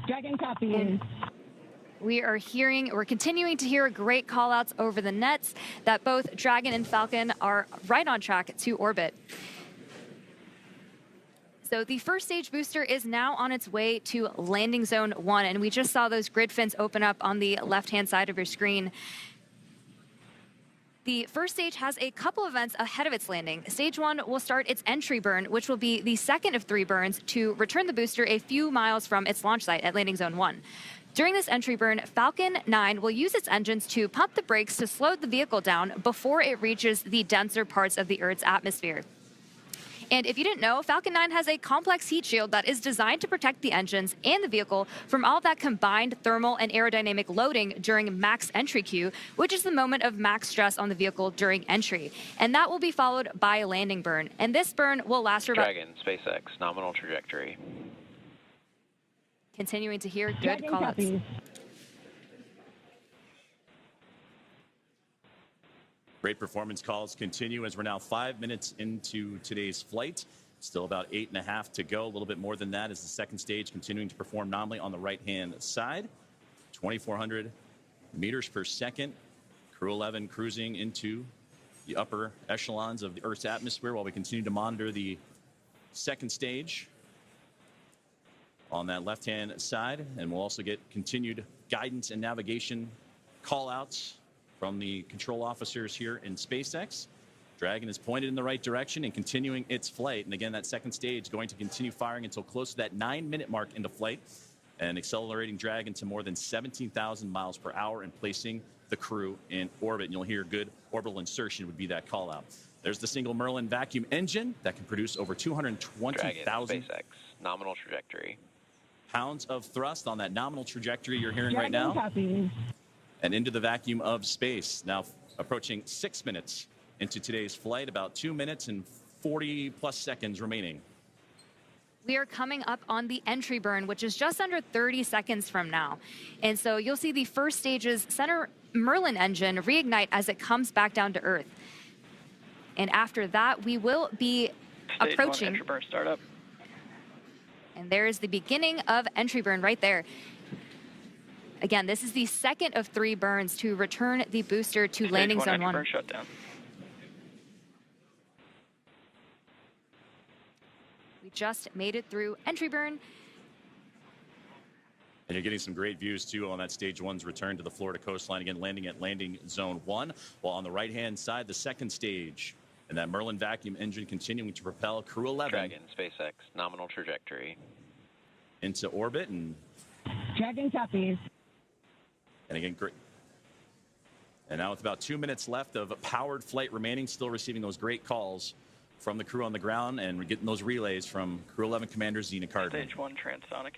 Dragon copy. We're continuing to hear great call-outs over the nets that both Dragon and Falcon are right on track to orbit. So the first stage booster is now on its way to landing zone 1, and we just saw those grid fins open up on the left-hand side of your screen. The first stage has a couple events ahead of its landing. Stage 1 will start its entry burn, which will be the second of 3 burns to return the booster a few miles from its launch site at landing zone 1. During this entry burn, Falcon 9 will use its engines to pump the brakes to slow the vehicle down before it reaches the denser parts of the Earth's atmosphere. And if you didn't know, Falcon 9 has a complex heat shield that is designed to protect the engines and the vehicle from all that combined thermal and aerodynamic loading during max entry Q, which is the moment of max stress on the vehicle during entry. And that will be followed by a landing burn. And this burn will last for about... Dragon, SpaceX, nominal trajectory. Continuing to hear good call-outs. Great performance calls continue as we're now 5 minutes into today's flight. Still about 8.5 to go, a little bit more than that as the second stage continuing to perform nominally on the right-hand side. 2,400 meters per second. Crew-11 cruising into the upper echelons of the Earth's atmosphere while we continue to monitor the second stage on that left-hand side. And we'll also get continued guidance and navigation call-outs from the control officers here in SpaceX. Dragon is pointed in the right direction and continuing its flight. And again, that second stage going to continue firing until close to that 9-minute mark into flight, and accelerating Dragon to more than 17,000 miles per hour and placing the crew in orbit. And you'll hear good orbital insertion would be that call out. There's the single Merlin vacuum engine that can produce over 220,000 SpaceX, nominal trajectory. pounds of thrust on that nominal trajectory you're hearing right now. Copy. And into the vacuum of space. Now approaching 6 minutes into today's flight, about 2 minutes and 40 plus seconds remaining. We are coming up on the entry burn, which is just under 30 seconds from now. And so you'll see the first stage's center Merlin engine reignite as it comes back down to Earth. And after that, we will be approaching. Entry burn startup. And there's the beginning of entry burn right there. Again, this is the second of 3 burns to return the booster to landing zone 1. Burn shutdown. We just made it through entry burn. And you're getting some great views, too, on that Stage 1's return to the Florida coastline. Again, landing at landing zone 1. While on the right-hand side, the second stage. And that Merlin vacuum engine continuing to propel Crew-11. Dragon, SpaceX, nominal trajectory. Into orbit. And Dragon copies. And again, great. And now with about 2 minutes left of powered flight remaining, still receiving those great calls from the crew on the ground. And we're getting those relays from Crew-11 Commander Zena Cardman. Stage 1 transonic.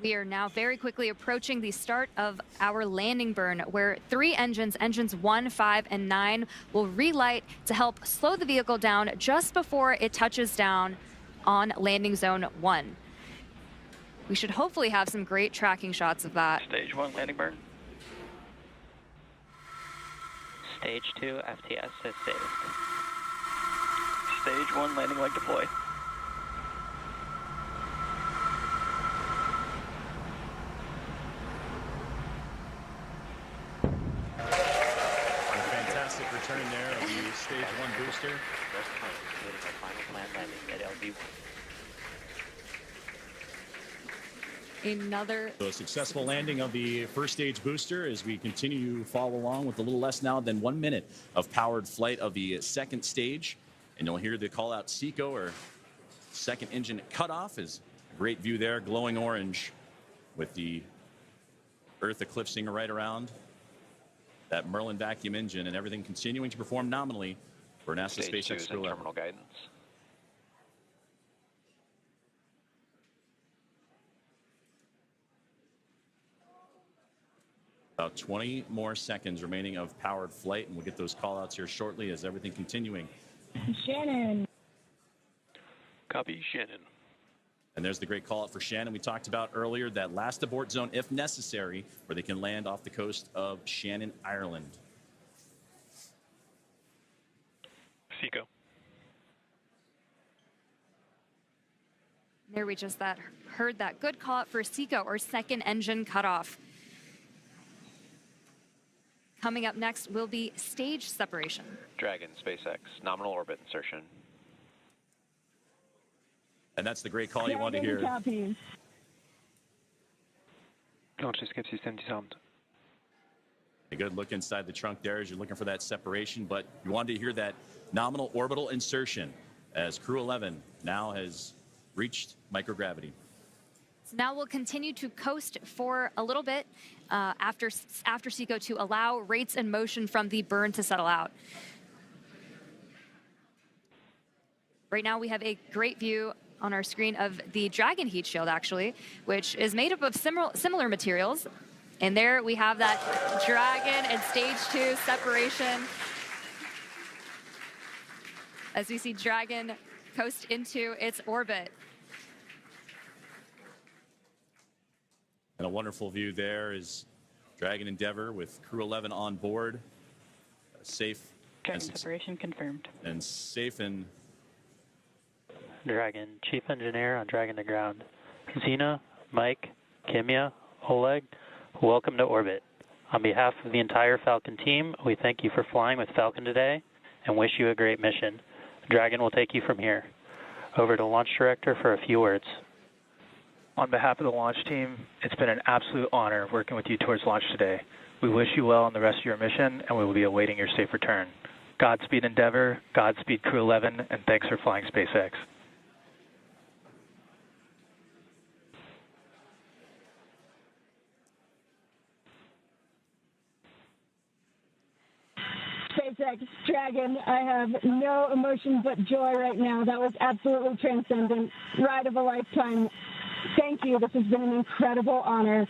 We are now very quickly approaching the start of our landing burn, where 3 engines, engines 1, 5, and 9, will relight to help slow the vehicle down just before it touches down on landing zone 1. We should hopefully have some great tracking shots of that. Stage 1 landing burn. Stage 2 FTS has saved. Stage 1 landing leg deploy. Return there of the Stage 1 booster. Rest time, completing our final planned landing at LV1. Another So a successful landing of the first stage booster as we continue to follow along with a little less now than 1 minute of powered flight of the second stage. And you'll hear the call out SECO, or second engine cutoff. Is a great view there, glowing orange with the Earth eclipsing right around that Merlin vacuum engine, and everything continuing to perform nominally for NASA Stage 2 SpaceX is in Crew-11. terminal guidance. About 20 more seconds remaining of powered flight, and we'll get those call outs here shortly as everything continuing. Shannon. Copy, Shannon. And there's the great call out for Shannon we talked about earlier, that last abort zone if necessary, where they can land off the coast of Shannon, Ireland. SECO. There we just heard that good call out for SECO, or second engine cutoff. Coming up next will be stage separation. Dragon, SpaceX, nominal orbit insertion. And that's the great call you want to hear. Launch escape system disarmed. A good look inside the trunk there as you're looking for that separation, but you wanted to hear that nominal orbital insertion as Crew-11 now has reached microgravity. So now we'll continue to coast for a little bit after SECO to allow rates and motion from the burn to settle out. Right now we have a great view on our screen of the Dragon heat shield, actually, which is made up of similar materials. And there we have that Dragon and stage 2 separation as we see Dragon coast into its orbit. And a wonderful view there is Dragon Endeavour with Crew-11 on board, safe. Dragon separation confirmed. And safe and Dragon, Chief Engineer on Dragon to ground. Zena, Mike, Kimya, Oleg, welcome to orbit. On behalf of the entire Falcon team, we thank you for flying with Falcon today and wish you a great mission. Dragon will take you from here. Over to Launch Director for a few words. On behalf of the launch team, it's been an absolute honor working with you towards launch today. We wish you well on the rest of your mission, and we will be awaiting your safe return. Godspeed Endeavour, Godspeed Crew-11, and thanks for flying SpaceX. SpaceX, Dragon, I have no emotion but joy right now. That was absolutely transcendent. Ride of a lifetime. Thank you. This has been an incredible honor.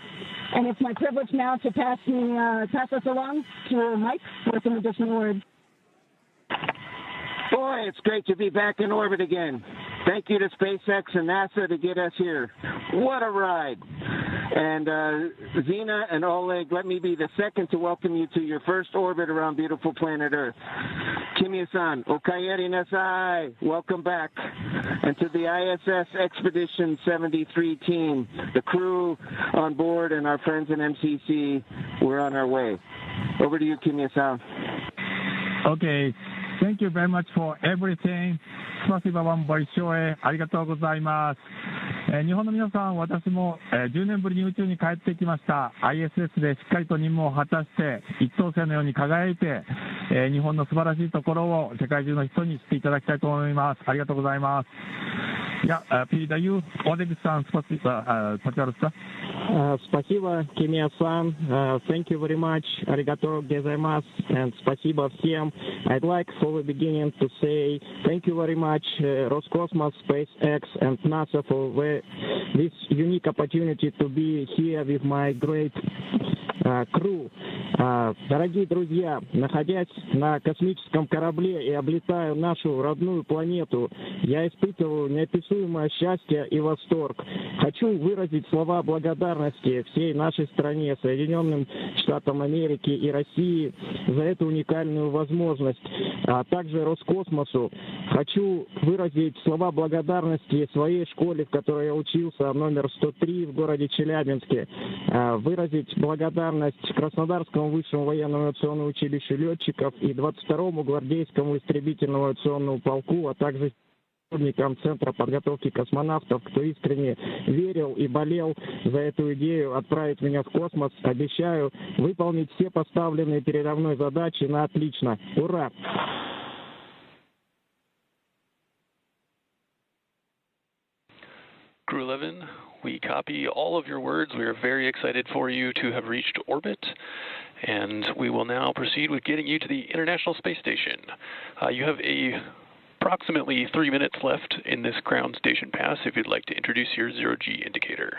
And it's my privilege now to pass us along to Mike with some additional words. Boy, it's great to be back in orbit again. Thank you to SpaceX and NASA to get us here. What a ride. And Zena and Oleg, let me be the second to welcome you to your first orbit around beautiful planet Earth. Kimya-san, okayeri nasai, welcome back. And to the ISS Expedition 73 team, the crew on board and our friends in MCC, we're on our way. Over to you, Kimya-san. Okay, thank you very much for everything. スパシバワンボイショーへありがとうございます。日本の皆さん、私も、10年ぶりに宇宙に帰ってきました。ISS でしっかりと任務を果たして一等星のように輝いて、日本の素晴らしいところを世界中の人に知っていただきたいと思います。ありがとうございます。Я передаю Олег-сан, пожалуйста. Спасибо, Kimya-san. Thank you very much. Arigato gozaimasu. And спасибо всем. I'd like for the beginning to say thank you very much, Roscosmos, SpaceX, and NASA for this unique opportunity to be here with my great crew. Дорогие друзья, находясь на космическом корабле и облетая нашу родную планету, я испытываю неописуемое счастье и восторг. Хочу выразить слова благодарности всей нашей стране, Соединенным Штатам Америки и России за эту уникальную возможность, а также Роскосмосу. Хочу выразить слова благодарности своей школе, в которой я учился, номер 103 в городе Челябинске, выразить благодарность Краснодарскому высшему военному авиационному училищу летчиков и 22-му гвардейскому истребительному авиационному полку, а также сотрудникам Центра подготовки космонавтов, кто искренне верил и болел за эту идею отправить меня в космос. Обещаю выполнить все поставленные передо мной задачи на отлично. Ура! Crew-11, we copy all of your words. We are very excited for you to have reached orbit, and we will now proceed with getting you to the International Space Station. You have approximately 3 minutes left in this ground station pass if you'd like to introduce your zero-G indicator.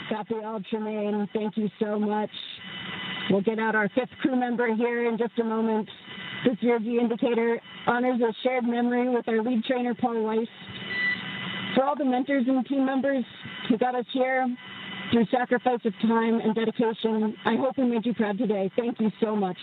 Copy all, Tremaine. Thank you so much. We'll get out our 5th crew member here in just a moment. This zero-G indicator honors a shared memory with our lead trainer, Paul Weiss. For all the mentors and team members who got us here through sacrifice of time and dedication, I hope we made you proud today. Thank you so much.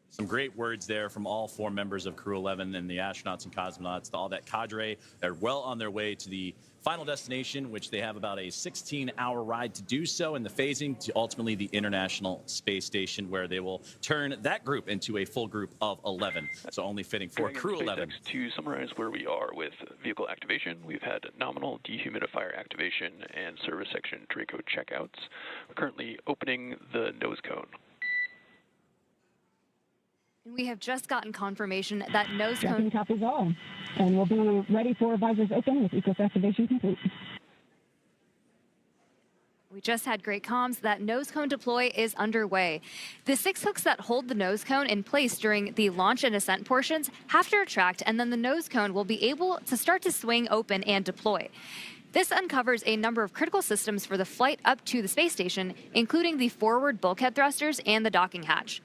Some great words there from all 4 members of Crew-11 and the astronauts and cosmonauts, all that cadre. They're well on their way to the final destination, which they have about a 16-hour ride to do so, in the phasing to ultimately the International Space Station, where they will turn that group into a full group of 11. So only fitting for Crew-11. To summarize where we are with vehicle activation, we've had nominal dehumidifier activation and service section Draco checkouts. We're currently opening the nose cone. We have just gotten confirmation that nose cone... copies all. And we'll be ready for visors open with ECOS activation complete. We just had great comms that nose cone deploy is underway. The 6 hooks that hold the nose cone in place during the launch and ascent portions have to retract, and then the nose cone will be able to start to swing open and deploy. This uncovers a number of critical systems for the flight up to the space station, including the forward bulkhead thrusters and the docking hatch.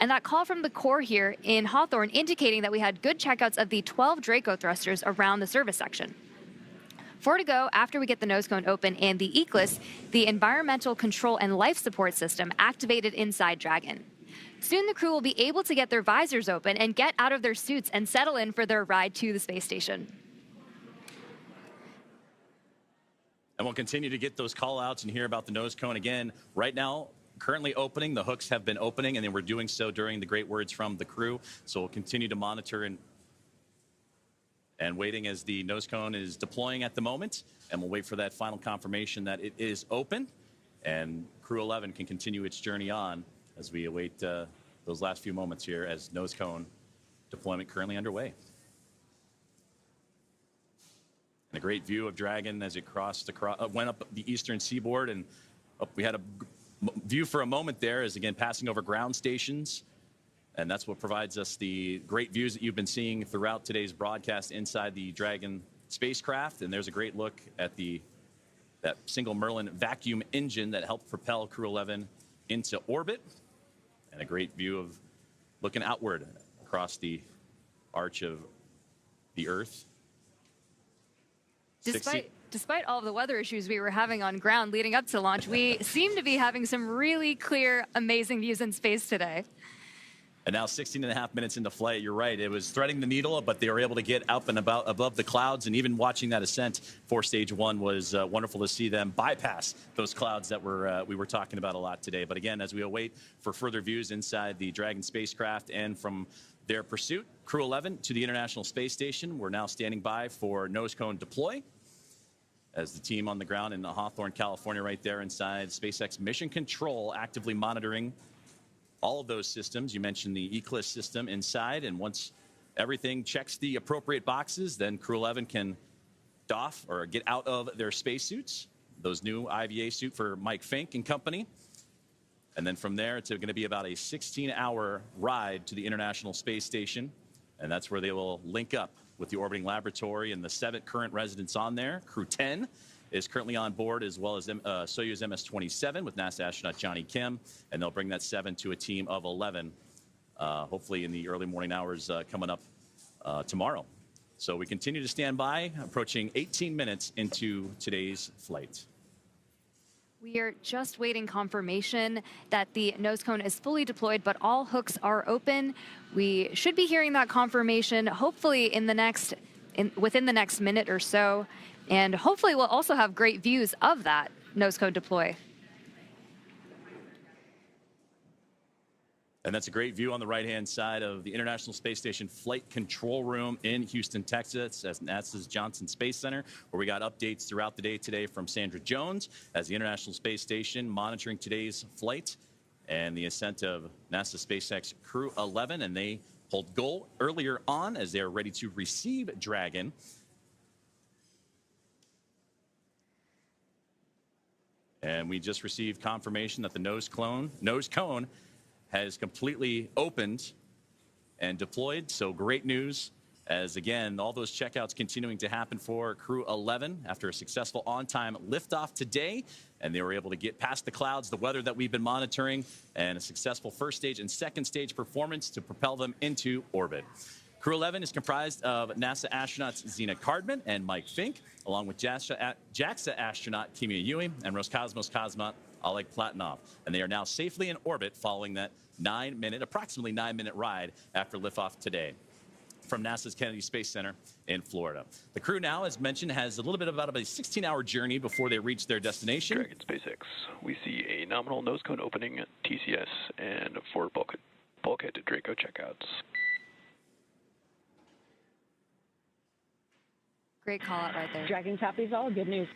And that call from the core here in Hawthorne indicating that we had good checkouts of the 12 Draco thrusters around the service section. 4 to go after we get the nose cone open and the ECLIS, the Environmental Control and Life Support System, activated inside Dragon. Soon the crew will be able to get their visors open and get out of their suits and settle in for their ride to the space station. And we'll continue to get those call outs and hear about the nose cone again. Right now, currently opening. The hooks have been opening, and they were doing so during the great words from the crew. So we'll continue to monitor and waiting as the nose cone is deploying at the moment. And we'll wait for that final confirmation that it is open. And Crew-11 can continue its journey on as we await those last few moments here as nose cone deployment currently underway. And a great view of Dragon as it crossed went up the eastern seaboard, and we had a view for a moment there is, again, passing over ground stations. And that's what provides us the great views that you've been seeing throughout today's broadcast inside the Dragon spacecraft. And there's a great look at that single Merlin vacuum engine that helped propel Crew-11 into orbit. And a great view of looking outward across the arch of the Earth. Despite all of the weather issues we were having on ground leading up to launch, we seem to be having some really clear, amazing views in space today. And now 16.5 minutes into flight, you're right. It was threading the needle, but they were able to get up and about above the clouds. And even watching that ascent for stage one was wonderful to see them bypass those clouds that we were talking about a lot today. But again, as we await for further views inside the Dragon spacecraft and from their pursuit, Crew-11 to the International Space Station, we're now standing by for nose cone deploy as the team on the ground in Hawthorne, California, right there inside SpaceX Mission Control, actively monitoring all of those systems. You mentioned the Eclipse system inside, and once everything checks the appropriate boxes, then Crew-11 can doff or get out of their spacesuits, those new IVA suit for Mike Fink and company. And then from there, it's going to be about a 16-hour ride to the International Space Station, and that's where they will link up with the orbiting laboratory and the 7 current residents on there. Crew-10 is currently on board, as well as Soyuz MS-27 with NASA astronaut Johnny Kim, and they'll bring that 7 to a team of 11, hopefully in the early morning hours coming up tomorrow. So we continue to stand by, approaching 18 minutes into today's flight. We are just waiting confirmation that the nose cone is fully deployed, but all hooks are open. We should be hearing that confirmation hopefully within the next minute or so. And hopefully we'll also have great views of that nose cone deploy. And that's a great view on the right-hand side of the International Space Station Flight Control Room in Houston, Texas, at NASA's Johnson Space Center, where we got updates throughout the day today from Sandra Jones as the International Space Station monitoring today's flight and the ascent of NASA SpaceX Crew-11. And they pulled goal earlier on as they are ready to receive Dragon. And we just received confirmation that the nose cone has completely opened and deployed. So great news, as again, all those checkouts continuing to happen for Crew-11 after a successful on-time liftoff today. And they were able to get past the clouds, the weather that we've been monitoring, and a successful first stage and second stage performance to propel them into orbit. Crew-11 is comprised of NASA astronauts Zena Cardman and Mike Fink, along with JAXA astronaut Kimia Yui and Roscosmos cosmonaut Oleg Platonov. And they are now safely in orbit following that approximately 9-minute ride after liftoff today from NASA's Kennedy Space Center in Florida. The crew now, as mentioned, has a little bit about a 16-hour journey before they reach their destination. Dragon SpaceX. We see a nominal nose cone opening at TCS and 4 bulkhead to Draco checkouts. Great call out right there. Dragon copies all. Good news.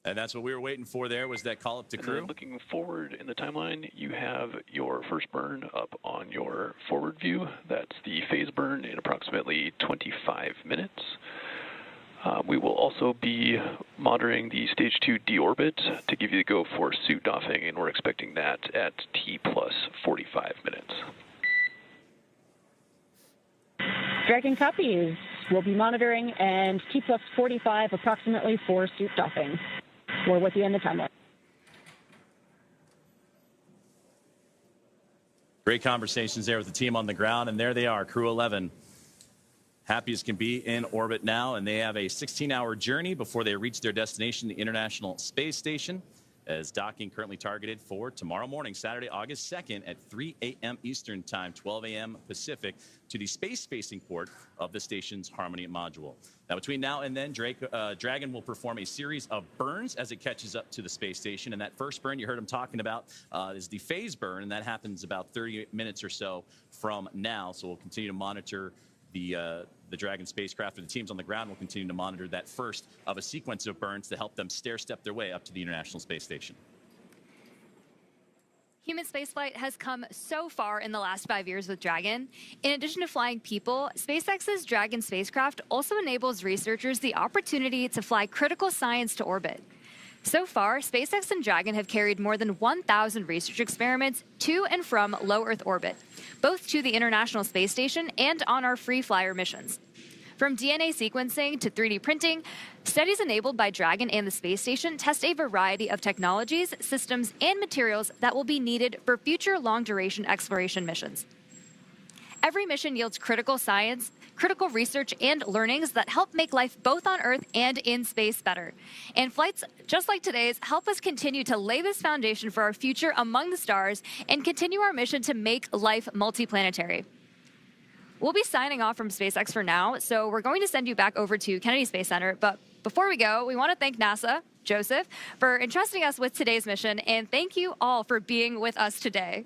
And that's what we were waiting for there, was that call up to crew. Looking forward in the timeline, you have your first burn up on your forward view. That's the phase burn in approximately 25 minutes. We will also be monitoring the stage 2 deorbit to give you the go for suit doffing, and we're expecting that at T plus 45 minutes. Dragon copies. We'll be monitoring, and T plus 45 approximately for suit doffing. We're with you in the timeline. Great conversations there with the team on the ground, and there they are, Crew-11. Happy as can be in orbit now, and they have a 16-hour journey before they reach their destination, the International Space Station, as docking currently targeted for tomorrow morning, Saturday, August 2nd at 3 a.m. Eastern Time, 12 a.m. Pacific, to the space-facing port of the station's Harmony module. Now, between now and then, Dragon will perform a series of burns as it catches up to the space station. And that first burn you heard him talking about is the phase burn, and that happens about 30 minutes or so from now. So we'll continue to monitor the Dragon spacecraft, and the teams on the ground will continue to monitor that first of a sequence of burns to help them stair-step their way up to the International Space Station. Human spaceflight has come so far in the last 5 years with Dragon. In addition to flying people, SpaceX's Dragon spacecraft also enables researchers the opportunity to fly critical science to orbit. So far, SpaceX and Dragon have carried more than 1,000 research experiments to and from low Earth orbit, both to the International Space Station and on our free flyer missions. From DNA sequencing to 3D printing, studies enabled by Dragon and the space station test a variety of technologies, systems, and materials that will be needed for future long-duration exploration missions. Every mission yields critical science, critical research, and learnings that help make life both on Earth and in space better. And flights just like today's help us continue to lay this foundation for our future among the stars and continue our mission to make life multiplanetary. We'll be signing off from SpaceX for now, so we're going to send you back over to Kennedy Space Center. But before we go, we want to thank NASA, Joseph, for entrusting us with today's mission, and thank you all for being with us today.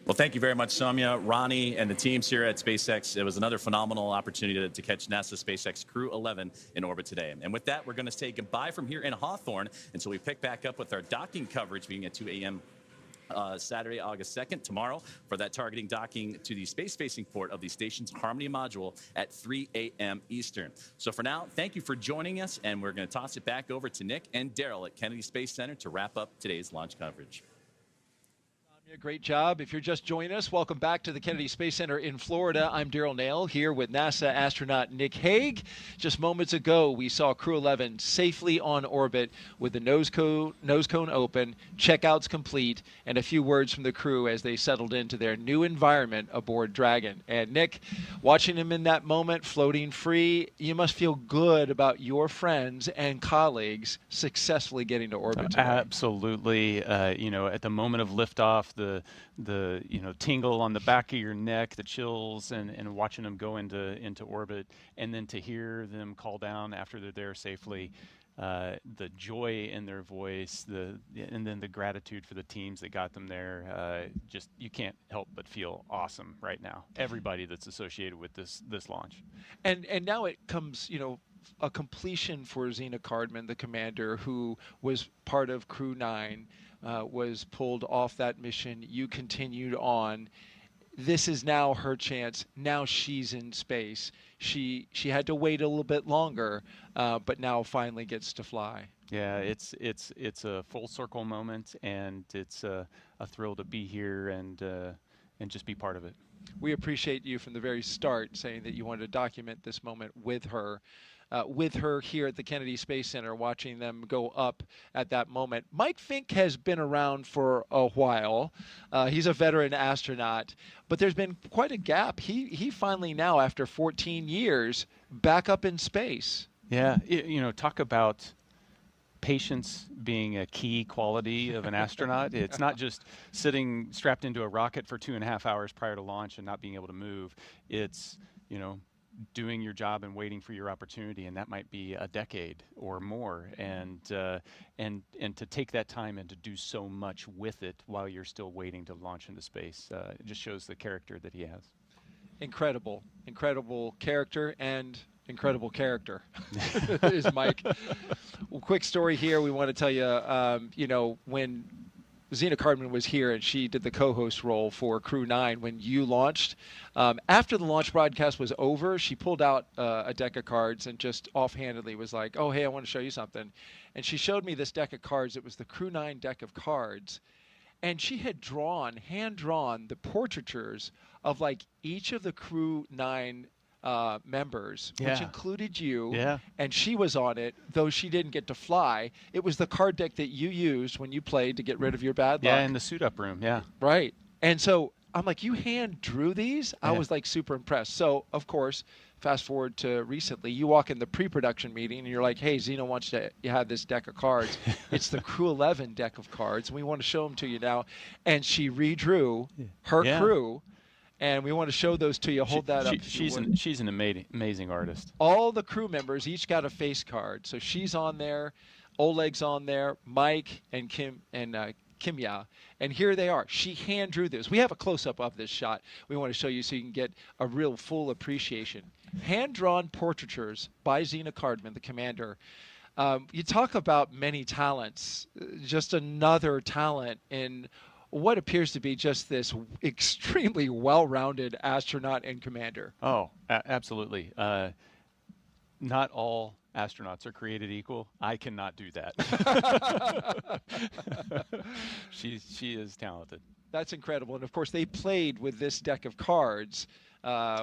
Well, thank you very much, Soumya, Ronnie, and the teams here at SpaceX. It was another phenomenal opportunity to catch NASA SpaceX Crew-11 in orbit today. And with that, we're going to say goodbye from here in Hawthorne until we pick back up with our docking coverage beginning at 2 a.m. Saturday, August 2nd, tomorrow, for that targeting docking to the space-facing port of the station's Harmony module at 3 a.m. Eastern. So for now, thank you for joining us, and we're going to toss it back over to Nick and Daryl at Kennedy Space Center to wrap up today's launch coverage. Great job. If you're just joining us, welcome back to the Kennedy Space Center in Florida. I'm Daryl Nail here with NASA astronaut Nick Hague. Just moments ago, we saw Crew-11 safely on orbit with the nose cone open, checkouts complete, and a few words from the crew as they settled into their new environment aboard Dragon. And Nick, watching him in that moment, floating free, you must feel good about your friends and colleagues successfully getting to orbit today. Absolutely. You know, at the moment of liftoff, the tingle on the back of your neck, the chills, and watching them go into orbit, and then to hear them call down after they're there safely, the joy in their voice, and then the gratitude for the teams that got them there. Just you can't help but feel awesome right now. Everybody that's associated with this launch. And now it comes, a completion for Zena Cardman, the commander, who was part of Crew 9. Was pulled off that mission. You continued on. This is now her chance. Now she's in space. She had to wait a little bit longer, but now finally gets to fly. Yeah, it's a full circle moment, and it's a thrill to be here and just be part of it. We appreciate you from the very start saying that you wanted to document this moment with her here at the Kennedy Space Center, watching them go up at that moment. Mike Fink has been around for a while. He's a veteran astronaut, but there's been quite a gap. He finally now, after 14 years, back up in space. Yeah, talk about patience being a key quality of an astronaut. It's not just sitting strapped into a rocket for 2.5 hours prior to launch and not being able to move. It's, doing your job and waiting for your opportunity, and that might be a decade or more, and to take that time and to do so much with it while you're still waiting to launch into space, it just shows the character that he has. Incredible Character and incredible character is Mike. Well, quick story here. We want to tell you, when Zena Cardman was here and she did the co-host role for Crew 9 when you launched. After the launch broadcast was over, she pulled out a deck of cards and just offhandedly was like, oh, hey, I want to show you something. And she showed me this deck of cards. It was the Crew 9 deck of cards. And she had hand-drawn the portraitures of like each of the Crew 9 members, which included you, and she was on it, though she didn't get to fly. It was the card deck that you used when you played to get rid of your bad luck. Yeah, in the suit-up room, Right. And so I'm like, you hand-drew these? I was like super impressed. So, of course, fast forward to recently, you walk in the pre-production meeting and you're like, hey, Zena wants to have this deck of cards. It's the Crew-11 deck of cards, and we want to show them to you now. And she redrew her crew. And we want to show those to you. Hold that up. She's an amazing artist. All the crew members each got a face card. So she's on there, Oleg's on there, Mike and Kim and Kimya. And here they are. She hand drew this. We have a close-up of this shot. We want to show you so you can get a real full appreciation. Hand-drawn portraitures by Zena Cardman, the commander. You talk about many talents. Just another talent in what appears to be just this extremely well-rounded astronaut and commander. Oh, absolutely. not all astronauts are created equal. I cannot do that. She is talented. That's incredible. And of course, they played with this deck of cards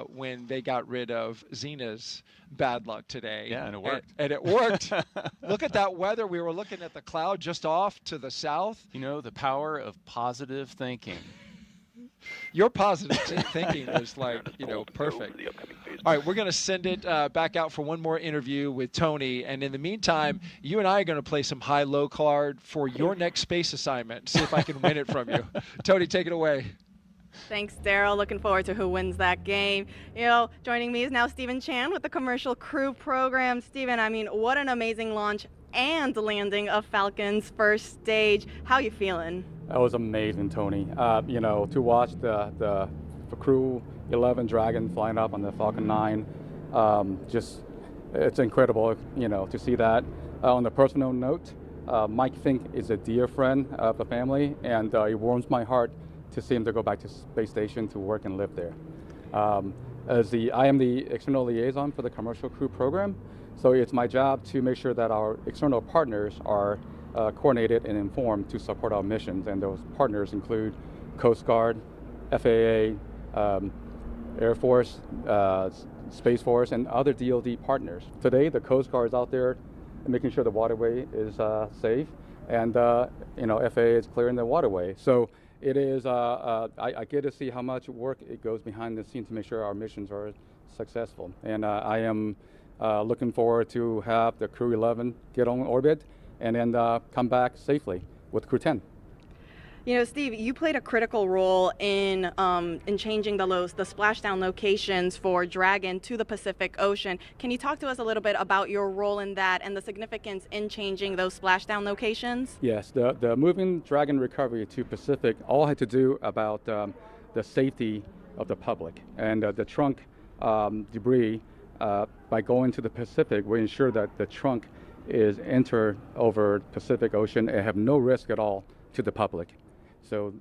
when they got rid of Zena's bad luck today. Yeah, and it worked. And it worked. Look at that weather. We were looking at the cloud just off to the south. You know, the power of positive thinking. Your positive thinking is perfect. All right, we're going to send it back out for one more interview with Tony. And in the meantime, you and I are going to play some high-low card for your next space assignment. See if I can win it from you. Tony, take it away. Thanks, Daryl. Looking forward to who wins that game. Joining me is now Stephen Chan with the Commercial Crew program. Stephen, what an amazing launch and landing of Falcon's first stage. How are you feeling? That was amazing, Tony. To watch the Crew-11 Dragon flying up on the Falcon 9, it's incredible, to see that. On a personal note, Mike Fink is a dear friend of the family, and it warms my heart to see him to go back to space station to work and live there. I am the external liaison for the Commercial Crew program, so it's my job to make sure that our external partners are coordinated and informed to support our missions, and those partners include Coast Guard, FAA, Air Force, Space Force, and other DoD partners. Today, the Coast Guard is out there making sure the waterway is safe, and FAA is clearing the waterway. So it is. I get to see how much work it goes behind the scenes to make sure our missions are successful, and I am looking forward to have the Crew-11 get on orbit and then come back safely with Crew-10. Steve, you played a critical role in changing the splashdown locations for Dragon to the Pacific Ocean. Can you talk to us a little bit about your role in that and the significance in changing those splashdown locations? Yes, the moving Dragon recovery to Pacific all had to do about the safety of the public, and the trunk debris. By going to the Pacific, we ensure that the trunk is entered over Pacific Ocean and have no risk at all to the public. So,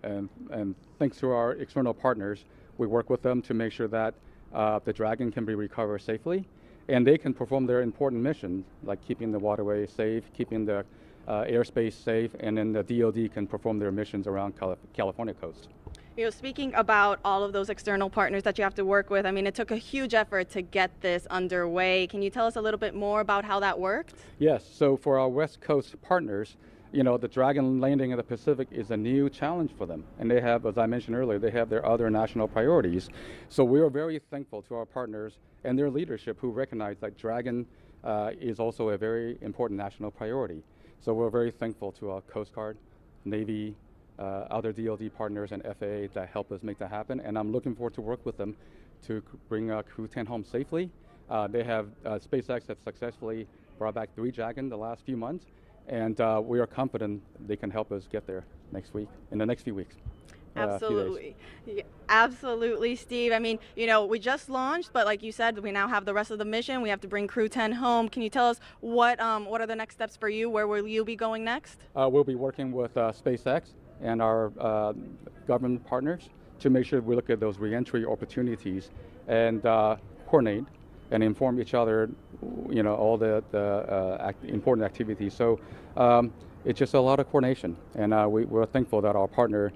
and thanks to our external partners, we work with them to make sure that the Dragon can be recovered safely, and they can perform their important missions, like keeping the waterway safe, keeping the airspace safe, and then the DoD can perform their missions around California coast. Speaking about all of those external partners that you have to work with, it took a huge effort to get this underway. Can you tell us a little bit more about how that worked? Yes, so for our West Coast partners, the Dragon landing in the Pacific is a new challenge for them. And they have, as I mentioned earlier, they have their other national priorities. So we are very thankful to our partners and their leadership who recognize that Dragon is also a very important national priority. So we're very thankful to our Coast Guard, Navy, other DoD partners and FAA that help us make that happen, and I'm looking forward to work with them to bring Crew-10 home safely. SpaceX has successfully brought back 3 Dragon the last few months, and we are confident they can help us get there in the next few weeks. Absolutely. Absolutely, Steve. We just launched, but like you said, we now have the rest of the mission. We have to bring Crew-10 home. Can you tell us what are the next steps for you? Where will you be going next? We'll be working with SpaceX and our government partners to make sure we look at those reentry opportunities and coordinate and inform each other, all the important activities. So it's just a lot of coordination, and we're thankful that our partner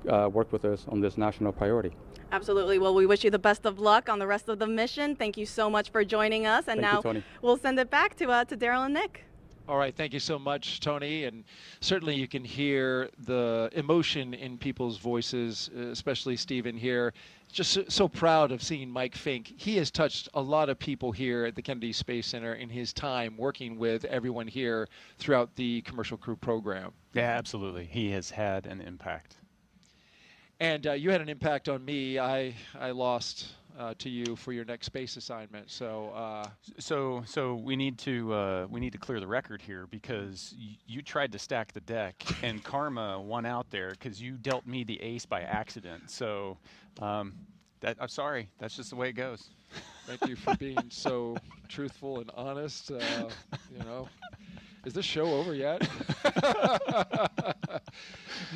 worked with us on this national priority. Absolutely. Well, we wish you the best of luck on the rest of the mission. Thank you so much for joining us. And Thank now you, Tony. We'll send it back to Daryl and Nick. All right, thank you so much, Tony. And certainly you can hear the emotion in people's voices, especially Stephen here. Just so proud of seeing Mike Fink. He has touched a lot of people here at the Kennedy Space Center in his time working with everyone here throughout the Commercial Crew program. Yeah, absolutely. He has had an impact. And you had an impact on me. I lost to you for your next space assignment. So we need to clear the record here, because you tried to stack the deck and karma won out there because you dealt me the ace by accident. So I'm sorry. That's just the way it goes. Thank you for being so truthful and honest. Is this show over yet?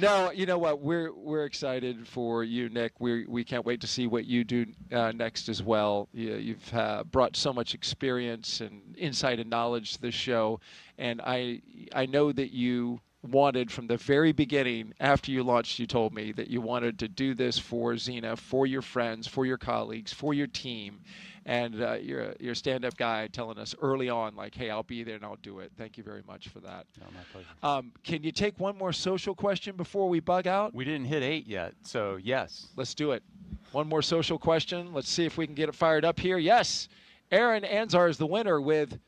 No, you know what? We're excited for you, Nick. We can't wait to see what you do next as well. You've brought so much experience and insight and knowledge to this show, and I know that you wanted from the very beginning, after you launched, you told me that you wanted to do this for Xena, for your friends, for your colleagues, for your team. And you're a stand-up guy telling us early on, like, hey, I'll be there and I'll do it. Thank you very much for that. No, my pleasure. Can you take one more social question before we bug out? We didn't hit 8 yet, so yes. Let's do it. One more social question. Let's see if we can get it fired up here. Yes, Aaron Anzar is the winner with,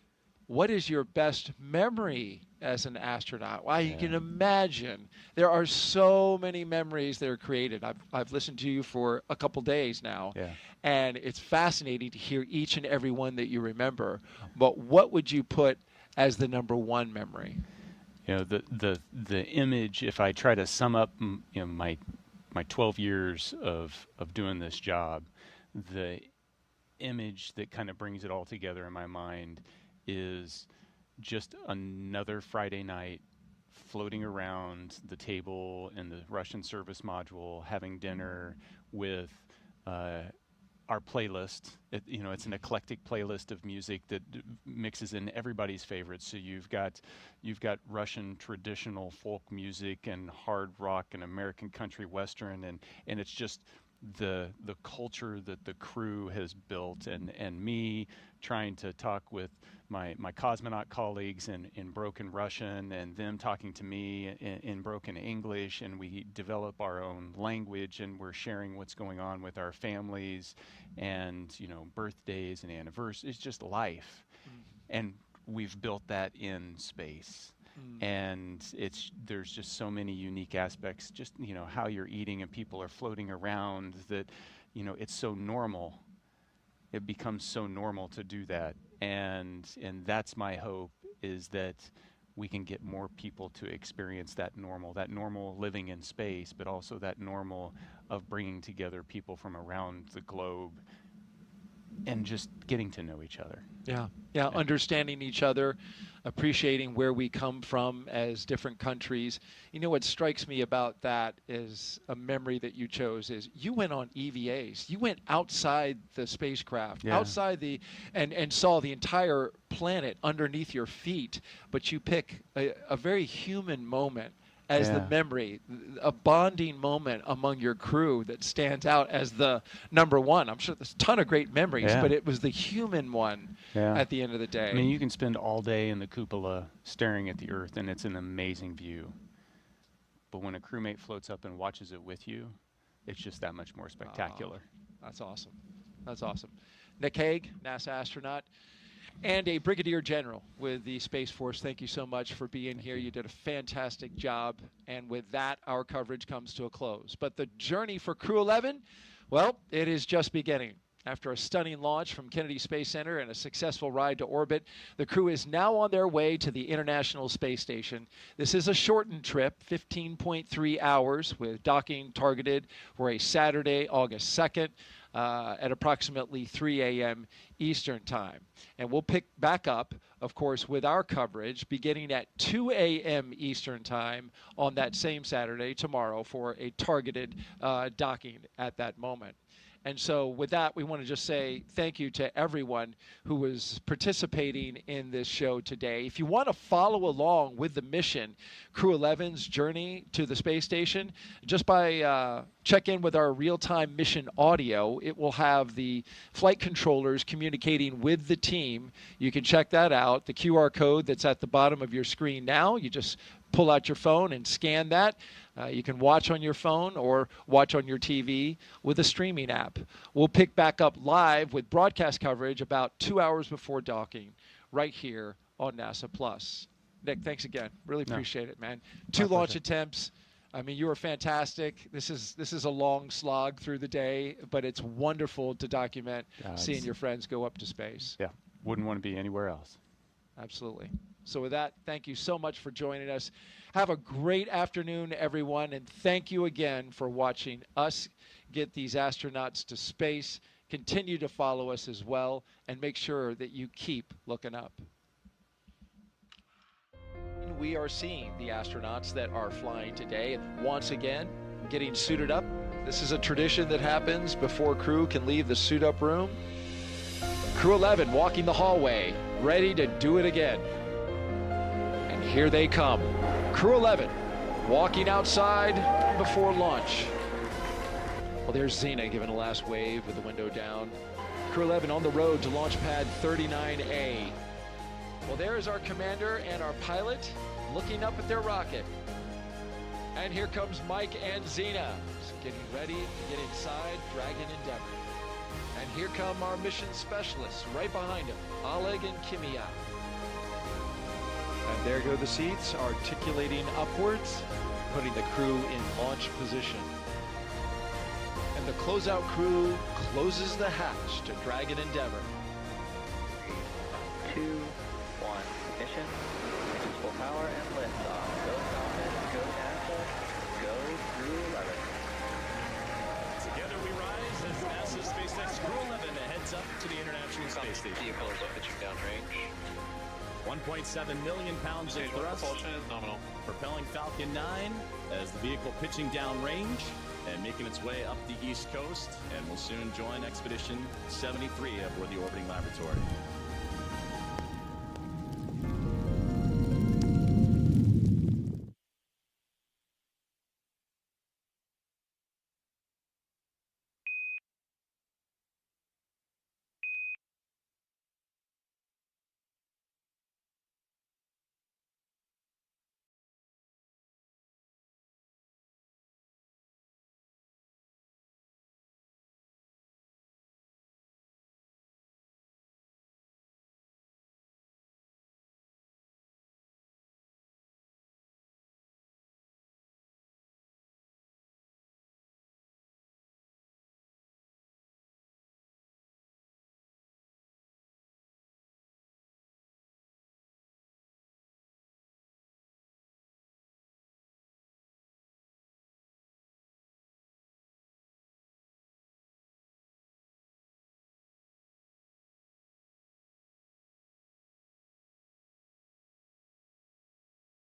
what is your best memory as an astronaut? Wow, you can imagine. There are so many memories that are created. I've listened to you for a couple days now, and it's fascinating to hear each and every one that you remember. But what would you put as the number one memory? You know, the image, if I try to sum up my 12 years of doing this job, the image that kind of brings it all together in my mind is just another Friday night floating around the table in the Russian service module, having dinner with our playlist. It's an eclectic playlist of music that mixes in everybody's favorites. So you've got Russian traditional folk music and hard rock and American country western, and it's just the culture that the crew has built, and me trying to talk with my cosmonaut colleagues in broken Russian, and them talking to me in broken English, and we develop our own language, and we're sharing what's going on with our families, and birthdays and anniversaries. It's just life. And we've built that in space. And there's just so many unique aspects, just how you're eating and people are floating around, that it's so normal. It becomes so normal to do that, and that's my hope, is that we can get more people to experience that normal living in space, but also that normal of bringing together people from around the globe and just getting to know each other. Yeah, understanding each other, appreciating where we come from as different countries. What strikes me about that is a memory that you chose is you went on EVAs. You went outside the spacecraft, outside and saw the entire planet underneath your feet, but you pick a very human moment as the memory, a bonding moment among your crew that stands out as the number one. I'm sure there's a ton of great memories, but it was the human one at the end of the day. I mean, you can spend all day in the cupola staring at the Earth, and it's an amazing view. But when a crewmate floats up and watches it with you, it's just that much more spectacular. That's awesome. That's awesome. Nick Hague, NASA astronaut, and a brigadier general with the Space Force. Thank you so much for being here. You did a fantastic job. And with that, our coverage comes to a close. But the journey for Crew-11, well, it is just beginning. After a stunning launch from Kennedy Space Center and a successful ride to orbit, the crew is now on their way to the International Space Station. This is a shortened trip, 15.3 hours, with docking targeted for a Saturday, August 2nd. At approximately 3 a.m. Eastern Time. And we'll pick back up, of course, with our coverage beginning at 2 a.m. Eastern Time on that same Saturday, tomorrow, for a targeted docking at that moment. And so with that, we want to just say thank you to everyone who was participating in this show today. If you want to follow along with the mission, Crew-11's journey to the space station, just by check in with our real-time mission audio. It will have the flight controllers communicating with the team. You can check that out. The QR code that's at the bottom of your screen now, you just pull out your phone and scan that. You can watch on your phone or watch on your TV with a streaming app. We'll pick back up live with broadcast coverage about 2 hours before docking right here on NASA Plus. Nick, thanks again. Really appreciate it, man. 2 launch attempts. I mean, you were fantastic. This is a long slog through the day, but it's wonderful to document seeing your friends go up to space. Yeah, wouldn't want to be anywhere else. Absolutely. So with that, thank you so much for joining us. Have a great afternoon, everyone, and thank you again for watching us get these astronauts to space. Continue to follow us as well, and make sure that you keep looking up. we are seeing the astronauts that are flying today. And once again, getting suited up. This is a tradition that happens before crew can leave the suit-up room. Crew-11 walking the hallway, ready to do it again. And here they come. Crew-11 walking outside before launch. Well, there's Xena giving a last wave with the window down. Crew-11 on the road to launch pad 39A. Well, there is our commander and our pilot looking up at their rocket. And here comes Mike and Xena, getting ready to get inside Dragon Endeavor. And here come our mission specialists right behind them, Oleg and Kimia. And there go the seats, articulating upwards, putting the crew in launch position. And the closeout crew closes the hatch to Dragon Endeavor. 3, 2, 1, ignition. Engines full power and liftoff. Go Falcon, go NASA, go Crew-11. Together we rise as NASA's SpaceX Crew-11 heads up to the International Space Station. Vehicles are pitching downrange. 1.7 million pounds of thrust. Propulsion is nominal. Propelling Falcon 9 as the vehicle pitching downrange and making its way up the East Coast, and will soon join Expedition 73 aboard the orbiting laboratory.